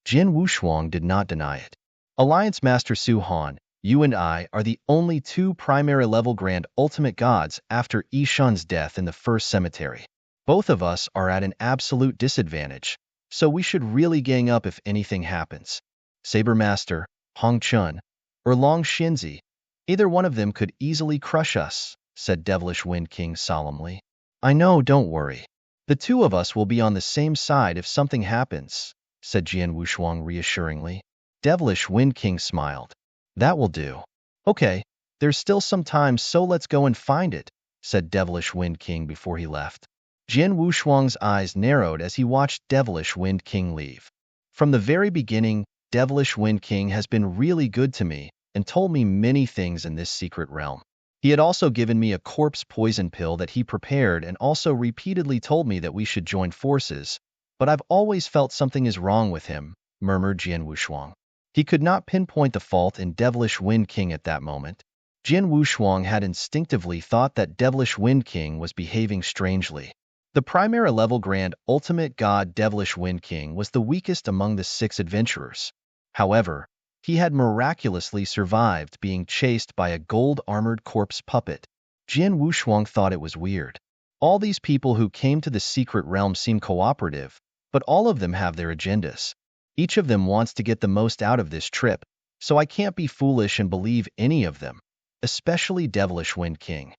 Jin Wushuang did not deny it. Alliance Master Su Han, you and I are the only two primary level Grand Ultimate Gods after Yishun's death in the first cemetery. Both of us are at an absolute disadvantage, so we should really gang up if anything happens. Saber Master, Hong Chun, or Long Xinzi, either one of them could easily crush us, said Devilish Wind King solemnly. I know, don't worry. The two of us will be on the same side if something happens, said Jian Wushuang reassuringly. Devilish Wind King smiled. That will do. Okay, there's still some time, so let's go and find it, said Devilish Wind King before he left. Jian Wushuang's eyes narrowed as he watched Devilish Wind King leave. From the very beginning, Devilish Wind King has been really good to me and told me many things in this secret realm. He had also given me a corpse poison pill that he prepared and also repeatedly told me that we should join forces, but I've always felt something is wrong with him, murmured Jian Wushuang. He could not pinpoint the fault in Devilish Wind King at that moment. Jian Wushuang had instinctively thought that Devilish Wind King was behaving strangely. The primary level Grand Ultimate God Devilish Wind King was the weakest among the 6 adventurers. However, he had miraculously survived being chased by a gold-armored corpse puppet. Jian Wushuang thought it was weird. All these people who came to the secret realm seem cooperative, but all of them have their agendas. Each of them wants to get the most out of this trip, so I can't be foolish and believe any of them, especially Devilish Wind King.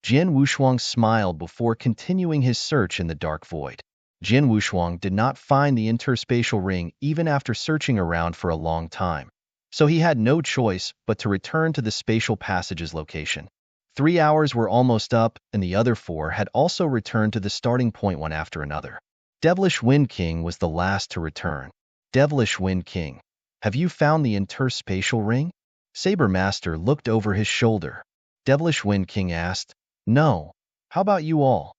Jian Wushuang smiled before continuing his search in the dark void. Jian Wushuang did not find the interspatial ring even after searching around for a long time, so he had no choice but to return to the spatial passage's location. 3 hours were almost up, and the other 4 had also returned to the starting point one after another. Devilish Wind King was the last to return. Devilish Wind King, have you found the interspatial ring? Saber Master looked over his shoulder. Devilish Wind King asked, No. How about you all?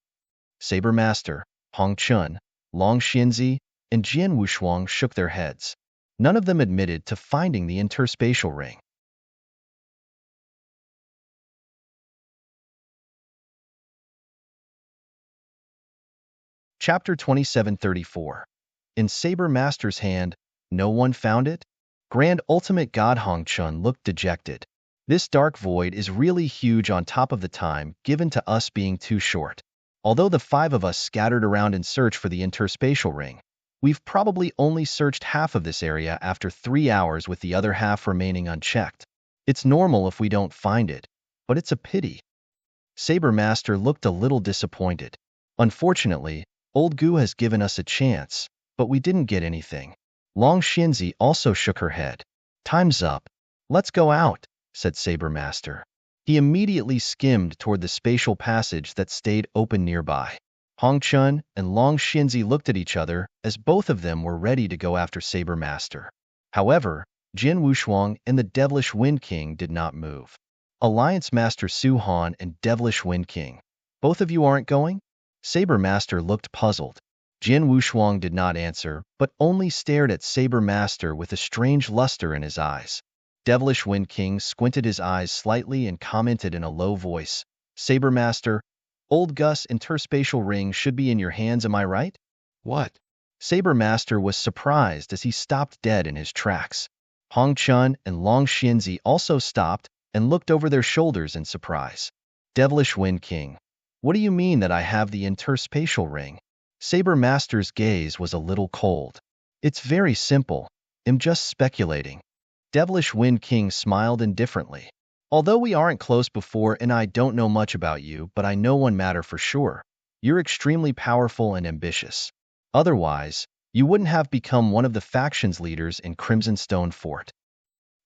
Saber Master, Hong Chun, Long Xinzi, and Jian Wushuang shook their heads. None of them admitted to finding the interspatial ring. Chapter 2734. In Saber Master's hand, no one found it? Grand Ultimate God Hong Chun looked dejected. This dark void is really huge on top of the time given to us being too short. Although the 5 of us scattered around in search for the interspatial ring, we've probably only searched half of this area after 3 hours with the other half remaining unchecked. It's normal if we don't find it, but it's a pity. Saber Master looked a little disappointed. Unfortunately, Old Gu has given us a chance, but we didn't get anything. Long Xinzi also shook her head. Time's up. Let's go out, said Saber Master. He immediately skimmed toward the spatial passage that stayed open nearby. Hong Chun and Long Xinzi looked at each other as both of them were ready to go after Saber Master. However, Jian Wushuang and the Devilish Wind King did not move. Alliance Master Su Han and Devilish Wind King, both of you aren't going? Saber Master looked puzzled. Jian Wushuang did not answer, but only stared at Saber Master with a strange luster in his eyes. Devilish Wind King squinted his eyes slightly and commented in a low voice, Saber Master, Old Gus interspatial ring should be in your hands, am I right? What? Saber Master was surprised as he stopped dead in his tracks. Hong Chun and Long Xinzi also stopped and looked over their shoulders in surprise. Devilish Wind King, what do you mean that I have the interspatial ring? Saber Master's gaze was a little cold. It's very simple. I'm just speculating. Devilish Wind King smiled indifferently. Although we aren't close before and I don't know much about you, but I know one matter for sure. You're extremely powerful and ambitious. Otherwise, you wouldn't have become one of the faction's leaders in Crimson Stone Fort.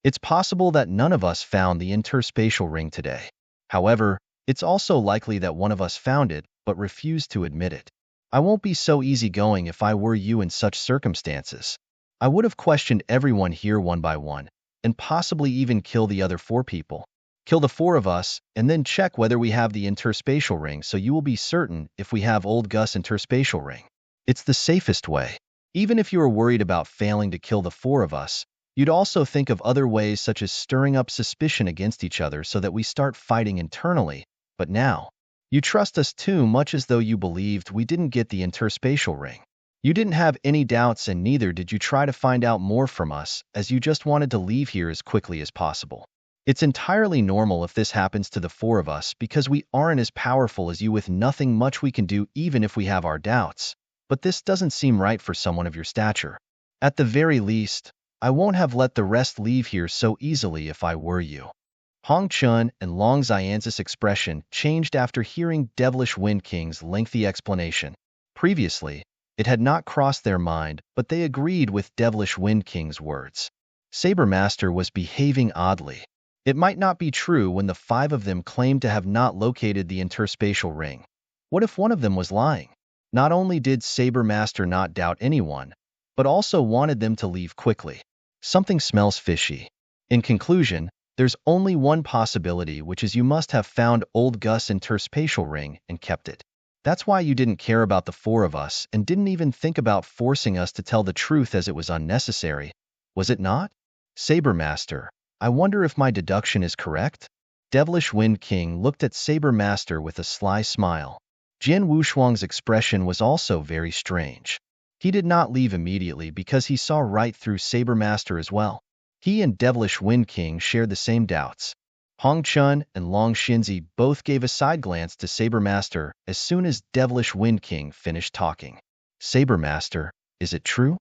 It's possible that none of us found the interspatial ring today. However, It's also likely that one of us found it, but refused to admit it. I won't be so easygoing if I were you in such circumstances. I would have questioned everyone here one by one, and possibly even kill the other 4 people. Kill the 4 of us, and then check whether we have the interspatial ring so you will be certain if we have old Gus' interspatial ring. It's the safest way. Even if you are worried about failing to kill the 4 of us, you'd also think of other ways such as stirring up suspicion against each other so that we start fighting internally. But now, you trust us too much as though you believed we didn't get the interspatial ring. You didn't have any doubts and neither did you try to find out more from us as you just wanted to leave here as quickly as possible. It's entirely normal if this happens to the 4 of us because we aren't as powerful as you with nothing much we can do even if we have our doubts. But this doesn't seem right for someone of your stature. At the very least, I won't have let the rest leave here so easily if I were you. Hong Chun and Long Xianz's expression changed after hearing Devilish Wind King's lengthy explanation. Previously, it had not crossed their mind, but they agreed with Devilish Wind King's words. Saber Master was behaving oddly. It might not be true when the 5 of them claimed to have not located the interspatial ring. What if one of them was lying? Not only did Saber Master not doubt anyone, but also wanted them to leave quickly. Something smells fishy. In conclusion, there's only one possibility, which is you must have found old Gus' interspatial ring and kept it. That's why you didn't care about the 4 of us and didn't even think about forcing us to tell the truth as it was unnecessary, was it not? Saber Master, I wonder if my deduction is correct? Devilish Wind King looked at Saber Master with a sly smile. Jian Wushuang's expression was also very strange. He did not leave immediately because he saw right through Saber Master as well. He and Devilish Wind King shared the same doubts. Hong Chun and Long Xinzi both gave a side glance to Saber Master as soon as Devilish Wind King finished talking. Saber Master, is it true?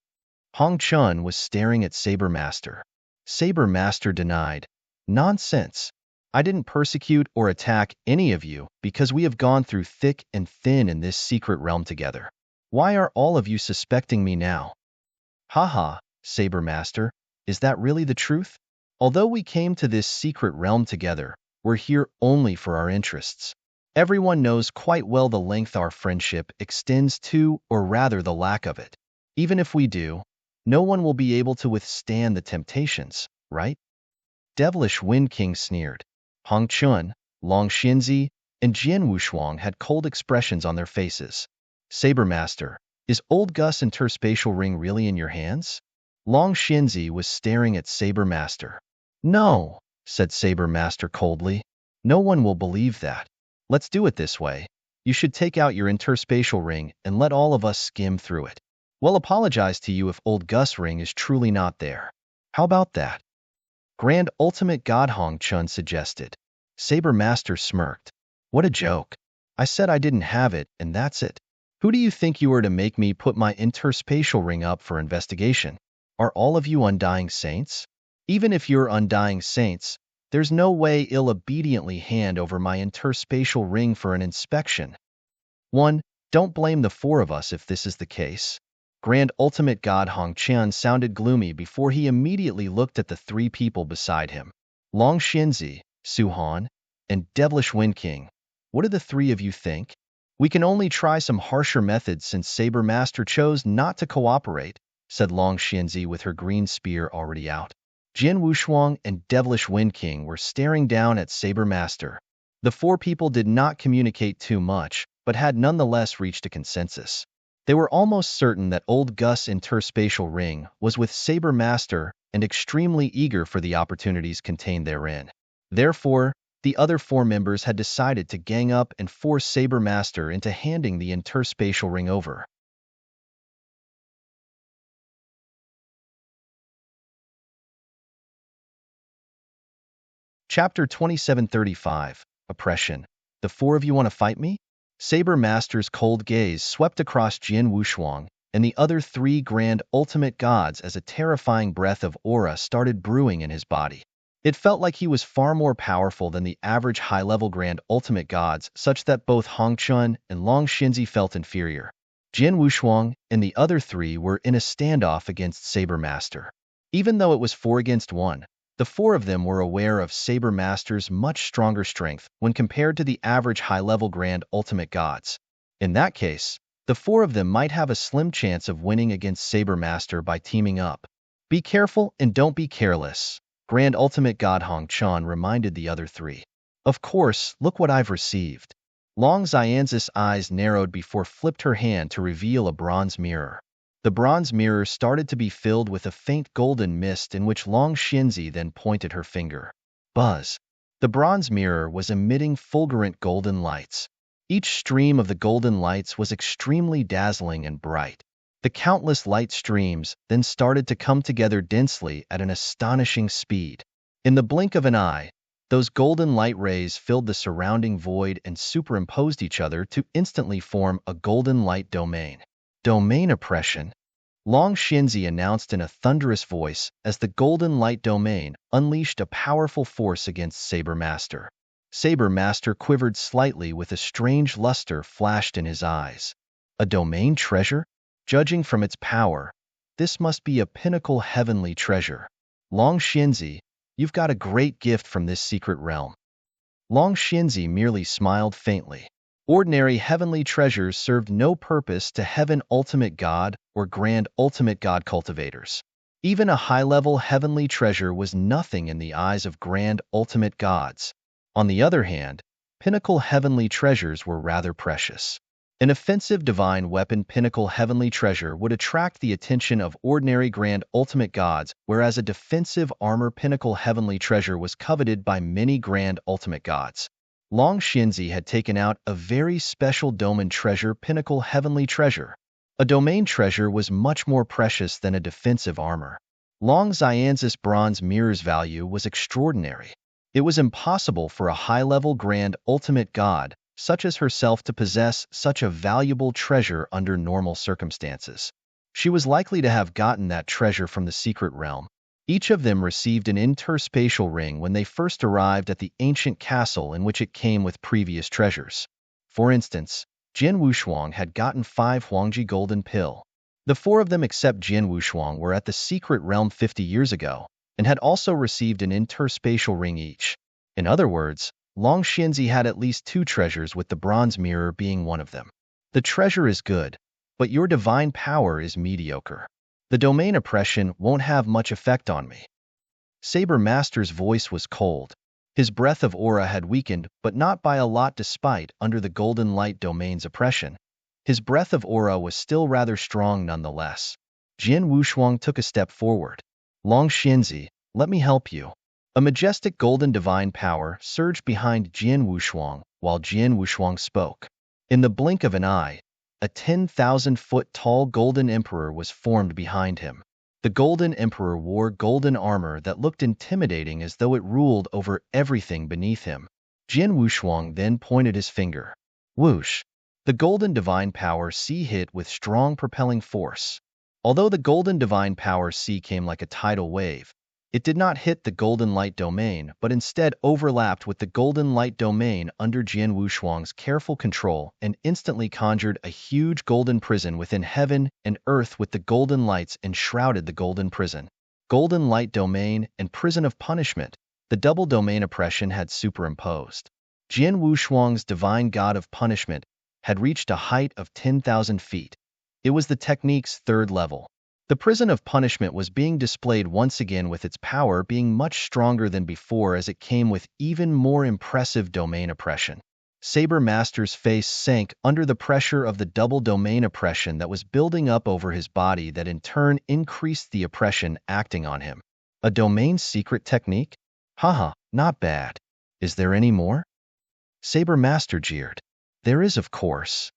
Hong Chun was staring at Saber Master. Saber Master denied. Nonsense. I didn't persecute or attack any of you because we have gone through thick and thin in this secret realm together. Why are all of you suspecting me now? Haha, Saber Master, is that really the truth? Although we came to this secret realm together, we're here only for our interests. Everyone knows quite well the length our friendship extends to, or rather the lack of it. Even if we do, no one will be able to withstand the temptations, right? Devilish Wind King sneered. Hong Chun, Long Xinzi, and Jian Wushuang had cold expressions on their faces. Saber Master, is old Gus' interspatial ring really in your hands? Long Xinzi was staring at Saber Master. No, said Saber Master coldly. No one will believe that. Let's do it this way. You should take out your interspatial ring and let all of us skim through it. We'll apologize to you if old Gus' ring is truly not there. How about that? Grand Ultimate God, Hong Chun suggested. Saber Master smirked. What a joke. I said I didn't have it, and that's it. Who do you think you are to make me put my interspatial ring up for investigation? Are all of you Undying Saints? Even if you're Undying Saints, there's no way I'll obediently hand over my interspatial ring for an inspection. 1. Don't blame the 4 of us if this is the case. Grand Ultimate God Hong Qian sounded gloomy before he immediately looked at the 3 people beside him. Long Xinzi, Su Han, and Devilish Wind King. What do the 3 of you think? We can only try some harsher methods since Saber Master chose not to cooperate, said Long Xinzi with her green spear already out. Jian Wushuang and Devilish Wind King were staring down at Saber Master. The 4 people did not communicate too much, but had nonetheless reached a consensus. They were almost certain that old Gus' interspatial ring was with Saber Master and extremely eager for the opportunities contained therein. Therefore, the other 4 members had decided to gang up and force Saber Master into handing the interspatial ring over. Chapter 2735, Oppression. The 4 of you want to fight me? Saber Master's cold gaze swept across Jian Wushuang and the other 3 grand ultimate gods as a terrifying breath of aura started brewing in his body. It felt like he was far more powerful than the average high-level grand ultimate gods, such that both Hong Chun and Long Xinzi felt inferior. Jian Wushuang and the other 3 were in a standoff against Saber Master. Even though it was 4 against 1, The four of them were aware of Saber Master's much stronger strength when compared to the average high-level Grand Ultimate Gods. In that case, the four of them might have a slim chance of winning against Saber Master by teaming up. Be careful and don't be careless, Grand Ultimate God Hong Chan reminded the other three. Of course, look what I've received. Long Xianz's eyes narrowed before flipped her hand to reveal a bronze mirror. The bronze mirror started to be filled with a faint golden mist in which Long Xinzi then pointed her finger. Buzz. The bronze mirror was emitting fulgurant golden lights. Each stream of the golden lights was extremely dazzling and bright. The countless light streams then started to come together densely at an astonishing speed. In the blink of an eye, those golden light rays filled the surrounding void and superimposed each other to instantly form a golden light domain. Domain oppression, Long Xinzi announced in a thunderous voice as the golden light domain unleashed a powerful force against Saber Master. Saber Master quivered slightly with a strange luster flashed in his eyes. A domain treasure? Judging from its power, this must be a pinnacle heavenly treasure. Long Xinzi, you've got a great gift from this secret realm. Long Xinzi merely smiled faintly. Ordinary heavenly treasures served no purpose to Heaven Ultimate God or Grand Ultimate God cultivators. Even a high-level heavenly treasure was nothing in the eyes of Grand Ultimate Gods. On the other hand, pinnacle heavenly treasures were rather precious. An offensive divine weapon pinnacle heavenly treasure would attract the attention of ordinary Grand Ultimate Gods, whereas a defensive armor pinnacle heavenly treasure was coveted by many Grand Ultimate Gods. Long Xinzi had taken out a very special domain treasure pinnacle heavenly treasure. A domain treasure was much more precious than a defensive armor. Long Xianz's bronze mirror's value was extraordinary. It was impossible for a high-level Grand Ultimate God, such as herself, to possess such a valuable treasure under normal circumstances. She was likely to have gotten that treasure from the secret realm. Each of them received an interspatial ring when they first arrived at the ancient castle in which it came with previous treasures. For instance, Jin Wushuang had gotten 5 Huangji golden pill. The four of them except Jin Wushuang were at the secret realm 50 years ago, and had also received an interspatial ring each. In other words, Long Xinzi had at least 2 treasures, with the bronze mirror being one of them. The treasure is good, but your divine power is mediocre. The domain oppression won't have much effect on me. Saber Master's voice was cold. His breath of aura had weakened, but not by a lot despite under the golden light domain's oppression. His breath of aura was still rather strong nonetheless. Jin Wushuang took a step forward. Long Xinzi, let me help you. A majestic golden divine power surged behind Jin Wushuang while Jin Wushuang spoke. In the blink of an eye, a 10,000-foot-tall golden emperor was formed behind him. The golden emperor wore golden armor that looked intimidating, as though it ruled over everything beneath him. Jin Wushuang then pointed his finger. Whoosh! The golden divine power sea hit with strong propelling force. Although the golden divine power sea came like a tidal wave, it did not hit the golden light domain, but instead overlapped with the golden light domain under Jin Wushuang's careful control and instantly conjured a huge golden prison within heaven and earth, with the golden lights enshrouded the golden prison. Golden light domain and prison of punishment, the double domain oppression had superimposed. Jin Wushuang's divine god of punishment had reached a height of 10,000 feet. It was the technique's 3rd level. The prison of punishment was being displayed once again, with its power being much stronger than before, as it came with even more impressive domain oppression. Saber Master's face sank under the pressure of the double domain oppression that was building up over his body, that in turn increased the oppression acting on him. A domain secret technique? Haha, not bad. Is there any more? Saber Master jeered. There is, of course.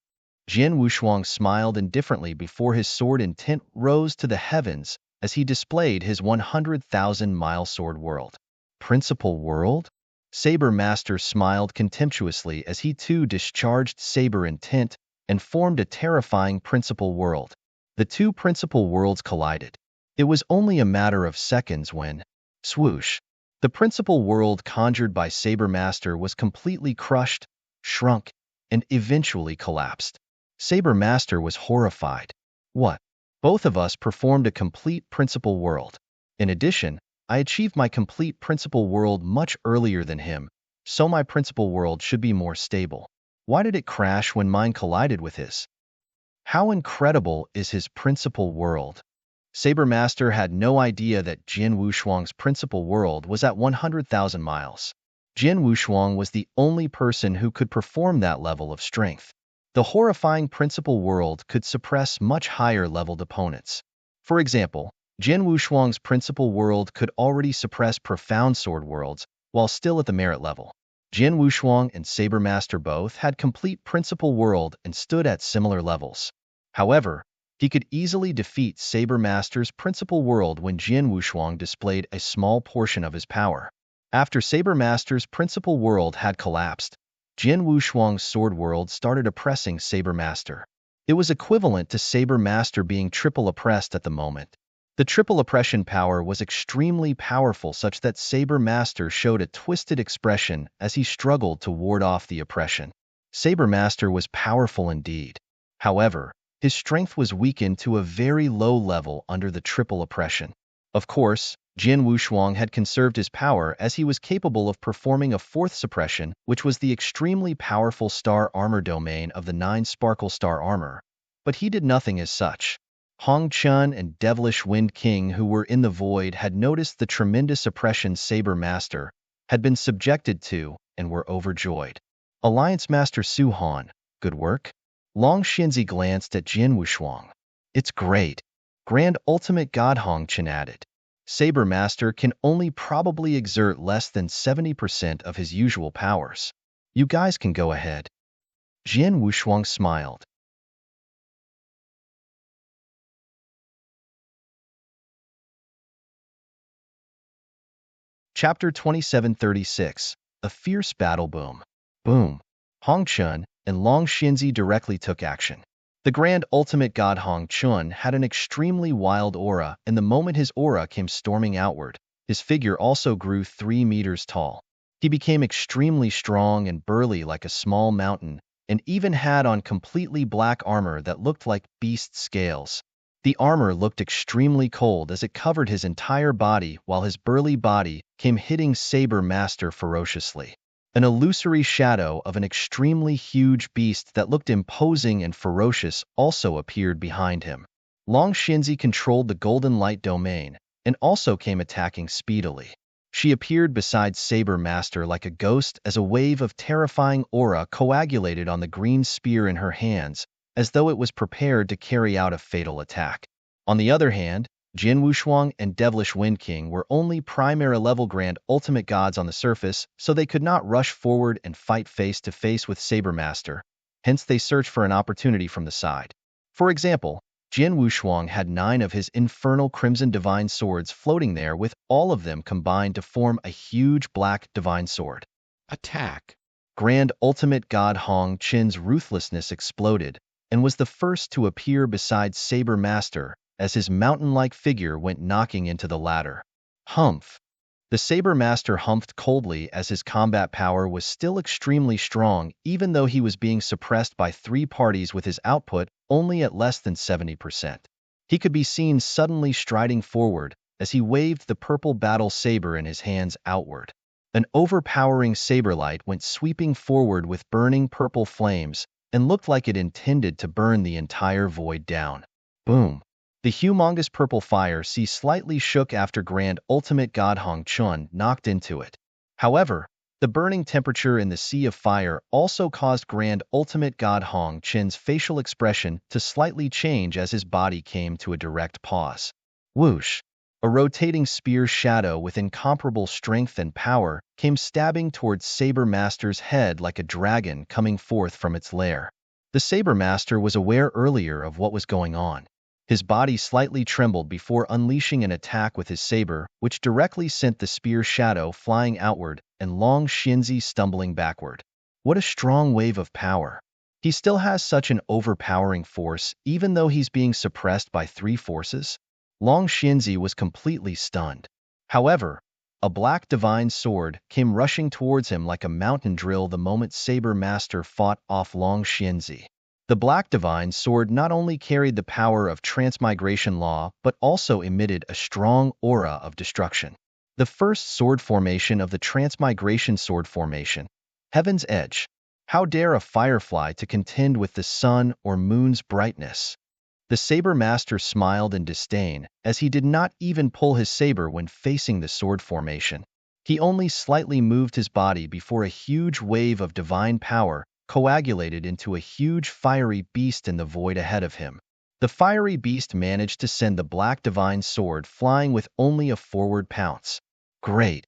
Jin Wushuang smiled indifferently before his sword intent rose to the heavens as he displayed his 100,000-mile sword world. Principal world? Saber Master smiled contemptuously as he too discharged saber intent and formed a terrifying principal world. The two principal worlds collided. It was only a matter of seconds when, swoosh, the principal world conjured by Saber Master was completely crushed, shrunk, and eventually collapsed. Saber Master was horrified. What? Both of us performed a complete principal world. In addition, I achieved my complete principal world much earlier than him, so my principal world should be more stable. Why did it crash when mine collided with his? How incredible is his principal world? Saber Master had no idea that Jin Wushuang's principal world was at 100,000 miles. Jin Wushuang was the only person who could perform that level of strength. The horrifying principal world could suppress much higher-leveled opponents. For example, Jin Wushuang's principal world could already suppress profound sword worlds while still at the merit level. Jin Wushuang and Saber Master both had complete principal world and stood at similar levels. However, he could easily defeat Saber Master's principal world when Jin Wushuang displayed a small portion of his power. After Saber Master's principal world had collapsed, Jin Wushuang's sword world started oppressing Saber Master. It was equivalent to Saber Master being triple oppressed at the moment. The triple oppression power was extremely powerful, such that Saber Master showed a twisted expression as he struggled to ward off the oppression. Saber Master was powerful indeed. However, his strength was weakened to a very low level under the triple oppression. Of course, Jin Wushuang had conserved his power as he was capable of performing a fourth suppression, which was the extremely powerful star armor domain of the 9 sparkle star armor. But he did nothing as such. Hong Chun and Devilish Wind King, who were in the void, had noticed the tremendous oppression Saber Master had been subjected to and were overjoyed. Alliance Master Su Han, good work? Long Xinzi glanced at Jin Wushuang. It's great. Grand Ultimate God Hong Chen added. Saber Master can only probably exert less than 70% of his usual powers. You guys can go ahead. Jin Wushuang smiled. Chapter 2736, A Fierce Battle Boom. Boom. Hong Chun and Long Xinzi directly took action. The Grand Ultimate God Hong Chun had an extremely wild aura, and the moment his aura came storming outward, his figure also grew 3 meters tall. He became extremely strong and burly like a small mountain, and even had on completely black armor that looked like beast scales. The armor looked extremely cold as it covered his entire body, while his burly body came hitting Saber Master ferociously. An illusory shadow of an extremely huge beast that looked imposing and ferocious also appeared behind him. Long Xinzi controlled the golden light domain and also came attacking speedily. She appeared beside Saber Master like a ghost as a wave of terrifying aura coagulated on the green spear in her hands, as though it was prepared to carry out a fatal attack. On the other hand, Jin Wushuang and Devilish Wind King were only primary level Grand Ultimate Gods on the surface, so they could not rush forward and fight face to face with Saber Master. Hence they searched for an opportunity from the side. For example, Jin Wushuang had 9 of his infernal crimson divine swords floating there, with all of them combined to form a huge black divine sword. Attack! Grand Ultimate God Hong Chin's ruthlessness exploded, and was the first to appear beside Saber Master as his mountain-like figure went knocking into the ladder. Humph! The Saber Master humphed coldly as his combat power was still extremely strong, even though he was being suppressed by 3 parties with his output only at less than 70%. He could be seen suddenly striding forward as he waved the purple battle saber in his hands outward. An overpowering saber light went sweeping forward with burning purple flames and looked like it intended to burn the entire void down. Boom! The humongous purple fire sea slightly shook after Grand Ultimate God Hong Chun knocked into it. However, the burning temperature in the sea of fire also caused Grand Ultimate God Hong Chin's facial expression to slightly change as his body came to a direct pause. Whoosh! A rotating spear shadow with incomparable strength and power came stabbing towards Saber Master's head like a dragon coming forth from its lair. The Saber Master was aware earlier of what was going on. His body slightly trembled before unleashing an attack with his saber, which directly sent the spear shadow flying outward and Long Xinzi stumbling backward. What a strong wave of power! He still has such an overpowering force, even though he's being suppressed by 3 forces? Long Xinzi was completely stunned. However, a black divine sword came rushing towards him like a mountain drill the moment Saber Master fought off Long Xinzi. The black divine sword not only carried the power of transmigration law, but also emitted a strong aura of destruction. The first sword formation of the Transmigration Sword Formation. Heaven's Edge. How dare a firefly to contend with the sun or moon's brightness? The saber master smiled in disdain, as he did not even pull his saber when facing the sword formation. He only slightly moved his body before a huge wave of divine power coagulated into a huge fiery beast in the void ahead of him. The fiery beast managed to send the black divine sword flying with only a forward pounce. Great!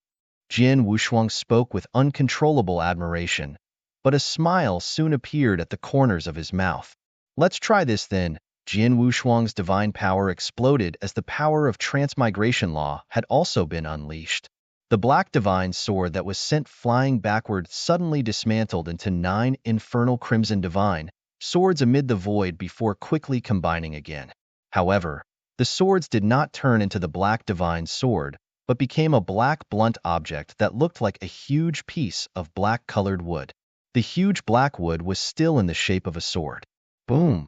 Jian Wushuang spoke with uncontrollable admiration, but a smile soon appeared at the corners of his mouth. Let's try this then. Jian Wushuang's divine power exploded as the power of transmigration law had also been unleashed. The black divine sword that was sent flying backward suddenly dismantled into 9 infernal crimson divine swords amid the void before quickly combining again. However, the swords did not turn into the black divine sword, but became a black blunt object that looked like a huge piece of black-colored wood. The huge black wood was still in the shape of a sword. Boom!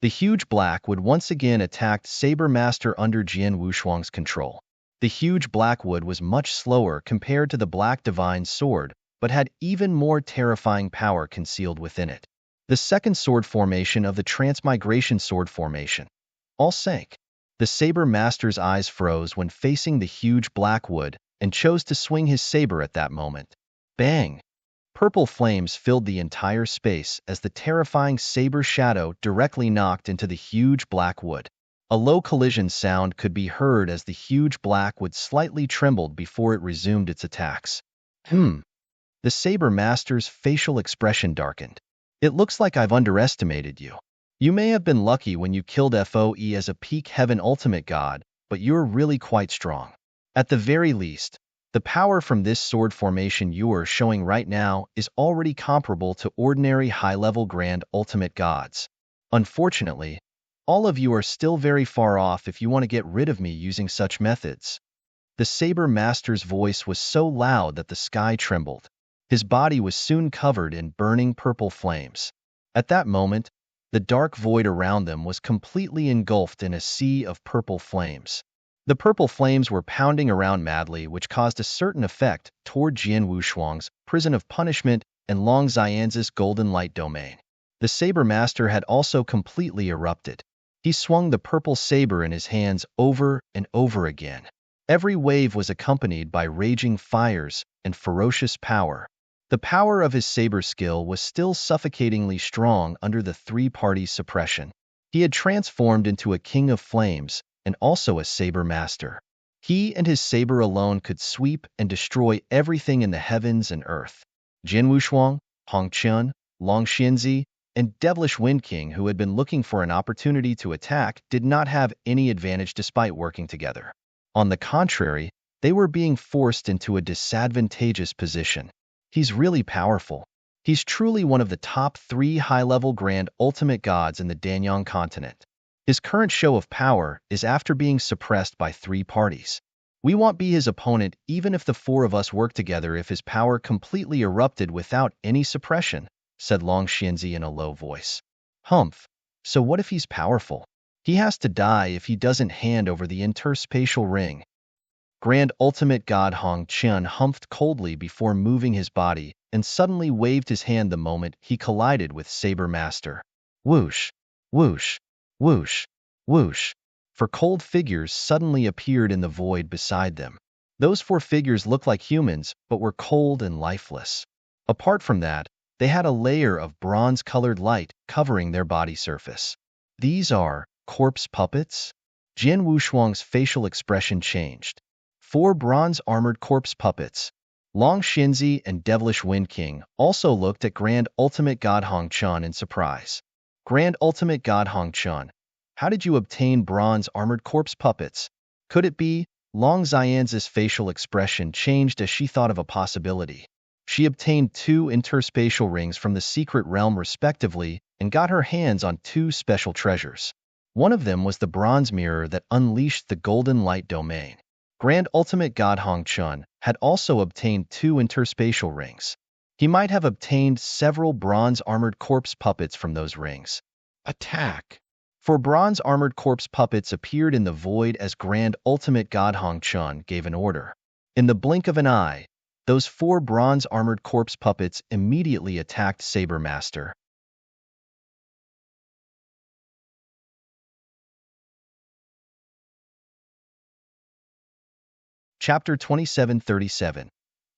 The huge black wood once again attacked Saber Master under Jian Wushuang's control. The huge black wood was much slower compared to the black divine sword, but had even more terrifying power concealed within it. The second sword formation of the Transmigration Sword Formation. All sank. The Saber Master's eyes froze when facing the huge black wood and chose to swing his saber at that moment. Bang! Purple flames filled the entire space as the terrifying saber shadow directly knocked into the huge black wood. A low collision sound could be heard as the huge black wood slightly trembled before it resumed its attacks. The Saber Master's facial expression darkened. It looks like I've underestimated you. You may have been lucky when you killed FOE as a peak heaven ultimate god, but you're really quite strong. At the very least, the power from this sword formation you're showing right now is already comparable to ordinary high-level grand ultimate gods. Unfortunately, all of you are still very far off if you want to get rid of me using such methods. The Saber Master's voice was so loud that the sky trembled. His body was soon covered in burning purple flames. At that moment, the dark void around them was completely engulfed in a sea of purple flames. The purple flames were pounding around madly, which caused a certain effect toward Jian Wushuang's prison of punishment and Long Xianz's golden light domain. The Saber Master had also completely erupted. He swung the purple saber in his hands over and over again. Every wave was accompanied by raging fires and ferocious power. The power of his saber skill was still suffocatingly strong under the three-party suppression. He had transformed into a king of flames, and also a saber master. He and his saber alone could sweep and destroy everything in the heavens and earth. Jian Wushuang, Hong Qian, Long Xianzi, and Devilish Wind King, who had been looking for an opportunity to attack, did not have any advantage despite working together. On the contrary, they were being forced into a disadvantageous position. He's really powerful. He's truly one of the top 3 high-level grand ultimate gods in the Danyang continent. His current show of power is after being suppressed by 3 parties. We won't be his opponent even if the 4 of us work together if his power completely erupted without any suppression, said Long Xianzi in a low voice. Humph. So what if he's powerful? He has to die if he doesn't hand over the interspatial ring. Grand Ultimate God Hong Qian humphed coldly before moving his body and suddenly waved his hand the moment he collided with Saber Master. Whoosh, whoosh, whoosh, whoosh. 4 cold figures suddenly appeared in the void beside them. Those 4 figures looked like humans, but were cold and lifeless. Apart from that, they had a layer of bronze-colored light covering their body surface. These are corpse puppets? Jian Wushuang's facial expression changed. 4 bronze-armored corpse puppets. Long Xianzi and Devilish Wind King also looked at Grand Ultimate God Hong Qian in surprise. Grand Ultimate God Hong Qian, how did you obtain bronze-armored corpse puppets? Could it be? Long Xianz's facial expression changed as she thought of a possibility. She obtained 2 interspatial rings from the secret realm respectively and got her hands on 2 special treasures. One of them was the bronze mirror that unleashed the golden light domain. Grand Ultimate God Hong Qian had also obtained 2 interspatial rings. He might have obtained several bronze-armored corpse puppets from those rings. Attack! 4 bronze-armored corpse puppets appeared in the void as Grand Ultimate God Hong Qian gave an order. In the blink of an eye, those 4 bronze-armored corpse puppets immediately attacked Saber Master. Chapter 2737.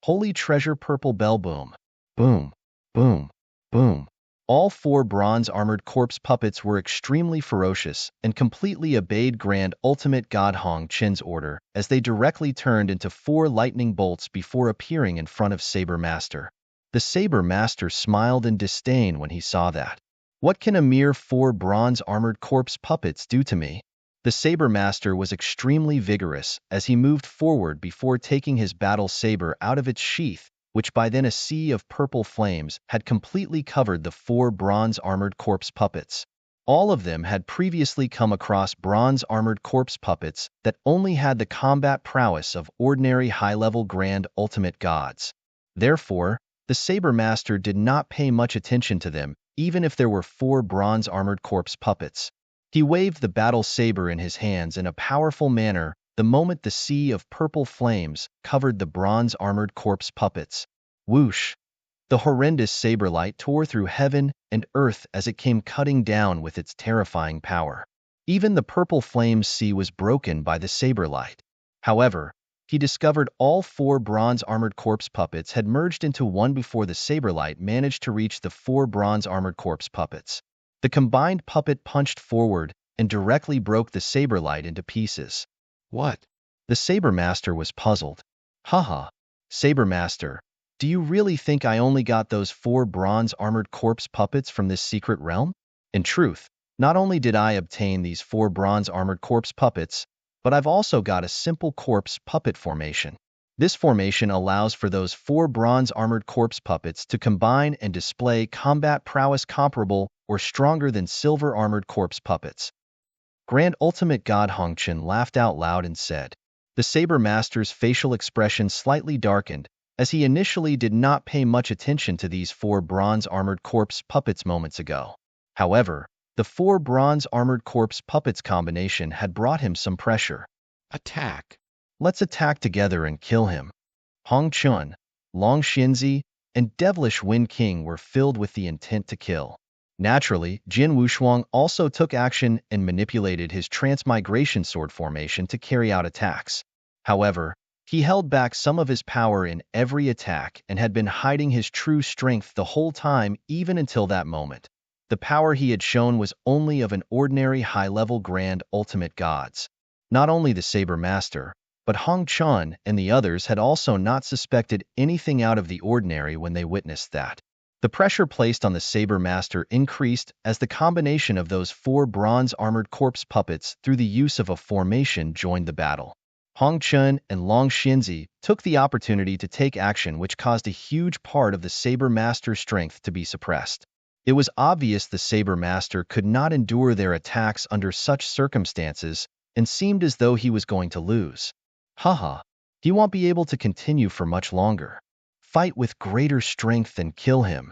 Holy Treasure. Purple Bell. Boom. Boom. Boom. Boom. All 4 bronze-armored corpse puppets were extremely ferocious and completely obeyed Grand Ultimate God Hong Chin's order as they directly turned into 4 lightning bolts before appearing in front of Saber Master. The Saber Master smiled in disdain when he saw that. What can a mere 4 bronze-armored corpse puppets do to me? The Saber Master was extremely vigorous as he moved forward before taking his battle saber out of its sheath, which by then a sea of purple flames had completely covered the 4 bronze-armored corpse puppets. All of them had previously come across bronze-armored corpse puppets that only had the combat prowess of ordinary high-level Grand Ultimate gods. Therefore, the Saber Master did not pay much attention to them, even if there were 4 bronze-armored corpse puppets. He waved the battle saber in his hands in a powerful manner the moment the sea of purple flames covered the bronze-armored corpse puppets. Whoosh! The horrendous saber light tore through heaven and earth as it came cutting down with its terrifying power. Even the purple flames sea was broken by the saber light. However, he discovered all 4 bronze-armored corpse puppets had merged into one before the saber light managed to reach the 4 bronze-armored corpse puppets. The combined puppet punched forward and directly broke the saber light into pieces. What? The Saber Master was puzzled. Haha, Saber Master, do you really think I only got those 4 bronze-armored corpse puppets from this secret realm? In truth, not only did I obtain these 4 bronze-armored corpse puppets, but I've also got a simple corpse puppet formation. This formation allows for those 4 bronze-armored corpse puppets to combine and display combat prowess comparable or stronger than silver-armored corpse puppets. Grand Ultimate God Hongchen laughed out loud and said. The Saber Master's facial expression slightly darkened, as he initially did not pay much attention to these 4 bronze-armored corpse puppets moments ago. However, the 4 bronze-armored corpse puppets combination had brought him some pressure. Attack! Let's attack together and kill him. Hong Chun, Long Xinzi, and Devilish Wind King were filled with the intent to kill. Naturally, Jin Wushuang also took action and manipulated his transmigration sword formation to carry out attacks. However, he held back some of his power in every attack and had been hiding his true strength the whole time even until that moment. The power he had shown was only of an ordinary high-level Grand Ultimate gods. Not only the Saber Master, but Hong Chun and the others had also not suspected anything out of the ordinary when they witnessed that. The pressure placed on the Saber Master increased as the combination of those 4 bronze-armored corpse puppets through the use of a formation joined the battle. Hong Chun and Long Xinzi took the opportunity to take action which caused a huge part of the Saber Master's strength to be suppressed. It was obvious the Saber Master could not endure their attacks under such circumstances and seemed as though he was going to lose. Haha, he won't be able to continue for much longer. Fight with greater strength and kill him.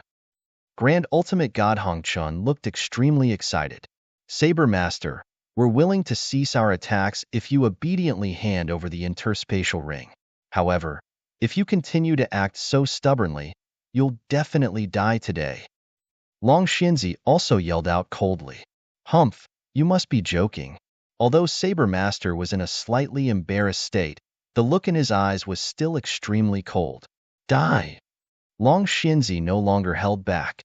Grand Ultimate God Hong Chun looked extremely excited. Saber Master, we're willing to cease our attacks if you obediently hand over the interspatial ring. However, if you continue to act so stubbornly, you'll definitely die today. Long Xinzi also yelled out coldly. Humph, you must be joking. Although Saber Master was in a slightly embarrassed state, the look in his eyes was still extremely cold. Die! Long Xinzi no longer held back.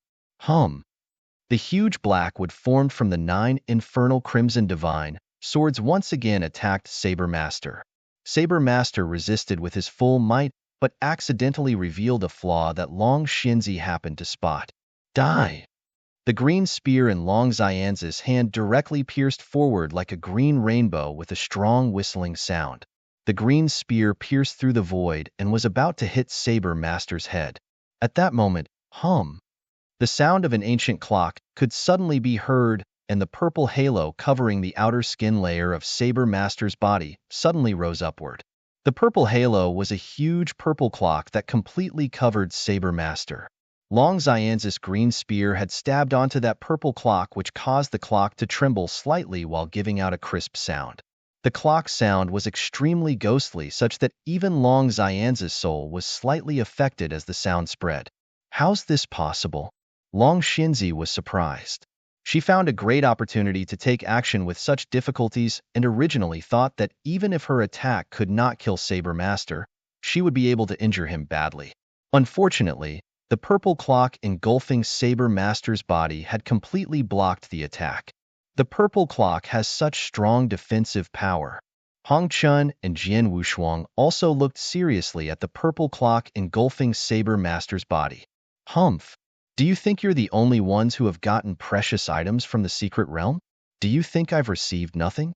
The huge blackwood formed from the 9 infernal crimson divine swords once again attacked Saber Master. Saber Master resisted with his full might, but accidentally revealed a flaw that Long Xinzi happened to spot. Die! The green spear in Long Xianzi's hand directly pierced forward like a green rainbow with a strong whistling sound. The green spear pierced through the void and was about to hit Saber Master's head. At that moment, the sound of an ancient clock could suddenly be heard, and the purple halo covering the outer skin layer of Saber Master's body suddenly rose upward. The purple halo was a huge purple clock that completely covered Saber Master. Long Xianzi's green spear had stabbed onto that purple clock which caused the clock to tremble slightly while giving out a crisp sound. The clock sound was extremely ghostly, such that even Long Xianz's soul was slightly affected as the sound spread. How's this possible? Long Xinzi was surprised. She found a great opportunity to take action with such difficulties and originally thought that even if her attack could not kill Saber Master, she would be able to injure him badly. Unfortunately, the purple clock engulfing Saber Master's body had completely blocked the attack. The purple clock has such strong defensive power. Hong Chun and Jian Wushuang also looked seriously at the purple clock engulfing Saber Master's body. Humph! Do you think you're the only ones who have gotten precious items from the secret realm? Do you think I've received nothing?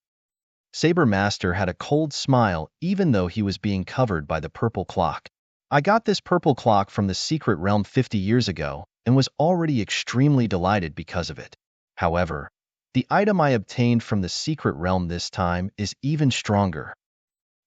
Saber Master had a cold smile even though he was being covered by the purple clock. I got this purple clock from the secret realm 50 years ago and was already extremely delighted because of it. However, the item I obtained from the secret realm this time is even stronger.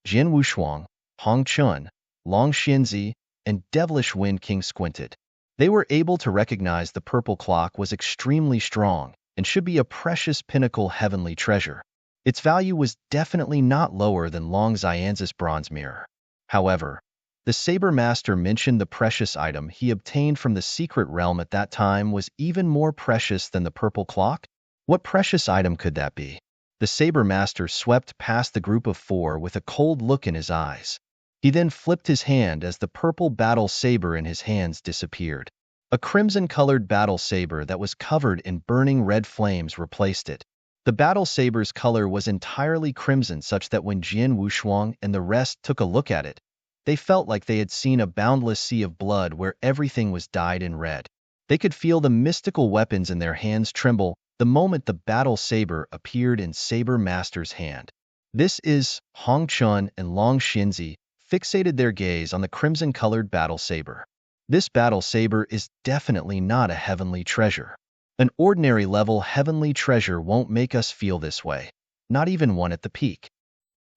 Jian Wushuang, Hong Chun, Long Xinzi, and Devilish Wind King squinted. They were able to recognize the purple clock was extremely strong and should be a precious pinnacle heavenly treasure. Its value was definitely not lower than Long Xianz's bronze mirror. However, the Saber Master mentioned the precious item he obtained from the secret realm at that time was even more precious than the purple clock. What precious item could that be? The Saber Master swept past the group of four with a cold look in his eyes. He then flipped his hand as the purple battle saber in his hands disappeared. A crimson-colored battle saber that was covered in burning red flames replaced it. The battle saber's color was entirely crimson, such that when Jian Wushuang and the rest took a look at it, they felt like they had seen a boundless sea of blood where everything was dyed in red. They could feel the mystical weapons in their hands tremble the moment the battle saber appeared in Saber Master's hand. This is Hong Chun and Long Xinzi fixated their gaze on the crimson-colored battle saber. This battle saber is definitely not a heavenly treasure. An ordinary level heavenly treasure won't make us feel this way, not even one at the peak.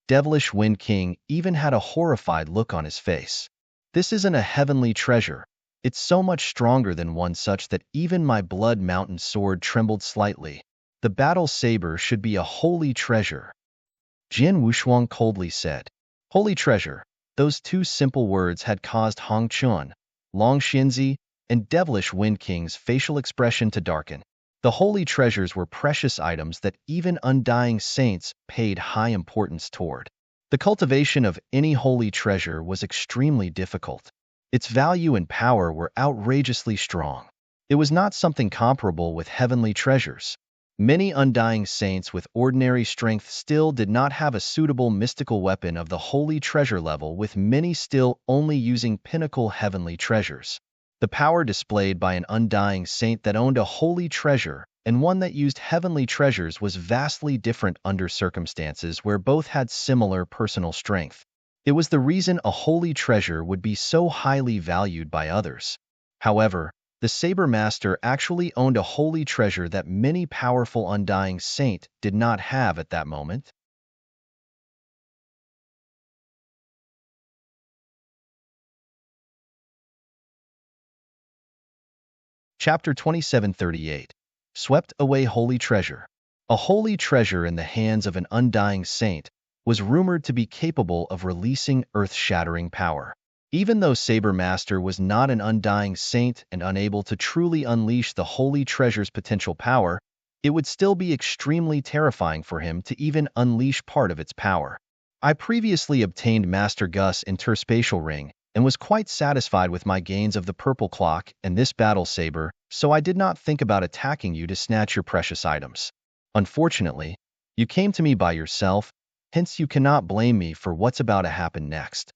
Devilish Wind King even had a horrified look on his face. This isn't a heavenly treasure. It's so much stronger than one such that even my Blood Mountain sword trembled slightly. The battle saber should be a holy treasure. Jian Wushuang coldly said. Holy treasure. Those two simple words had caused Hong Chun, Long Xinzi, and Devilish Wind King's facial expression to darken. The holy treasures were precious items that even undying saints paid high importance toward. The cultivation of any holy treasure was extremely difficult. Its value and power were outrageously strong. It was not something comparable with heavenly treasures. Many undying saints with ordinary strength still did not have a suitable mystical weapon of the holy treasure level, with many still only using pinnacle heavenly treasures. The power displayed by an undying saint that owned a holy treasure and one that used heavenly treasures was vastly different under circumstances where both had similar personal strength. It was the reason a holy treasure would be so highly valued by others. However, the Saber Master actually owned a holy treasure that many powerful undying saint did not have at that moment. Chapter 2738. Swept Away Holy Treasure. A holy treasure in the hands of an undying saint was rumored to be capable of releasing earth-shattering power. Even though Saber Master was not an undying saint and unable to truly unleash the holy treasure's potential power, it would still be extremely terrifying for him to even unleash part of its power. I previously obtained Master Gus' interspatial ring and was quite satisfied with my gains of the purple clock and this battle saber, so I did not think about attacking you to snatch your precious items. Unfortunately, you came to me by yourself, hence you cannot blame me for what's about to happen next.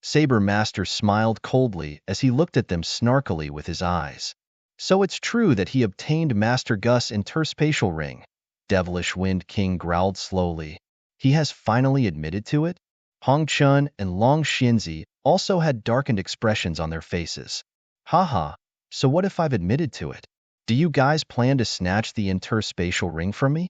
Saber Master smiled coldly as he looked at them snarkily with his eyes. So it's true that he obtained Master Gus' interspatial ring. Devilish Wind King growled slowly. He has finally admitted to it? Hong Chun and Long Xinzi also had darkened expressions on their faces. Haha, so what if I've admitted to it? Do you guys plan to snatch the interspatial ring from me?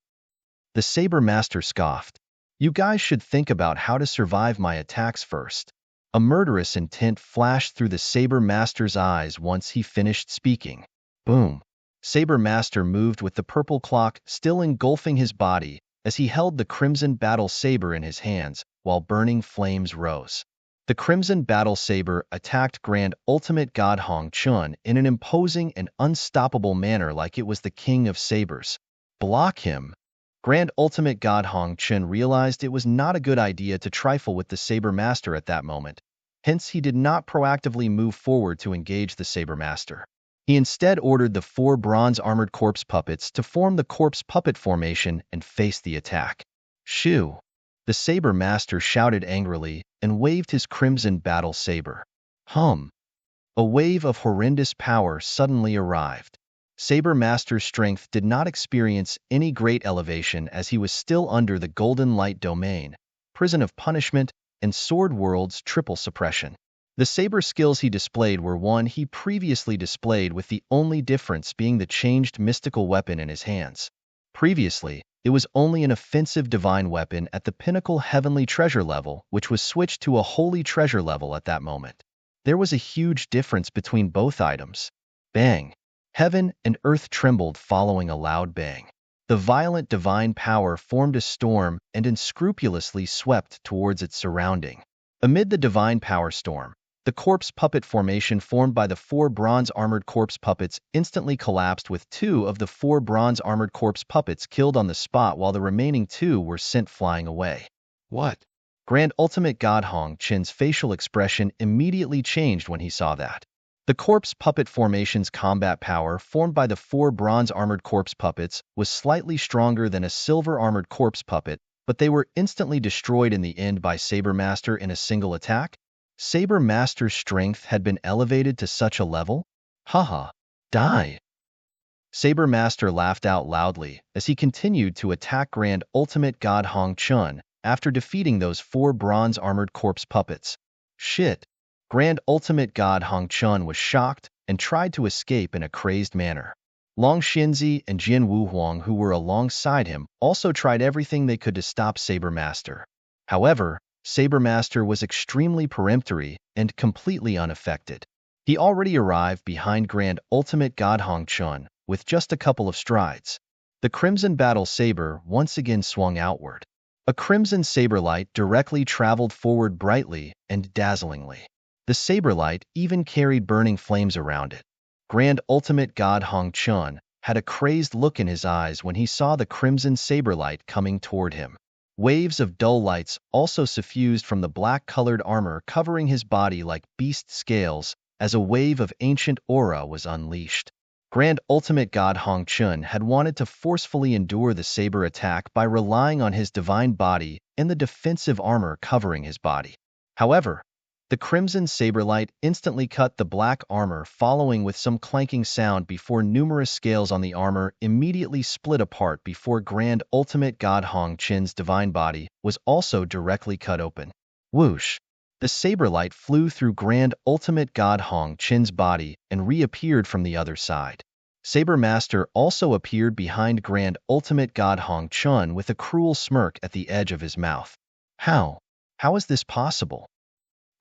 The Saber Master scoffed. You guys should think about how to survive my attacks first. A murderous intent flashed through the Saber Master's eyes once he finished speaking. Boom. Saber Master moved with the purple clock still engulfing his body as he held the Crimson Battle Saber in his hands while burning flames rose. The Crimson Battle Saber attacked Grand Ultimate God Hong Chun in an imposing and unstoppable manner like it was the king of sabers. Block him. Grand Ultimate God Hong Chun realized it was not a good idea to trifle with the Saber Master at that moment. Hence, he did not proactively move forward to engage the Saber Master. He instead ordered the 4 bronze-armored corpse puppets to form the corpse puppet formation and face the attack. Shoo! The Saber Master shouted angrily and waved his Crimson Battle Saber. Hum! A wave of horrendous power suddenly arrived. Saber Master's strength did not experience any great elevation as he was still under the Golden Light Domain, Prison of Punishment, and Sword World's triple suppression. The saber skills he displayed were one he previously displayed, with the only difference being the changed mystical weapon in his hands. Previously, it was only an offensive divine weapon at the pinnacle heavenly treasure level, which was switched to a holy treasure level at that moment. There was a huge difference between both items. Bang! Heaven and earth trembled following a loud bang. The violent divine power formed a storm and unscrupulously swept towards its surrounding. Amid the divine power storm, the corpse puppet formation formed by the 4 bronze-armored corpse puppets instantly collapsed, with 2 of the 4 bronze-armored corpse puppets killed on the spot while the remaining 2 were sent flying away. What? Grand Ultimate God Hong Chin's facial expression immediately changed when he saw that. The corpse puppet formation's combat power formed by the 4 bronze-armored corpse puppets was slightly stronger than a silver-armored corpse puppet, but they were instantly destroyed in the end by Saber Master in a single attack. Saber Master's strength had been elevated to such a level? Haha, die! Saber Master laughed out loudly as he continued to attack Grand Ultimate God Hong Chun after defeating those 4 bronze-armored corpse puppets. Shit! Grand Ultimate God Hong Chun was shocked and tried to escape in a crazed manner. Long Xinzi and Jian Wuhuang, who were alongside him, also tried everything they could to stop Saber Master. However, Saber Master was extremely peremptory and completely unaffected. He already arrived behind Grand Ultimate God Hong Chun with just a couple of strides. The Crimson Battle Saber once again swung outward. A crimson saber light directly traveled forward brightly and dazzlingly. The saber light even carried burning flames around it. Grand Ultimate God Hong Chun had a crazed look in his eyes when he saw the crimson saber light coming toward him. Waves of dull lights also suffused from the black-colored armor covering his body like beast scales as a wave of ancient aura was unleashed. Grand Ultimate God Hong Chun had wanted to forcefully endure the saber attack by relying on his divine body and the defensive armor covering his body. However, the crimson saber light instantly cut the black armor, following with some clanking sound before numerous scales on the armor immediately split apart before Grand Ultimate God Hong Chin's divine body was also directly cut open. Whoosh! The saber light flew through Grand Ultimate God Hong Chin's body and reappeared from the other side. Saber Master also appeared behind Grand Ultimate God Hong Chun with a cruel smirk at the edge of his mouth. How? How is this possible?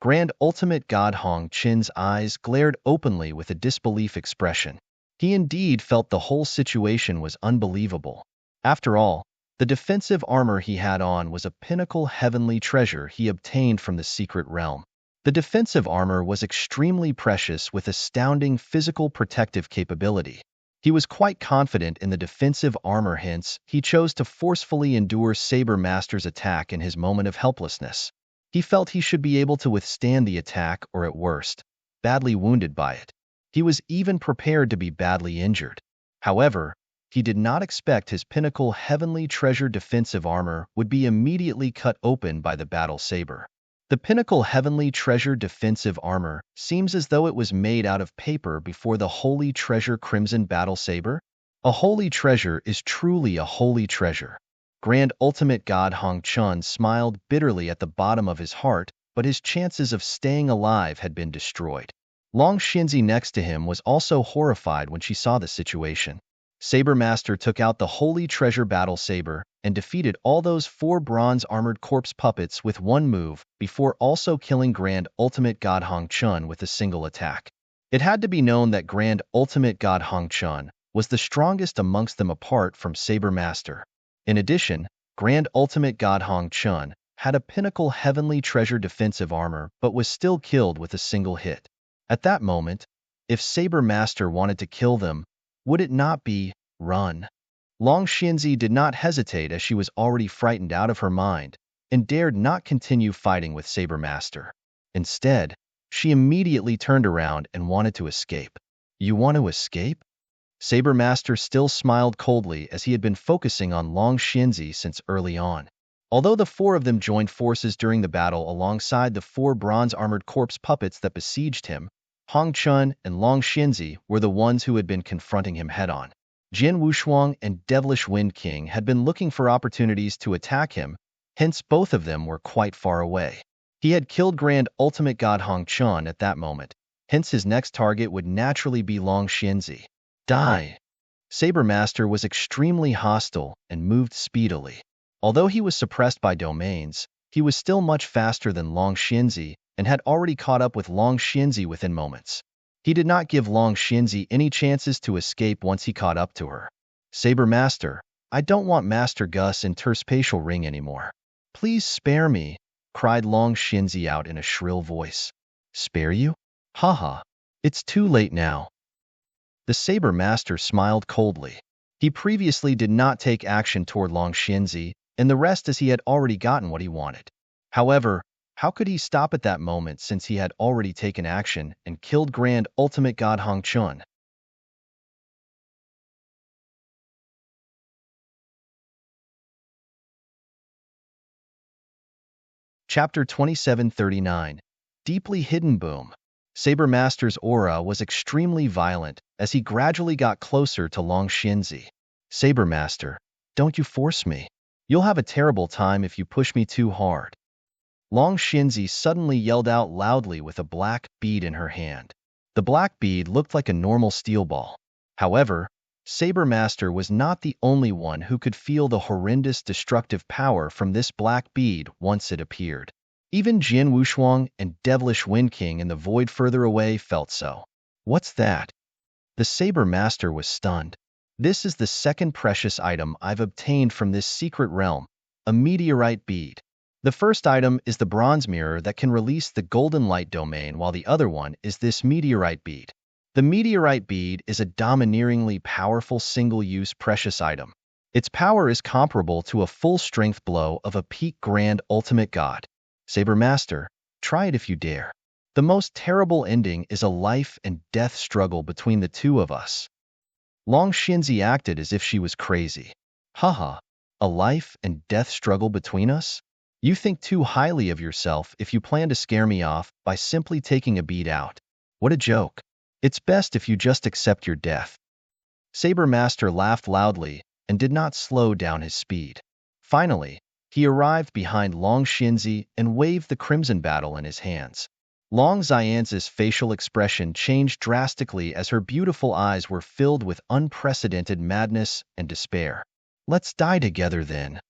Grand Ultimate God Hong Chin's eyes glared openly with a disbelief expression. He indeed felt the whole situation was unbelievable. After all, the defensive armor he had on was a pinnacle heavenly treasure he obtained from the secret realm. The defensive armor was extremely precious with astounding physical protective capability. He was quite confident in the defensive armor, hence, he chose to forcefully endure Saber Master's attack in his moment of helplessness. He felt he should be able to withstand the attack or, at worst, badly wounded by it. He was even prepared to be badly injured. However, he did not expect his pinnacle heavenly treasure defensive armor would be immediately cut open by the battle saber. The pinnacle heavenly treasure defensive armor seems as though it was made out of paper before the holy treasure crimson battle saber. A holy treasure is truly a holy treasure. Grand Ultimate God Hong Chun smiled bitterly at the bottom of his heart, but his chances of staying alive had been destroyed. Long Xinzi next to him was also horrified when she saw the situation. Saber Master took out the Holy Treasure Battle Saber and defeated all those 4 bronze-armored corpse puppets with one move before also killing Grand Ultimate God Hong Chun with a single attack. It had to be known that Grand Ultimate God Hong Chun was the strongest amongst them apart from Saber Master. In addition, Grand Ultimate God Hong Chun, had a pinnacle heavenly treasure defensive armor but was still killed with a single hit. At that moment, if Saber Master wanted to kill them, would it not be run? Long Xianzi did not hesitate as she was already frightened out of her mind and dared not continue fighting with Saber Master. Instead, she immediately turned around and wanted to escape. You want to escape? Saber Master still smiled coldly as he had been focusing on Long Xianzi since early on. Although the four of them joined forces during the battle alongside the four bronze-armored corpse puppets that besieged him, Hong Chun and Long Xianzi were the ones who had been confronting him head-on. Jin Wushuang and Devilish Wind King had been looking for opportunities to attack him, hence both of them were quite far away. He had killed Grand Ultimate God Hong Chun at that moment, hence his next target would naturally be Long Xianzi. Die! Saber Master was extremely hostile and moved speedily. Although he was suppressed by domains, he was still much faster than Long Xianzi and had already caught up with Long Xianzi within moments. He did not give Long Xianzi any chances to escape once he caught up to her. Saber Master, I don't want Master Gus in Terspatial Ring anymore. Please spare me, cried Long Xianzi out in a shrill voice. Spare you? Haha, it's too late now. The Saber Master smiled coldly. He previously did not take action toward Long Xianzi, and the rest as he had already gotten what he wanted. However, how could he stop at that moment since he had already taken action and killed Grand Ultimate God Hong Chun? Chapter 2739. Deeply Hidden Boom. Saber Master's aura was extremely violent as he gradually got closer to Long Xianzi. Saber Master, don't you force me. You'll have a terrible time if you push me too hard. Long Xianzi suddenly yelled out loudly with a black bead in her hand. The black bead looked like a normal steel ball. However, Saber Master was not the only one who could feel the horrendous destructive power from this black bead once it appeared. Even Jin Wushuang and Devilish Wind King in the void further away felt so. What's that? The Saber Master was stunned. This is the second precious item I've obtained from this secret realm, a meteorite bead. The first item is the bronze mirror that can release the golden light domain, while the other one is this meteorite bead. The meteorite bead is a domineeringly powerful single-use precious item. Its power is comparable to a full-strength blow of a peak Grand Ultimate God. Saber Master, try it if you dare. The most terrible ending is a life and death struggle between the two of us. Long Xianzi acted as if she was crazy. Haha, a life and death struggle between us? You think too highly of yourself if you plan to scare me off by simply taking a bead out. What a joke. It's best if you just accept your death. Saber Master laughed loudly and did not slow down his speed. Finally, he arrived behind Long Xianzi and waved the Crimson Battle in his hands. Long Xianzi's facial expression changed drastically as her beautiful eyes were filled with unprecedented madness and despair. Let's die together then.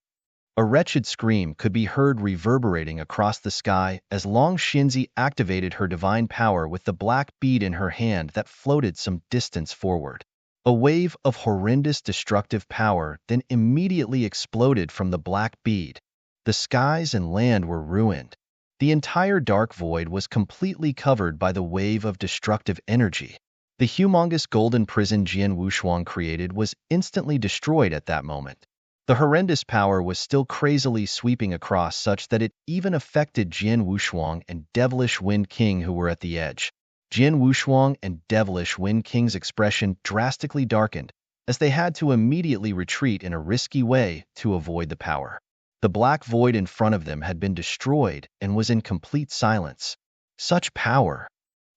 A wretched scream could be heard reverberating across the sky as Long Xianzi activated her divine power with the black bead in her hand that floated some distance forward. A wave of horrendous destructive power then immediately exploded from the black bead. The skies and land were ruined. The entire dark void was completely covered by the wave of destructive energy. The humongous golden prison Jian Wushuang created was instantly destroyed at that moment. The horrendous power was still crazily sweeping across such that it even affected Jian Wushuang and Devilish Wind King who were at the edge. Jian Wushuang and Devilish Wind King's expression drastically darkened as they had to immediately retreat in a risky way to avoid the power. The black void in front of them had been destroyed and was in complete silence. Such power!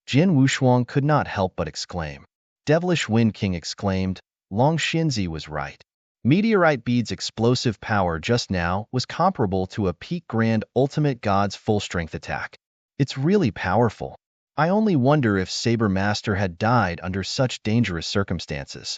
Jian Wushuang could not help but exclaim. Devilish Wind King exclaimed, Long Xianzi was right. Meteorite Bead's explosive power just now was comparable to a peak Grand Ultimate God's full-strength attack. It's really powerful. I only wonder if Saber Master had died under such dangerous circumstances.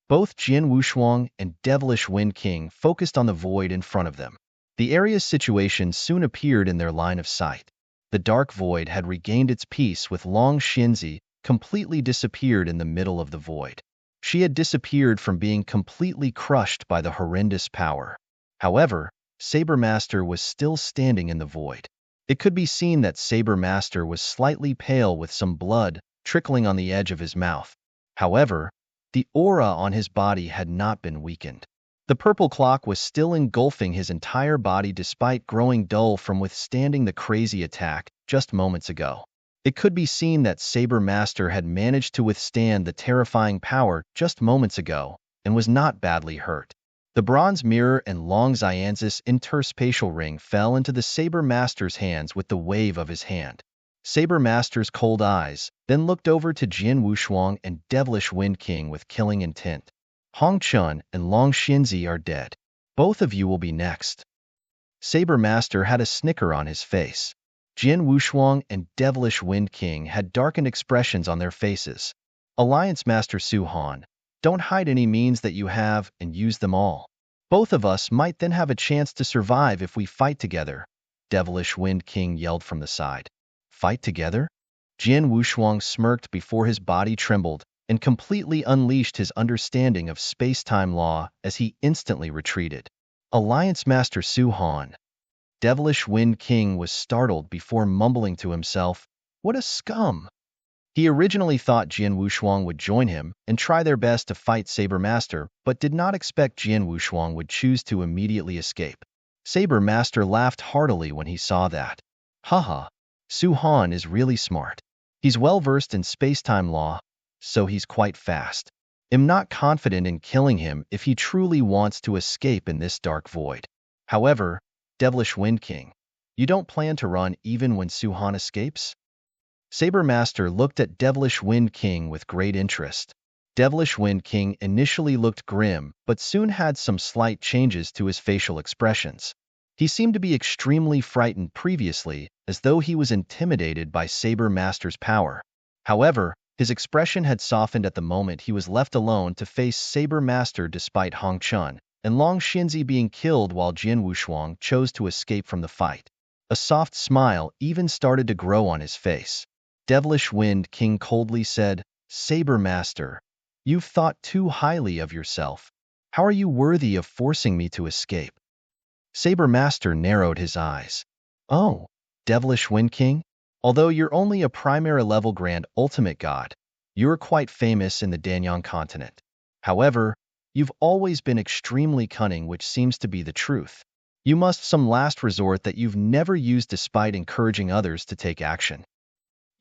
Both Jian Wushuang and Devilish Wind King focused on the void in front of them. The area's situation soon appeared in their line of sight. The dark void had regained its peace with Long Xianzi completely disappeared in the middle of the void. She had disappeared from being completely crushed by the horrendous power. However, Saber Master was still standing in the void. It could be seen that Saber Master was slightly pale with some blood trickling on the edge of his mouth. However, the aura on his body had not been weakened. The purple clock was still engulfing his entire body despite growing dull from withstanding the crazy attack just moments ago. It could be seen that Saber Master had managed to withstand the terrifying power just moments ago and was not badly hurt. The bronze mirror and long Xianzis interspatial ring fell into the Saber Master's hands with the wave of his hand. Saber Master's cold eyes then looked over to Jian Wushuang and Devilish Wind King with killing intent. Hong Chun and Long Xinzi are dead. Both of you will be next. Saber Master had a snicker on his face. Jian Wushuang and Devilish Wind King had darkened expressions on their faces. Alliance Master Su Han, don't hide any means that you have and use them all. Both of us might then have a chance to survive if we fight together, Devilish Wind King yelled from the side. Fight together? Jian Wushuang smirked before his body trembled and completely unleashed his understanding of space-time law as he instantly retreated. Alliance Master Su Han. Devilish Wind King was startled before mumbling to himself, what a scum! He originally thought Jian Wushuang would join him and try their best to fight Saber Master, but did not expect Jian Wushuang would choose to immediately escape. Saber Master laughed heartily when he saw that. Haha, Su Han is really smart. He's well-versed in space-time law, so he's quite fast. I'm not confident in killing him if he truly wants to escape in this dark void. However, Devilish Wind King, you don't plan to run even when Su Han escapes? Saber Master looked at Devilish Wind King with great interest. Devilish Wind King initially looked grim, but soon had some slight changes to his facial expressions. He seemed to be extremely frightened previously, as though he was intimidated by Saber Master's power. However, his expression had softened at the moment he was left alone to face Saber Master despite Hong Chun and Long Xinzi being killed while Jian Wushuang chose to escape from the fight. A soft smile even started to grow on his face. Devilish Wind King coldly said, Saber Master, you've thought too highly of yourself. How are you worthy of forcing me to escape? Saber Master narrowed his eyes. Oh, Devilish Wind King? Although you're only a primary level Grand Ultimate God, you're quite famous in the Danyang continent. However, you've always been extremely cunning, which seems to be the truth. You must some last resort that you've never used despite encouraging others to take action.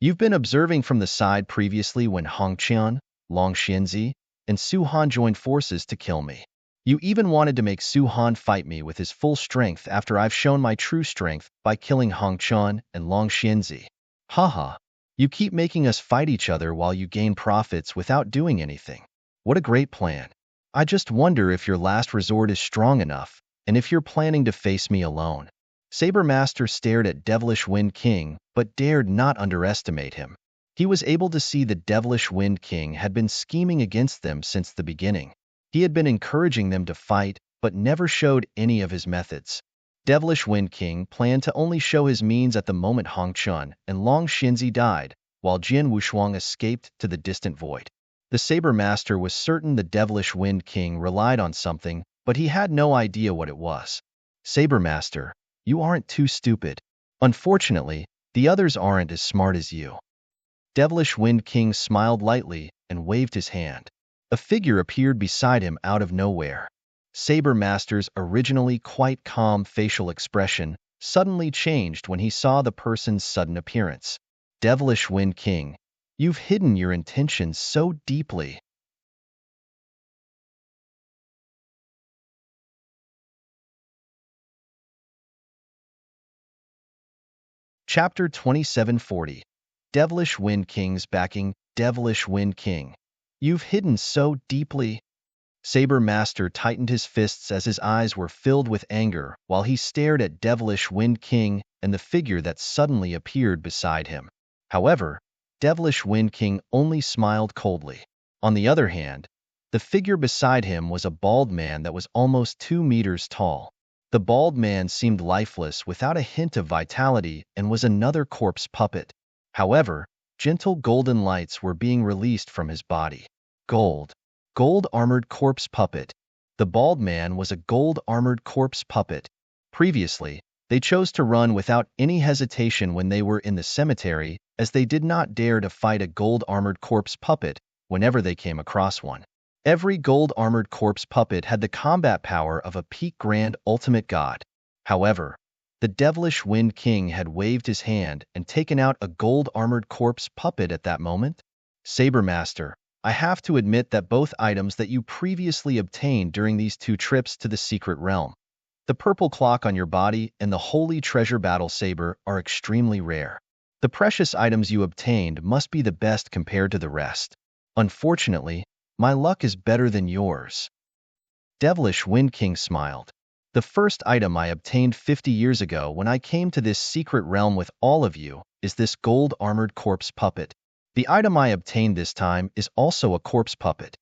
You've been observing from the side previously when Hong Qian, Long Xinzi, and Su Han joined forces to kill me. You even wanted to make Su Han fight me with his full strength after I've shown my true strength by killing Hong Qian and Long Xinzi. Haha, you keep making us fight each other while you gain profits without doing anything. What a great plan. I just wonder if your last resort is strong enough, and if you're planning to face me alone. Saber Master stared at Devilish Wind King, but dared not underestimate him. He was able to see the Devilish Wind King had been scheming against them since the beginning. He had been encouraging them to fight, but never showed any of his methods. Devilish Wind King planned to only show his means at the moment Hong Chun and Long Xinzi died, while Jian Wushuang escaped to the distant void. The Saber Master was certain the Devilish Wind King relied on something, but he had no idea what it was. Saber Master, you aren't too stupid. Unfortunately, the others aren't as smart as you. Devilish Wind King smiled lightly and waved his hand. A figure appeared beside him out of nowhere. Saber Master's originally quite calm facial expression suddenly changed when he saw the person's sudden appearance. Devilish Wind King, you've hidden your intentions so deeply. Chapter 2740. Devilish Wind King's backing. Devilish Wind King, you've hidden so deeply. Saber Master tightened his fists as his eyes were filled with anger while he stared at Devilish Wind King and the figure that suddenly appeared beside him. However, Devilish Wind King only smiled coldly. On the other hand, the figure beside him was a bald man that was almost 2 meters tall. The bald man seemed lifeless without a hint of vitality and was another corpse puppet. However, gentle golden lights were being released from his body. Gold armored corpse puppet. The bald man was a gold-armored corpse puppet. Previously, they chose to run without any hesitation when they were in the cemetery, as they did not dare to fight a gold-armored corpse puppet whenever they came across one. Every gold-armored corpse puppet had the combat power of a peak grand ultimate god. However, the devilish Wind King had waved his hand and taken out a gold-armored corpse puppet at that moment. Saber Master, I have to admit that both items that you previously obtained during these 2 trips to the secret realm, the purple clock on your body and the holy treasure battle saber, are extremely rare. The precious items you obtained must be the best compared to the rest. Unfortunately, my luck is better than yours. Devilish Wind King smiled. The first item I obtained 50 years ago when I came to this secret realm with all of you is this gold-armored corpse puppet. The item I obtained this time is also a corpse puppet.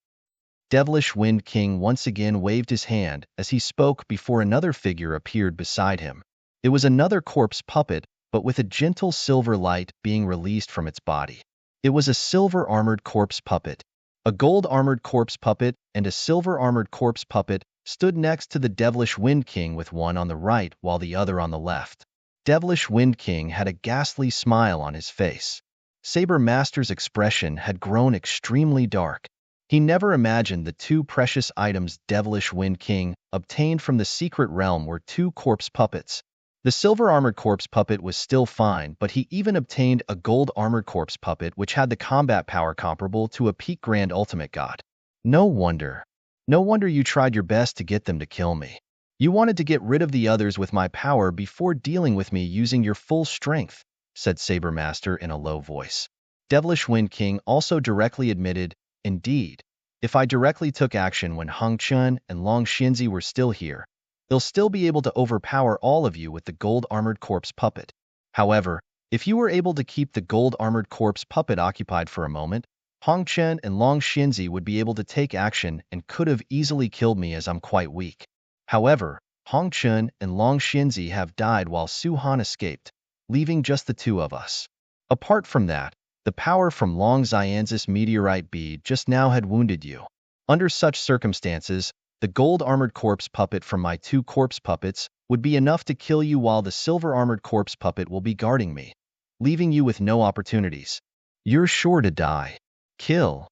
Devilish Wind King once again waved his hand as he spoke before another figure appeared beside him. It was another corpse puppet, but with a gentle silver light being released from its body. It was a silver-armored corpse puppet. A gold-armored corpse puppet and a silver-armored corpse puppet stood next to the Devilish Wind King, with one on the right while the other on the left. Devilish Wind King had a ghastly smile on his face. Saber Master's expression had grown extremely dark. He never imagined the 2 precious items Devilish Wind King obtained from the secret realm were 2 corpse puppets. The silver-armored corpse puppet was still fine, but he even obtained a gold-armored corpse puppet which had the combat power comparable to a peak grand ultimate god. No wonder you tried your best to get them to kill me. You wanted to get rid of the others with my power before dealing with me using your full strength, said Saber Master in a low voice. Devilish Wind King also directly admitted, indeed, if I directly took action when Hong Chun and Long Xianzi were still here, they'll still be able to overpower all of you with the gold-armored corpse puppet. However, if you were able to keep the gold-armored corpse puppet occupied for a moment, Hong Chen and Long Xianzi would be able to take action and could have easily killed me, as I'm quite weak. However, Hong Chen and Long Xianzi have died while Su Han escaped, leaving just the 2 of us. Apart from that, the power from Long Xianzis meteorite bead just now had wounded you. Under such circumstances, the gold-armored corpse puppet from my 2 corpse puppets would be enough to kill you, while the silver-armored corpse puppet will be guarding me, leaving you with no opportunities. You're sure to die. Kill!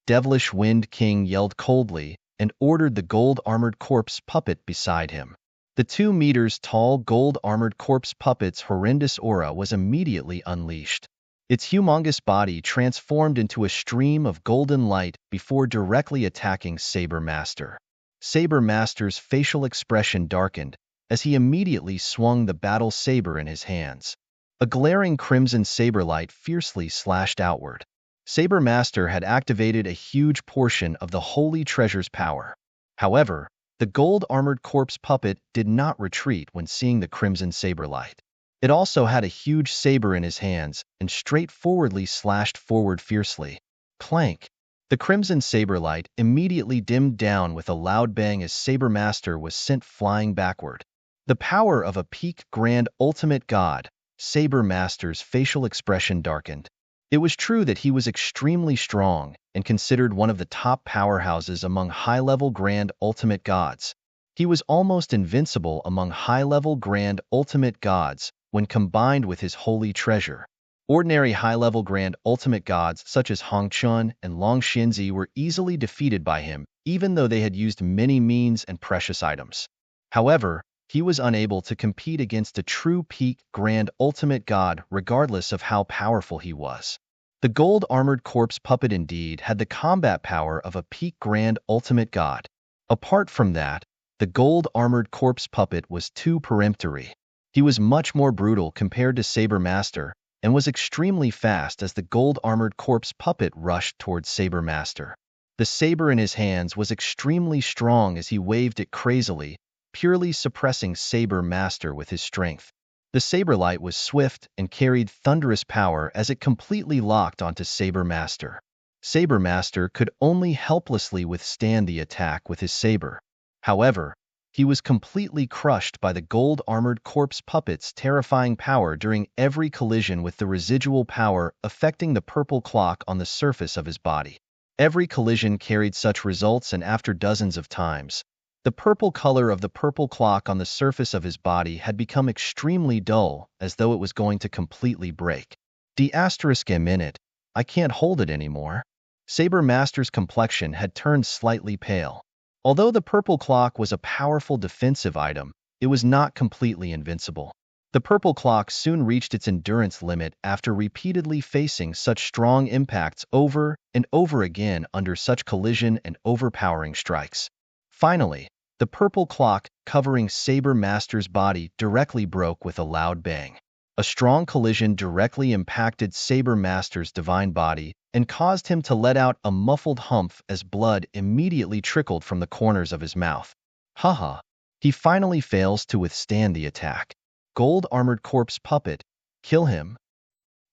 Devilish Wind King yelled coldly and ordered the gold-armored corpse puppet beside him. The 2 meters tall gold-armored corpse puppet's horrendous aura was immediately unleashed. Its humongous body transformed into a stream of golden light before directly attacking Saber Master. Saber Master's facial expression darkened as he immediately swung the battle saber in his hands. A glaring crimson saber light fiercely slashed outward. Saber Master had activated a huge portion of the Holy Treasure's power. However, the gold-armored corpse puppet did not retreat when seeing the crimson saber light. It also had a huge saber in his hands and straightforwardly slashed forward fiercely. Clank! The crimson saber light immediately dimmed down with a loud bang as Saber Master was sent flying backward. The power of a peak grand ultimate god, Saber Master's facial expression darkened. It was true that he was extremely strong and considered one of the top powerhouses among high-level grand ultimate gods. He was almost invincible among high-level grand ultimate gods when combined with his holy treasure. Ordinary high-level grand ultimate gods such as Hong Chun and Long Xianzi were easily defeated by him, even though they had used many means and precious items. However, he was unable to compete against a true peak grand ultimate god regardless of how powerful he was. The gold-armored corpse puppet indeed had the combat power of a peak grand ultimate god. Apart from that, the gold-armored corpse puppet was too peremptory. He was much more brutal compared to Saber Master, and was extremely fast as the gold-armored corpse puppet rushed towards Saber Master. The saber in his hands was extremely strong as he waved it crazily, purely suppressing Saber Master with his strength. The saber light was swift and carried thunderous power as it completely locked onto Saber Master. Saber Master could only helplessly withstand the attack with his saber. However, he was completely crushed by the gold-armored corpse puppet's terrifying power during every collision, with the residual power affecting the purple clock on the surface of his body. Every collision carried such results, and after dozens of times, The purple color of the purple clock on the surface of his body had become extremely dull, as though it was going to completely break. A minute. I can't hold it anymore. Saber Master's complexion had turned slightly pale. Although the purple clock was a powerful defensive item, it was not completely invincible. The purple clock soon reached its endurance limit after repeatedly facing such strong impacts over and over again under such collision and overpowering strikes. Finally, the purple clock covering Saber Master's body directly broke with a loud bang. A strong collision directly impacted Saber Master's divine body and caused him to let out a muffled humph as blood immediately trickled from the corners of his mouth. Haha, he finally fails to withstand the attack. Gold-armored corpse puppet, kill him.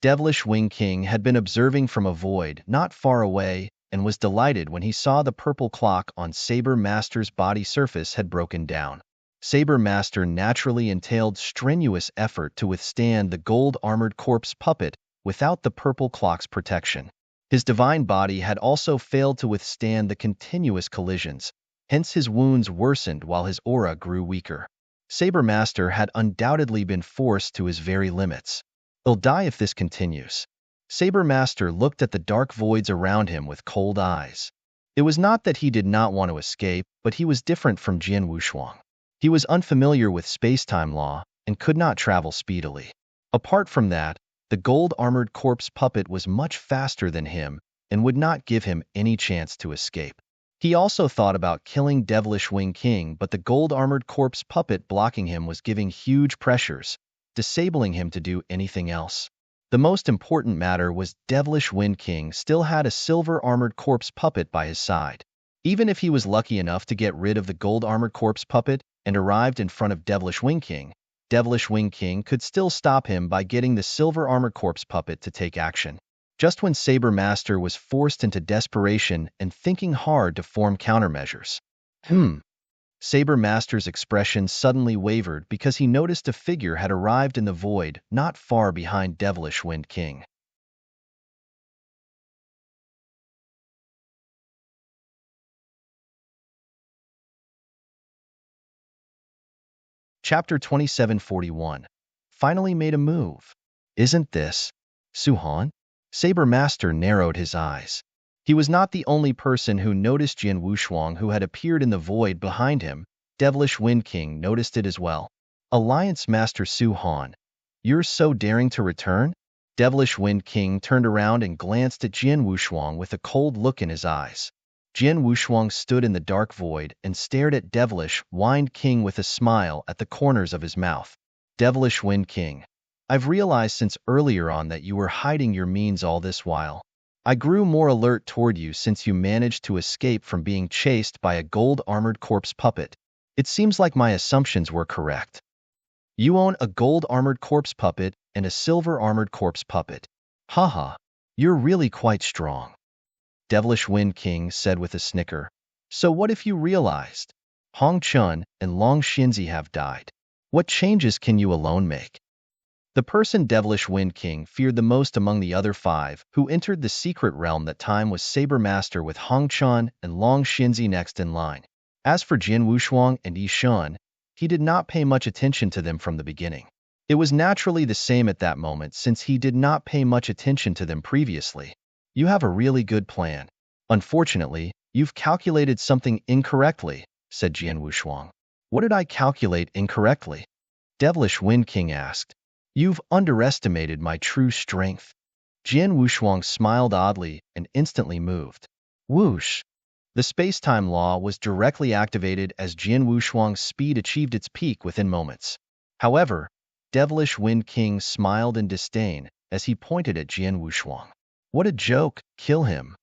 Devilish Wing King had been observing from a void not far away and was delighted when he saw the purple clock on Saber Master's body surface had broken down. Saber Master naturally entailed strenuous effort to withstand the gold-armored corpse puppet without the purple clock's protection. His divine body had also failed to withstand the continuous collisions, hence his wounds worsened while his aura grew weaker. Saber Master had undoubtedly been forced to his very limits. He'll die if this continues. Saber Master looked at the dark voids around him with cold eyes. It was not that he did not want to escape, but he was different from Jian Wushuang. He was unfamiliar with space-time law and could not travel speedily. Apart from that, the gold-armored corpse puppet was much faster than him and would not give him any chance to escape. He also thought about killing Devilish Wing King, but the gold-armored corpse puppet blocking him was giving huge pressures, disabling him to do anything else. The most important matter was Devilish Wind King still had a silver-armored corpse puppet by his side. Even if he was lucky enough to get rid of the gold-armored corpse puppet and arrived in front of Devilish Wing King could still stop him by getting the silver-armored corpse puppet to take action. Just when Saber Master was forced into desperation and thinking hard to form countermeasures. Saber Master's expression suddenly wavered because he noticed a figure had arrived in the void not far behind Devilish Wind King. Chapter 2741. Finally made a move. Isn't this Suhan? Saber Master narrowed his eyes. He was not the only person who noticed Jian Wushuang who had appeared in the void behind him. Devilish Wind King noticed it as well. Alliance Master Suhan, you're so daring to return? Devilish Wind King turned around and glanced at Jian Wushuang with a cold look in his eyes. Jian Wushuang stood in the dark void and stared at Devilish Wind King with a smile at the corners of his mouth. Devilish Wind King, I've realized since earlier on that you were hiding your means all this while. I grew more alert toward you since you managed to escape from being chased by a gold-armored corpse puppet. It seems like my assumptions were correct. You own a gold-armored corpse puppet and a silver-armored corpse puppet. Haha, you're really quite strong. Devilish Wind King said with a snicker. So what if you realized? Hong Chun and Long Xinzi have died. What changes can you alone make? The person Devilish Wind King feared the most among the other five who entered the secret realm that time was Saber Master with Hong Chun and Long Xinzi next in line. As for Jian Wushuang and Yi Shun, he did not pay much attention to them from the beginning. It was naturally the same at that moment since he did not pay much attention to them previously. You have a really good plan. Unfortunately, you've calculated something incorrectly, said Jian Wushuang. What did I calculate incorrectly? Devilish Wind King asked. You've underestimated my true strength. Jian Wushuang smiled oddly and instantly moved. Whoosh! The space-time law was directly activated as Jian Wushuang's speed achieved its peak within moments. However, Devilish Wind King smiled in disdain as he pointed at Jian Wushuang. What a joke, kill him.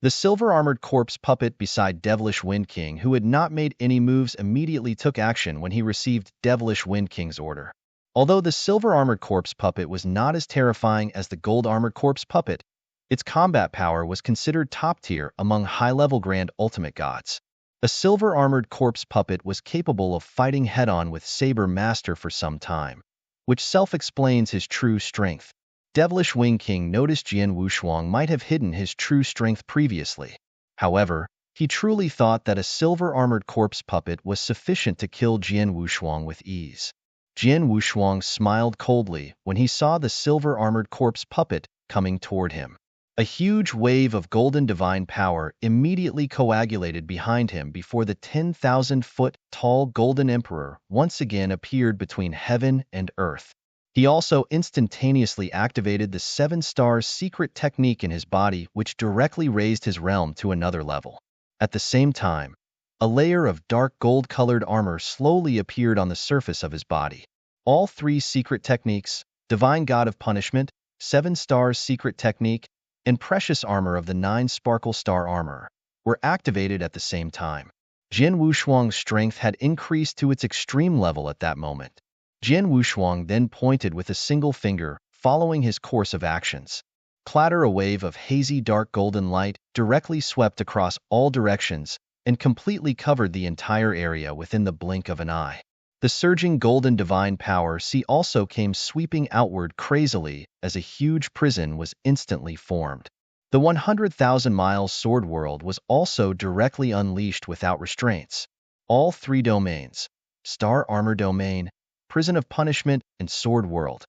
The silver-armored corpse puppet beside Devilish Wind King, who had not made any moves, immediately took action when he received Devilish Wind King's order. Although the silver-armored corpse puppet was not as terrifying as the gold-armored corpse puppet, its combat power was considered top-tier among high-level Grand Ultimate Gods. A silver-armored corpse puppet was capable of fighting head-on with Saber Master for some time, which self-explains his true strength. Devilish Wing King noticed Jian Wushuang might have hidden his true strength previously. However, He truly thought that a silver-armored corpse puppet was sufficient to kill Jian Wushuang with ease. Jian Wushuang smiled coldly when he saw the silver-armored corpse puppet coming toward him. A huge wave of golden divine power immediately coagulated behind him before the 10,000-foot-tall Golden Emperor once again appeared between heaven and earth. He also instantaneously activated the 7-star secret technique in his body, which directly raised his realm to another level. At the same time, a layer of dark gold-colored armor slowly appeared on the surface of his body. All 3 secret techniques, Divine God of Punishment, 7-star secret technique, and precious armor of the 9 sparkle star armor, were activated at the same time. Jian Wushuang's strength had increased to its extreme level at that moment. Jian Wushuang then pointed with a single finger, following his course of actions. Clatter, a wave of hazy dark golden light directly swept across all directions and completely covered the entire area within the blink of an eye. The surging golden divine power also came sweeping outward crazily as a huge prison was instantly formed. The 100,000-mile sword world was also directly unleashed without restraints. All 3 domains, Star Armor Domain, Prison of Punishment, and Sword World,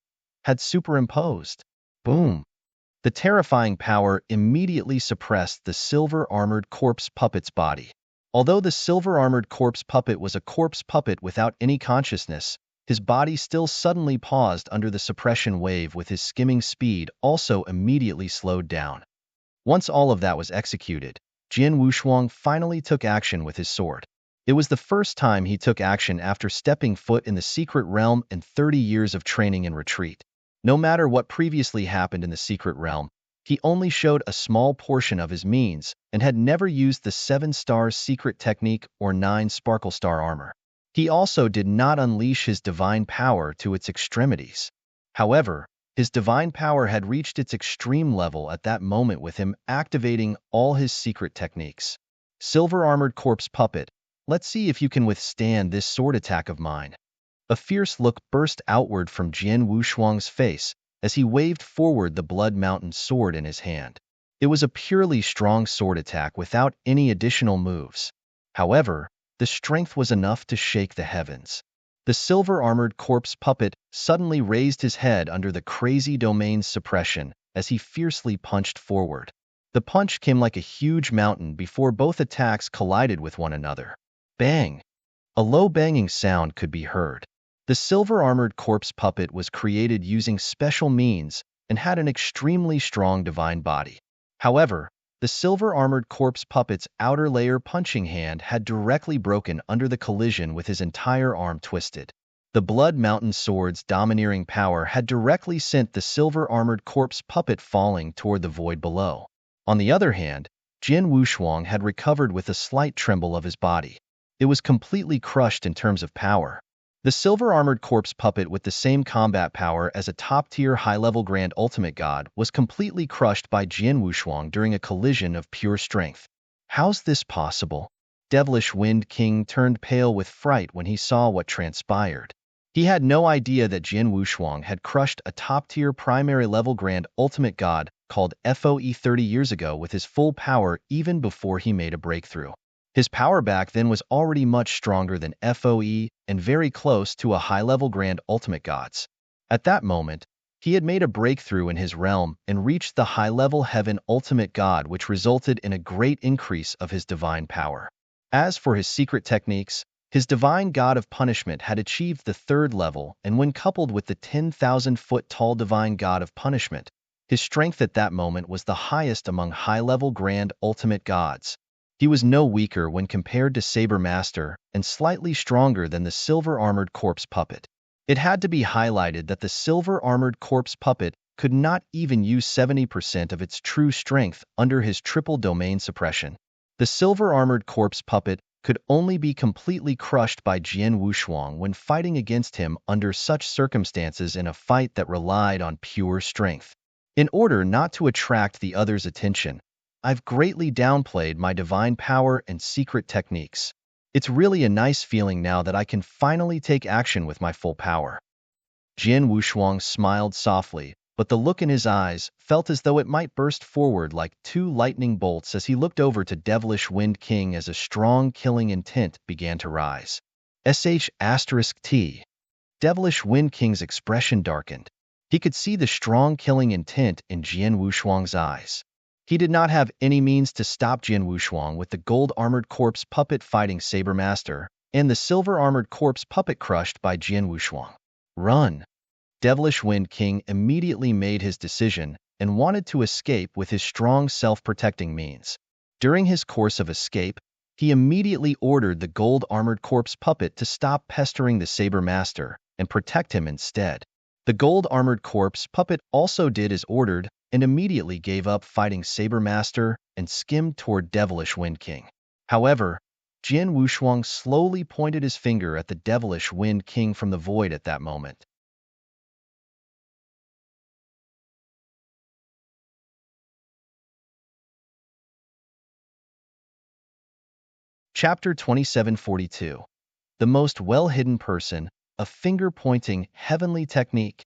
had superimposed. Boom! The terrifying power immediately suppressed the silver-armored corpse puppet's body. Although the silver-armored corpse puppet was a corpse puppet without any consciousness, his body still suddenly paused under the suppression wave, with his skimming speed also immediately slowed down. Once all of that was executed, Jian Wushuang finally took action with his sword. It was the first time he took action after stepping foot in the secret realm and 30 years of training and retreat. No matter what previously happened in the secret realm, he only showed a small portion of his means and had never used the 7-star secret technique or 9 sparkle star armor. He also did not unleash his divine power to its extremities. However, his divine power had reached its extreme level at that moment, with him activating all his secret techniques. Silver-armored corpse puppet, let's see if you can withstand this sword attack of mine. A fierce look burst outward from Jian Wushuang's face as he waved forward the Blood Mountain sword in his hand. It was a purely strong sword attack without any additional moves. However, the strength was enough to shake the heavens. The silver-armored corpse puppet suddenly raised his head under the crazy domain's suppression as he fiercely punched forward. The punch came like a huge mountain before both attacks collided with one another. Bang! A low banging sound could be heard. The silver-armored corpse puppet was created using special means and had an extremely strong divine body. However, the silver-armored corpse puppet's outer layer punching hand had directly broken under the collision, with his entire arm twisted. The Blood Mountain sword's domineering power had directly sent the silver-armored corpse puppet falling toward the void below. On the other hand, Jian Wushuang had recovered with a slight tremble of his body. It was completely crushed in terms of power. The silver-armored corpse puppet, with the same combat power as a top-tier high-level Grand Ultimate God, was completely crushed by Jian Wushuang during a collision of pure strength. How's this possible? Devilish Wind King turned pale with fright when he saw what transpired. He had no idea that Jian Wushuang had crushed a top-tier primary-level Grand Ultimate God called FOE 30 years ago with his full power, even before he made a breakthrough. His power back then was already much stronger than FOE and very close to a high-level Grand Ultimate Gods. At that moment, he had made a breakthrough in his realm and reached the high-level Heaven Ultimate God, which resulted in a great increase of his divine power. As for his secret techniques, his Divine God of Punishment had achieved the 3rd level, and when coupled with the 10,000-foot-tall Divine God of Punishment, his strength at that moment was the highest among high-level Grand Ultimate Gods. He was no weaker when compared to Saber Master, and slightly stronger than the silver-armored corpse puppet. It had to be highlighted that the silver-armored corpse puppet could not even use 70% of its true strength under his triple domain suppression. The silver-armored corpse puppet could only be completely crushed by Jian Wushuang when fighting against him under such circumstances in a fight that relied on pure strength. In order not to attract the other's attention, I've greatly downplayed my divine power and secret techniques. It's really a nice feeling now that I can finally take action with my full power. Jian Wushuang smiled softly but the look in his eyes felt as though it might burst forward like two lightning bolts as he looked over to Devilish Wind King as a strong killing intent began to rise. *T. Devilish Wind King's expression darkened. He could see the strong killing intent in Jian Wushuang's eyes. He did not have any means to stop Jian Wushuang with the gold-armored corpse puppet fighting Saber Master, and the silver-armored corpse puppet crushed by Jian Wushuang. Run! Devilish Wind King immediately made his decision and wanted to escape with his strong self-protecting means. During his course of escape, he immediately ordered the gold-armored corpse puppet to stop pestering the Saber Master and protect him instead. The gold-armored corpse puppet also did as ordered and immediately gave up fighting Saber Master and skimmed toward Devilish Wind King. However, Jian Wushuang slowly pointed his finger at the Devilish Wind King from the void at that moment. Chapter 2742. The Most Well-Hidden Person, a Finger-Pointing Heavenly Technique.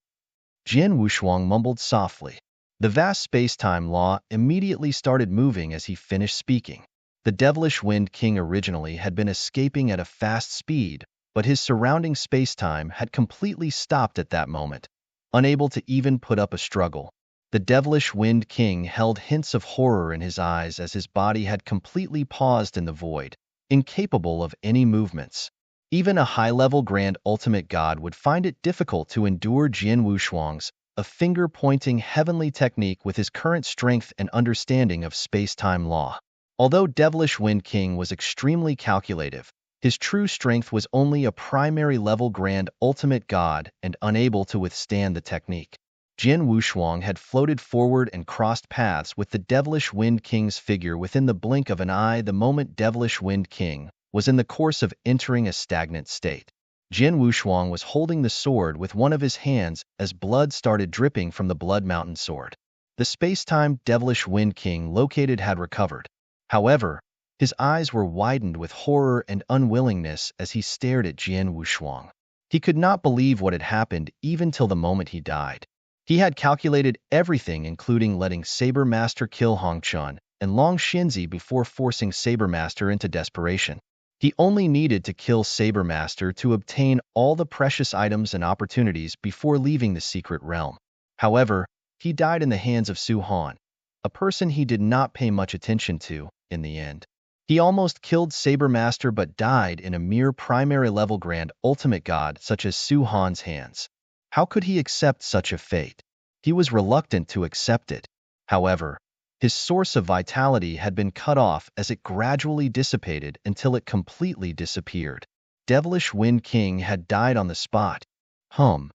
Jian Wushuang mumbled softly. The vast space-time law immediately started moving as he finished speaking. The Devilish Wind King originally had been escaping at a fast speed, but his surrounding space-time had completely stopped at that moment, unable to even put up a struggle. The Devilish Wind King held hints of horror in his eyes as his body had completely paused in the void, incapable of any movements. Even a high-level Grand Ultimate God would find it difficult to endure Jian Wushuang's a finger-pointing heavenly technique with his current strength and understanding of space-time law. Although Devilish Wind King was extremely calculative, his true strength was only a primary-level Grand Ultimate God and unable to withstand the technique. Jian Wushuang had floated forward and crossed paths with the Devilish Wind King's figure within the blink of an eye the moment Devilish Wind King was in the course of entering a stagnant state. Jian Wushuang was holding the sword with one of his hands as blood started dripping from the Blood Mountain sword. The space-time Devilish Wind King located had recovered. However, his eyes were widened with horror and unwillingness as he stared at Jian Wushuang. He could not believe what had happened even till the moment he died. He had calculated everything, including letting Saber Master kill Hong Chun and Long Xinzi before forcing Saber Master into desperation. He only needed to kill Saber Master to obtain all the precious items and opportunities before leaving the secret realm. However, he died in the hands of Su Han, a person he did not pay much attention to in the end. He almost killed Saber Master but died in a mere primary-level Grand Ultimate God such as Su Han's hands. How could he accept such a fate? He was reluctant to accept it. However, his source of vitality had been cut off as it gradually dissipated until it completely disappeared. Devilish Wind King had died on the spot. Hum.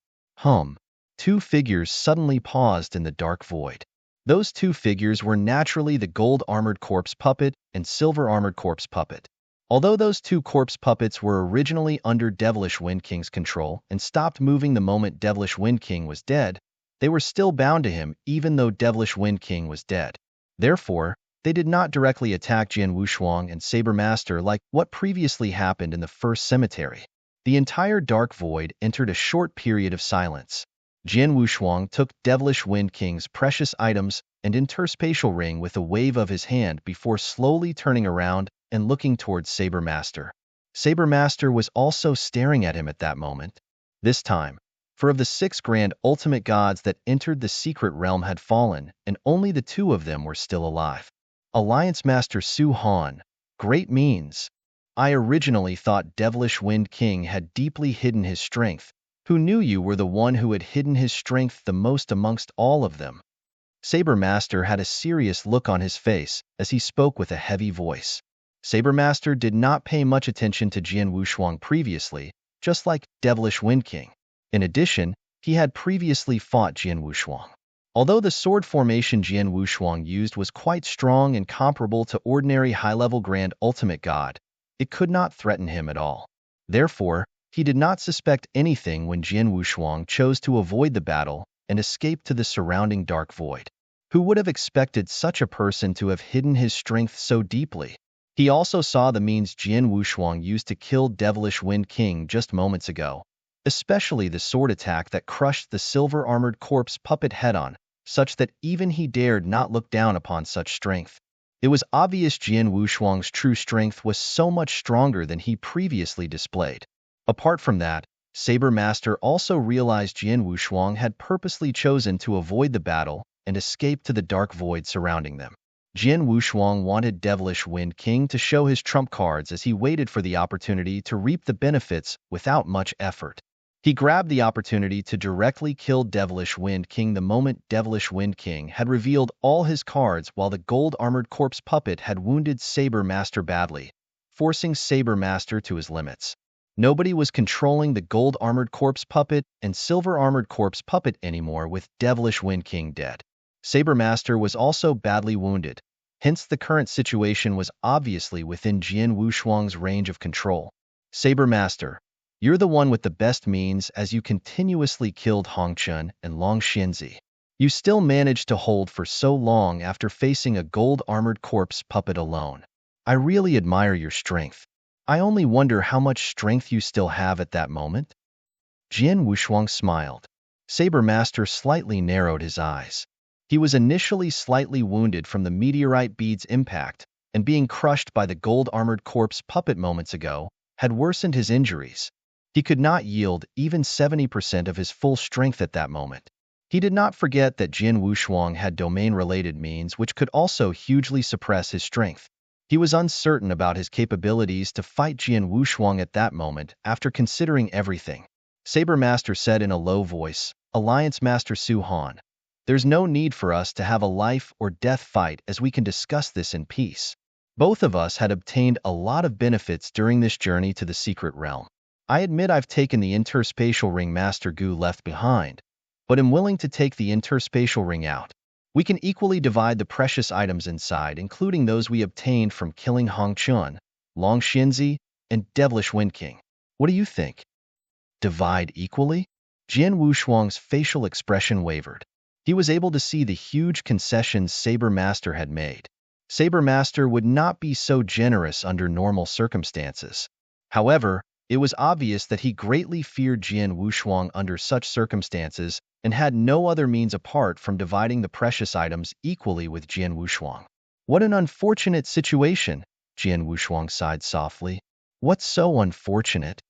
Two figures suddenly paused in the dark void. Those two figures were naturally the gold-armored corpse puppet and silver-armored corpse puppet. Although those two corpse puppets were originally under Devilish Wind King's control and stopped moving the moment Devilish Wind King was dead, they were still bound to him even though Devilish Wind King was dead. Therefore, they did not directly attack Jian Wushuang and Saber Master like what previously happened in the first cemetery. The entire dark void entered a short period of silence. Jian Wushuang took Devilish Wind King's precious items and interspatial ring with a wave of his hand before slowly turning around and looking towards Saber Master. Saber Master was also staring at him at that moment. This time, 4 of the 6 Grand Ultimate Gods that entered the secret realm had fallen, and only the 2 of them were still alive. Alliance Master Su Han, great means. I originally thought Devilish Wind King had deeply hidden his strength. Who knew you were the one who had hidden his strength the most amongst all of them? Saber Master had a serious look on his face as he spoke with a heavy voice. Saber Master did not pay much attention to Jian Wushuang previously, just like Devilish Wind King. In addition, he had previously fought Jian Wushuang. Although the sword formation Jian Wushuang used was quite strong and comparable to ordinary high-level Grand Ultimate God, it could not threaten him at all. Therefore, he did not suspect anything when Jian Wushuang chose to avoid the battle and escape to the surrounding dark void. Who would have expected such a person to have hidden his strength so deeply? He also saw the means Jian Wushuang used to kill Devilish Wind King just moments ago. especially the sword attack that crushed the silver-armored corpse puppet head-on, such that even he dared not look down upon such strength. It was obvious Jian Wushuang's true strength was so much stronger than he previously displayed. Apart from that, Saber Master also realized Jian Wushuang had purposely chosen to avoid the battle and escape to the dark void surrounding them. Jian Wushuang wanted Devilish Wind King to show his trump cards as he waited for the opportunity to reap the benefits without much effort. He grabbed the opportunity to directly kill Devilish Wind King the moment Devilish Wind King had revealed all his cards while the gold-armored corpse puppet had wounded Saber Master badly, forcing Saber Master to his limits. Nobody was controlling the gold-armored corpse puppet and silver-armored corpse puppet anymore with Devilish Wind King dead. Saber Master was also badly wounded, hence the current situation was obviously within Jian Wushuang's range of control. Saber Master, you're the one with the best means as you continuously killed Hong Chun and Long Xianzi. You still managed to hold for so long after facing a gold-armored corpse puppet alone. I really admire your strength. I only wonder how much strength you still have at that moment. Jian Wushuang smiled. Saber Master slightly narrowed his eyes. He was initially slightly wounded from the meteorite bead's impact, and being crushed by the gold-armored corpse puppet moments ago had worsened his injuries. He could not yield even 70% of his full strength at that moment. He did not forget that Jian Wushuang had domain-related means which could also hugely suppress his strength. He was uncertain about his capabilities to fight Jian Wushuang at that moment after considering everything. Saber Master said in a low voice, "Alliance Master Su Han, there's no need for us to have a life or death fight as we can discuss this in peace. Both of us had obtained a lot of benefits during this journey to the secret realm. I admit I've taken the interspatial ring Master Gu left behind, but am willing to take the interspatial ring out. We can equally divide the precious items inside, including those we obtained from killing Hong Chun, Long Xianzi, and Devilish Wind King. What do you think?" Divide equally? Jian Wushuang's facial expression wavered. He was able to see the huge concessions Saber Master had made. Saber Master would not be so generous under normal circumstances. However, it was obvious that he greatly feared Jian Wushuang under such circumstances and had no other means apart from dividing the precious items equally with Jian Wushuang. What an unfortunate situation, Jian Wushuang sighed softly. What's so unfortunate?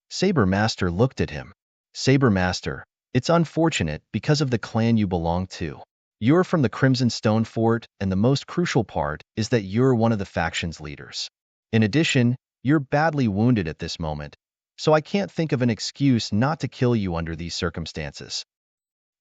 Saber Master looked at him. Saber Master, it's unfortunate because of the clan you belong to. You're from the Crimson Stone Fort, and the most crucial part is that you're one of the faction's leaders. In addition, you're badly wounded at this moment, so I can't think of an excuse not to kill you under these circumstances.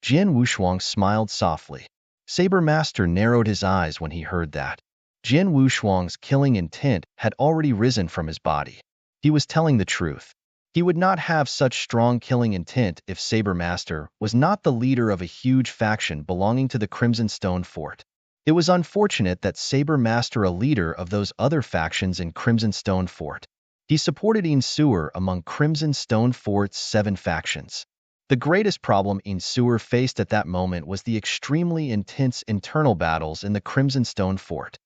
Jian Wushuang smiled softly. Saber Master narrowed his eyes when he heard that. Jian Wushuang's killing intent had already risen from his body. He was telling the truth. He would not have such strong killing intent if Saber Master was not the leader of a huge faction belonging to the Crimson Stone Fort. It was unfortunate that Saber Master, a leader of those other factions in Crimson Stone Fort. He supported Sewer among Crimson Stone Fort's 7 factions. The greatest problem Sewer faced at that moment was the extremely intense internal battles in the Crimson Stone Fort.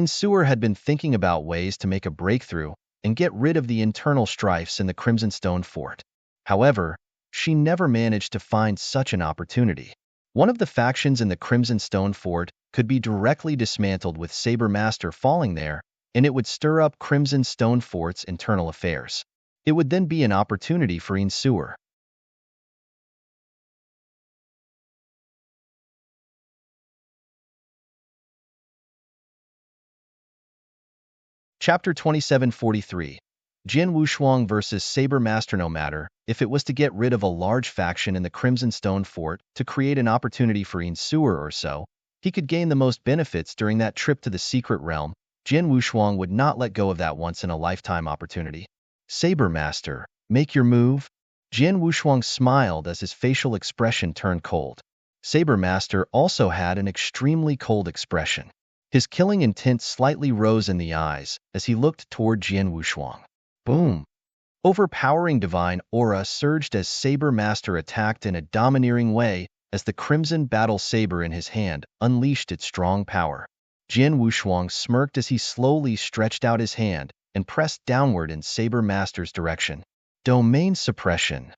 Sewer had been thinking about ways to make a breakthrough and get rid of the internal strifes in the Crimson Stone Fort. However, she never managed to find such an opportunity. One of the factions in the Crimson Stone Fort could be directly dismantled with Saber Master falling there, and it would stir up Crimson Stone Fort's internal affairs. It would then be an opportunity for Sewer. Chapter 2743. Jian Wushuang vs. Saber Master. No matter if it was to get rid of a large faction in the Crimson Stone Fort to create an opportunity for Sewer or so, he could gain the most benefits during that trip to the secret realm. Jian Wushuang would not let go of that once-in-a-lifetime opportunity. Saber Master, make your move. Jian Wushuang smiled as his facial expression turned cold. Saber Master also had an extremely cold expression. His killing intent slightly rose in the eyes as he looked toward Jian Wushuang. Boom! Overpowering divine aura surged as Saber Master attacked in a domineering way as the crimson battle saber in his hand unleashed its strong power. Jian Wushuang smirked as he slowly stretched out his hand and pressed downward in Saber Master's direction. Domain suppression.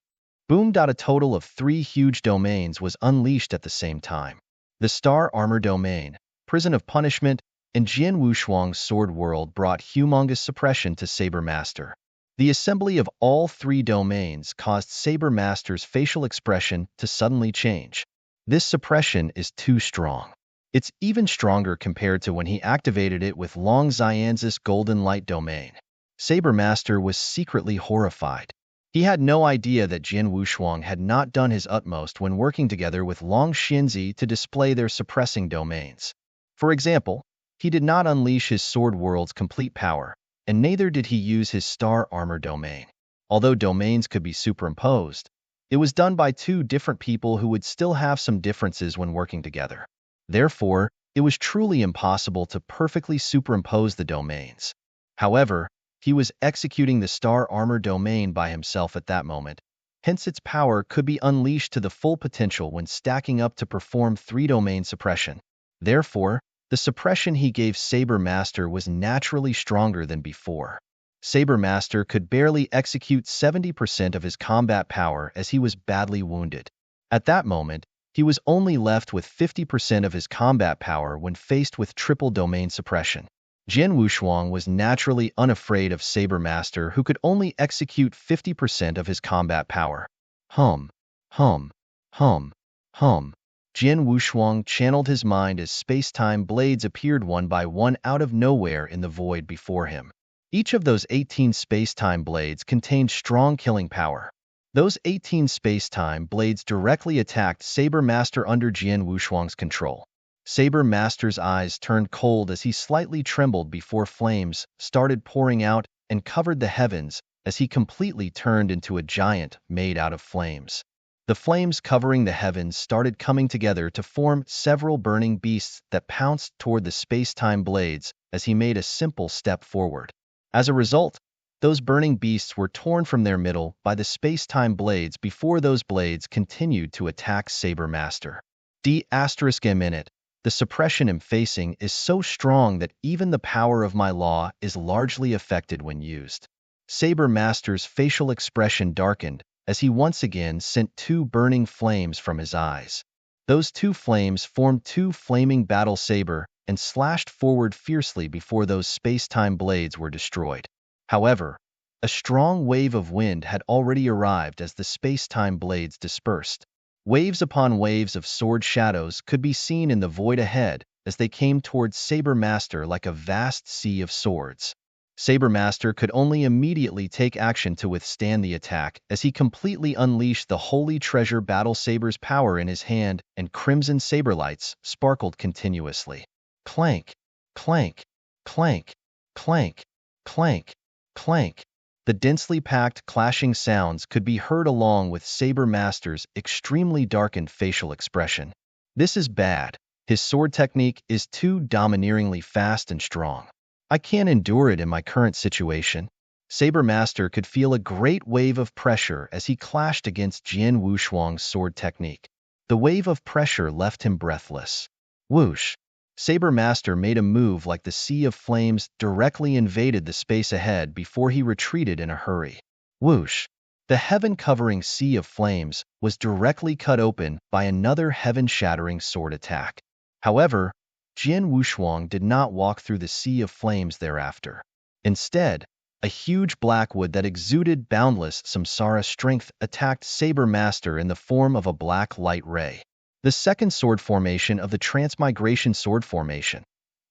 Boom! A total of 3 huge domains was unleashed at the same time. The Star Armor Domain, Prison of Punishment, and Jian Wushuang's Sword World brought humongous suppression to Saber Master. The assembly of all 3 domains caused Saber Master's facial expression to suddenly change. This suppression is too strong. It's even stronger compared to when he activated it with Long Xianz's Golden Light Domain. Saber Master was secretly horrified. He had no idea that Jian Wushuang had not done his utmost when working together with Long Xinzi to display their suppressing domains. For example, he did not unleash his Sword World's complete power, and neither did he use his Star Armor Domain. Although domains could be superimposed, it was done by 2 different people who would still have some differences when working together. Therefore, it was truly impossible to perfectly superimpose the domains. However, he was executing the Star Armor Domain by himself at that moment, hence its power could be unleashed to the full potential when stacking up to perform 3-domain suppression. Therefore, the suppression he gave Saber Master was naturally stronger than before. Saber Master could barely execute 70% of his combat power as he was badly wounded. At that moment, he was only left with 50% of his combat power when faced with triple domain suppression. Jian Wushuang was naturally unafraid of Saber Master, who could only execute 50% of his combat power. Hum, hum, hum, hum. Jian Wushuang channeled his mind as space-time blades appeared one by one out of nowhere in the void before him. Each of those 18 space-time blades contained strong killing power. Those 18 space-time blades directly attacked Saber Master under Jian Wushuang's control. Saber Master's eyes turned cold as he slightly trembled before flames started pouring out and covered the heavens as he completely turned into a giant made out of flames. The flames covering the heavens started coming together to form several burning beasts that pounced toward the space-time blades as he made a simple step forward. As a result, those burning beasts were torn from their middle by the space-time blades before those blades continued to attack Saber Master. D***. The suppression I'm facing is so strong that even the power of my law is largely affected when used. Saber Master's facial expression darkened as he once again sent 2 burning flames from his eyes. Those 2 flames formed 2 flaming battle saber and slashed forward fiercely before those space-time blades were destroyed. However, a strong wave of wind had already arrived as the space-time blades dispersed. Waves upon waves of sword shadows could be seen in the void ahead as they came towards Saber Master like a vast sea of swords. Saber Master could only immediately take action to withstand the attack as he completely unleashed the Holy Treasure Battle Saber's power in his hand, and crimson saber lights sparkled continuously. Clank, clank, clank, clank, clank, clank. The densely packed clashing sounds could be heard along with Saber Master's extremely darkened facial expression. This is bad. His sword technique is too domineeringly fast and strong. I can't endure it in my current situation. Saber Master could feel a great wave of pressure as he clashed against Jian Wushuang's sword technique. The wave of pressure left him breathless. Whoosh! Saber Master made a move like the sea of flames directly invaded the space ahead before he retreated in a hurry. Whoosh! The heaven-covering sea of flames was directly cut open by another heaven-shattering sword attack. However, Jian Wushuang did not walk through the sea of flames thereafter. Instead, a huge blackwood that exuded boundless samsara strength attacked Saber Master in the form of a black light ray. The second sword formation of the Transmigration Sword Formation.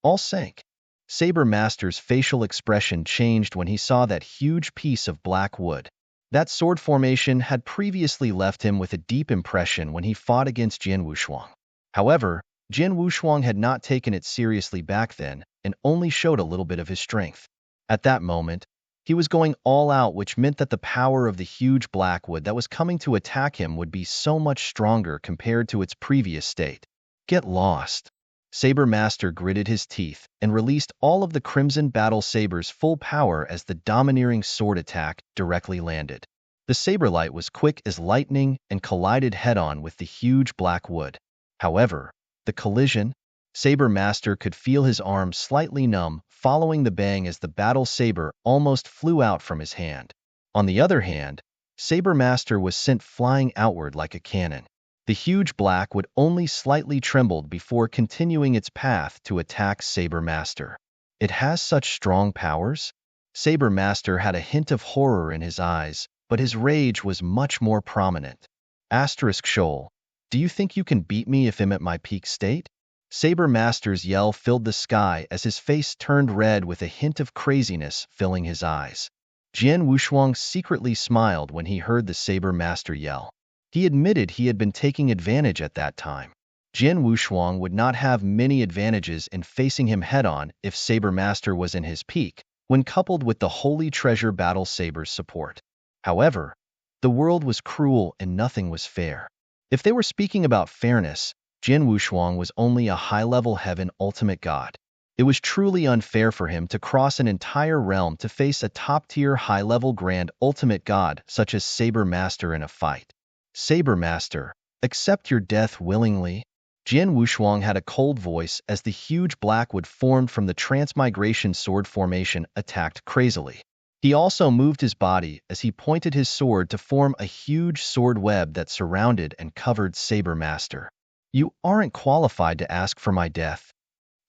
All sank. Saber Master's facial expression changed when he saw that huge piece of black wood. That sword formation had previously left him with a deep impression when he fought against Jian Wushuang. However, Jian Wushuang had not taken it seriously back then and only showed a little bit of his strength. At that moment, he was going all out, which meant that the power of the huge blackwood that was coming to attack him would be so much stronger compared to its previous state. Get lost. Saber Master gritted his teeth and released all of the Crimson Battle Saber's full power as the domineering sword attack directly landed. The saber light was quick as lightning and collided head-on with the huge black wood. However, the collision, Saber Master could feel his arm slightly numb following the bang as the battle saber almost flew out from his hand. On the other hand, Saber Master was sent flying outward like a cannon. The huge black would only slightly trembled before continuing its path to attack Saber Master. It has such strong powers? Saber Master had a hint of horror in his eyes, but his rage was much more prominent. Asterisk Shoal, do you think you can beat me if I'm at my peak state? Saber Master's yell filled the sky as his face turned red with a hint of craziness filling his eyes. Jian Wushuang secretly smiled when he heard the Saber Master yell. He admitted he had been taking advantage at that time. Jian Wushuang would not have many advantages in facing him head-on if Saber Master was in his peak, when coupled with the Holy Treasure Battle Saber's support. However, the world was cruel and nothing was fair. If they were speaking about fairness, Jian Wushuang was only a high-level heaven ultimate god. It was truly unfair for him to cross an entire realm to face a top-tier high-level grand ultimate god such as Saber Master in a fight. Saber Master, accept your death willingly. Jian Wushuang had a cold voice as the huge blackwood formed from the transmigration sword formation attacked crazily. He also moved his body as he pointed his sword to form a huge sword web that surrounded and covered Saber Master. You aren't qualified to ask for my death.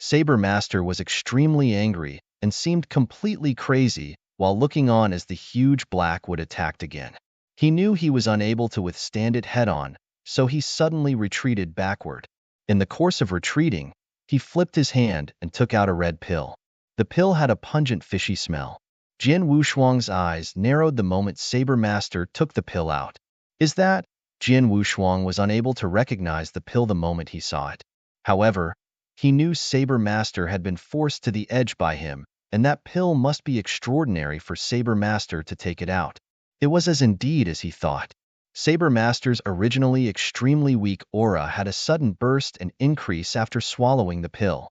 Saber Master was extremely angry and seemed completely crazy while looking on as the huge blackwood attacked again. He knew he was unable to withstand it head-on, so he suddenly retreated backward. In the course of retreating, he flipped his hand and took out a red pill. The pill had a pungent fishy smell. Jian Wushuang's eyes narrowed the moment Saber Master took the pill out. Is that? Jian Wushuang was unable to recognize the pill the moment he saw it. However, he knew Saber Master had been forced to the edge by him, and that pill must be extraordinary for Saber Master to take it out. It was as indeed as he thought. Saber Master's originally extremely weak aura had a sudden burst and increase after swallowing the pill.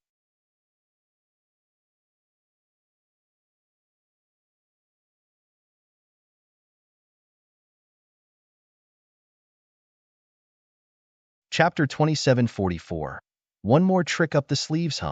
Chapter 2744. One more trick up the sleeves.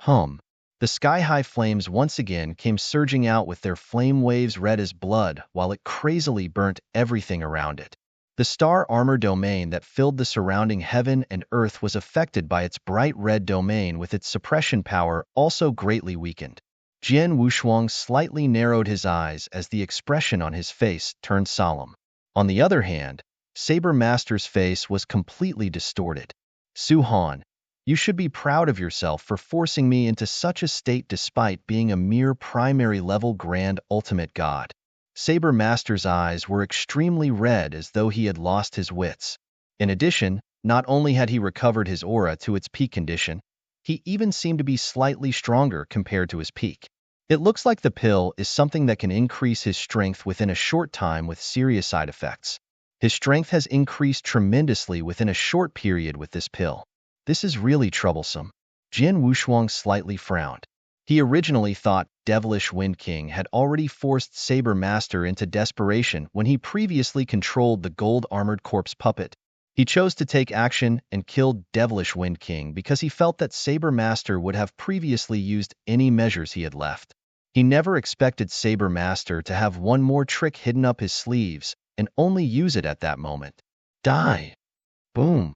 Hum. The sky-high flames once again came surging out with their flame waves red as blood while it crazily burnt everything around it. The star armor domain that filled the surrounding heaven and earth was affected by its bright red domain with its suppression power also greatly weakened. Jian Wushuang slightly narrowed his eyes as the expression on his face turned solemn. On the other hand, Saber Master's face was completely distorted. Su Han, you should be proud of yourself for forcing me into such a state despite being a mere primary-level grand ultimate god. Saber Master's eyes were extremely red as though he had lost his wits. In addition, not only had he recovered his aura to its peak condition, he even seemed to be slightly stronger compared to his peak. It looks like the pill is something that can increase his strength within a short time with serious side effects. His strength has increased tremendously within a short period with this pill. This is really troublesome. Jian Wushuang slightly frowned. He originally thought Devilish Wind King had already forced Saber Master into desperation when he previously controlled the gold-armored corpse puppet. He chose to take action and killed Devilish Wind King because he felt that Saber Master would have previously used any measures he had left. He never expected Saber Master to have one more trick hidden up his sleeves and only use it at that moment. Die! Boom!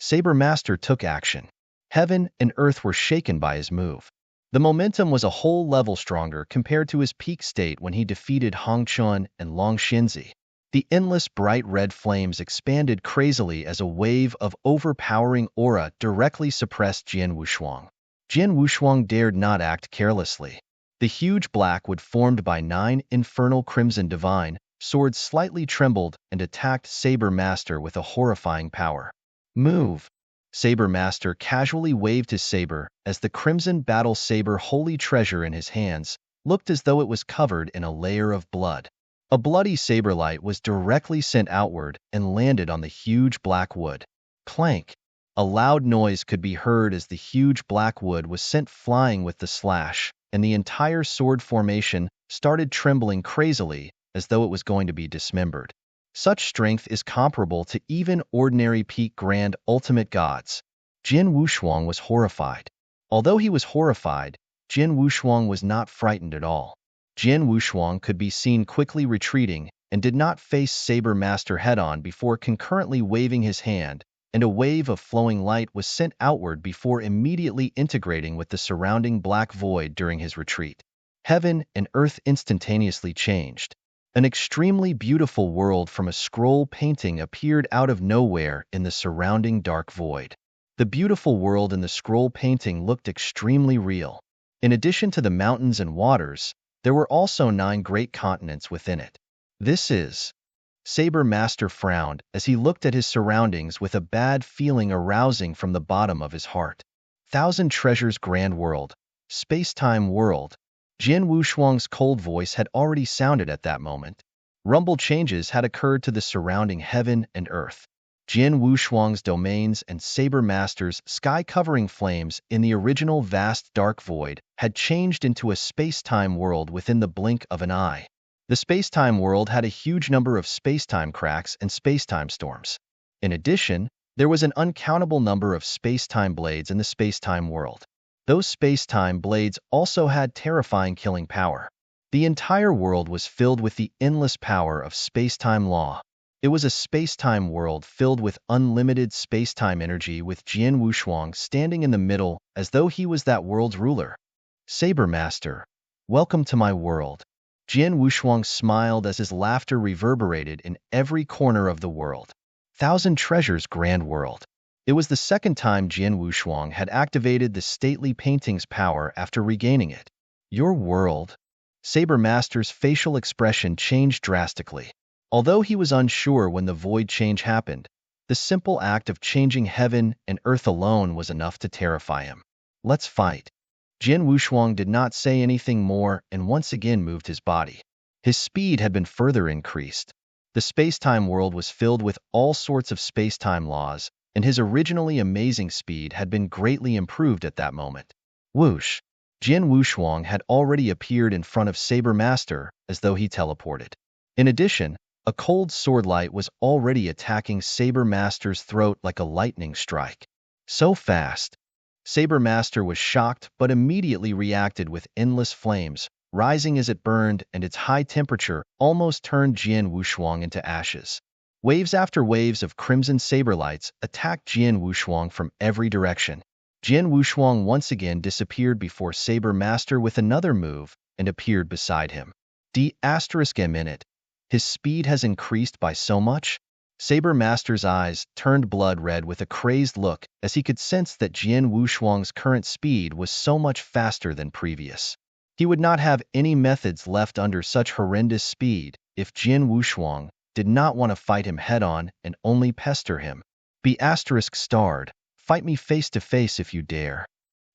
Saber Master took action. Heaven and earth were shaken by his move. The momentum was a whole level stronger compared to his peak state when he defeated Hong Chun and Long Xinzi. The endless bright red flames expanded crazily as a wave of overpowering aura directly suppressed Jian Wushuang. Jian Wushuang dared not act carelessly. The huge blackwood formed by 9 infernal crimson divine swords slightly trembled and attacked Saber Master with a horrifying power. Move! Saber Master casually waved his saber as the crimson battle saber holy treasure in his hands looked as though it was covered in a layer of blood. A bloody saber light was directly sent outward and landed on the huge black wood. Clank! A loud noise could be heard as the huge black wood was sent flying with the slash, and the entire sword formation started trembling crazily as though it was going to be dismembered. Such strength is comparable to even ordinary peak grand ultimate gods. Jian Wushuang was horrified. Although he was horrified, Jian Wushuang was not frightened at all. Jian Wushuang could be seen quickly retreating and did not face Saber Master head-on before concurrently waving his hand, and a wave of flowing light was sent outward before immediately integrating with the surrounding black void during his retreat. Heaven and earth instantaneously changed. An extremely beautiful world from a scroll painting appeared out of nowhere in the surrounding dark void. The beautiful world in the scroll painting looked extremely real. In addition to the mountains and waters, there were also 9 great continents within it. This is... Saber Master frowned as he looked at his surroundings with a bad feeling arousing from the bottom of his heart. Thousand Treasures Grand World, Space-Time World. Jin Wushuang's cold voice had already sounded at that moment. Rumble changes had occurred to the surrounding heaven and earth. Jin Wushuang's domains and Saber Master's sky-covering flames in the original vast dark void had changed into a space-time world within the blink of an eye. The space-time world had a huge number of space-time cracks and space-time storms. In addition, there was an uncountable number of space-time blades in the space-time world. Those space-time blades also had terrifying killing power. The entire world was filled with the endless power of space-time law. It was a space-time world filled with unlimited space-time energy with Jin Wushuang standing in the middle as though he was that world's ruler. Saber Master, welcome to my world. Jin Wushuang smiled as his laughter reverberated in every corner of the world. Thousand Treasures Grand World. It was the second time Jin Wushuang had activated the stately painting's power after regaining it. Your world? Saber Master's facial expression changed drastically. Although he was unsure when the void change happened, the simple act of changing heaven and earth alone was enough to terrify him. Let's fight. Jin Wushuang did not say anything more and once again moved his body. His speed had been further increased. The space-time world was filled with all sorts of space-time laws, and his originally amazing speed had been greatly improved at that moment. Whoosh! Jin Wushuang had already appeared in front of Saber Master as though he teleported. In addition, a cold sword light was already attacking Saber Master's throat like a lightning strike. So fast! Saber Master was shocked but immediately reacted with endless flames, rising as it burned, and its high temperature almost turned Jin Wushuang into ashes. Waves after waves of crimson saber lights attacked Jin Wushuang from every direction. Jin Wushuang once again disappeared before Saber Master with another move and appeared beside him. ****. His speed has increased by so much? Saber Master's eyes turned blood red with a crazed look as he could sense that Jin Wushuang's current speed was so much faster than previous. He would not have any methods left under such horrendous speed if Jin Wushuang did not want to fight him head-on and only pester him. ****, fight me face-to-face if you dare.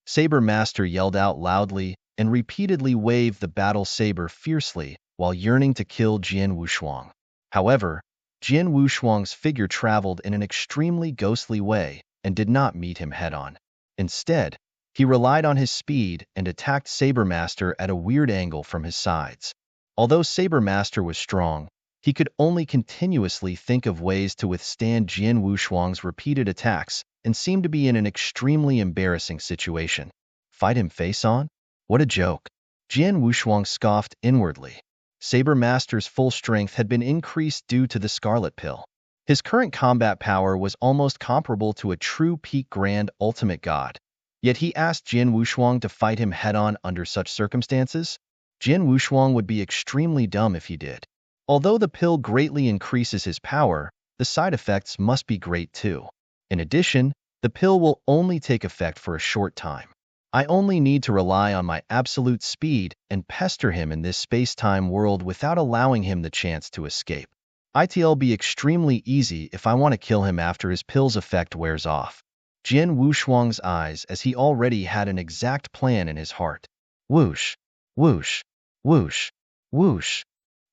Saber Master yelled out loudly and repeatedly waved the battle saber fiercely while yearning to kill Jin Wushuang. However, Jin Wushuang's figure traveled in an extremely ghostly way and did not meet him head-on. Instead, he relied on his speed and attacked Saber Master at a weird angle from his sides. Although Saber Master was strong, he could only continuously think of ways to withstand Jin Wushuang's repeated attacks and seemed to be in an extremely embarrassing situation. Fight him face-on? What a joke. Jin Wushuang scoffed inwardly. Saber Master's full strength had been increased due to the Scarlet Pill. His current combat power was almost comparable to a true peak grand ultimate god. Yet he asked Jin Wushuang to fight him head-on under such circumstances? Jin Wushuang would be extremely dumb if he did. Although the pill greatly increases his power, the side effects must be great too. In addition, the pill will only take effect for a short time. I only need to rely on my absolute speed and pester him in this space-time world without allowing him the chance to escape. It'll be extremely easy if I want to kill him after his pill's effect wears off. Jin Wushuang's eyes as he already had an exact plan in his heart. Whoosh, whoosh, whoosh, whoosh.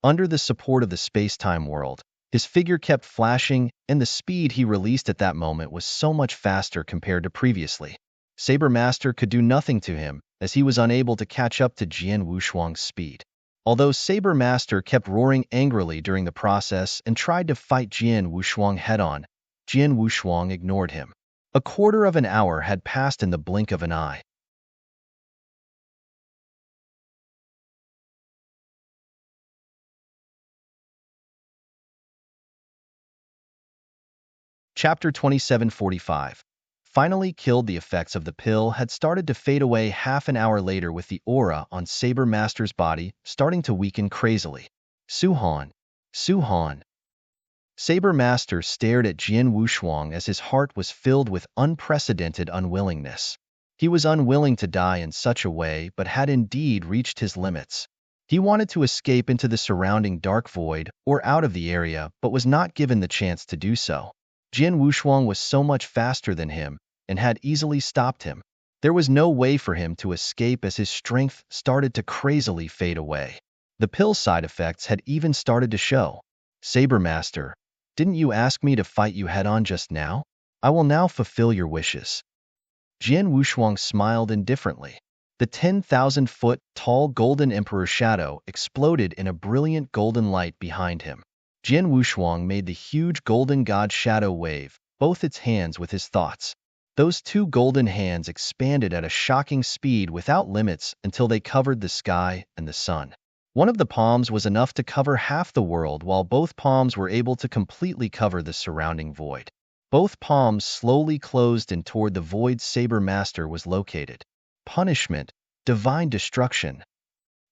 Under the support of the space-time world, his figure kept flashing, and the speed he released at that moment was so much faster compared to previously. Saber Master could do nothing to him, as he was unable to catch up to Jin Wushuang's speed. Although Saber Master kept roaring angrily during the process and tried to fight Jin Wushuang head-on, Jin Wushuang ignored him. A quarter of an hour had passed in the blink of an eye. Chapter 2745. Finally killed. The effects of the pill had started to fade away half an hour later, with the aura on Saber Master's body starting to weaken crazily. Suhan. Suhan. Saber Master stared at Jian Wushuang as his heart was filled with unprecedented unwillingness. He was unwilling to die in such a way, but had indeed reached his limits. He wanted to escape into the surrounding dark void or out of the area, but was not given the chance to do so. Jian Wushuang was so much faster than him and had easily stopped him. There was no way for him to escape as his strength started to crazily fade away. The pill's side effects had even started to show. Saber Master, didn't you ask me to fight you head-on just now? I will now fulfill your wishes. Jian Wushuang smiled indifferently. The 10,000-foot tall golden emperor shadow exploded in a brilliant golden light behind him. Jian Wushuang made the huge golden god shadow wave both its hands with his thoughts. Those two golden hands expanded at a shocking speed without limits until they covered the sky and the sun. One of the palms was enough to cover half the world, while both palms were able to completely cover the surrounding void. Both palms slowly closed and toward the void Saber Master was located. Punishment, divine destruction.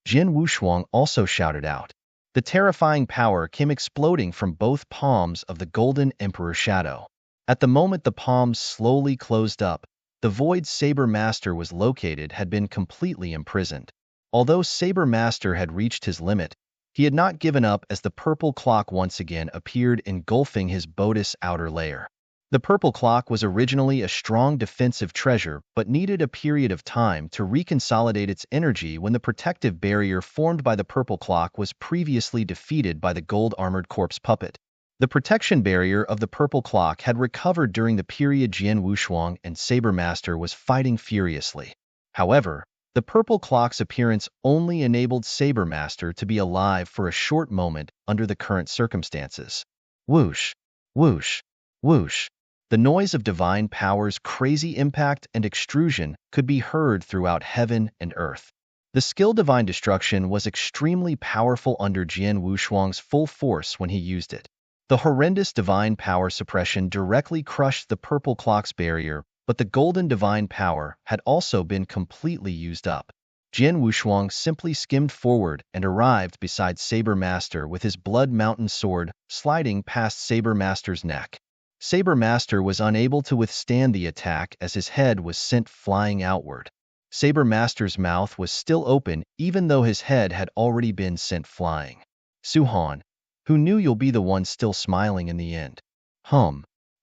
Jian Wushuang also shouted out. The terrifying power came exploding from both palms of the golden emperor shadow. At the moment the palms slowly closed up, the void Saber Master was located had been completely imprisoned. Although Saber Master had reached his limit, he had not given up as the purple clock once again appeared, engulfing his Bodis outer layer. The purple clock was originally a strong defensive treasure, but needed a period of time to reconsolidate its energy when the protective barrier formed by the purple clock was previously defeated by the gold-armored corpse puppet. The protection barrier of the purple clock had recovered during the period Jian Wushuang and Saber Master was fighting furiously. However, the purple clock's appearance only enabled Saber Master to be alive for a short moment under the current circumstances. Whoosh, whoosh, whoosh. The noise of divine power's crazy impact and extrusion could be heard throughout heaven and earth. The skill Divine Destruction was extremely powerful under Jian Wushuang's full force when he used it. The horrendous divine power suppression directly crushed the purple clock's barrier, but the golden divine power had also been completely used up. Jian Wushuang simply skimmed forward and arrived beside Saber Master with his Blood Mountain sword sliding past Saber Master's neck. Saber Master was unable to withstand the attack as his head was sent flying outward. Saber Master's mouth was still open even though his head had already been sent flying. Suhan, who knew you'll be the one still smiling in the end?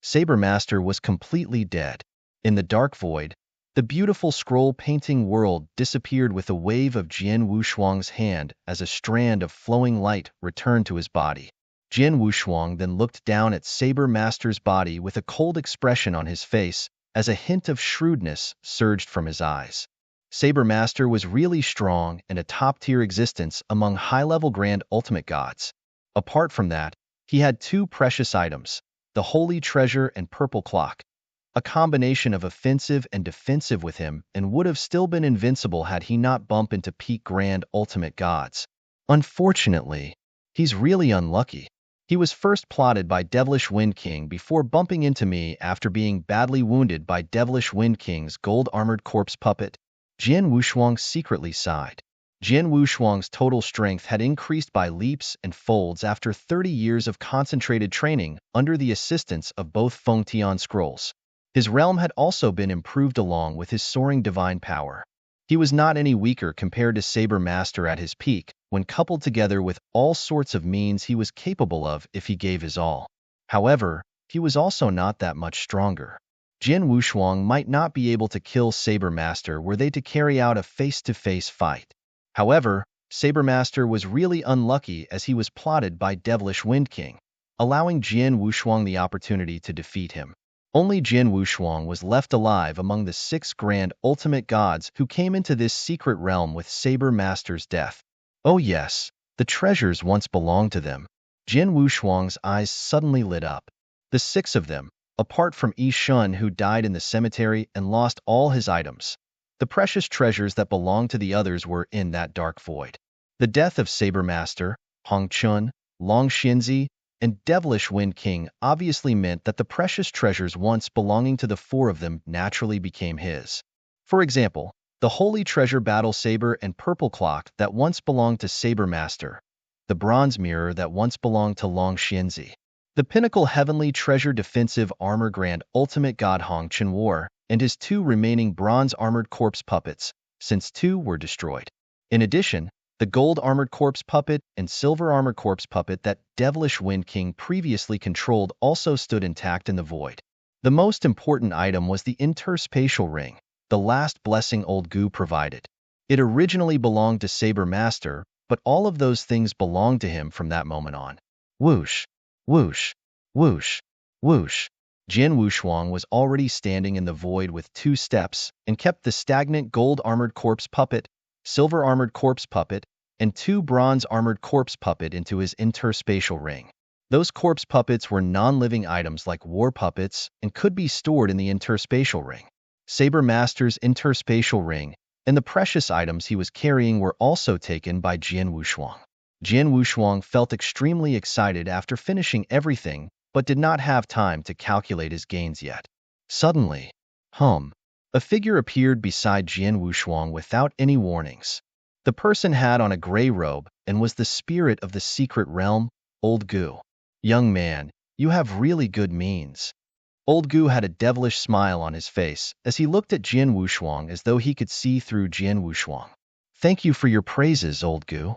Saber Master was completely dead. In the dark void, the beautiful scroll-painting world disappeared with a wave of Jian Wushuang's hand as a strand of flowing light returned to his body. Jian Wushuang then looked down at Saber Master's body with a cold expression on his face as a hint of shrewdness surged from his eyes. Saber Master was really strong and a top-tier existence among high-level Grand Ultimate Gods. Apart from that, he had two precious items, the Holy Treasure and Purple Clock, a combination of offensive and defensive with him, and would have still been invincible had he not bumped into peak Grand Ultimate Gods. Unfortunately, he's really unlucky. He was first plotted by Devilish Wind King before bumping into me after being badly wounded by Devilish Wind King's gold-armored corpse puppet. Jian Wushuang secretly sighed. Jian Wushuang's total strength had increased by leaps and folds after 30 years of concentrated training under the assistance of both Fengtian scrolls. His realm had also been improved along with his soaring divine power. He was not any weaker compared to Saber Master at his peak, when coupled together with all sorts of means he was capable of if he gave his all. However, he was also not that much stronger. Jian Wushuang might not be able to kill Saber Master were they to carry out a face-to-face fight. However, Saber Master was really unlucky as he was plotted by Devilish Wind King, allowing Jian Wushuang the opportunity to defeat him. Only Jian Wushuang was left alive among the 6 Grand Ultimate Gods who came into this secret realm with Saber Master's death. Oh yes, the treasures once belonged to them. Jian Wushuang's eyes suddenly lit up. The 6 of them, apart from Yi Shun who died in the cemetery and lost all his items. The precious treasures that belonged to the others were in that dark void. The death of Saber Master, Hong Chun, Long Xinzi, and devilish Wind King obviously meant that the precious treasures once belonging to the four of them naturally became his. For example, the holy treasure battle saber and purple clock that once belonged to Saber Master, the bronze mirror that once belonged to Long Xianzi, the pinnacle heavenly treasure defensive armor grand ultimate god Hong Chenwar, and his two remaining bronze armored corpse puppets, since two were destroyed. In addition, the gold armored corpse puppet and silver armored corpse puppet that devilish Wind King previously controlled also stood intact in the void. The most important item was the interspatial ring, the last blessing Old Gu provided. It originally belonged to Saber Master, but all of those things belonged to him from that moment on. Whoosh, whoosh, whoosh, whoosh. Jin Wushuang was already standing in the void with 2 steps and kept the stagnant gold-armored corpse puppet, silver-armored corpse puppet, and 2 bronze-armored corpse puppet into his interspatial ring. Those corpse puppets were non-living items like war puppets and could be stored in the interspatial ring. Saber Master's interspatial ring and the precious items he was carrying were also taken by Jin Wushuang. Jin Wushuang felt extremely excited after finishing everything, but did not have time to calculate his gains yet. Suddenly, a figure appeared beside Jin Wushuang without any warnings. The person had on a gray robe and was the spirit of the secret realm, Old Gu. Young man, you have really good means. Old Gu had a devilish smile on his face as he looked at Jin Wushuang as though he could see through Jin Wushuang. Thank you for your praises, Old Gu.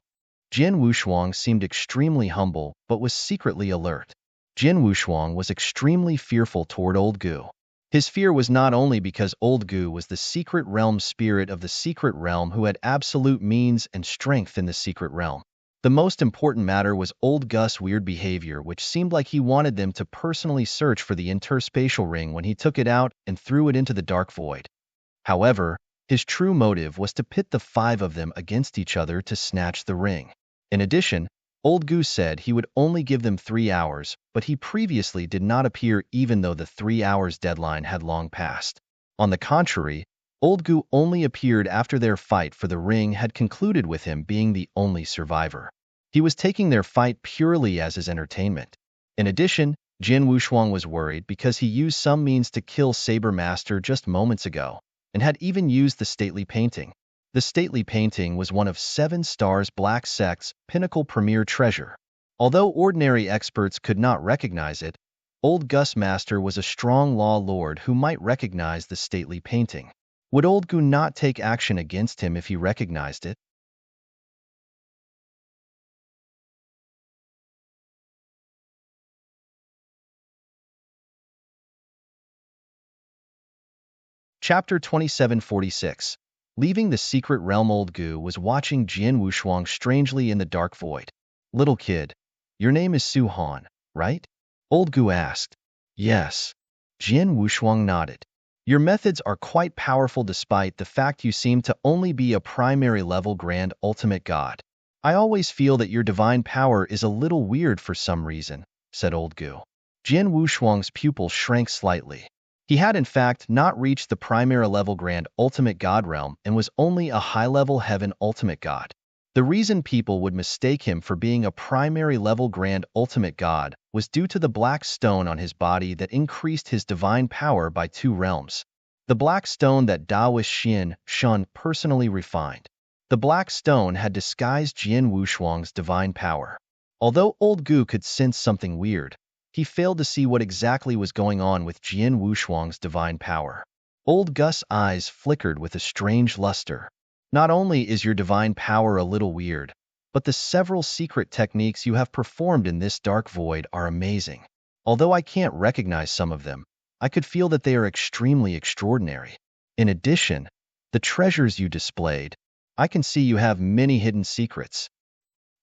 Jin Wushuang seemed extremely humble but was secretly alert. Jin Wushuang was extremely fearful toward Old Gu. His fear was not only because Old Gu was the secret realm spirit of the secret realm who had absolute means and strength in the secret realm. The most important matter was Old Gus' weird behavior, which seemed like he wanted them to personally search for the interspatial ring when he took it out and threw it into the dark void. However, his true motive was to pit the 5 of them against each other to snatch the ring. In addition, Old Gu said he would only give them 3 hours, but he previously did not appear even though the 3 hours deadline had long passed. On the contrary, Old Gu only appeared after their fight for the ring had concluded with him being the only survivor. He was taking their fight purely as his entertainment. In addition, Jin Wushuang was worried because he used some means to kill Saber Master just moments ago, and had even used the stately painting. The stately painting was one of 7 Stars Black Sect's pinnacle premier treasure. Although ordinary experts could not recognize it, Old Gus Master was a strong law lord who might recognize the stately painting. Would Old Gu not take action against him if he recognized it? Chapter 2746. Leaving the secret realm. Old Gu was watching Jin Wushuang strangely in the dark void. Little kid, your name is Su Han, right? Old Gu asked. Yes. Jin Wushuang nodded. Your methods are quite powerful despite the fact you seem to only be a primary level grand ultimate god. I always feel that your divine power is a little weird for some reason, said Old Gu. Jin Wushuang's pupil shrank slightly. He had in fact not reached the primary level grand ultimate god realm and was only a high-level heaven ultimate god. The reason people would mistake him for being a primary level grand ultimate god was due to the black stone on his body that increased his divine power by 2 realms. The black stone that Daoist Xin Shun personally refined. The black stone had disguised Jin Wushuang's divine power. Although Old Gu could sense something weird, he failed to see what exactly was going on with Jin Wushuang's divine power. Old Gus' eyes flickered with a strange luster. Not only is your divine power a little weird, but the several secret techniques you have performed in this dark void are amazing. Although I can't recognize some of them, I could feel that they are extremely extraordinary. In addition, the treasures you displayed, I can see you have many hidden secrets.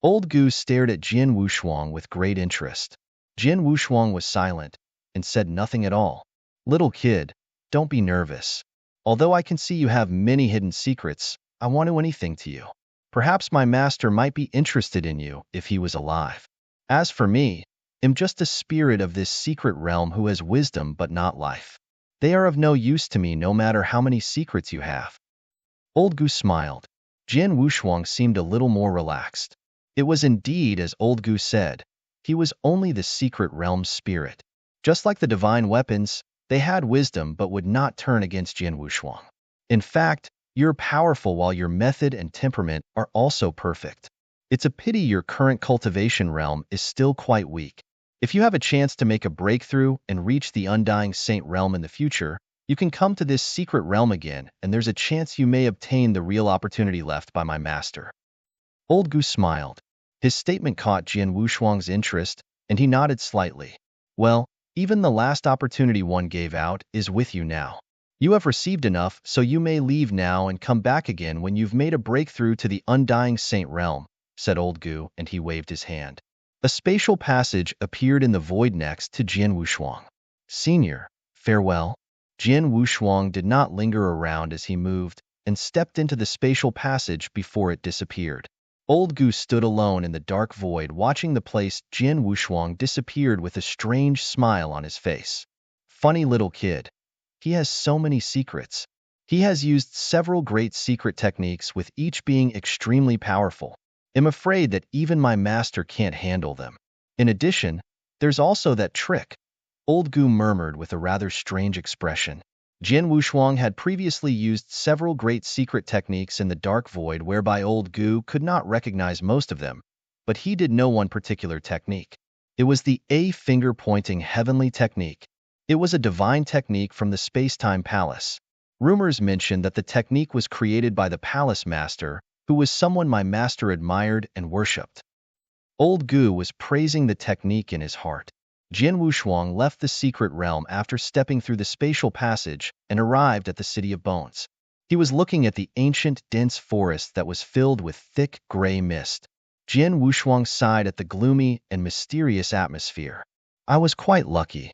Old Gu stared at Jin Wushuang with great interest. Jin Wushuang was silent and said nothing at all. Little kid, don't be nervous. Although I can see you have many hidden secrets, I won't do anything to you. Perhaps my master might be interested in you if he was alive. As for me, I'm just a spirit of this secret realm who has wisdom but not life. They are of no use to me no matter how many secrets you have. Old Gu smiled. Jin Wushuang seemed a little more relaxed. It was indeed as Old Gu said. he was only the secret realm's spirit. Just like the divine weapons, they had wisdom but would not turn against Jian Wushuang. In fact, you're powerful while your method and temperament are also perfect. It's a pity your current cultivation realm is still quite weak. If you have a chance to make a breakthrough and reach the Undying Saint realm in the future, you can come to this secret realm again, and there's a chance you may obtain the real opportunity left by my master. Old Gu smiled. His statement caught Jian Wushuang's interest, and he nodded slightly. Well, even the last opportunity one gave out is with you now. You have received enough, so you may leave now and come back again when you've made a breakthrough to the Undying Saint realm, said Old Gu, and he waved his hand. A spatial passage appeared in the void next to Jian Wushuang. Senior, farewell. Jian Wushuang did not linger around as he moved and stepped into the spatial passage before it disappeared. Old Gu stood alone in the dark void watching the place Jian Wushuang disappeared with a strange smile on his face. Funny little kid. He has so many secrets. He has used several great secret techniques with each being extremely powerful. I'm afraid that even my master can't handle them. In addition, there's also that trick, Old Gu murmured with a rather strange expression. Jian Wushuang had previously used several great secret techniques in the dark void whereby Old Gu could not recognize most of them, but he did know one particular technique. It was the finger-pointing heavenly technique. It was a divine technique from the space-time palace. Rumors mentioned that the technique was created by the palace master, who was someone my master admired and worshipped. Old Gu was praising the technique in his heart. Jian Wushuang left the secret realm after stepping through the spatial passage and arrived at the City of Bones. He was looking at the ancient, dense forest that was filled with thick, gray mist. Jian Wushuang sighed at the gloomy and mysterious atmosphere. I was quite lucky.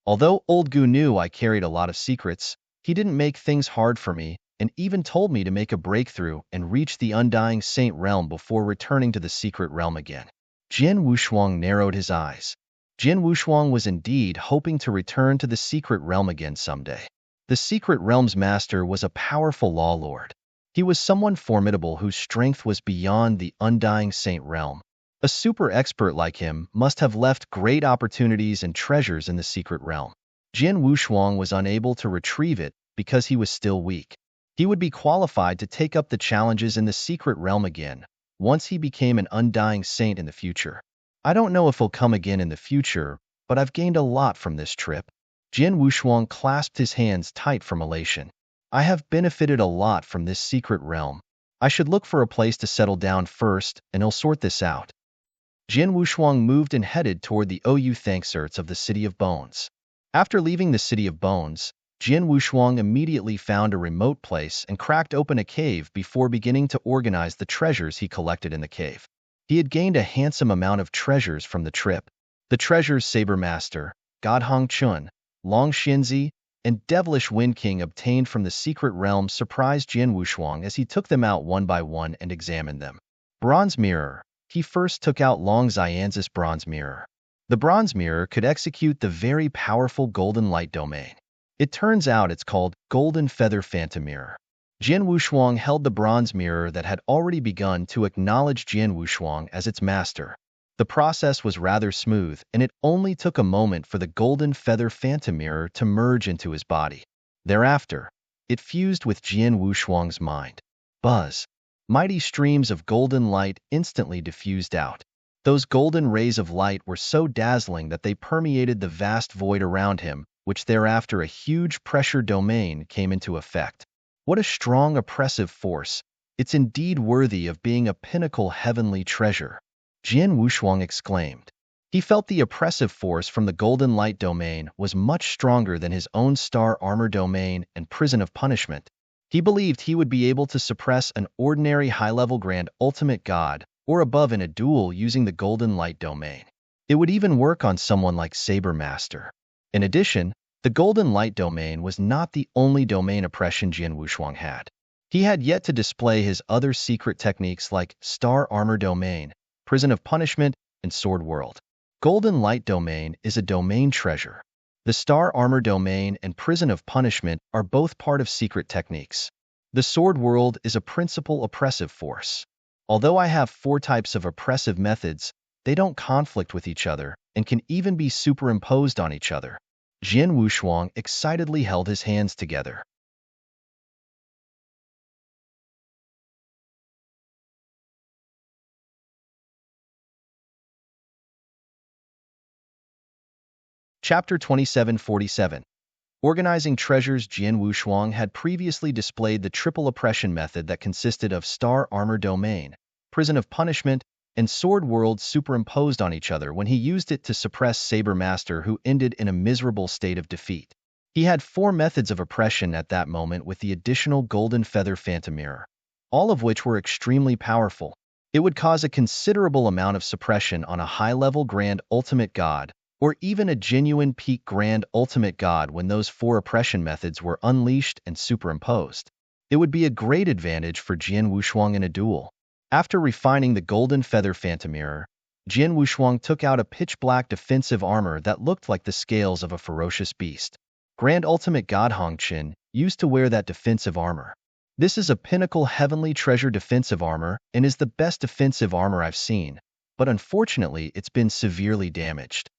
Although Old Gu knew I carried a lot of secrets, he didn't make things hard for me and even told me to make a breakthrough and reach the Undying Saint realm before returning to the secret realm again. Jian Wushuang narrowed his eyes. Jian Wushuang was indeed hoping to return to the secret realm again someday. The secret realm's master was a powerful law lord. He was someone formidable whose strength was beyond the Undying Saint realm. A super expert like him must have left great opportunities and treasures in the secret realm. Jian Wushuang was unable to retrieve it because he was still weak. He would be qualified to take up the challenges in the secret realm again, once he became an Undying Saint in the future. I don't know if he'll come again in the future, but I've gained a lot from this trip. Jian Wushuang clasped his hands tight from elation. I have benefited a lot from this secret realm. I should look for a place to settle down first, and he'll sort this out. Jian Wushuang moved and headed toward the OU Thankserts of the City of Bones. After leaving the City of Bones, Jian Wushuang immediately found a remote place and cracked open a cave before beginning to organize the treasures he collected in the cave. He had gained a handsome amount of treasures from the trip. The treasures Saber Master, God Hong Chun, Long Xinzi, and Devilish Wind King obtained from the secret realm surprised Jian Wushuang as he took them out one by one and examined them. Bronze Mirror. He first took out Long Xianz's Bronze Mirror. The Bronze Mirror could execute the very powerful Golden Light Domain. It turns out it's called Golden Feather Phantom Mirror. Jian Wushuang held the Bronze Mirror that had already begun to acknowledge Jian Wushuang as its master. The process was rather smooth, and it only took a moment for the Golden Feather Phantom Mirror to merge into his body. Thereafter, it fused with Jian Wushuang's mind. Buzz. Mighty streams of golden light instantly diffused out. Those golden rays of light were so dazzling that they permeated the vast void around him, which thereafter a huge pressure domain came into effect. What a strong oppressive force! It's indeed worthy of being a pinnacle heavenly treasure, Jian Wushuang exclaimed. He felt the oppressive force from the Golden Light Domain was much stronger than his own Star Armor Domain and Prison of Punishment. He believed he would be able to suppress an ordinary high-level Grand Ultimate God or above in a duel using the Golden Light Domain. It would even work on someone like Saber Master. In addition, the Golden Light Domain was not the only domain oppression Jian Wushuang had. He had yet to display his other secret techniques like Star Armor Domain, Prison of Punishment, and Sword World. Golden Light Domain is a domain treasure. The Star Armor Domain and Prison of Punishment are both part of secret techniques. The Sword World is a principal oppressive force. Although I have 4 types of oppressive methods, they don't conflict with each other and can even be superimposed on each other. Jian Wushuang excitedly held his hands together. Chapter 2747. Organizing treasures. Jian Wushuang had previously displayed the triple oppression method that consisted of Star Armor Domain, Prison of Punishment, and Sword World superimposed on each other when he used it to suppress Saber Master, who ended in a miserable state of defeat. He had 4 methods of oppression at that moment with the additional Golden Feather Phantom Mirror, all of which were extremely powerful. It would cause a considerable amount of suppression on a high-level Grand Ultimate God, or even a genuine peak Grand Ultimate God when those 4 oppression methods were unleashed and superimposed. It would be a great advantage for Jian Wushuang in a duel. After refining the Golden Feather Phantom Mirror, Jian Wushuang took out a pitch-black defensive armor that looked like the scales of a ferocious beast. Grand Ultimate God Hongqin used to wear that defensive armor. This is a pinnacle heavenly treasure defensive armor and is the best defensive armor I've seen, but unfortunately it's been severely damaged.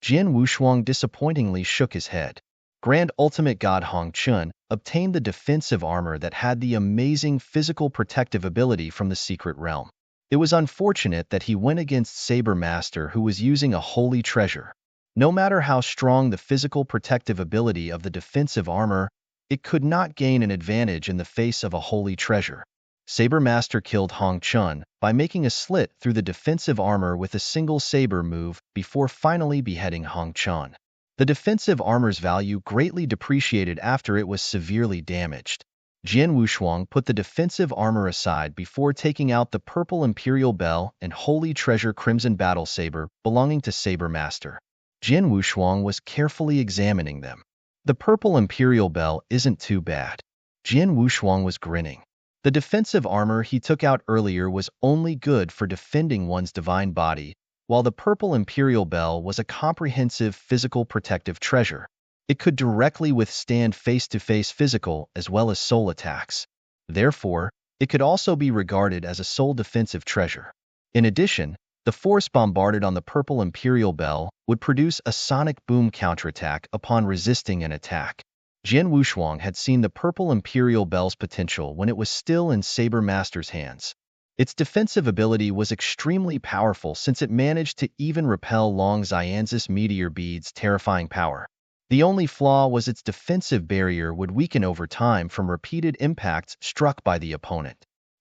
Jian Wushuang disappointingly shook his head. Grand Ultimate God Hongqin obtained the defensive armor that had the amazing physical protective ability from the secret realm. It was unfortunate that he went against Saber Master, who was using a holy treasure. No matter how strong the physical protective ability of the defensive armor, it could not gain an advantage in the face of a holy treasure. Saber Master killed Hongqin by making a slit through the defensive armor with a single saber move before finally beheading Hongqin. The defensive armor's value greatly depreciated after it was severely damaged. Jian Wushuang put the defensive armor aside before taking out the Purple Imperial Bell and Holy Treasure Crimson Battle Saber belonging to Saber Master. Jian Wushuang was carefully examining them. The Purple Imperial Bell isn't too bad. Jian Wushuang was grinning. The defensive armor he took out earlier was only good for defending one's divine body, while the Purple Imperial Bell was a comprehensive physical protective treasure. It could directly withstand face-to-face physical as well as soul attacks. Therefore, it could also be regarded as a soul defensive treasure. In addition, the force bombarded on the Purple Imperial Bell would produce a sonic boom counterattack upon resisting an attack. Jian Wushuang had seen the Purple Imperial Bell's potential when it was still in Saber Master's hands. Its defensive ability was extremely powerful since it managed to even repel Long Xianzis Meteor Bead's terrifying power. The only flaw was its defensive barrier would weaken over time from repeated impacts struck by the opponent.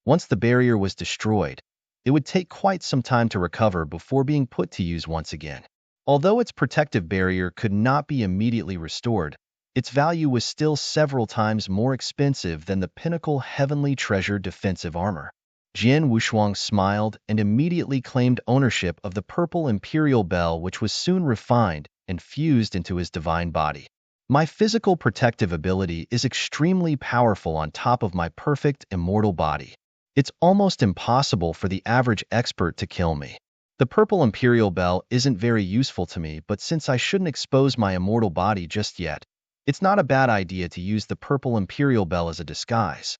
Once the barrier was destroyed, it would take quite some time to recover before being put to use once again. Although its protective barrier could not be immediately restored, its value was still several times more expensive than the pinnacle heavenly treasure defensive armor. Jian Wushuang smiled and immediately claimed ownership of the Purple Imperial Bell, which was soon refined and fused into his divine body. My physical protective ability is extremely powerful on top of my perfect immortal body. It's almost impossible for the average expert to kill me. The Purple Imperial Bell isn't very useful to me, but since I shouldn't expose my immortal body just yet, it's not a bad idea to use the Purple Imperial Bell as a disguise.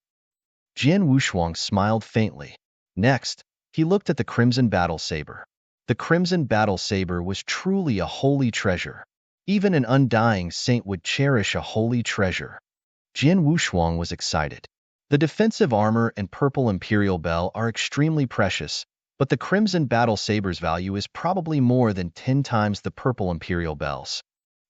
Jian Wushuang smiled faintly. Next, he looked at the Crimson Battle Saber. The Crimson Battle Saber was truly a holy treasure. Even an undying saint would cherish a holy treasure. Jian Wushuang was excited. The defensive armor and Purple Imperial Bell are extremely precious, but the Crimson Battle Saber's value is probably more than 10 times the Purple Imperial Bell's.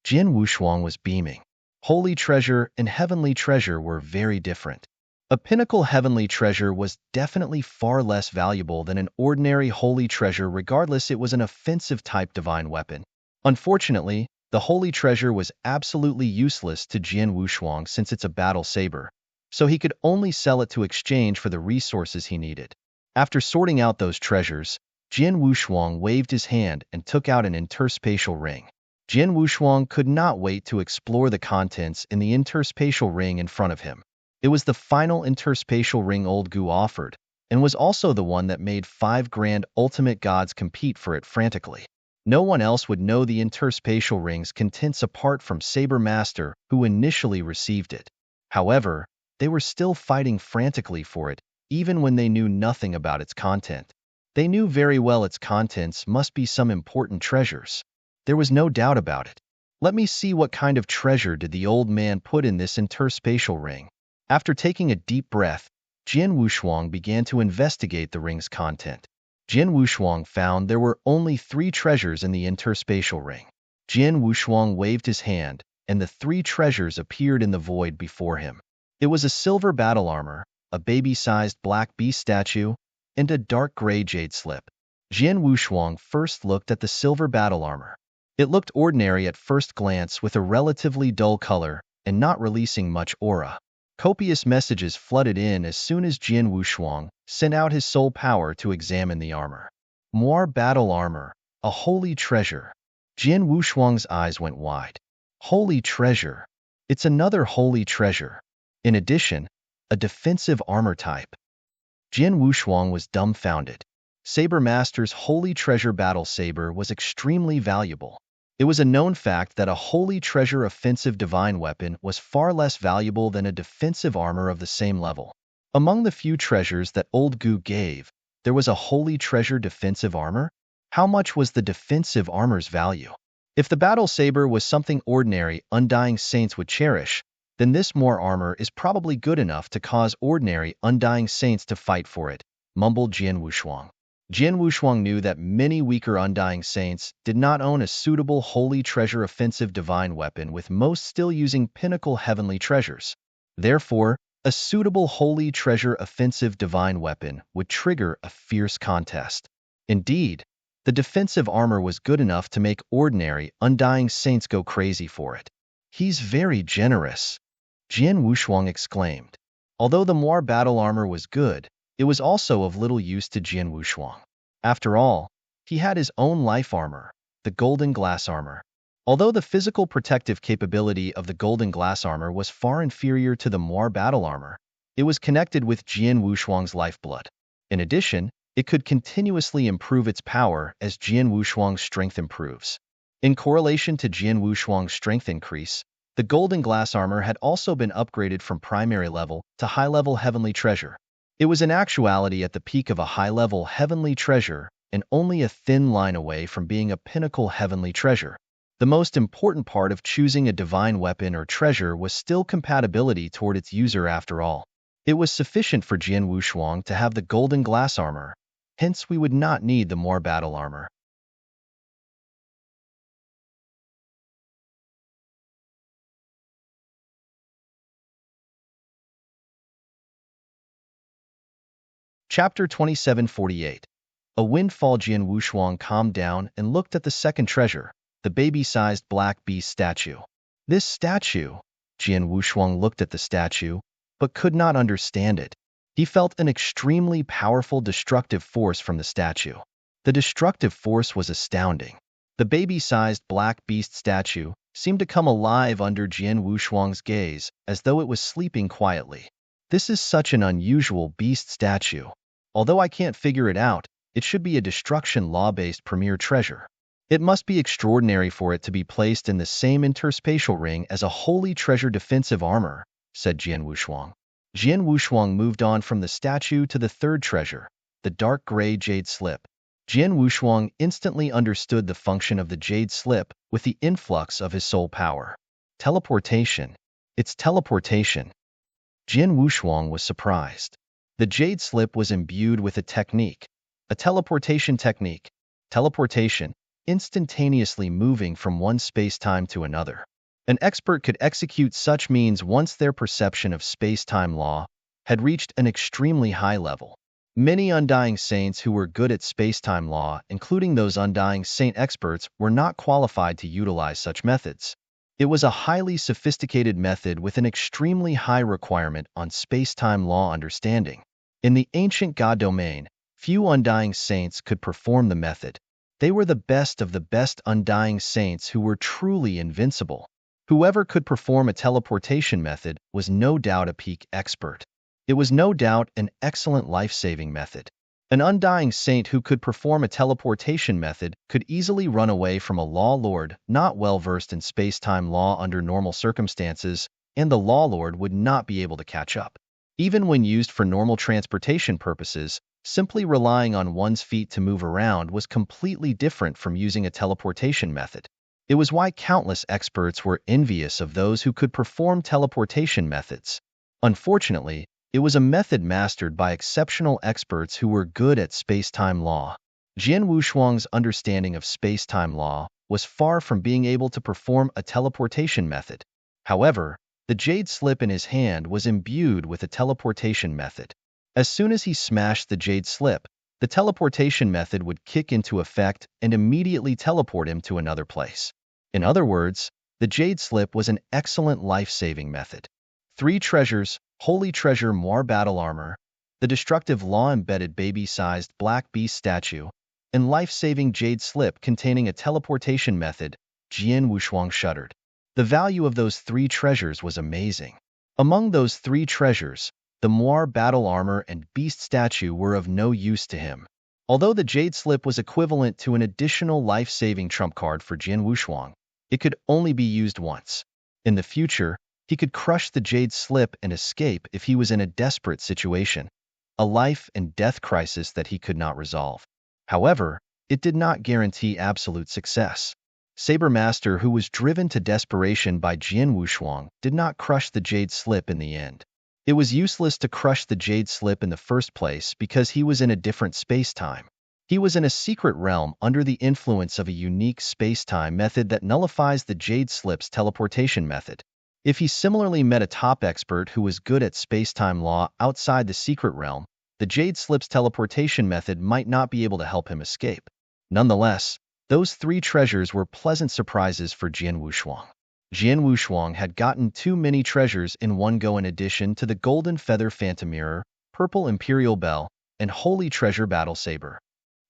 Jian Wushuang was beaming. Holy treasure and heavenly treasure were very different. A pinnacle heavenly treasure was definitely far less valuable than an ordinary holy treasure, regardless it was an offensive type divine weapon. Unfortunately, the holy treasure was absolutely useless to Jian Wushuang since it's a battle saber, so he could only sell it to exchange for the resources he needed. After sorting out those treasures, Jian Wushuang waved his hand and took out an interspatial ring. Jian Wushuang could not wait to explore the contents in the interspatial ring in front of him. It was the final interspatial ring Old Gu offered, and was also the one that made 5 Grand Ultimate Gods compete for it frantically. No one else would know the interspatial ring's contents apart from Saber Master, who initially received it. However, they were still fighting frantically for it, even when they knew nothing about its content. They knew very well its contents must be some important treasures. There was no doubt about it. Let me see what kind of treasure did the old man put in this interspatial ring. After taking a deep breath, Jian Wushuang began to investigate the ring's content. Jian Wushuang found there were only 3 treasures in the interspatial ring. Jian Wushuang waved his hand, and the 3 treasures appeared in the void before him. It was a silver battle armor, a baby-sized black beast statue, and a dark gray jade slip. Jian Wushuang first looked at the silver battle armor. It looked ordinary at first glance with a relatively dull color and not releasing much aura. Copious messages flooded in as soon as Jian Wushuang sent out his soul power to examine the armor. More battle armor, a holy treasure. Jian Wushuang's eyes went wide. Holy treasure. It's another holy treasure. In addition, a defensive armor type. Jian Wushuang was dumbfounded. Saber Master's Holy Treasure Battle Saber was extremely valuable. It was a known fact that a Holy Treasure offensive divine weapon was far less valuable than a defensive armor of the same level. Among the few treasures that Old Gu gave, there was a Holy Treasure defensive armor? How much was the defensive armor's value? If the Battle Saber was something ordinary Undying Saints would cherish, then this more armor is probably good enough to cause ordinary Undying Saints to fight for it, mumbled Jian Wushuang. Jian Wushuang knew that many weaker Undying Saints did not own a suitable Holy Treasure offensive divine weapon, with most still using pinnacle heavenly treasures. Therefore, a suitable Holy Treasure offensive divine weapon would trigger a fierce contest. Indeed, the defensive armor was good enough to make ordinary Undying Saints go crazy for it. He's very generous, Jian Wushuang exclaimed. Although the more battle armor was good, it was also of little use to Jian Wushuang. After all, he had his own life armor, the golden glass armor. Although the physical protective capability of the golden glass armor was far inferior to the more battle armor, it was connected with Jian Wushuang's lifeblood. In addition, it could continuously improve its power as Jian Wushuang's strength improves. In correlation to Jian Wushuang's strength increase, the golden glass armor had also been upgraded from primary level to high-level heavenly treasure. It was in actuality at the peak of a high-level heavenly treasure and only a thin line away from being a pinnacle heavenly treasure. The most important part of choosing a divine weapon or treasure was still compatibility toward its user after all. It was sufficient for Jian Wushuang to have the golden glass armor, hence we would not need the more battle armor. Chapter 2748. A windfall. Jian Wushuang calmed down and looked at the second treasure, the baby-sized black beast statue. This statue? Jian Wushuang looked at the statue, but could not understand it. He felt an extremely powerful destructive force from the statue. The destructive force was astounding. The baby-sized black beast statue seemed to come alive under Jian Wushuang's gaze, as though it was sleeping quietly. This is such an unusual beast statue. Although I can't figure it out, it should be a destruction law-based premier treasure. It must be extraordinary for it to be placed in the same interspatial ring as a holy treasure defensive armor, said Jian Wushuang. Jian Wushuang moved on from the statue to the third treasure, the dark gray jade slip. Jian Wushuang instantly understood the function of the jade slip with the influx of his soul power. Teleportation. It's teleportation. Jian Wushuang was surprised. The jade slip was imbued with a technique, a teleportation technique. Teleportation, instantaneously moving from one space-time to another. An expert could execute such means once their perception of space-time law had reached an extremely high level. Many Undying Saints who were good at space-time law, including those Undying Saint experts, were not qualified to utilize such methods. It was a highly sophisticated method with an extremely high requirement on space-time law understanding. In the ancient God domain, few Undying Saints could perform the method. They were the best of the best Undying Saints who were truly invincible. Whoever could perform a teleportation method was no doubt a peak expert. It was no doubt an excellent life-saving method. An Undying Saint who could perform a teleportation method could easily run away from a law lord not well-versed in space-time law under normal circumstances, and the law lord would not be able to catch up. Even when used for normal transportation purposes, Simply relying on one's feet to move around was completely different from using a teleportation method. It was why countless experts were envious of those who could perform teleportation methods. Unfortunately, it was a method mastered by exceptional experts who were good at space-time law. Jian Wushuang's understanding of space-time law was far from being able to perform a teleportation method. However, the jade slip in his hand was imbued with a teleportation method. As soon as he smashed the jade slip, the teleportation method would kick into effect and immediately teleport him to another place. In other words, the jade slip was an excellent life-saving method. 3 treasures: Holy Treasure Moir Battle Armor, the destructive law-embedded baby-sized black beast statue, and life-saving jade slip containing a teleportation method. Jian Wushuang shuddered. The value of those 3 treasures was amazing. Among those 3 treasures, the Moir battle armor and beast statue were of no use to him. Although the jade slip was equivalent to an additional life-saving trump card for Jian Wushuang, it could only be used once. In the future, he could crush the jade slip and escape if he was in a desperate situation, a life and death crisis that he could not resolve. However, it did not guarantee absolute success. Saber Master, who was driven to desperation by Jian Wushuang, did not crush the jade slip in the end. It was useless to crush the jade slip in the first place because he was in a different space-time. He was in a secret realm under the influence of a unique space-time method that nullifies the jade slip's teleportation method. If he similarly met a top expert who was good at space-time law outside the secret realm, the jade slip's teleportation method might not be able to help him escape. Nonetheless, those 3 treasures were pleasant surprises for Jian Wushuang. Jian Wushuang had gotten too many treasures in one go in addition to the Golden Feather Phantom Mirror, Purple Imperial Bell, and Holy Treasure Battle Saber.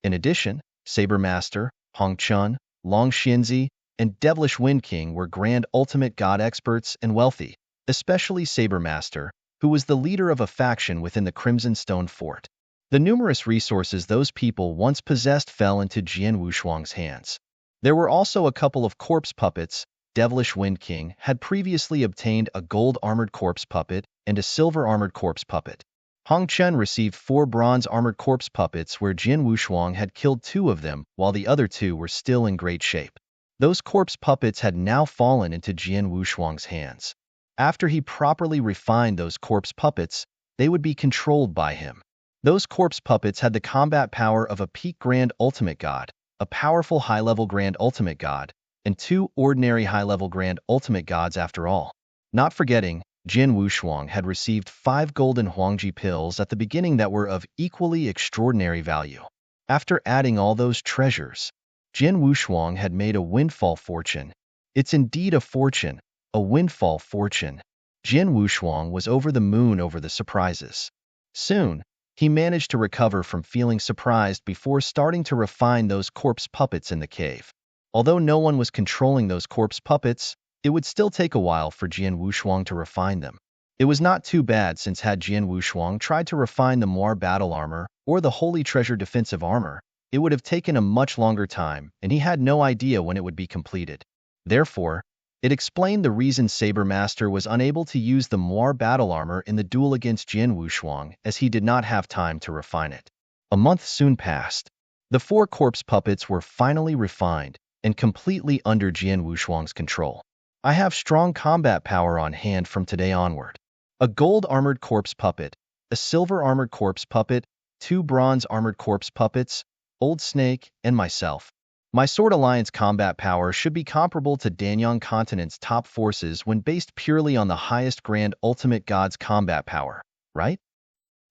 In addition, Saber Master, Hong Chun, Long Xianzi, and Devilish Wind King were grand ultimate god experts and wealthy, especially Saber Master, who was the leader of a faction within the Crimson Stone Fort. The numerous resources those people once possessed fell into Jian Wushuang's hands. There were also a couple of corpse puppets. Devilish Wind King had previously obtained a gold-armored corpse puppet and a silver-armored corpse puppet. Hong Chen received 4 bronze-armored corpse puppets where Jian Wushuang had killed 2 of them while the other 2 were still in great shape. Those corpse puppets had now fallen into Jian Wushuang's hands. After he properly refined those corpse puppets, they would be controlled by him. Those corpse puppets had the combat power of a peak Grand Ultimate God, a powerful high-level Grand Ultimate God, and 2 ordinary high-level Grand Ultimate Gods after all. Not forgetting, Jian Wushuang had received 5 golden Huangji pills at the beginning that were of equally extraordinary value. After adding all those treasures, Jian Wushuang had made a windfall fortune. It's indeed a fortune, a windfall fortune. Jian Wushuang was over the moon over the surprises. Soon, he managed to recover from feeling surprised before starting to refine those corpse puppets in the cave. Although no one was controlling those corpse puppets, it would still take a while for Jian Wushuang to refine them. It was not too bad since had Jian Wushuang tried to refine the Moir battle armor or the Holy Treasure defensive armor, it would have taken a much longer time, and he had no idea when it would be completed. Therefore, it explained the reason Saber Master was unable to use the Moir battle armor in the duel against Jian Wushuang, as he did not have time to refine it. A month soon passed. The 4 corpse puppets were finally refined and completely under Jian Wushuang's control. I have strong combat power on hand from today onward. A gold-armored corpse puppet, a silver-armored corpse puppet, 2 bronze-armored corpse puppets, Old Snake, and myself. My Sword Alliance combat power should be comparable to Danyang Continent's top forces when based purely on the highest Grand Ultimate God's combat power, right?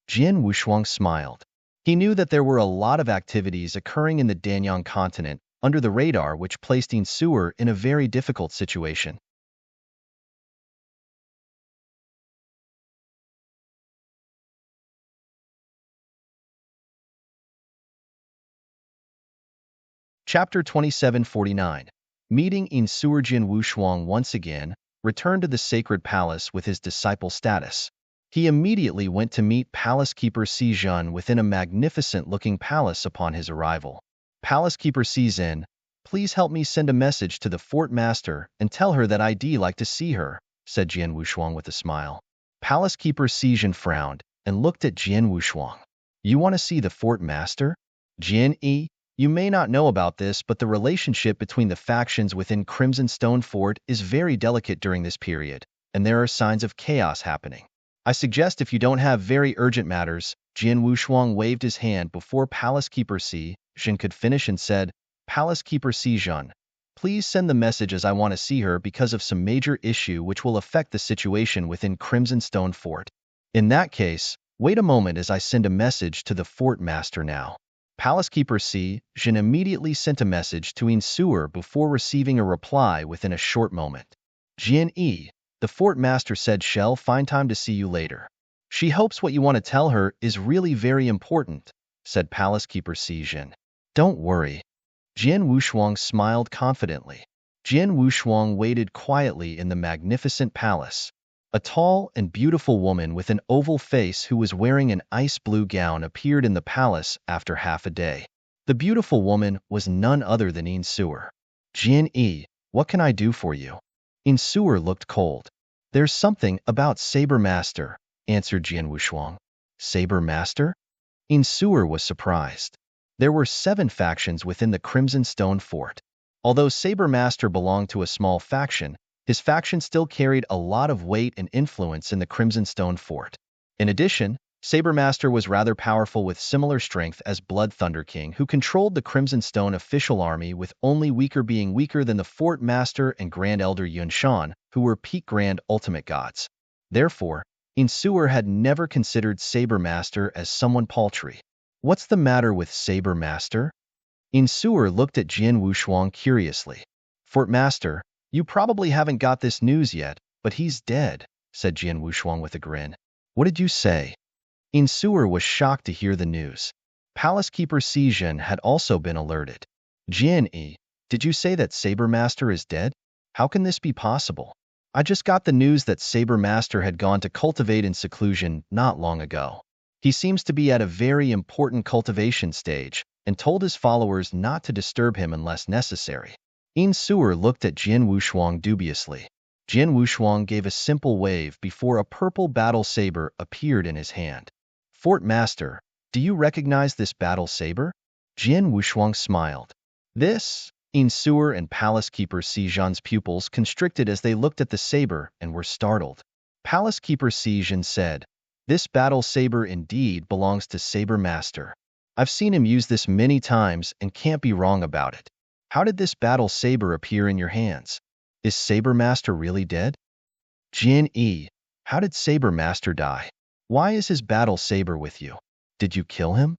Jian Wushuang smiled. He knew that there were a lot of activities occurring in the Danyang Continent under the radar which placed Sewer in a very difficult situation. Chapter 2749. Meeting Sewer. Jian Wushuang once again returned to the sacred palace with his disciple status. He immediately went to meet Palace Keeper Si Zhen within a magnificent-looking palace upon his arrival. Palace Keeper Si Zhen, please help me send a message to the fort master and tell her that I'd like to see her, said Jian Wushuang with a smile. Palace Keeper Si Zhen frowned and looked at Jian Wushuang. You want to see the fort master? Jin E, you may not know about this, but the relationship between the factions within Crimson Stone Fort is very delicate during this period, and there are signs of chaos happening. I suggest if you don't have very urgent matters, Jian Wushuang waved his hand before Palace Keeper Si Jin could finish and said, Palace Keeper Si Jin, please send the message as I want to see her because of some major issue which will affect the situation within Crimson Stone Fort. In that case, wait a moment as I send a message to the fort master now. Palace Keeper Si Jin immediately sent a message to Insuer before receiving a reply within a short moment. Jian E, the fort master said she'll find time to see you later. She hopes what you want to tell her is really very important, said Palace Keeper Si Jin. Don't worry. Jian Wushuang smiled confidently. Jian Wushuang waited quietly in the magnificent palace. A tall and beautiful woman with an oval face who was wearing an ice blue gown appeared in the palace after half a day. The beautiful woman was none other than Insuer. Jian E, what can I do for you? Insuer looked cold. There's something about Saber Master, answered Jian Wushuang. Saber Master? Insuer was surprised. There were 7 factions within the Crimson Stone Fort. Although Saber Master belonged to a small faction, his faction still carried a lot of weight and influence in the Crimson Stone Fort. In addition, Saber Master was rather powerful with similar strength as Blood Thunder King, who controlled the Crimson Stone official army, with only weaker being weaker than the Fort Master and Grand Elder Yun Shan, who were peak Grand Ultimate Gods. Therefore, Insuer had never considered Saber Master as someone paltry. What's the matter with Saber Master? Insuer looked at Jian Wushuang curiously. Fort Master, you probably haven't got this news yet, but he's dead, said Jian Wushuang with a grin. What did you say? Insuer was shocked to hear the news. Palace Keeper Si Jin had also been alerted. Jian E, did you say that Saber Master is dead? How can this be possible? I just got the news that Saber Master had gone to cultivate in seclusion not long ago. He seems to be at a very important cultivation stage, and told his followers not to disturb him unless necessary. Insuer looked at Jian Wushuang dubiously. Jian Wushuang gave a simple wave before a purple battle saber appeared in his hand. Fort Master, do you recognize this battle saber? Jian Wushuang smiled. This? Insuer and Palace Keeper Si Jin's pupils constricted as they looked at the saber and were startled. Palace Keeper Si Jin said, this battle saber indeed belongs to Saber Master. I've seen him use this many times and can't be wrong about it. How did this battle saber appear in your hands? Is Saber Master really dead? Jian E, how did Saber Master die? Why is his battle saber with you? Did you kill him?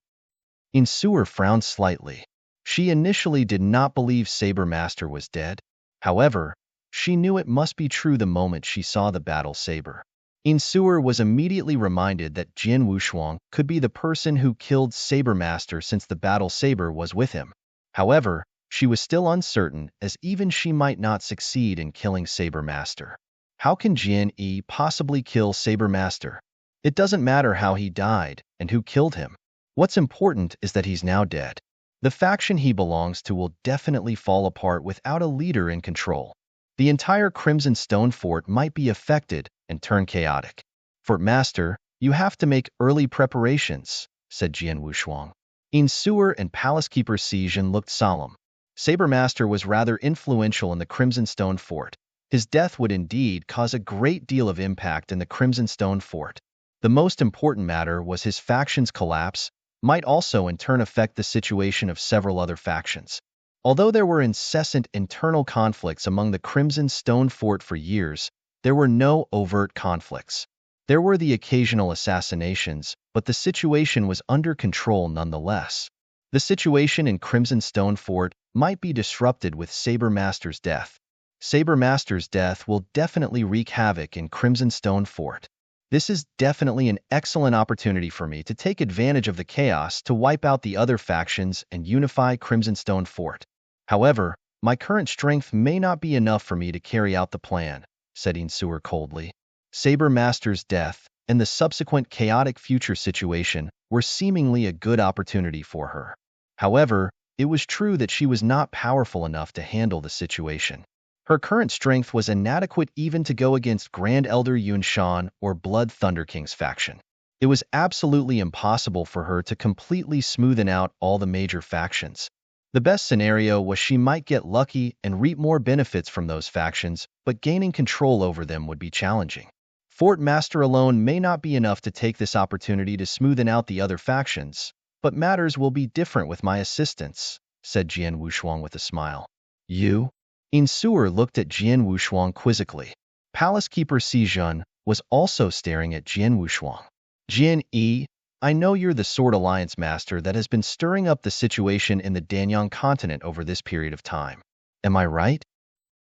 Insuer frowned slightly. She initially did not believe Saber Master was dead. However, she knew it must be true the moment she saw the battle saber. Insuer was immediately reminded that Jian Wushuang could be the person who killed Saber Master since the battle saber was with him. However, she was still uncertain, as even she might not succeed in killing Saber Master. How can Jian E possibly kill Saber Master? It doesn't matter how he died and who killed him. What's important is that he's now dead. The faction he belongs to will definitely fall apart without a leader in control. The entire Crimson Stone Fort might be affected and turn chaotic. Fort Master, you have to make early preparations, said Jian Wushuang. Insuer and Palace Keeper Si Jin looked solemn. Saber Master was rather influential in the Crimson Stone Fort. His death would indeed cause a great deal of impact in the Crimson Stone Fort. The most important matter was his faction's collapse might also in turn affect the situation of several other factions. Although there were incessant internal conflicts among the Crimson Stone Fort for years, there were no overt conflicts. There were the occasional assassinations, but the situation was under control nonetheless. The situation in Crimson Stone Fort might be disrupted with Saber Master's death. Saber Master's death will definitely wreak havoc in Crimson Stone Fort. This is definitely an excellent opportunity for me to take advantage of the chaos to wipe out the other factions and unify Crimson Stone Fort. However, my current strength may not be enough for me to carry out the plan, said Insuer coldly. Saber Master's death and the subsequent chaotic future situation were seemingly a good opportunity for her. However, it was true that she was not powerful enough to handle the situation. Her current strength was inadequate even to go against Grand Elder Yun Shan or Blood Thunder King's faction. It was absolutely impossible for her to completely smoothen out all the major factions. The best scenario was she might get lucky and reap more benefits from those factions, but gaining control over them would be challenging. Fort Master alone may not be enough to take this opportunity to smoothen out the other factions, but matters will be different with my assistance, said Jian Wushuang with a smile. You? Insuer looked at Jian Wushuang quizzically. Palace Keeper Si Jun was also staring at Jian Wushuang. Jian Yi, I know you're the Sword Alliance master that has been stirring up the situation in the Danyang continent over this period of time. Am I right?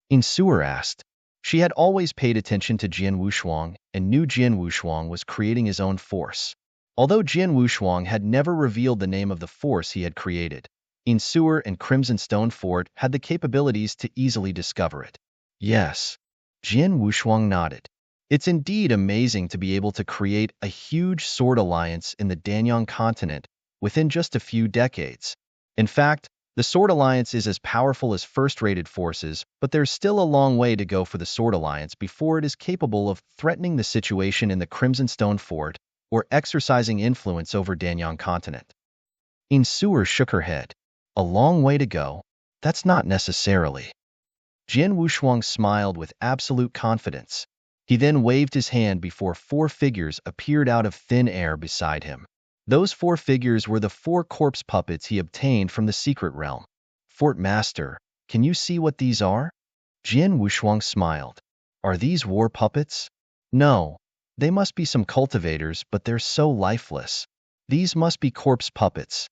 Insuer asked. She had always paid attention to Jian Wushuang and knew Jian Wushuang was creating his own force. Although Jian Wushuang had never revealed the name of the force he had created, Insuer and Crimson Stone Fort had the capabilities to easily discover it. Yes. Jian Wushuang nodded. It's indeed amazing to be able to create a huge sword alliance in the Danyang continent within just a few decades. In fact, the Sword Alliance is as powerful as first-rated forces, but there's still a long way to go for the Sword Alliance before it is capable of threatening the situation in the Crimson Stone Fort or exercising influence over Danyang continent. Insuer shook her head. A long way to go? That's not necessarily. Jian Wushuang smiled with absolute confidence. He then waved his hand before 4 figures appeared out of thin air beside him. Those 4 figures were the 4 corpse puppets he obtained from the secret realm. Fort Master, can you see what these are? Jian Wushuang smiled. Are these war puppets? No. They must be some cultivators, but they're so lifeless. These must be corpse puppets.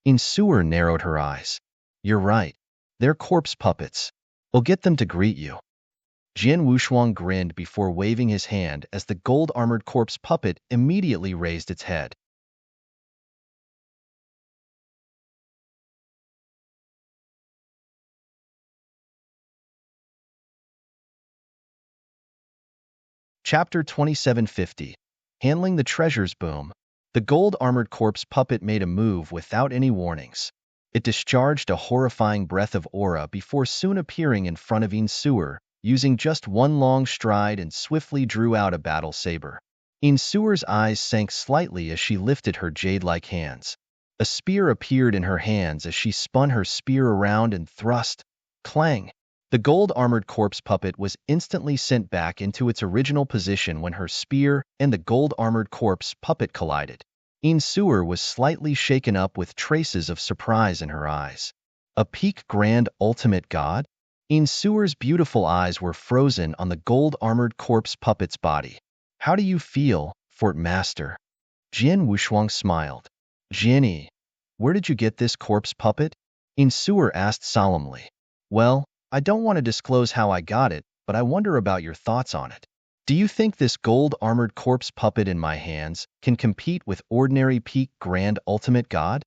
Insuer narrowed her eyes. You're right. They're corpse puppets. We'll get them to greet you. Jian Wushuang grinned before waving his hand as the gold-armored corpse puppet immediately raised its head. Chapter 2750. Handling the Treasures Boom. The gold-armored corpse puppet made a move without any warnings. It discharged a horrifying breath of aura before soon appearing in front of Insuer, using just one long stride and swiftly drew out a battle saber. Insuer's eyes sank slightly as she lifted her jade-like hands. A spear appeared in her hands as she spun her spear around and thrust. Clang! The gold-armored corpse puppet was instantly sent back into its original position when her spear and the gold-armored corpse puppet collided. Insuer was slightly shaken up with traces of surprise in her eyes. A peak grand ultimate god? Insuer's beautiful eyes were frozen on the gold-armored corpse puppet's body. How do you feel, Fort Master? Jian Wushuang smiled. Jianyi, where did you get this corpse puppet? Insuer asked solemnly. Well, I don't want to disclose how I got it, but I wonder about your thoughts on it. Do you think this gold-armored corpse puppet in my hands can compete with ordinary peak grand ultimate god?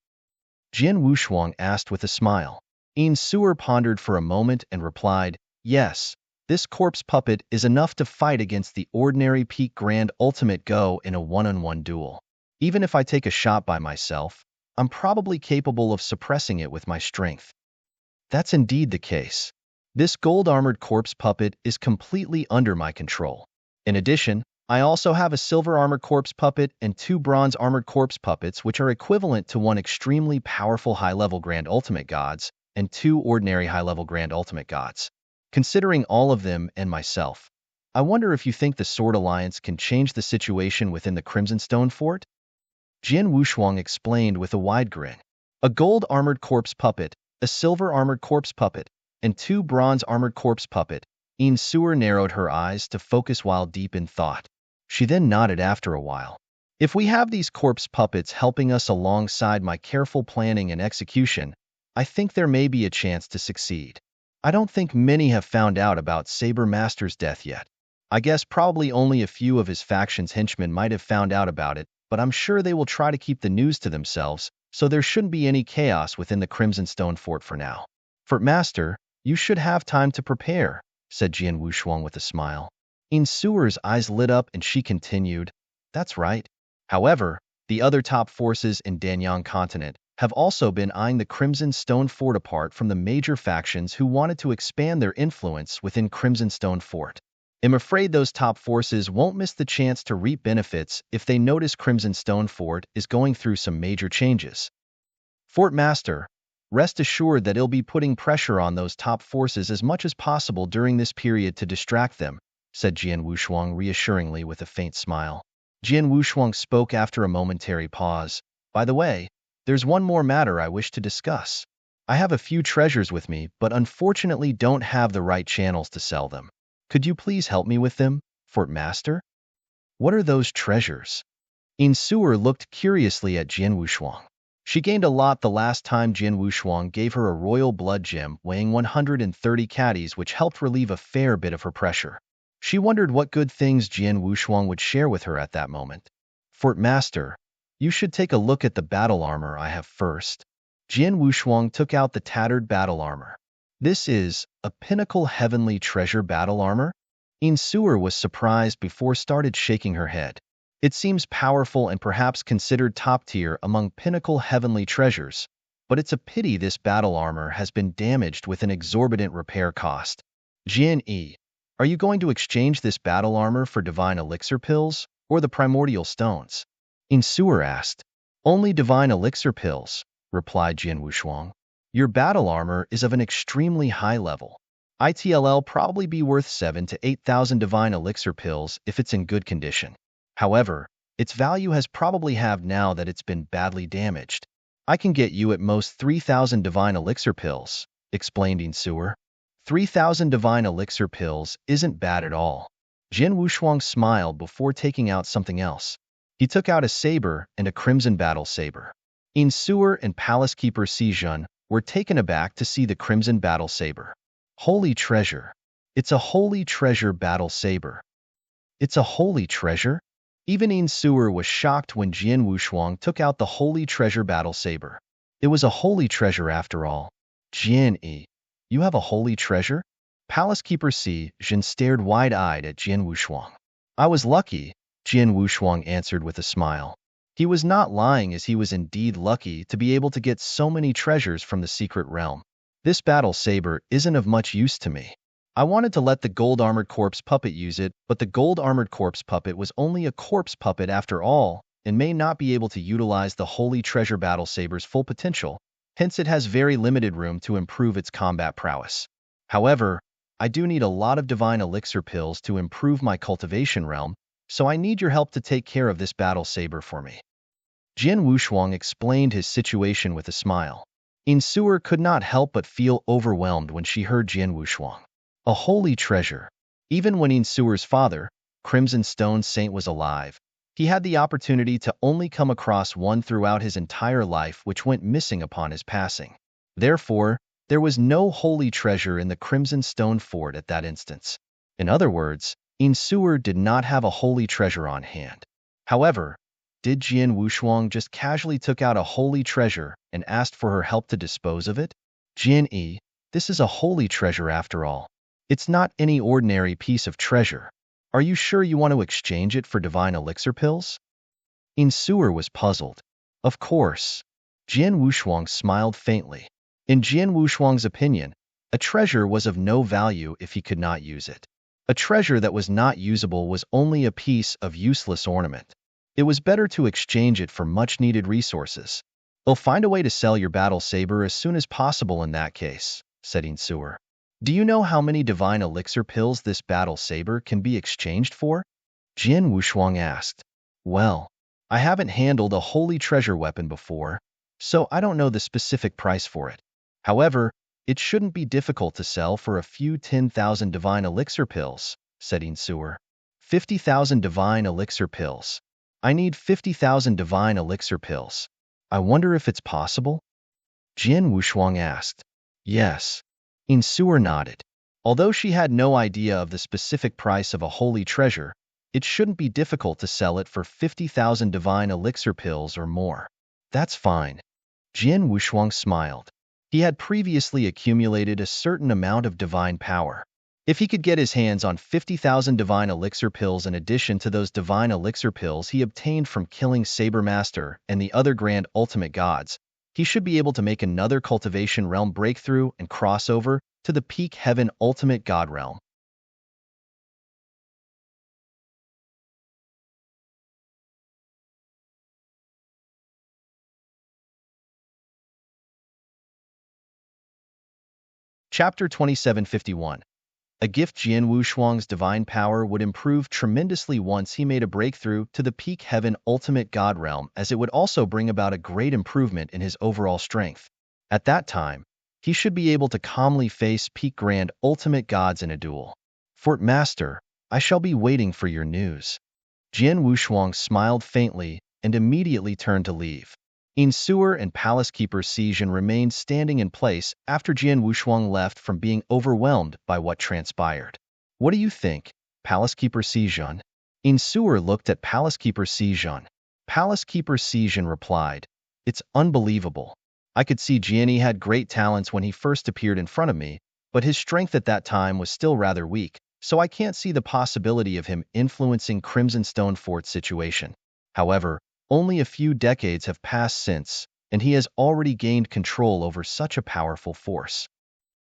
Jian Wushuang asked with a smile. Insuer pondered for a moment and replied, yes, this corpse puppet is enough to fight against the ordinary peak grand ultimate go in a one-on-one duel. Even if I take a shot by myself, I'm probably capable of suppressing it with my strength. That's indeed the case. This gold-armored corpse puppet is completely under my control. In addition, I also have a silver-armored corpse puppet and 2 bronze-armored corpse puppets which are equivalent to 1 extremely powerful high-level Grand Ultimate Gods and 2 ordinary high-level Grand Ultimate Gods. Considering all of them and myself, I wonder if you think the Sword Alliance can change the situation within the Crimson Stone Fort? Jian Wushuang explained with a wide grin. A gold-armored corpse puppet, a silver-armored corpse puppet, and 2 bronze-armored corpse puppet. Insuer narrowed her eyes to focus while deep in thought. She then nodded after a while. If we have these corpse puppets helping us alongside my careful planning and execution, I think there may be a chance to succeed. I don't think many have found out about Saber Master's death yet. I guess probably only a few of his faction's henchmen might have found out about it, but I'm sure they will try to keep the news to themselves, so there shouldn't be any chaos within the Crimson Stone Fort for now. Fort Master, you should have time to prepare, said Jian Wushuang with a smile. Insuer's eyes lit up and she continued, that's right. However, the other top forces in Danyang continent have also been eyeing the Crimson Stone Fort apart from the major factions who wanted to expand their influence within Crimson Stone Fort. I'm afraid those top forces won't miss the chance to reap benefits if they notice Crimson Stone Fort is going through some major changes. Fort Master, rest assured that I'll be putting pressure on those top forces as much as possible during this period to distract them, said Jian Wushuang reassuringly with a faint smile. Jian Wushuang spoke after a momentary pause. By the way, there's one more matter I wish to discuss. I have a few treasures with me, but unfortunately don't have the right channels to sell them. Could you please help me with them, Fort Master? What are those treasures? Insuer looked curiously at Jian Wushuang. She gained a lot the last time Jian Wushuang gave her a royal blood gem weighing 130 caddies, which helped relieve a fair bit of her pressure. She wondered what good things Jian Wushuang would share with her at that moment. Fort Master, you should take a look at the battle armor I have first. Jian Wushuang took out the tattered battle armor. This is a pinnacle heavenly treasure battle armor? Insuer was surprised before started shaking her head. It seems powerful and perhaps considered top tier among pinnacle heavenly treasures, but it's a pity this battle armor has been damaged with an exorbitant repair cost. Jian Yi, are you going to exchange this battle armor for divine elixir pills or the primordial stones? Insuer asked. Only divine elixir pills, replied Jian Wushuang. Your battle armor is of an extremely high level. It'll probably be worth 7,000 to 8,000 divine elixir pills if it's in good condition. However, its value has probably halved now that it's been badly damaged. I can get you at most 3,000 divine elixir pills, explained Insuer. 3,000 divine elixir pills isn't bad at all. Jian Wushuang smiled before taking out something else. He took out a saber and a crimson battle saber. Insuer and Palace Keeper Sijun were taken aback to see the crimson battle saber. Holy treasure. It's a holy treasure battle saber. It's a holy treasure? Even Insuer was shocked when Jian Wushuang took out the holy treasure battle saber. It was a holy treasure after all. Jian Yi, you have a holy treasure? Palace Keeper Jin stared wide-eyed at Jian Wushuang. I was lucky, Jian Wushuang answered with a smile. He was not lying, as he was indeed lucky to be able to get so many treasures from the secret realm. This battle saber isn't of much use to me. I wanted to let the gold-armored corpse puppet use it, but the gold-armored corpse puppet was only a corpse puppet after all, and may not be able to utilize the holy treasure battle saber's full potential, hence it has very limited room to improve its combat prowess. However, I do need a lot of divine elixir pills to improve my cultivation realm, so I need your help to take care of this battle saber for me. Jian Wushuang explained his situation with a smile. Insuer could not help but feel overwhelmed when she heard Jian Wushuang. A holy treasure. Even when Insuer's father, Crimson Stone Saint, was alive, he had the opportunity to only come across one throughout his entire life, which went missing upon his passing. Therefore, there was no holy treasure in the Crimson Stone Fort at that instance. In other words, Insuer did not have a holy treasure on hand. However, did Jian Wushuang just casually took out a holy treasure and asked for her help to dispose of it? Jian Yi, this is a holy treasure after all. It's not any ordinary piece of treasure. Are you sure you want to exchange it for divine elixir pills? Insuer was puzzled. Of course. Jian Wushuang smiled faintly. In Jian Wushuang's opinion, a treasure was of no value if he could not use it. A treasure that was not usable was only a piece of useless ornament. It was better to exchange it for much-needed resources. I'll find a way to sell your battle saber as soon as possible in that case, said Insuer. Do you know how many divine elixir pills this battle saber can be exchanged for? Jian Wushuang asked. Well, I haven't handled a holy treasure weapon before, so I don't know the specific price for it. However, it shouldn't be difficult to sell for a few 10,000 divine elixir pills, said Insuer. 50,000 divine elixir pills. I need 50,000 divine elixir pills. I wonder if it's possible? Jian Wushuang asked. Yes. Insuer nodded. Although she had no idea of the specific price of a holy treasure, it shouldn't be difficult to sell it for 50,000 divine elixir pills or more. That's fine. Jian Wushuang smiled. He had previously accumulated a certain amount of divine power. If he could get his hands on 50,000 divine elixir pills in addition to those divine elixir pills he obtained from killing Saber Master and the other grand ultimate gods, he should be able to make another cultivation realm breakthrough and cross over to the peak heaven ultimate god realm. Chapter 2751. A gift. Jian Wushuang's divine power would improve tremendously once he made a breakthrough to the peak heaven ultimate god realm, as it would also bring about a great improvement in his overall strength. At that time, he should be able to calmly face peak grand ultimate gods in a duel. Fort Master, I shall be waiting for your news. Jian Wushuang smiled faintly and immediately turned to leave. Sewer and Palace Keeper Sijin remained standing in place after Jian Wushuang left from being overwhelmed by what transpired. What do you think, Palace Keeper Sijin? Sewer looked at Palace Keeper Sijin. Palace Keeper Sijin replied, "It's unbelievable. I could see Jian had great talents when he first appeared in front of me, but his strength at that time was still rather weak, so I can't see the possibility of him influencing Crimson Stone Fort's situation. However, only a few decades have passed since, and he has already gained control over such a powerful force."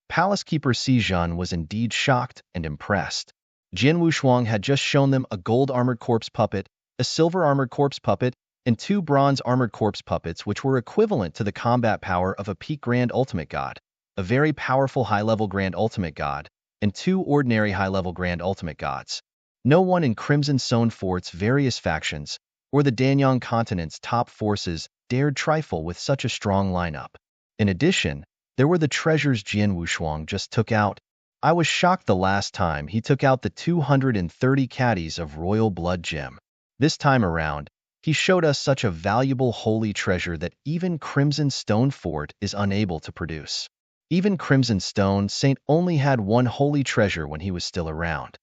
Palace Keeper Sijin was indeed shocked and impressed. Jian Wushuang had just shown them a gold armored corpse puppet, a silver armored corpse puppet, and 2 bronze armored corpse puppets, which were equivalent to the combat power of a peak grand ultimate god, a very powerful high-level grand ultimate god, and 2 ordinary high-level grand ultimate gods. No one in Crimson Stone Fort's various factions, or the Danyang continent's top forces, dared trifle with such a strong lineup. In addition, there were the treasures Jian Wushuang just took out. I was shocked the last time he took out the 230 caddies of royal blood gem. This time around, he showed us such a valuable holy treasure that even Crimson Stone Fort is unable to produce. Even Crimson Stone Saint only had 1 holy treasure when he was still around.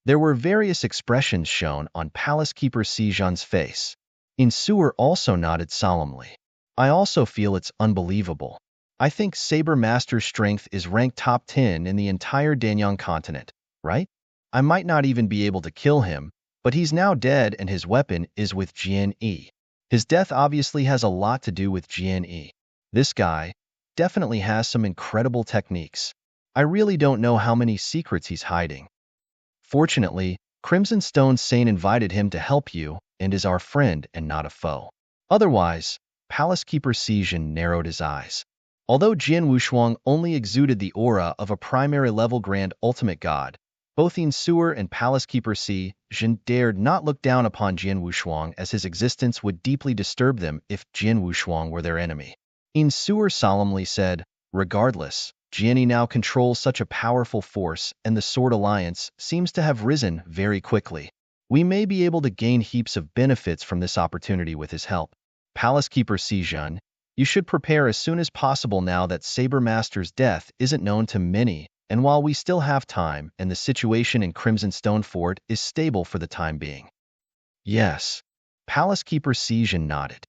There were various expressions shown on Palace Keeper Sijin's face. Sewer also nodded solemnly. I also feel it's unbelievable. I think Saber Master's strength is ranked top 10 in the entire Danyang continent, right? I might not even be able to kill him, but he's now dead and his weapon is with Jian Yi. His death obviously has a lot to do with Jian Yi. This guy definitely has some incredible techniques. I really don't know how many secrets he's hiding. Fortunately, Crimson Stone Saint invited him to help you and is our friend and not a foe. Otherwise, Palace Keeper Sijin narrowed his eyes. Although Jian Wushuang only exuded the aura of a primary level grand ultimate god, both Sewer and Palace Keeper Sijin dared not look down upon Jian Wushuang, as his existence would deeply disturb them if Jian Wushuang were their enemy. Sewer solemnly said, "Regardless, Jian now controls such a powerful force, and the Sword Alliance seems to have risen very quickly. We may be able to gain heaps of benefits from this opportunity with his help. Palace Keeper Sijin, you should prepare as soon as possible now that Saber Master's death isn't known to many, and while we still have time and the situation in Crimson Stone Fort is stable for the time being." Yes. Palace Keeper Sijin nodded.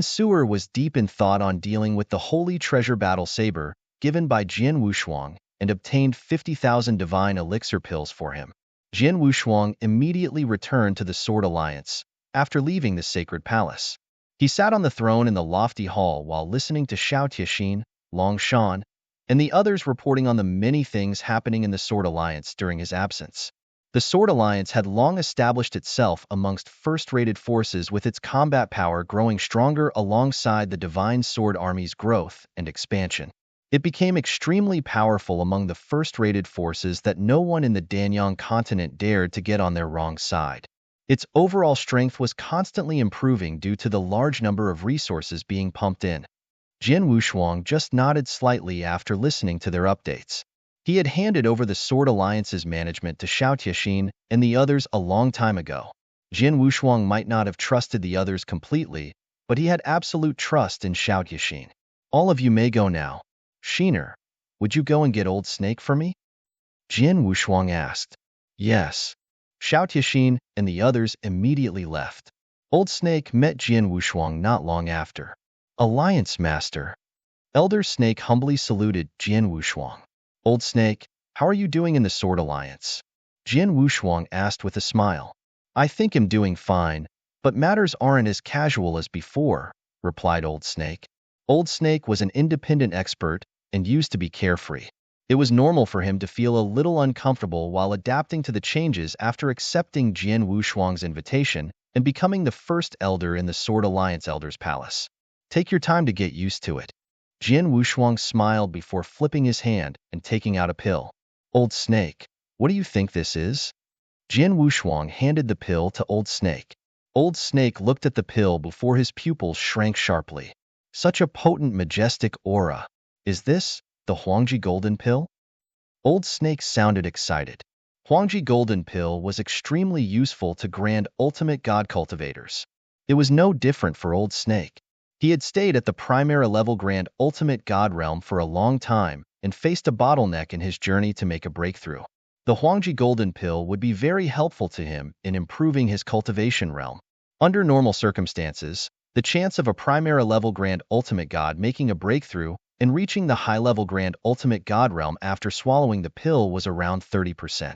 Sewer was deep in thought on dealing with the Holy Treasure Battle Saber given by Jian Wushuang and obtained 50,000 divine elixir pills for him. Jian Wushuang immediately returned to the Sword Alliance after leaving the Sacred Palace. He sat on the throne in the lofty hall while listening to Xiao Tiexin, Long Shan, and the others reporting on the many things happening in the Sword Alliance during his absence. The Sword Alliance had long established itself amongst first-rated forces, with its combat power growing stronger alongside the Divine Sword Army's growth and expansion. It became extremely powerful among the first-rated forces that no one in the Danyang continent dared to get on their wrong side. Its overall strength was constantly improving due to the large number of resources being pumped in. Jian Wushuang just nodded slightly after listening to their updates. He had handed over the Sword Alliance's management to Xiao Tiexin and the others a long time ago. Jian Wushuang might not have trusted the others completely, but he had absolute trust in Xiao Tiexin. "All of you may go now. Shiner, would you go and get Old Snake for me?" Jian Wushuang asked. Yes. Xiao Tiexin and the others immediately left. Old Snake met Jian Wushuang not long after. "Alliance Master." Elder Snake humbly saluted Jian Wushuang. "Old Snake, how are you doing in the Sword Alliance?" Jian Wushuang asked with a smile. "I think I'm doing fine, but matters aren't as casual as before," replied Old Snake. Old Snake was an independent expert and used to be carefree. It was normal for him to feel a little uncomfortable while adapting to the changes after accepting Jian Wushuang's invitation and becoming the first elder in the Sword Alliance Elder's Palace. "Take your time to get used to it. Jian Wushuang smiled before flipping his hand and taking out a pill. Old Snake, what do you think this is? Jian Wushuang handed the pill to Old Snake. Old Snake looked at the pill before his pupils shrank sharply. Such a potent, majestic aura. Is this the Huangji Golden Pill? Old Snake sounded excited. Huangji Golden Pill was extremely useful to Grand Ultimate God cultivators. It was no different for Old Snake. He had stayed at the Primera level Grand Ultimate God realm for a long time and faced a bottleneck in his journey to make a breakthrough. The Huangji Golden Pill would be very helpful to him in improving his cultivation realm. Under normal circumstances, the chance of a Primera level Grand Ultimate God making a breakthrough and reaching the high-level Grand Ultimate God realm after swallowing the pill was around 30%.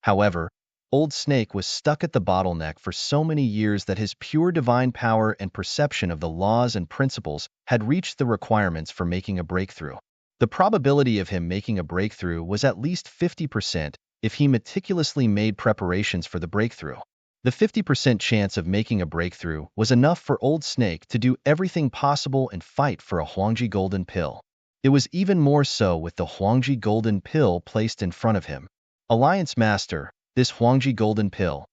However, Old Snake was stuck at the bottleneck for so many years that his pure divine power and perception of the laws and principles had reached the requirements for making a breakthrough. The probability of him making a breakthrough was at least 50% if he meticulously made preparations for the breakthrough. The 50% chance of making a breakthrough was enough for Old Snake to do everything possible and fight for a Huangji Golden Pill. It was even more so with the Huangji Golden Pill placed in front of him. Alliance Master, this Huangji Golden Pill.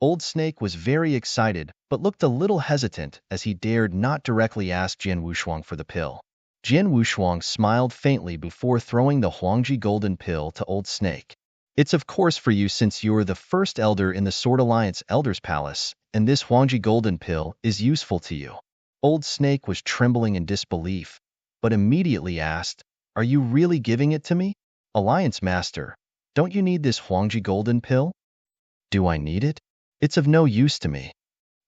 Old Snake was very excited but looked a little hesitant as he dared not directly ask Jian Wushuang for the pill. Jian Wushuang smiled faintly before throwing the Huangji Golden Pill to Old Snake. It's of course for you since you're the first elder in the Sword Alliance Elder's Palace, and this Huangji Golden Pill is useful to you. Old Snake was trembling in disbelief, but immediately asked, Are you really giving it to me? Alliance Master, don't you need this Huangji Golden Pill? Do I need it? It's of no use to me.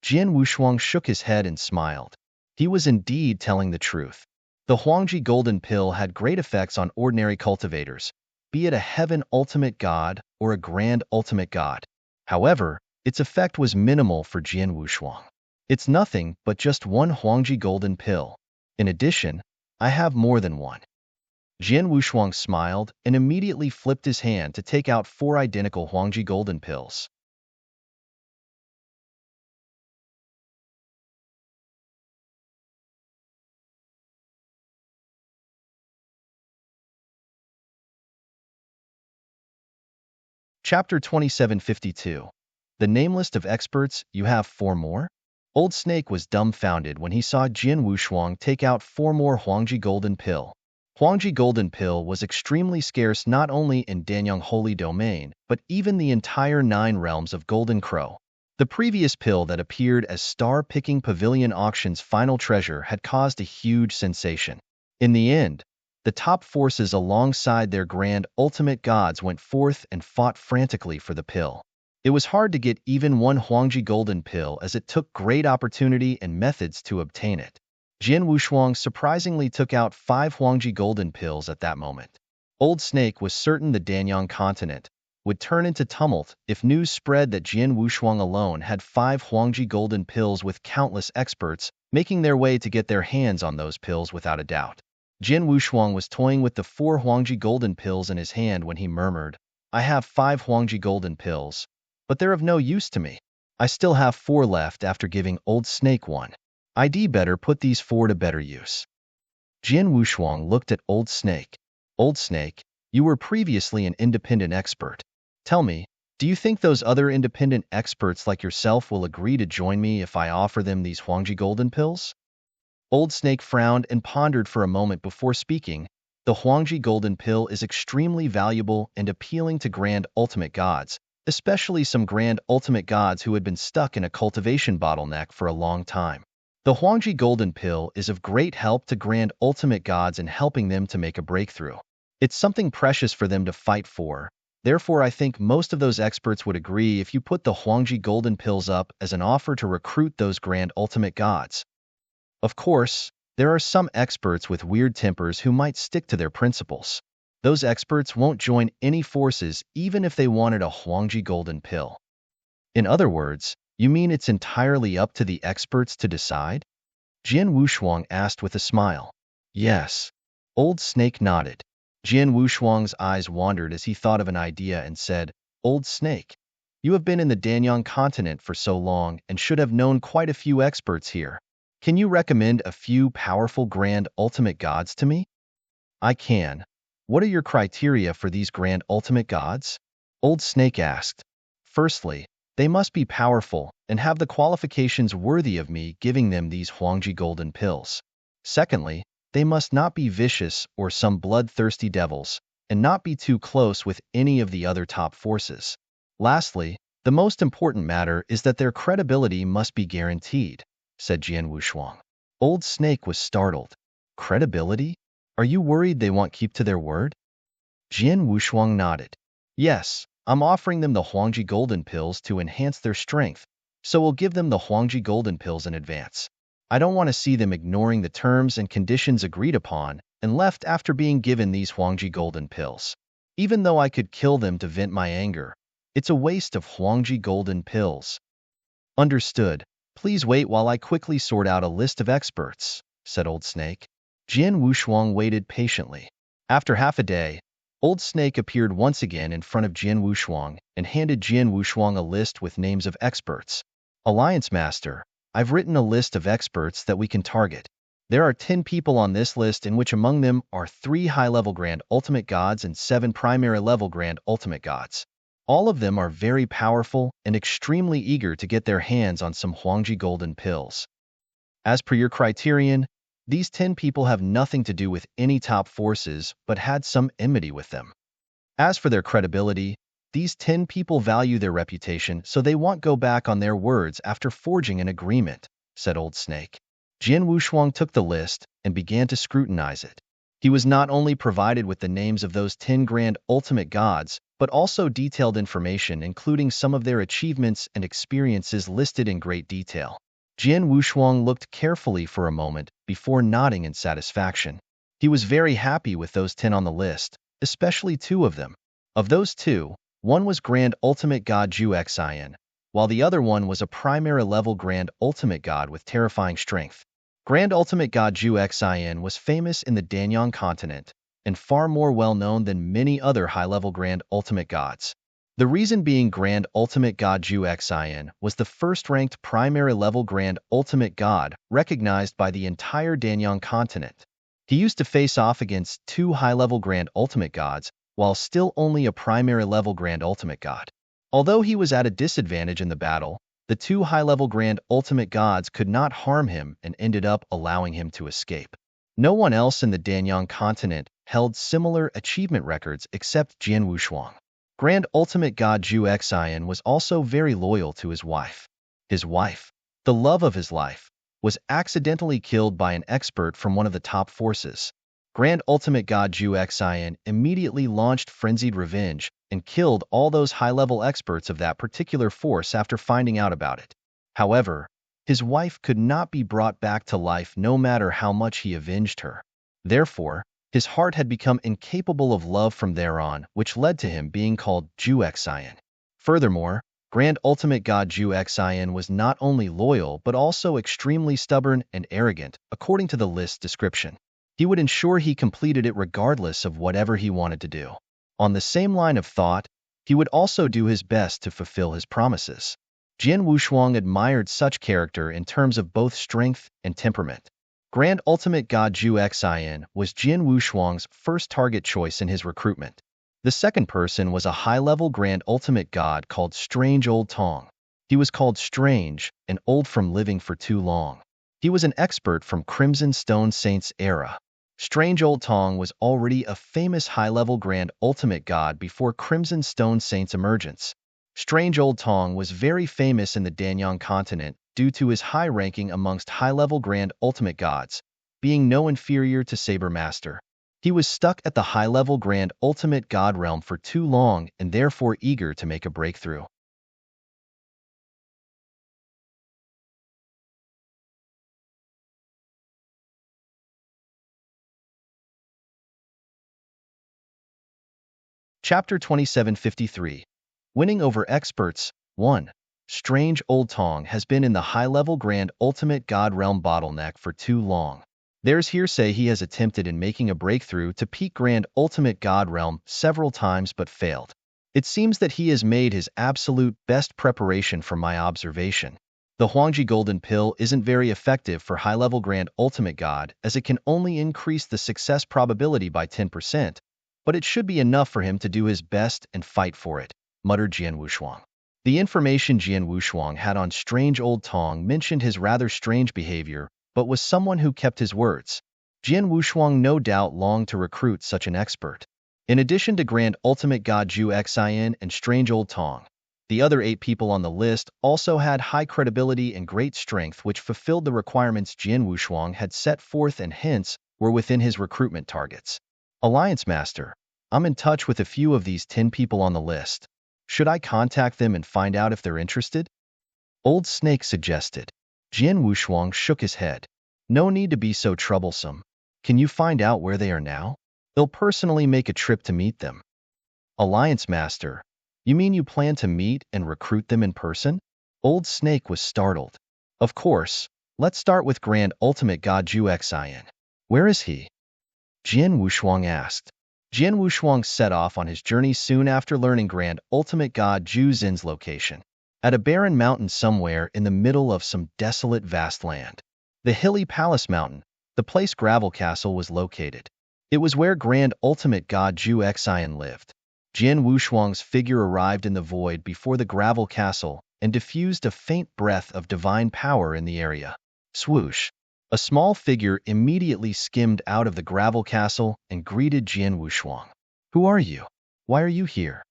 Jian Wushuang shook his head and smiled. He was indeed telling the truth. The Huangji Golden Pill had great effects on ordinary cultivators, be it a Heaven Ultimate God or a Grand Ultimate God. However, its effect was minimal for Jian Wushuang. It's nothing but just one Huangji Golden Pill. In addition, I have more than one. Jian Wushuang smiled and immediately flipped his hand to take out 4 identical Huangji Golden Pills. Chapter 2752. The Nameless of Experts, you have 4 more? Old Snake was dumbfounded when he saw Jian Wushuang take out 4 more Huangji Golden Pill. Huangji Golden Pill was extremely scarce not only in Danyang Holy Domain, but even the entire 9 realms of Golden Crow. The previous pill that appeared as Star-Picking Pavilion Auction's final treasure had caused a huge sensation. In the end, the top forces alongside their grand ultimate gods went forth and fought frantically for the pill. It was hard to get even one Huangji Golden Pill as it took great opportunity and methods to obtain it. Jian Wushuang surprisingly took out 5 Huangji Golden Pills at that moment. Old Snake was certain the Danyang continent would turn into tumult if news spread that Jian Wushuang alone had 5 Huangji Golden Pills with countless experts making their way to get their hands on those pills without a doubt. Jian Wushuang was toying with the 4 Huangji Golden Pills in his hand when he murmured, I have 5 Huangji Golden Pills, but they're of no use to me. I still have 4 left after giving Old Snake 1. I'd better put these 4 to better use. Jian Wushuang looked at Old Snake. Old Snake, you were previously an independent expert. Tell me, do you think those other independent experts like yourself will agree to join me if I offer them these Huangji Golden Pills? Old Snake frowned and pondered for a moment before speaking. The Huangji Golden Pill is extremely valuable and appealing to Grand Ultimate Gods, especially some Grand Ultimate Gods who had been stuck in a cultivation bottleneck for a long time. The Huangji Golden Pill is of great help to Grand Ultimate Gods in helping them to make a breakthrough. It's something precious for them to fight for. Therefore, I think most of those experts would agree if you put the Huangji Golden Pills up as an offer to recruit those Grand Ultimate Gods. Of course, there are some experts with weird tempers who might stick to their principles. Those experts won't join any forces even if they wanted a Huangji Golden Pill. In other words, you mean it's entirely up to the experts to decide? Jian Wushuang asked with a smile. Yes. Old Snake nodded. Jian Wushuang's eyes wandered as he thought of an idea and said, Old Snake, you have been in the Danyang continent for so long and should have known quite a few experts here. Can you recommend a few powerful Grand Ultimate Gods to me? I can. What are your criteria for these Grand Ultimate Gods? Old Snake asked. Firstly, they must be powerful and have the qualifications worthy of me giving them these Huangji golden pills. Secondly, they must not be vicious or some bloodthirsty devils, and not be too close with any of the other top forces. Lastly, the most important matter is that their credibility must be guaranteed, said Jian Wushuang. Old Snake was startled. Credibility? Are you worried they won't keep to their word? Jian Wushuang nodded. Yes, I'm offering them the Huangji golden pills to enhance their strength, so we'll give them the Huangji golden pills in advance. I don't want to see them ignoring the terms and conditions agreed upon and left after being given these Huangji golden pills. Even though I could kill them to vent my anger, it's a waste of Huangji golden pills. Understood. Please wait while I quickly sort out a list of experts, said Old Snake. Jian Wushuang waited patiently. After half a day, Old Snake appeared once again in front of Jian Wushuang and handed Jian Wushuang a list with names of experts. Alliance Master, I've written a list of experts that we can target. There are 10 people on this list, in which among them are 3 high-level Grand Ultimate Gods and 7 primary-level Grand Ultimate Gods. All of them are very powerful and extremely eager to get their hands on some Huangji golden pills. As per your criterion, these 10 people have nothing to do with any top forces but had some enmity with them. As for their credibility, these 10 people value their reputation, so they won't go back on their words after forging an agreement, said Old Snake. Jian Wushuang took the list and began to scrutinize it. He was not only provided with the names of those 10 Grand Ultimate Gods, but also detailed information including some of their achievements and experiences listed in great detail. Jian Wushuang looked carefully for a moment before nodding in satisfaction. He was very happy with those 10 on the list, especially 2 of them. Of those 2, one was Grand Ultimate God Zhu Xian, while the other one was a primary-level Grand Ultimate God with terrifying strength. Grand Ultimate God Zhu Xian was famous in the Danyang continent and far more well-known than many other high-level Grand Ultimate Gods. The reason being Grand Ultimate God Zhu Xian was the first-ranked primary-level Grand Ultimate God recognized by the entire Danyang continent. He used to face off against 2 high-level Grand Ultimate Gods while still only a primary-level Grand Ultimate God. Although he was at a disadvantage in the battle, the 2 high-level Grand Ultimate Gods could not harm him and ended up allowing him to escape. No one else in the Danyang continent held similar achievement records except Jian Wushuang. Grand Ultimate God Zhu Xian was also very loyal to his wife. His wife, the love of his life, was accidentally killed by an expert from one of the top forces. Grand Ultimate God Zhu Xian immediately launched frenzied revenge and killed all those high-level experts of that particular force after finding out about it. However, his wife could not be brought back to life no matter how much he avenged her. Therefore, his heart had become incapable of love from there on, which led to him being called Zhu Xian. Furthermore, Grand Ultimate God Zhu Xian was not only loyal but also extremely stubborn and arrogant, according to the list's description. He would ensure he completed it regardless of whatever he wanted to do. On the same line of thought, he would also do his best to fulfill his promises. Jian Wushuang admired such character in terms of both strength and temperament. Grand Ultimate God Zhu Xian was Jian Wushuang's first target choice in his recruitment. The second person was a high-level Grand Ultimate God called Strange Old Tong. He was called Strange and old from living for too long. He was an expert from Crimson Stone Saints era. Strange Old Tong was already a famous high-level Grand Ultimate God before Crimson Stone Saints' emergence. Strange Old Tong was very famous in the Danyang continent due to his high ranking amongst high-level Grand Ultimate Gods, being no inferior to Saber Master. He was stuck at the high-level Grand Ultimate God realm for too long and therefore eager to make a breakthrough. Chapter 2753. Winning over Experts. 1. Strange Old Tong has been in the high-level Grand Ultimate God realm bottleneck for too long. There's hearsay he has attempted in making a breakthrough to peak Grand Ultimate God realm several times but failed. It seems that he has made his absolute best preparation from my observation. The Huangji Golden Pill isn't very effective for high-level Grand Ultimate God as it can only increase the success probability by 10%, but it should be enough for him to do his best and fight for it, muttered Jian Wushuang. The information Jian Wushuang had on strange old Tong mentioned his rather strange behavior, but was someone who kept his words. Jian Wushuang no doubt longed to recruit such an expert. In addition to Grand Ultimate God Zhu Xin and strange old Tong, the other 8 people on the list also had high credibility and great strength which fulfilled the requirements Jian Wushuang had set forth and hence were within his recruitment targets. Alliance Master, I'm in touch with a few of these 10 people on the list. Should I contact them and find out if they're interested? Old Snake suggested. Jian Wushuang shook his head. No need to be so troublesome. Can you find out where they are now? They'll personally make a trip to meet them. Alliance Master, you mean you plan to meet and recruit them in person? Old Snake was startled. Of course, let's start with Grand Ultimate God Zhu Xin. Where is he? Jian Wushuang asked. Jian Wushuang set off on his journey soon after learning Grand Ultimate God Zhu Xin's location. At a barren mountain somewhere in the middle of some desolate vast land. The hilly Palace Mountain, the place Gravel Castle was located. It was where Grand Ultimate God Zhu Xin lived. Jian Wushuang's figure arrived in the void before the Gravel Castle and diffused a faint breath of divine power in the area. Swoosh! A small figure immediately skimmed out of the Gravel Castle and greeted Jian Wushuang. Who are you? Why are you here?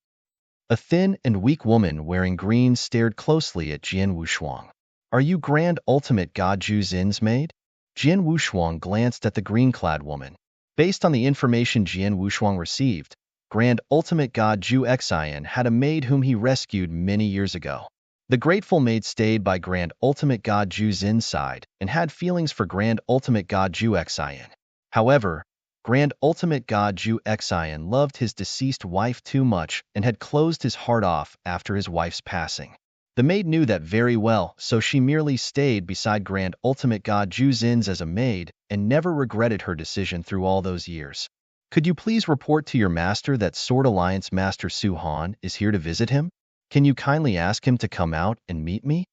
A thin and weak woman wearing green stared closely at Jian Wushuang. Are you Grand Ultimate God Zhu Xin's maid? Jian Wushuang glanced at the green-clad woman. Based on the information Jian Wushuang received, Grand Ultimate God Zhu Xin had a maid whom he rescued many years ago. The grateful maid stayed by Grand Ultimate God Zhu Xin's side and had feelings for Grand Ultimate God Zhu Xin. However, Grand Ultimate God Zhu Xin loved his deceased wife too much and had closed his heart off after his wife's passing. The maid knew that very well, so she merely stayed beside Grand Ultimate God Zhu Xin's as a maid and never regretted her decision through all those years. Could you please report to your master that Sword Alliance Master Su Han is here to visit him? Can you kindly ask him to come out and meet me?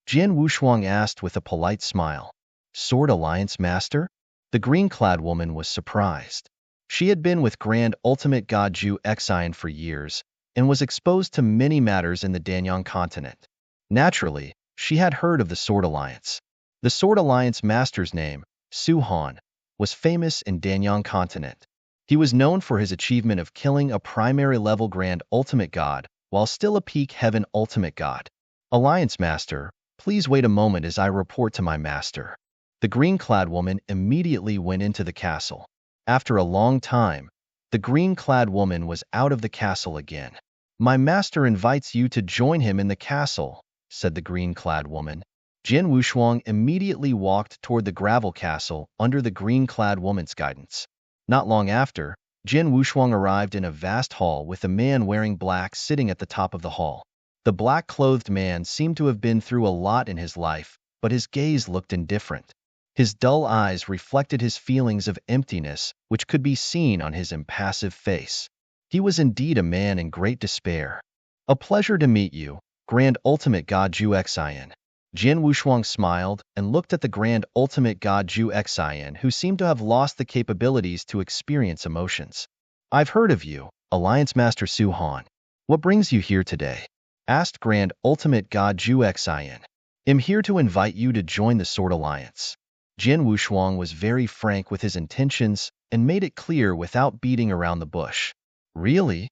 Jian Wushuang asked with a polite smile. Sword Alliance Master? The green-clad woman was surprised. She had been with Grand Ultimate God Zhu Xin for years and was exposed to many matters in the Danyang continent. Naturally, she had heard of the Sword Alliance. The Sword Alliance Master's name, Su Han, was famous in Danyang continent. He was known for his achievement of killing a primary-level Grand Ultimate God while still a peak Heaven Ultimate God. Alliance Master, please wait a moment as I report to my master. The green-clad woman immediately went into the castle. After a long time, the green-clad woman was out of the castle again. My master invites you to join him in the castle, said the green-clad woman. Jian Wushuang immediately walked toward the Gravel Castle under the green-clad woman's guidance. Not long after, Jian Wushuang arrived in a vast hall with a man wearing black sitting at the top of the hall. The black-clothed man seemed to have been through a lot in his life, but his gaze looked indifferent. His dull eyes reflected his feelings of emptiness, which could be seen on his impassive face. He was indeed a man in great despair. A pleasure to meet you, Grand Ultimate God Zhu Xin. Jian Wushuang smiled and looked at the Grand Ultimate God Zhu Xin, who seemed to have lost the capabilities to experience emotions. I've heard of you, Alliance Master Su Han. What brings you here today? Asked Grand Ultimate God Zhu Xin. I'm here to invite you to join the Sword Alliance. Jian Wushuang was very frank with his intentions and made it clear without beating around the bush. Really?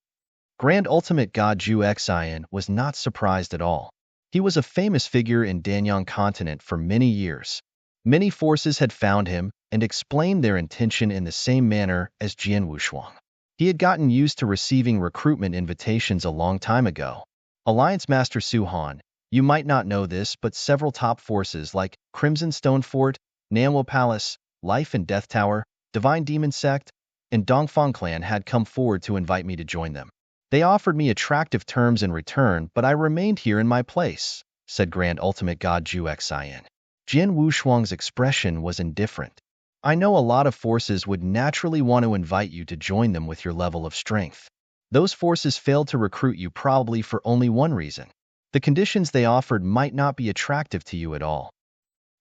Grand Ultimate God Zhu Xin was not surprised at all. He was a famous figure in Danyang continent for many years. Many forces had found him and explained their intention in the same manner as Jian Wushuang. He had gotten used to receiving recruitment invitations a long time ago. Alliance Master Su Han, you might not know this, but several top forces like Crimson Stone Fort, Nanwo Palace, Life and Death Tower, Divine Demon Sect, and Dongfang Clan had come forward to invite me to join them. They offered me attractive terms in return, but I remained here in my place, said Grand Ultimate God Zhu Xin. Jian Wushuang's expression was indifferent. I know a lot of forces would naturally want to invite you to join them with your level of strength. Those forces failed to recruit you probably for only one reason. The conditions they offered might not be attractive to you at all.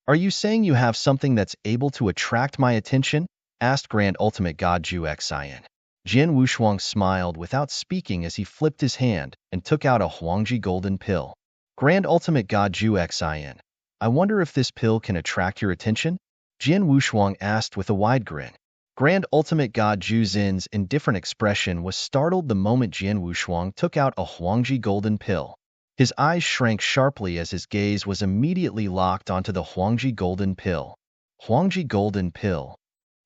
Are you saying you have something that's able to attract my attention? Asked Grand Ultimate God Zhu Xian. Jian Wushuang smiled without speaking as he flipped his hand and took out a Huangji golden pill. Grand Ultimate God Zhu Xian, I wonder if this pill can attract your attention? Jian Wushuang asked with a wide grin. Grand Ultimate God Zhu Zin's indifferent expression was startled the moment Jian Wushuang took out a Huangji golden pill. His eyes shrank sharply as his gaze was immediately locked onto the Huangji golden pill. Huangji golden pill.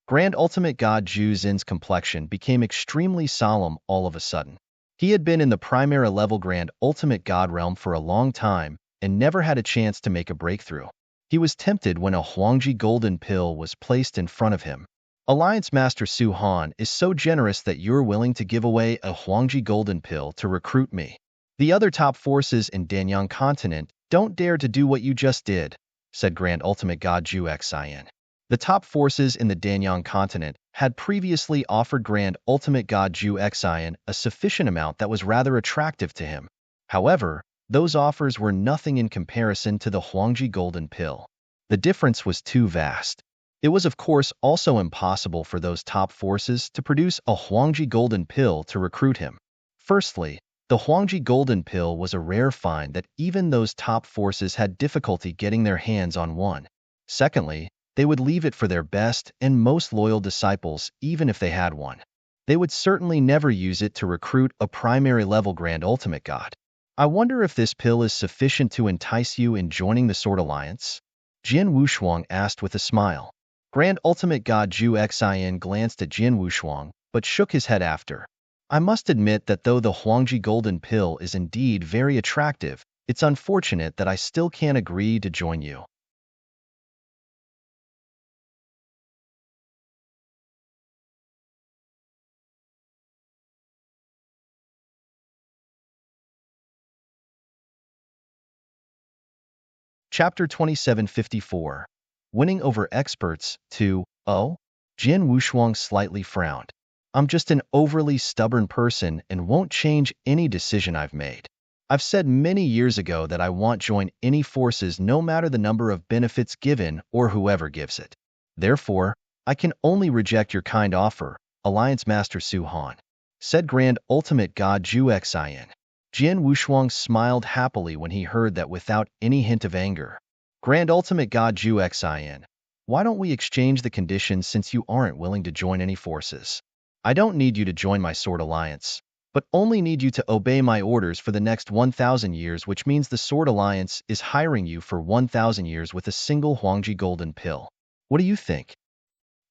Grand Ultimate God Zhu Zin's complexion became extremely solemn all of a sudden. He had been in the Primera level Grand Ultimate God realm for a long time and never had a chance to make a breakthrough. He was tempted when a Huangji golden pill was placed in front of him. Alliance Master Su Han is so generous that you're willing to give away a Huangji golden pill to recruit me. The other top forces in Danyang continent don't dare to do what you just did, said Grand Ultimate God Zhu Xian. The top forces in the Danyang continent had previously offered Grand Ultimate God Zhu Xian a sufficient amount that was rather attractive to him. However, those offers were nothing in comparison to the Huangji golden pill. The difference was too vast. It was of course also impossible for those top forces to produce a Huangji golden pill to recruit him. Firstly, the Huangji golden pill was a rare find that even those top forces had difficulty getting their hands on one. Secondly, they would leave it for their best and most loyal disciples even if they had one. They would certainly never use it to recruit a primary level Grand Ultimate God. I wonder if this pill is sufficient to entice you in joining the Sword Alliance? Jian Wushuang asked with a smile. Grand Ultimate God Zhu Xian glanced at Jian Wushuang, but shook his head after. I must admit that though the Huangji golden pill is indeed very attractive, it's unfortunate that I still can't agree to join you. Chapter 2754. Winning over experts 2:0. Jian Wushuang slightly frowned. I'm just an overly stubborn person and won't change any decision I've made. I've said many years ago that I won't join any forces no matter the number of benefits given or whoever gives it. Therefore, I can only reject your kind offer, Alliance Master Su Han, said Grand Ultimate God Zhu Xian. Jian Wushuang smiled happily when he heard that without any hint of anger. Grand Ultimate God Zhu Xian, why don't we exchange the conditions since you aren't willing to join any forces? I don't need you to join my Sword Alliance, but only need you to obey my orders for the next 1,000 years, which means the Sword Alliance is hiring you for 1,000 years with a single Huangji golden pill. What do you think?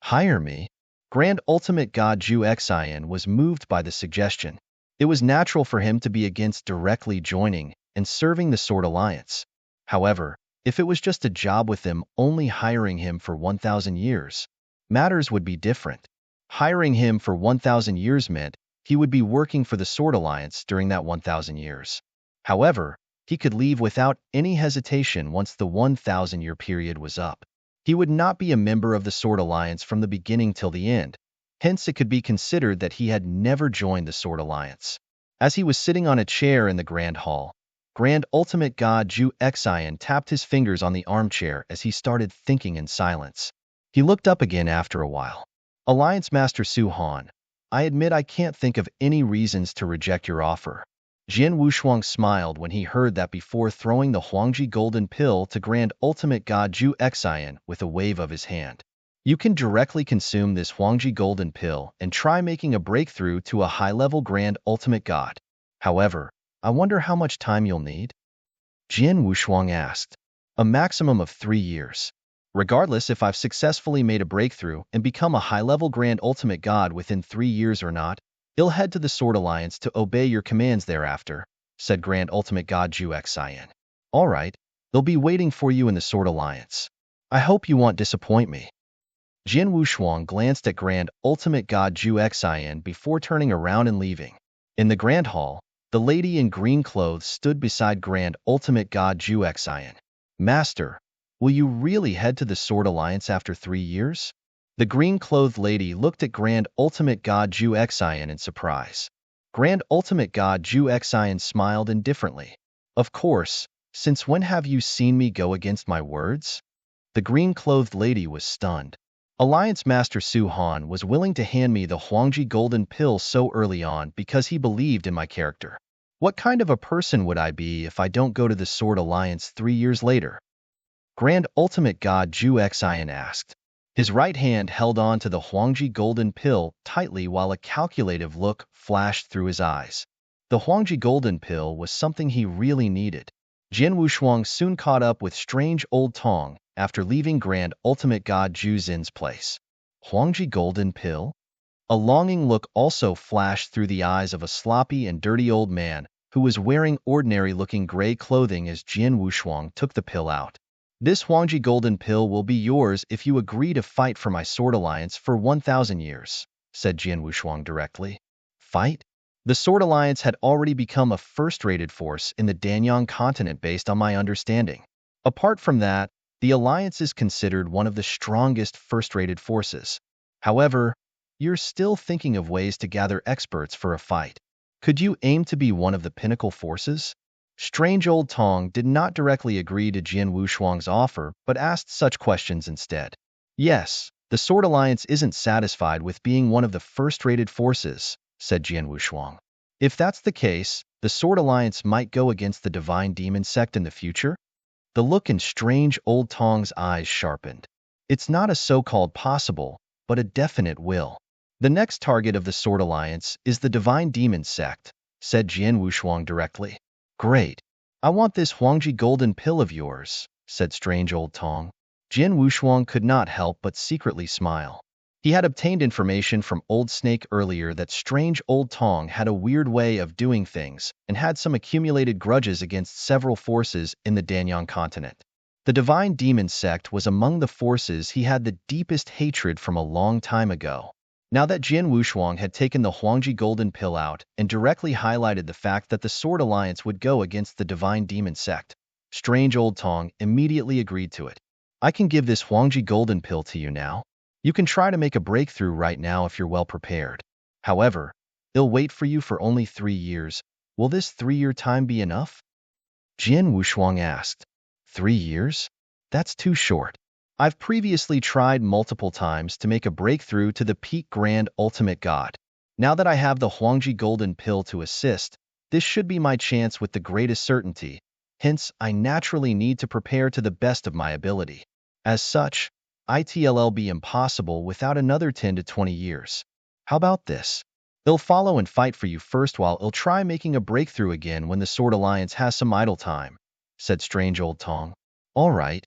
Hire me? Grand Ultimate God Zhu Xian was moved by the suggestion. It was natural for him to be against directly joining and serving the Sword Alliance. However, if it was just a job with them only hiring him for 1,000 years, matters would be different. Hiring him for 1,000 years meant he would be working for the Sword Alliance during that 1,000 years. However, he could leave without any hesitation once the 1,000-year period was up. He would not be a member of the Sword Alliance from the beginning till the end. Hence, it could be considered that he had never joined the Sword Alliance. As he was sitting on a chair in the Grand Hall, Grand Ultimate God Zhu Xian tapped his fingers on the armchair as he started thinking in silence. He looked up again after a while. Alliance Master Su Han, I admit I can't think of any reasons to reject your offer. Jian Wushuang smiled when he heard that before throwing the Huangji golden pill to Grand Ultimate God Zhu Xian with a wave of his hand. You can directly consume this Huangji golden pill and try making a breakthrough to a high-level Grand Ultimate God. However, I wonder how much time you'll need? Jian Wushuang asked. A maximum of 3 years. Regardless if I've successfully made a breakthrough and become a high-level Grand Ultimate God within 3 years or not, I'll head to the Sword Alliance to obey your commands thereafter, said Grand Ultimate God Zhu Xian. All right, they'll be waiting for you in the Sword Alliance. I hope you won't disappoint me. Jian Wushuang glanced at Grand Ultimate God Zhu Xian before turning around and leaving. In the Grand Hall, the lady in green clothes stood beside Grand Ultimate God Zhu Xian. Master, will you really head to the Sword Alliance after 3 years? The green-clothed lady looked at Grand Ultimate God Zhu Xian in surprise. Grand Ultimate God Zhu Xian smiled indifferently. Of course, since when have you seen me go against my words? The green-clothed lady was stunned. Alliance Master Su Han was willing to hand me the Huangji Golden Pill so early on because he believed in my character. What kind of a person would I be if I don't go to the Sword Alliance 3 years later? Grand Ultimate God Zhu Xian asked. His right hand held on to the Huangji Golden Pill tightly while a calculative look flashed through his eyes. The Huangji Golden Pill was something he really needed. Jian Wushuang soon caught up with strange old Tong after leaving Grand Ultimate God Zhu Xin's place. Huangji Golden Pill? A longing look also flashed through the eyes of a sloppy and dirty old man who was wearing ordinary-looking gray clothing as Jian Wushuang took the pill out. This Huangji Golden Pill will be yours if you agree to fight for my Sword Alliance for 1,000 years, said Jian Wushuang directly. Fight? The Sword Alliance had already become a first-rated force in the Danyang continent based on my understanding. Apart from that, the Alliance is considered one of the strongest first-rated forces. However, you're still thinking of ways to gather experts for a fight. Could you aim to be one of the pinnacle forces? Strange old Tong did not directly agree to Jian Wushuang's offer, but asked such questions instead. Yes, the Sword Alliance isn't satisfied with being one of the first-rated forces, said Jian Wushuang. If that's the case, the Sword Alliance might go against the Divine Demon Sect in the future? The look in strange old Tong's eyes sharpened. It's not a so-called possible, but a definite will. The next target of the Sword Alliance is the Divine Demon Sect, said Jian Wushuang directly. Great. I want this Huangji Golden Pill of yours, said strange old Tong. Jian Wushuang could not help but secretly smile. He had obtained information from Old Snake earlier that strange old Tong had a weird way of doing things and had some accumulated grudges against several forces in the Danyang continent. The Divine Demon Sect was among the forces he had the deepest hatred from a long time ago. Now that Jian Wushuang had taken the Huangji Golden Pill out and directly highlighted the fact that the Sword Alliance would go against the Divine Demon Sect, strange old Tong immediately agreed to it. I can give this Huangji Golden Pill to you now. You can try to make a breakthrough right now if you're well prepared. However, it'll wait for you for only 3 years. Will this 3-year time be enough? Jian Wushuang asked. 3 years? That's too short. I've previously tried multiple times to make a breakthrough to the peak Grand Ultimate God. Now that I have the Huangji Golden Pill to assist, this should be my chance with the greatest certainty. Hence, I naturally need to prepare to the best of my ability. As such, it'll be impossible without another 10 to 20 years. How about this? I'll follow and fight for you first while I'll try making a breakthrough again when the Sword Alliance has some idle time, said strange old Tong. All right.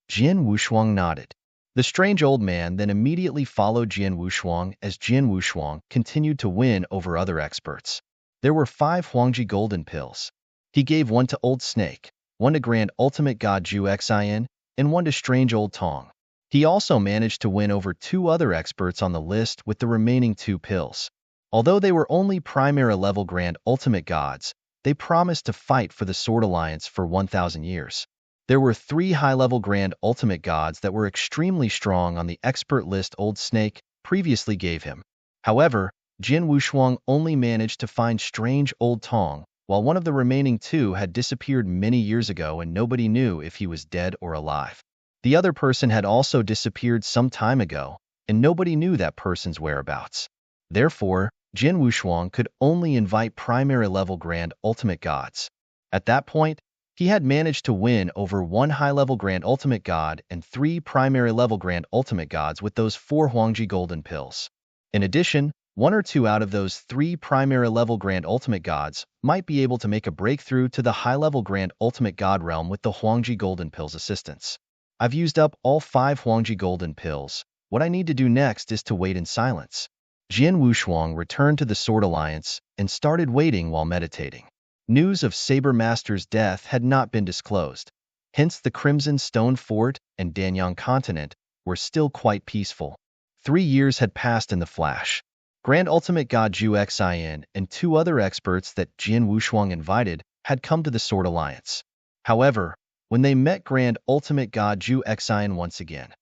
Jian Wushuang nodded. The strange old man then immediately followed Jian Wushuang as Jian Wushuang continued to win over other experts. There were 5 Huangji Golden Pills. He gave one to Old Snake, one to Grand Ultimate God Zhu Xian, and one to strange old Tong. He also managed to win over 2 other experts on the list with the remaining 2 pills. Although they were only primary level Grand Ultimate Gods, they promised to fight for the Sword Alliance for 1,000 years. There were 3 high-level Grand Ultimate Gods that were extremely strong on the expert list Old Snake previously gave him. However, Jian Wushuang only managed to find strange old Tong, while one of the remaining 2 had disappeared many years ago and nobody knew if he was dead or alive. The other person had also disappeared some time ago, and nobody knew that person's whereabouts. Therefore, Jian Wushuang could only invite primary-level Grand Ultimate Gods. At that point, he had managed to win over 1 high-level Grand Ultimate God and 3 primary-level Grand Ultimate Gods with those 4 Huangji Golden Pills. In addition, 1 or 2 out of those 3 primary-level Grand Ultimate Gods might be able to make a breakthrough to the high-level Grand Ultimate God realm with the Huangji Golden Pills' assistance. I've used up all 5 Huangji Golden Pills. What I need to do next is to wait in silence. Jian Wushuang returned to the Sword Alliance and started waiting while meditating. News of Saber Master's death had not been disclosed. Hence the Crimson Stone Fort and Danyang continent were still quite peaceful. 3 years had passed in the flash. Grand Ultimate God Zhu Xian and 2 other experts that Jian Wushuang invited had come to the Sword Alliance. However, when they met Grand Ultimate God Zhu Xian once again,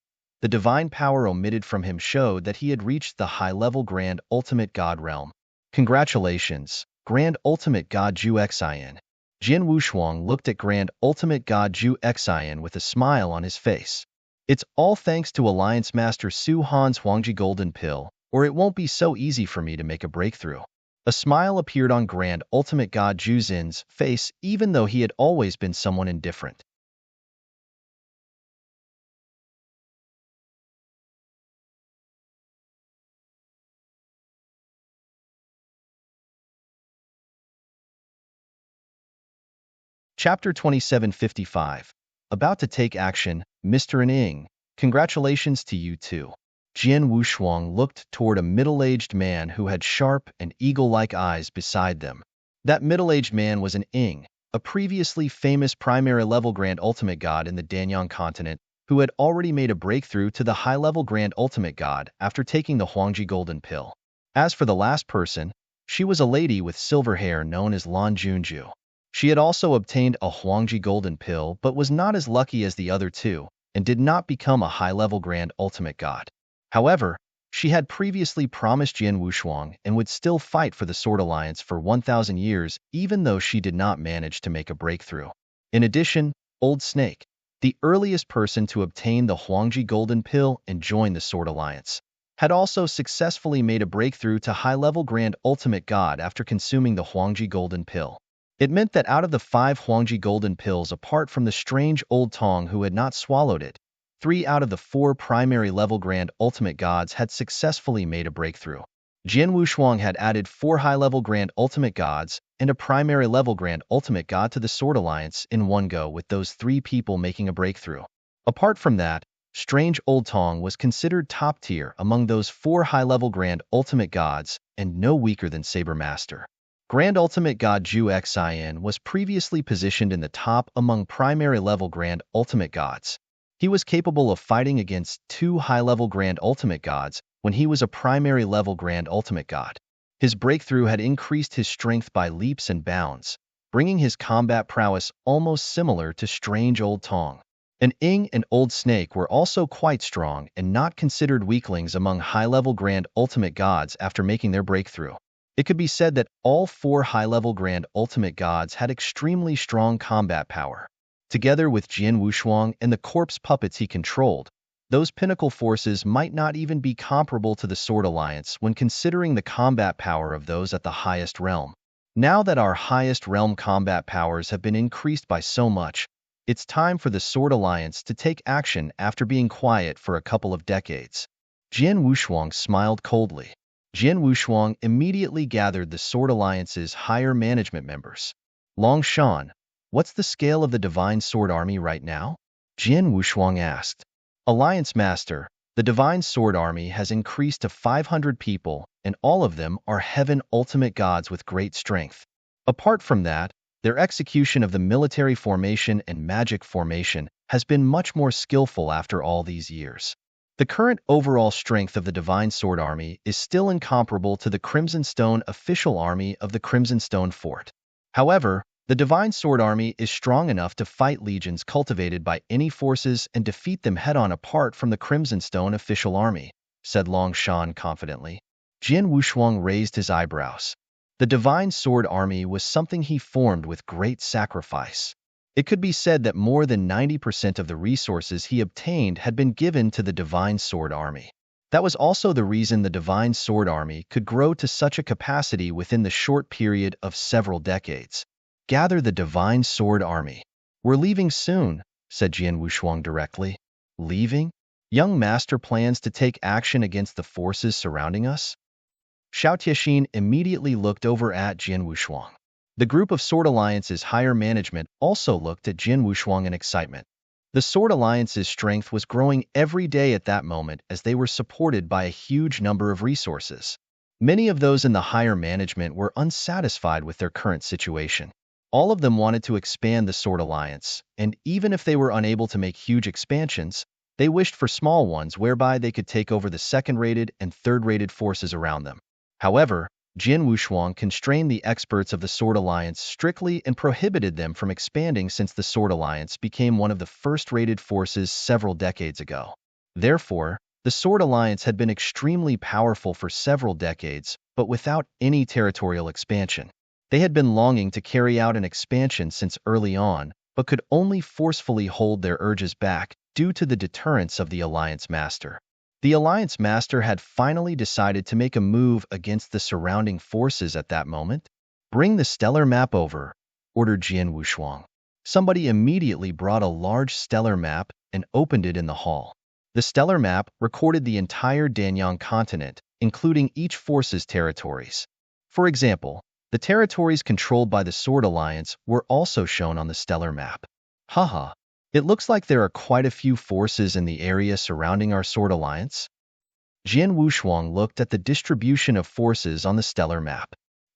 the divine power omitted from him showed that he had reached the high-level Grand Ultimate God realm. Congratulations, Grand Ultimate God Zhu Xian. Jian Wushuang looked at Grand Ultimate God Zhu Xian with a smile on his face. It's all thanks to Alliance Master Su Han's Huangji Golden Pill, or it won't be so easy for me to make a breakthrough. A smile appeared on Grand Ultimate God Zhu Xin's face, even though he had always been someone indifferent. Chapter 2755. About to take action, Mr. Ning. Congratulations to you too. Jian Wushuang looked toward a middle-aged man who had sharp and eagle-like eyes beside them. That middle-aged man was an Ing, a previously famous primary-level Grand Ultimate God in the Danyang continent, who had already made a breakthrough to the high-level Grand Ultimate God after taking the Huangji Golden Pill. As for the last person, she was a lady with silver hair known as Lan Junju. She had also obtained a Huangji Golden Pill but was not as lucky as the other two, and did not become a high-level Grand Ultimate God. However, she had previously promised Jian Wushuang and would still fight for the Sword Alliance for 1,000 years even though she did not manage to make a breakthrough. In addition, Old Snake, the earliest person to obtain the Huangji Golden Pill and join the Sword Alliance, had also successfully made a breakthrough to high-level Grand Ultimate God after consuming the Huangji Golden Pill. It meant that out of the 5 Huangji Golden Pills apart from the strange old Tong who had not swallowed it, 3 out of the 4 primary-level Grand Ultimate Gods had successfully made a breakthrough. Jian Wushuang had added 4 high-level Grand Ultimate Gods and a primary-level Grand Ultimate God to the Sword Alliance in one go, with those 3 people making a breakthrough. Apart from that, Strange Old Tong was considered top-tier among those 4 high-level Grand Ultimate Gods and no weaker than Saber Master. Grand Ultimate God Zhu Xian was previously positioned in the top among primary-level Grand Ultimate Gods. He was capable of fighting against 2 high-level Grand Ultimate Gods when he was a primary-level Grand Ultimate God. His breakthrough had increased his strength by leaps and bounds, bringing his combat prowess almost similar to Strange Old Tong. An Ing and Old Snake were also quite strong and not considered weaklings among high-level Grand Ultimate Gods after making their breakthrough. It could be said that all 4 high-level Grand Ultimate Gods had extremely strong combat power. Together with Jian Wushuang and the corpse puppets he controlled, those pinnacle forces might not even be comparable to the Sword Alliance when considering the combat power of those at the highest realm. Now that our highest realm combat powers have been increased by so much, it's time for the Sword Alliance to take action after being quiet for a couple of decades. Jian Wushuang smiled coldly. Jian Wushuang immediately gathered the Sword Alliance's higher management members. Long Shan, what's the scale of the Divine Sword Army right now? Jian Wushuang asked. Alliance Master, the Divine Sword Army has increased to 500 people, and all of them are Heaven Ultimate Gods with great strength. Apart from that, their execution of the military formation and magic formation has been much more skillful after all these years. The current overall strength of the Divine Sword Army is still incomparable to the Crimson Stone official army of the Crimson Stone Fort. However, the Divine Sword Army is strong enough to fight legions cultivated by any forces and defeat them head-on apart from the Crimson Stone official army, said Long Shan confidently. Jian Wushuang raised his eyebrows. The Divine Sword Army was something he formed with great sacrifice. It could be said that more than 90% of the resources he obtained had been given to the Divine Sword Army. That was also the reason the Divine Sword Army could grow to such a capacity within the short period of several decades. Gather the Divine Sword Army. We're leaving soon, said Jian Wushuang directly. Leaving? Young Master plans to take action against the forces surrounding us? Xiao Tiexin immediately looked over at Jian Wushuang. The group of Sword Alliance's higher management also looked at Jian Wushuang in excitement. The Sword Alliance's strength was growing every day at that moment as they were supported by a huge number of resources. Many of those in the higher management were unsatisfied with their current situation. All of them wanted to expand the Sword Alliance, and even if they were unable to make huge expansions, they wished for small ones whereby they could take over the second-rated and third-rated forces around them. However, Jian Wushuang constrained the experts of the Sword Alliance strictly and prohibited them from expanding since the Sword Alliance became one of the first-rated forces several decades ago. Therefore, the Sword Alliance had been extremely powerful for several decades, but without any territorial expansion. They had been longing to carry out an expansion since early on, but could only forcefully hold their urges back due to the deterrence of the Alliance Master. The Alliance Master had finally decided to make a move against the surrounding forces at that moment. "Bring the stellar map over," ordered Jian Wushuang. Somebody immediately brought a large stellar map and opened it in the hall. The stellar map recorded the entire Danyang continent, including each force's territories. For example, the territories controlled by the Sword Alliance were also shown on the stellar map. Haha, it looks like there are quite a few forces in the area surrounding our Sword Alliance. Jian Wushuang looked at the distribution of forces on the stellar map.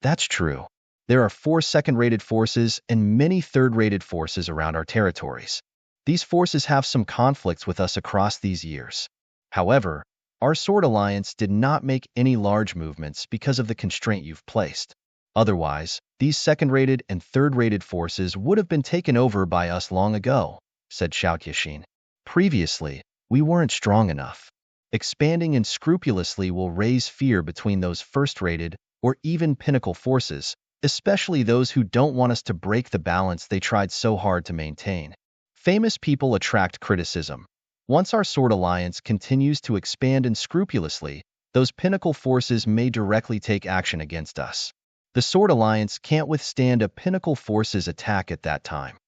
That's true. There are 4 second-rated forces and many third-rated forces around our territories. These forces have some conflicts with us across these years. However, our Sword Alliance did not make any large movements because of the constraint you've placed. Otherwise, these second-rated and third-rated forces would have been taken over by us long ago, said Xiao Tianxin. Previously, we weren't strong enough. Expanding unscrupulously will raise fear between those first-rated or even pinnacle forces, especially those who don't want us to break the balance they tried so hard to maintain. Famous people attract criticism. Once our Sword Alliance continues to expand unscrupulously, those pinnacle forces may directly take action against us. The Sword Alliance can't withstand a pinnacle force's attack at that time.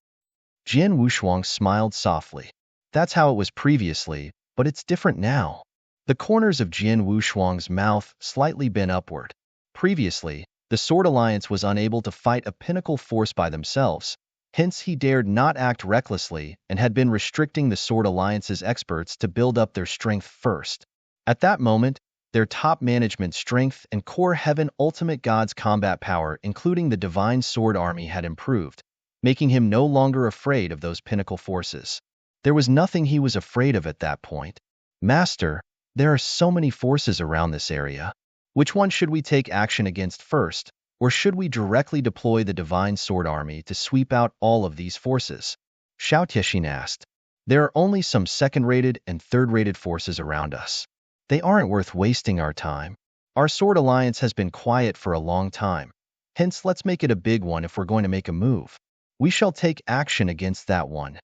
Jian Wushuang smiled softly. That's how it was previously, but it's different now. The corners of Jian Wushuang's mouth slightly bent upward. Previously, the Sword Alliance was unable to fight a pinnacle force by themselves, hence he dared not act recklessly and had been restricting the Sword Alliance's experts to build up their strength first. At that moment, their top management strength and core Heaven Ultimate God's combat power, including the Divine Sword Army, had improved, making him no longer afraid of those pinnacle forces. There was nothing he was afraid of at that point. "Master, there are so many forces around this area. Which one should we take action against first, or should we directly deploy the Divine Sword Army to sweep out all of these forces?" Xiao Tianxin asked. "There are only some second-rated and third-rated forces around us. They aren't worth wasting our time. Our Sword Alliance has been quiet for a long time. Hence, let's make it a big one if we're going to make a move. We shall take action against that one."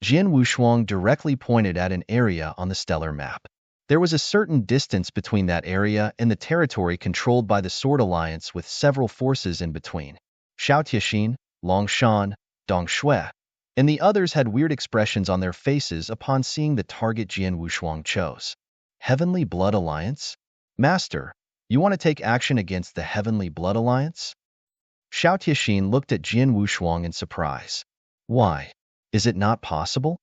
Jian Wushuang directly pointed at an area on the stellar map. There was a certain distance between that area and the territory controlled by the Sword Alliance with several forces in between. Xiao Tianxin, Long Shan, Dong Shui, and the others had weird expressions on their faces upon seeing the target Jian Wushuang chose. Heavenly Blood Alliance? Master, you want to take action against the Heavenly Blood Alliance? Xiao Tianxin looked at Jian Wushuang in surprise. Why? Is it not possible?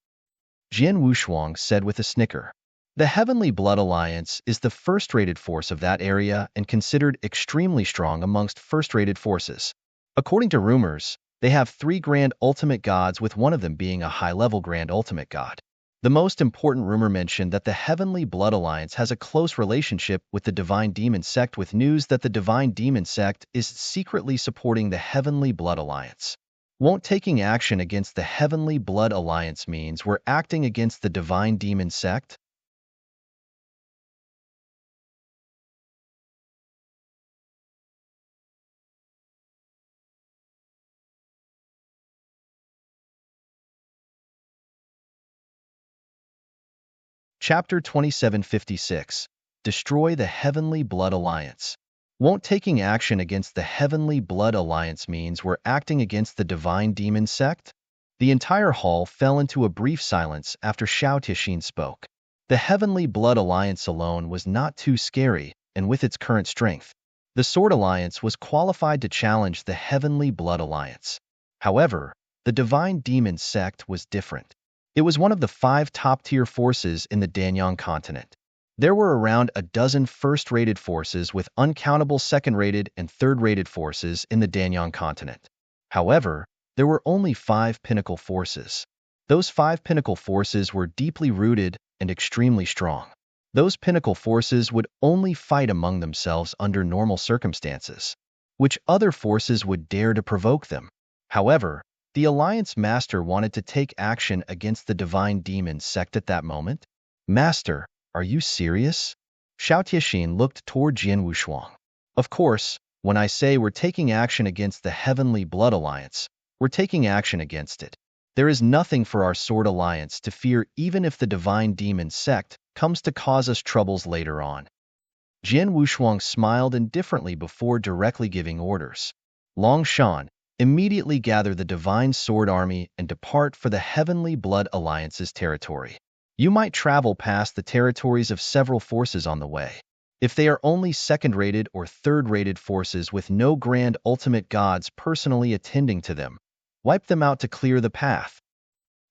Jian Wushuang said with a snicker. The Heavenly Blood Alliance is the first-rated force of that area and considered extremely strong amongst first-rated forces. According to rumors, they have 3 Grand Ultimate Gods, with one of them being a high-level Grand Ultimate God. The most important rumor mentioned that the Heavenly Blood Alliance has a close relationship with the Divine Demon Sect, with news that the Divine Demon Sect is secretly supporting the Heavenly Blood Alliance. Won't taking action against the Heavenly Blood Alliance means we're acting against the Divine Demon Sect? Chapter 2756. Destroy the Heavenly Blood Alliance. Won't taking action against the Heavenly Blood Alliance means we're acting against the Divine Demon Sect? The entire hall fell into a brief silence after Xiao Tianxin spoke. The Heavenly Blood Alliance alone was not too scary, and with its current strength, the Sword Alliance was qualified to challenge the Heavenly Blood Alliance. However, the Divine Demon Sect was different. It was one of the 5 top-tier forces in the Danyang continent. There were around a dozen first-rated forces with uncountable second-rated and third-rated forces in the Danyang continent. However, there were only 5 pinnacle forces. Those 5 pinnacle forces were deeply rooted and extremely strong. Those pinnacle forces would only fight among themselves under normal circumstances. Which other forces would dare to provoke them? However, the Alliance Master wanted to take action against the Divine Demon Sect at that moment. Master, are you serious? Xiao Tianxin looked toward Jian Wushuang. Of course, When I say we're taking action against the Heavenly Blood Alliance, we're taking action against it. There is nothing for our Sword Alliance to fear, even if the Divine Demon sect comes to cause us troubles later on. Jian Wushuang smiled indifferently before directly giving orders. Long Shan, immediately gather the Divine Sword Army and depart for the Heavenly Blood Alliance's territory. You might travel past the territories of several forces on the way. If they are only second-rated or third-rated forces with no grand ultimate gods personally attending to them, wipe them out to clear the path.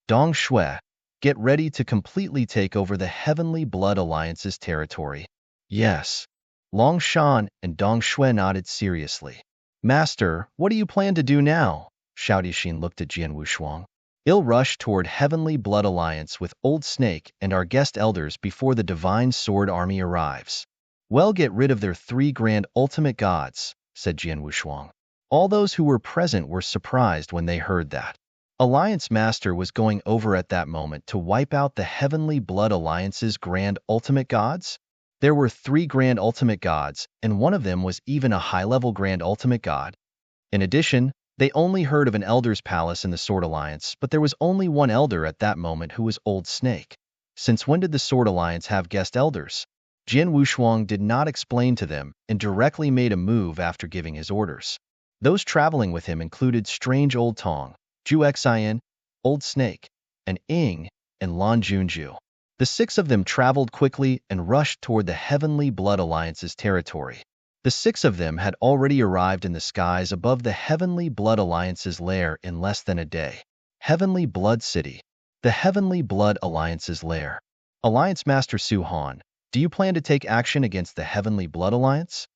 Dong Shui, get ready to completely take over the Heavenly Blood Alliance's territory. Yes. Long Shan and Dong Shui nodded seriously. Master, what do you plan to do now? Xiao Dixin looked at Jian Wushuang. I'll rush toward Heavenly Blood Alliance with Old Snake and our guest elders before the Divine Sword Army arrives. Well, get rid of their 3 grand ultimate gods, said Jian Wushuang. All those who were present were surprised when they heard that. Alliance Master was going over at that moment to wipe out the Heavenly Blood Alliance's grand ultimate gods? There were 3 grand ultimate gods, and one of them was even a high-level grand ultimate god. In addition, they only heard of an elder's palace in the Sword Alliance, but there was only one elder at that moment who was Old Snake. Since when did the Sword Alliance have guest elders? Jian Wushuang did not explain to them and directly made a move after giving his orders. Those traveling with him included Strange Old Tong, Zhu Xian, Old Snake, and Ying, and Lan Junju. The 6 of them traveled quickly and rushed toward the Heavenly Blood Alliance's territory. The 6 of them had already arrived in the skies above the Heavenly Blood Alliance's lair in less than a day. Heavenly Blood City. The Heavenly Blood Alliance's lair. Alliance Master Su Han, do you plan to take action against the Heavenly Blood Alliance?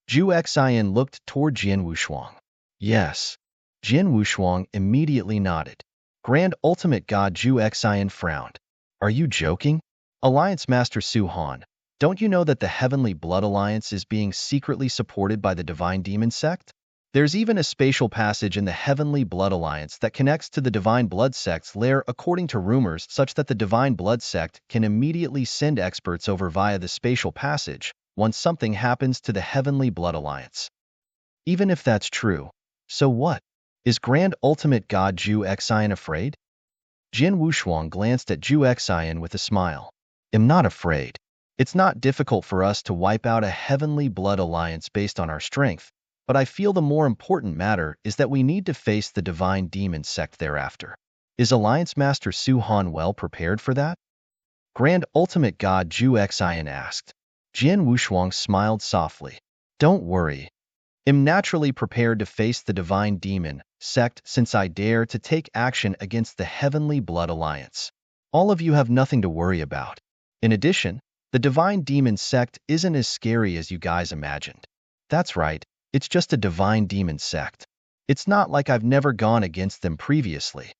Zhu Xian looked toward Jian Wushuang. Yes. Jian Wushuang immediately nodded. Grand Ultimate God Zhu Xian frowned. Are you joking? Alliance Master Su Han, don't you know that the Heavenly Blood Alliance is being secretly supported by the Divine Demon sect? There's even a spatial passage in the Heavenly Blood Alliance that connects to the Divine Blood sect's lair according to rumors, such that the Divine Blood sect can immediately send experts over via the spatial passage once something happens to the Heavenly Blood Alliance. Even if that's true, so what? Is Grand Ultimate God Zhu Xian afraid? Jian Wushuang glanced at Zhu Xian with a smile. I'm not afraid. It's not difficult for us to wipe out a Heavenly Blood Alliance based on our strength, but I feel the more important matter is that we need to face the Divine Demon sect thereafter. Is Alliance Master Su Han well prepared for that? Grand Ultimate God Zhu Xian asked. Jian Wushuang smiled softly. Don't worry. I'm naturally prepared to face the Divine Demon sect since I dare to take action against the Heavenly Blood Alliance. All of you have nothing to worry about. In addition, the Divine Demon sect isn't as scary as you guys imagined. That's right, it's just a Divine Demon sect. It's not like I've never gone against them previously.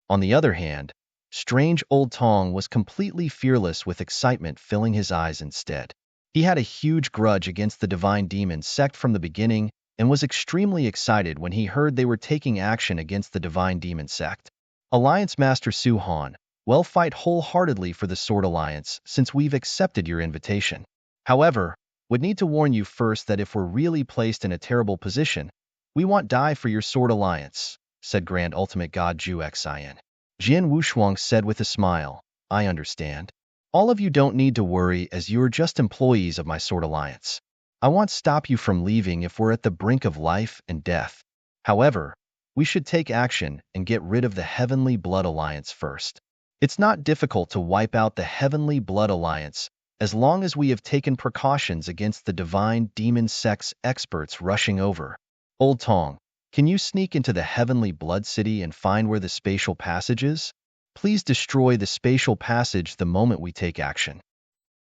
On the other hand, Strange Old Tong was completely fearless with excitement filling his eyes instead. He had a huge grudge against the Divine Demon sect from the beginning and was extremely excited when he heard they were taking action against the Divine Demon sect. Alliance Master Su Han, well, fight wholeheartedly for the Sword Alliance since we've accepted your invitation. However, would need to warn you first that if we're really placed in a terrible position, we won't die for your Sword Alliance, said Grand Ultimate God Zhu Xian. Jian Wushuang said with a smile, I understand. All of you don't need to worry as you're just employees of my Sword Alliance. I won't stop you from leaving if we're at the brink of life and death. However, we should take action and get rid of the Heavenly Blood Alliance first. It's not difficult to wipe out the Heavenly Blood Alliance as long as we have taken precautions against the Divine Demon sect's experts rushing over. Old Tong, can you sneak into the Heavenly Blood City and find where the spatial passage is? Please destroy the spatial passage the moment we take action.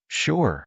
Sure.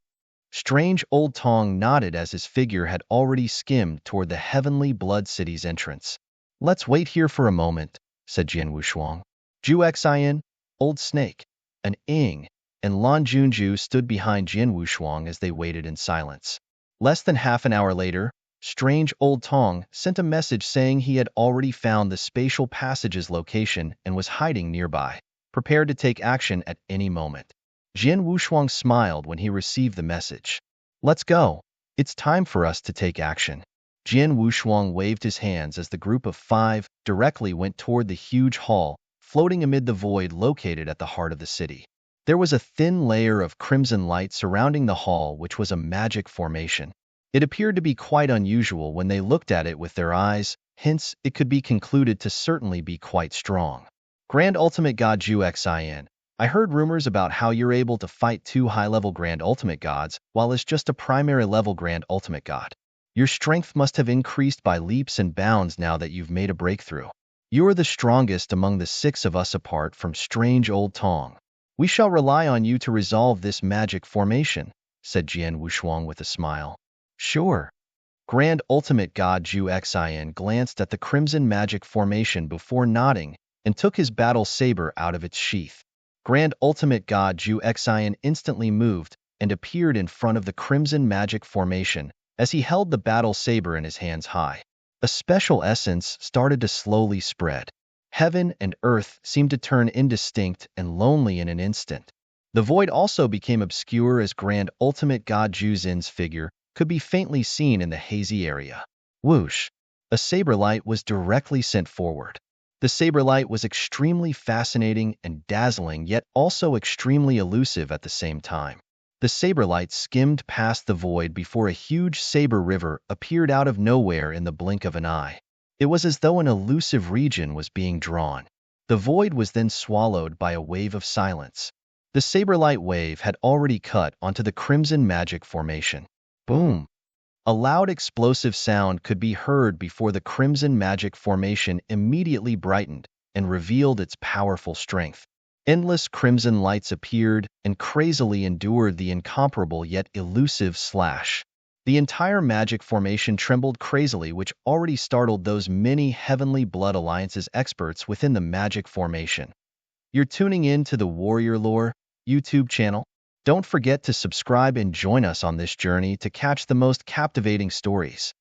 Strange Old Tong nodded as his figure had already skimmed toward the Heavenly Blood City's entrance. Let's wait here for a moment, said Jian Wushuang. Zhu Xian, Old Snake, and Ying, and Lan Junju stood behind Jian Wushuang as they waited in silence. Less than half an hour later, Strange Old Tong sent a message saying he had already found the spatial passage's location and was hiding nearby, prepared to take action at any moment. Jian Wushuang smiled when he received the message. Let's go. It's time for us to take action. Jian Wushuang waved his hands as the group of 5 directly went toward the huge hall, floating amid the void located at the heart of the city. There was a thin layer of crimson light surrounding the hall, which was a magic formation. It appeared to be quite unusual when they looked at it with their eyes, hence it could be concluded to certainly be quite strong. Grand Ultimate God Ju Xin, I heard rumors about how you're able to fight 2 high-level Grand Ultimate Gods, while as just a primary-level Grand Ultimate God. Your strength must have increased by leaps and bounds now that you've made a breakthrough. You are the strongest among the 6 of us apart from strange old Tong. We shall rely on you to resolve this magic formation, said Jian Wushuang with a smile. Sure. Grand Ultimate God Ju Xin glanced at the crimson magic formation before nodding and took his battle saber out of its sheath. Grand Ultimate God Ju Xin instantly moved and appeared in front of the crimson magic formation as he held the battle saber in his hands high. A special essence started to slowly spread. Heaven and earth seemed to turn indistinct and lonely in an instant. The void also became obscure as Grand Ultimate God Ju Xin's figure could be faintly seen in the hazy area. Whoosh! A saber light was directly sent forward. The saber light was extremely fascinating and dazzling, yet also extremely elusive at the same time. The saber light skimmed past the void before a huge saber river appeared out of nowhere in the blink of an eye. It was as though an elusive region was being drawn. The void was then swallowed by a wave of silence. The saber-light wave had already cut onto the crimson magic formation. Boom! A loud explosive sound could be heard before the crimson magic formation immediately brightened and revealed its powerful strength. Endless crimson lights appeared and crazily endured the incomparable yet elusive slash. The entire magic formation trembled crazily, which already startled those many Heavenly Blood Alliance's experts within the magic formation. You're tuning in to the Warrior Lore YouTube channel. Don't forget to subscribe and join us on this journey to catch the most captivating stories.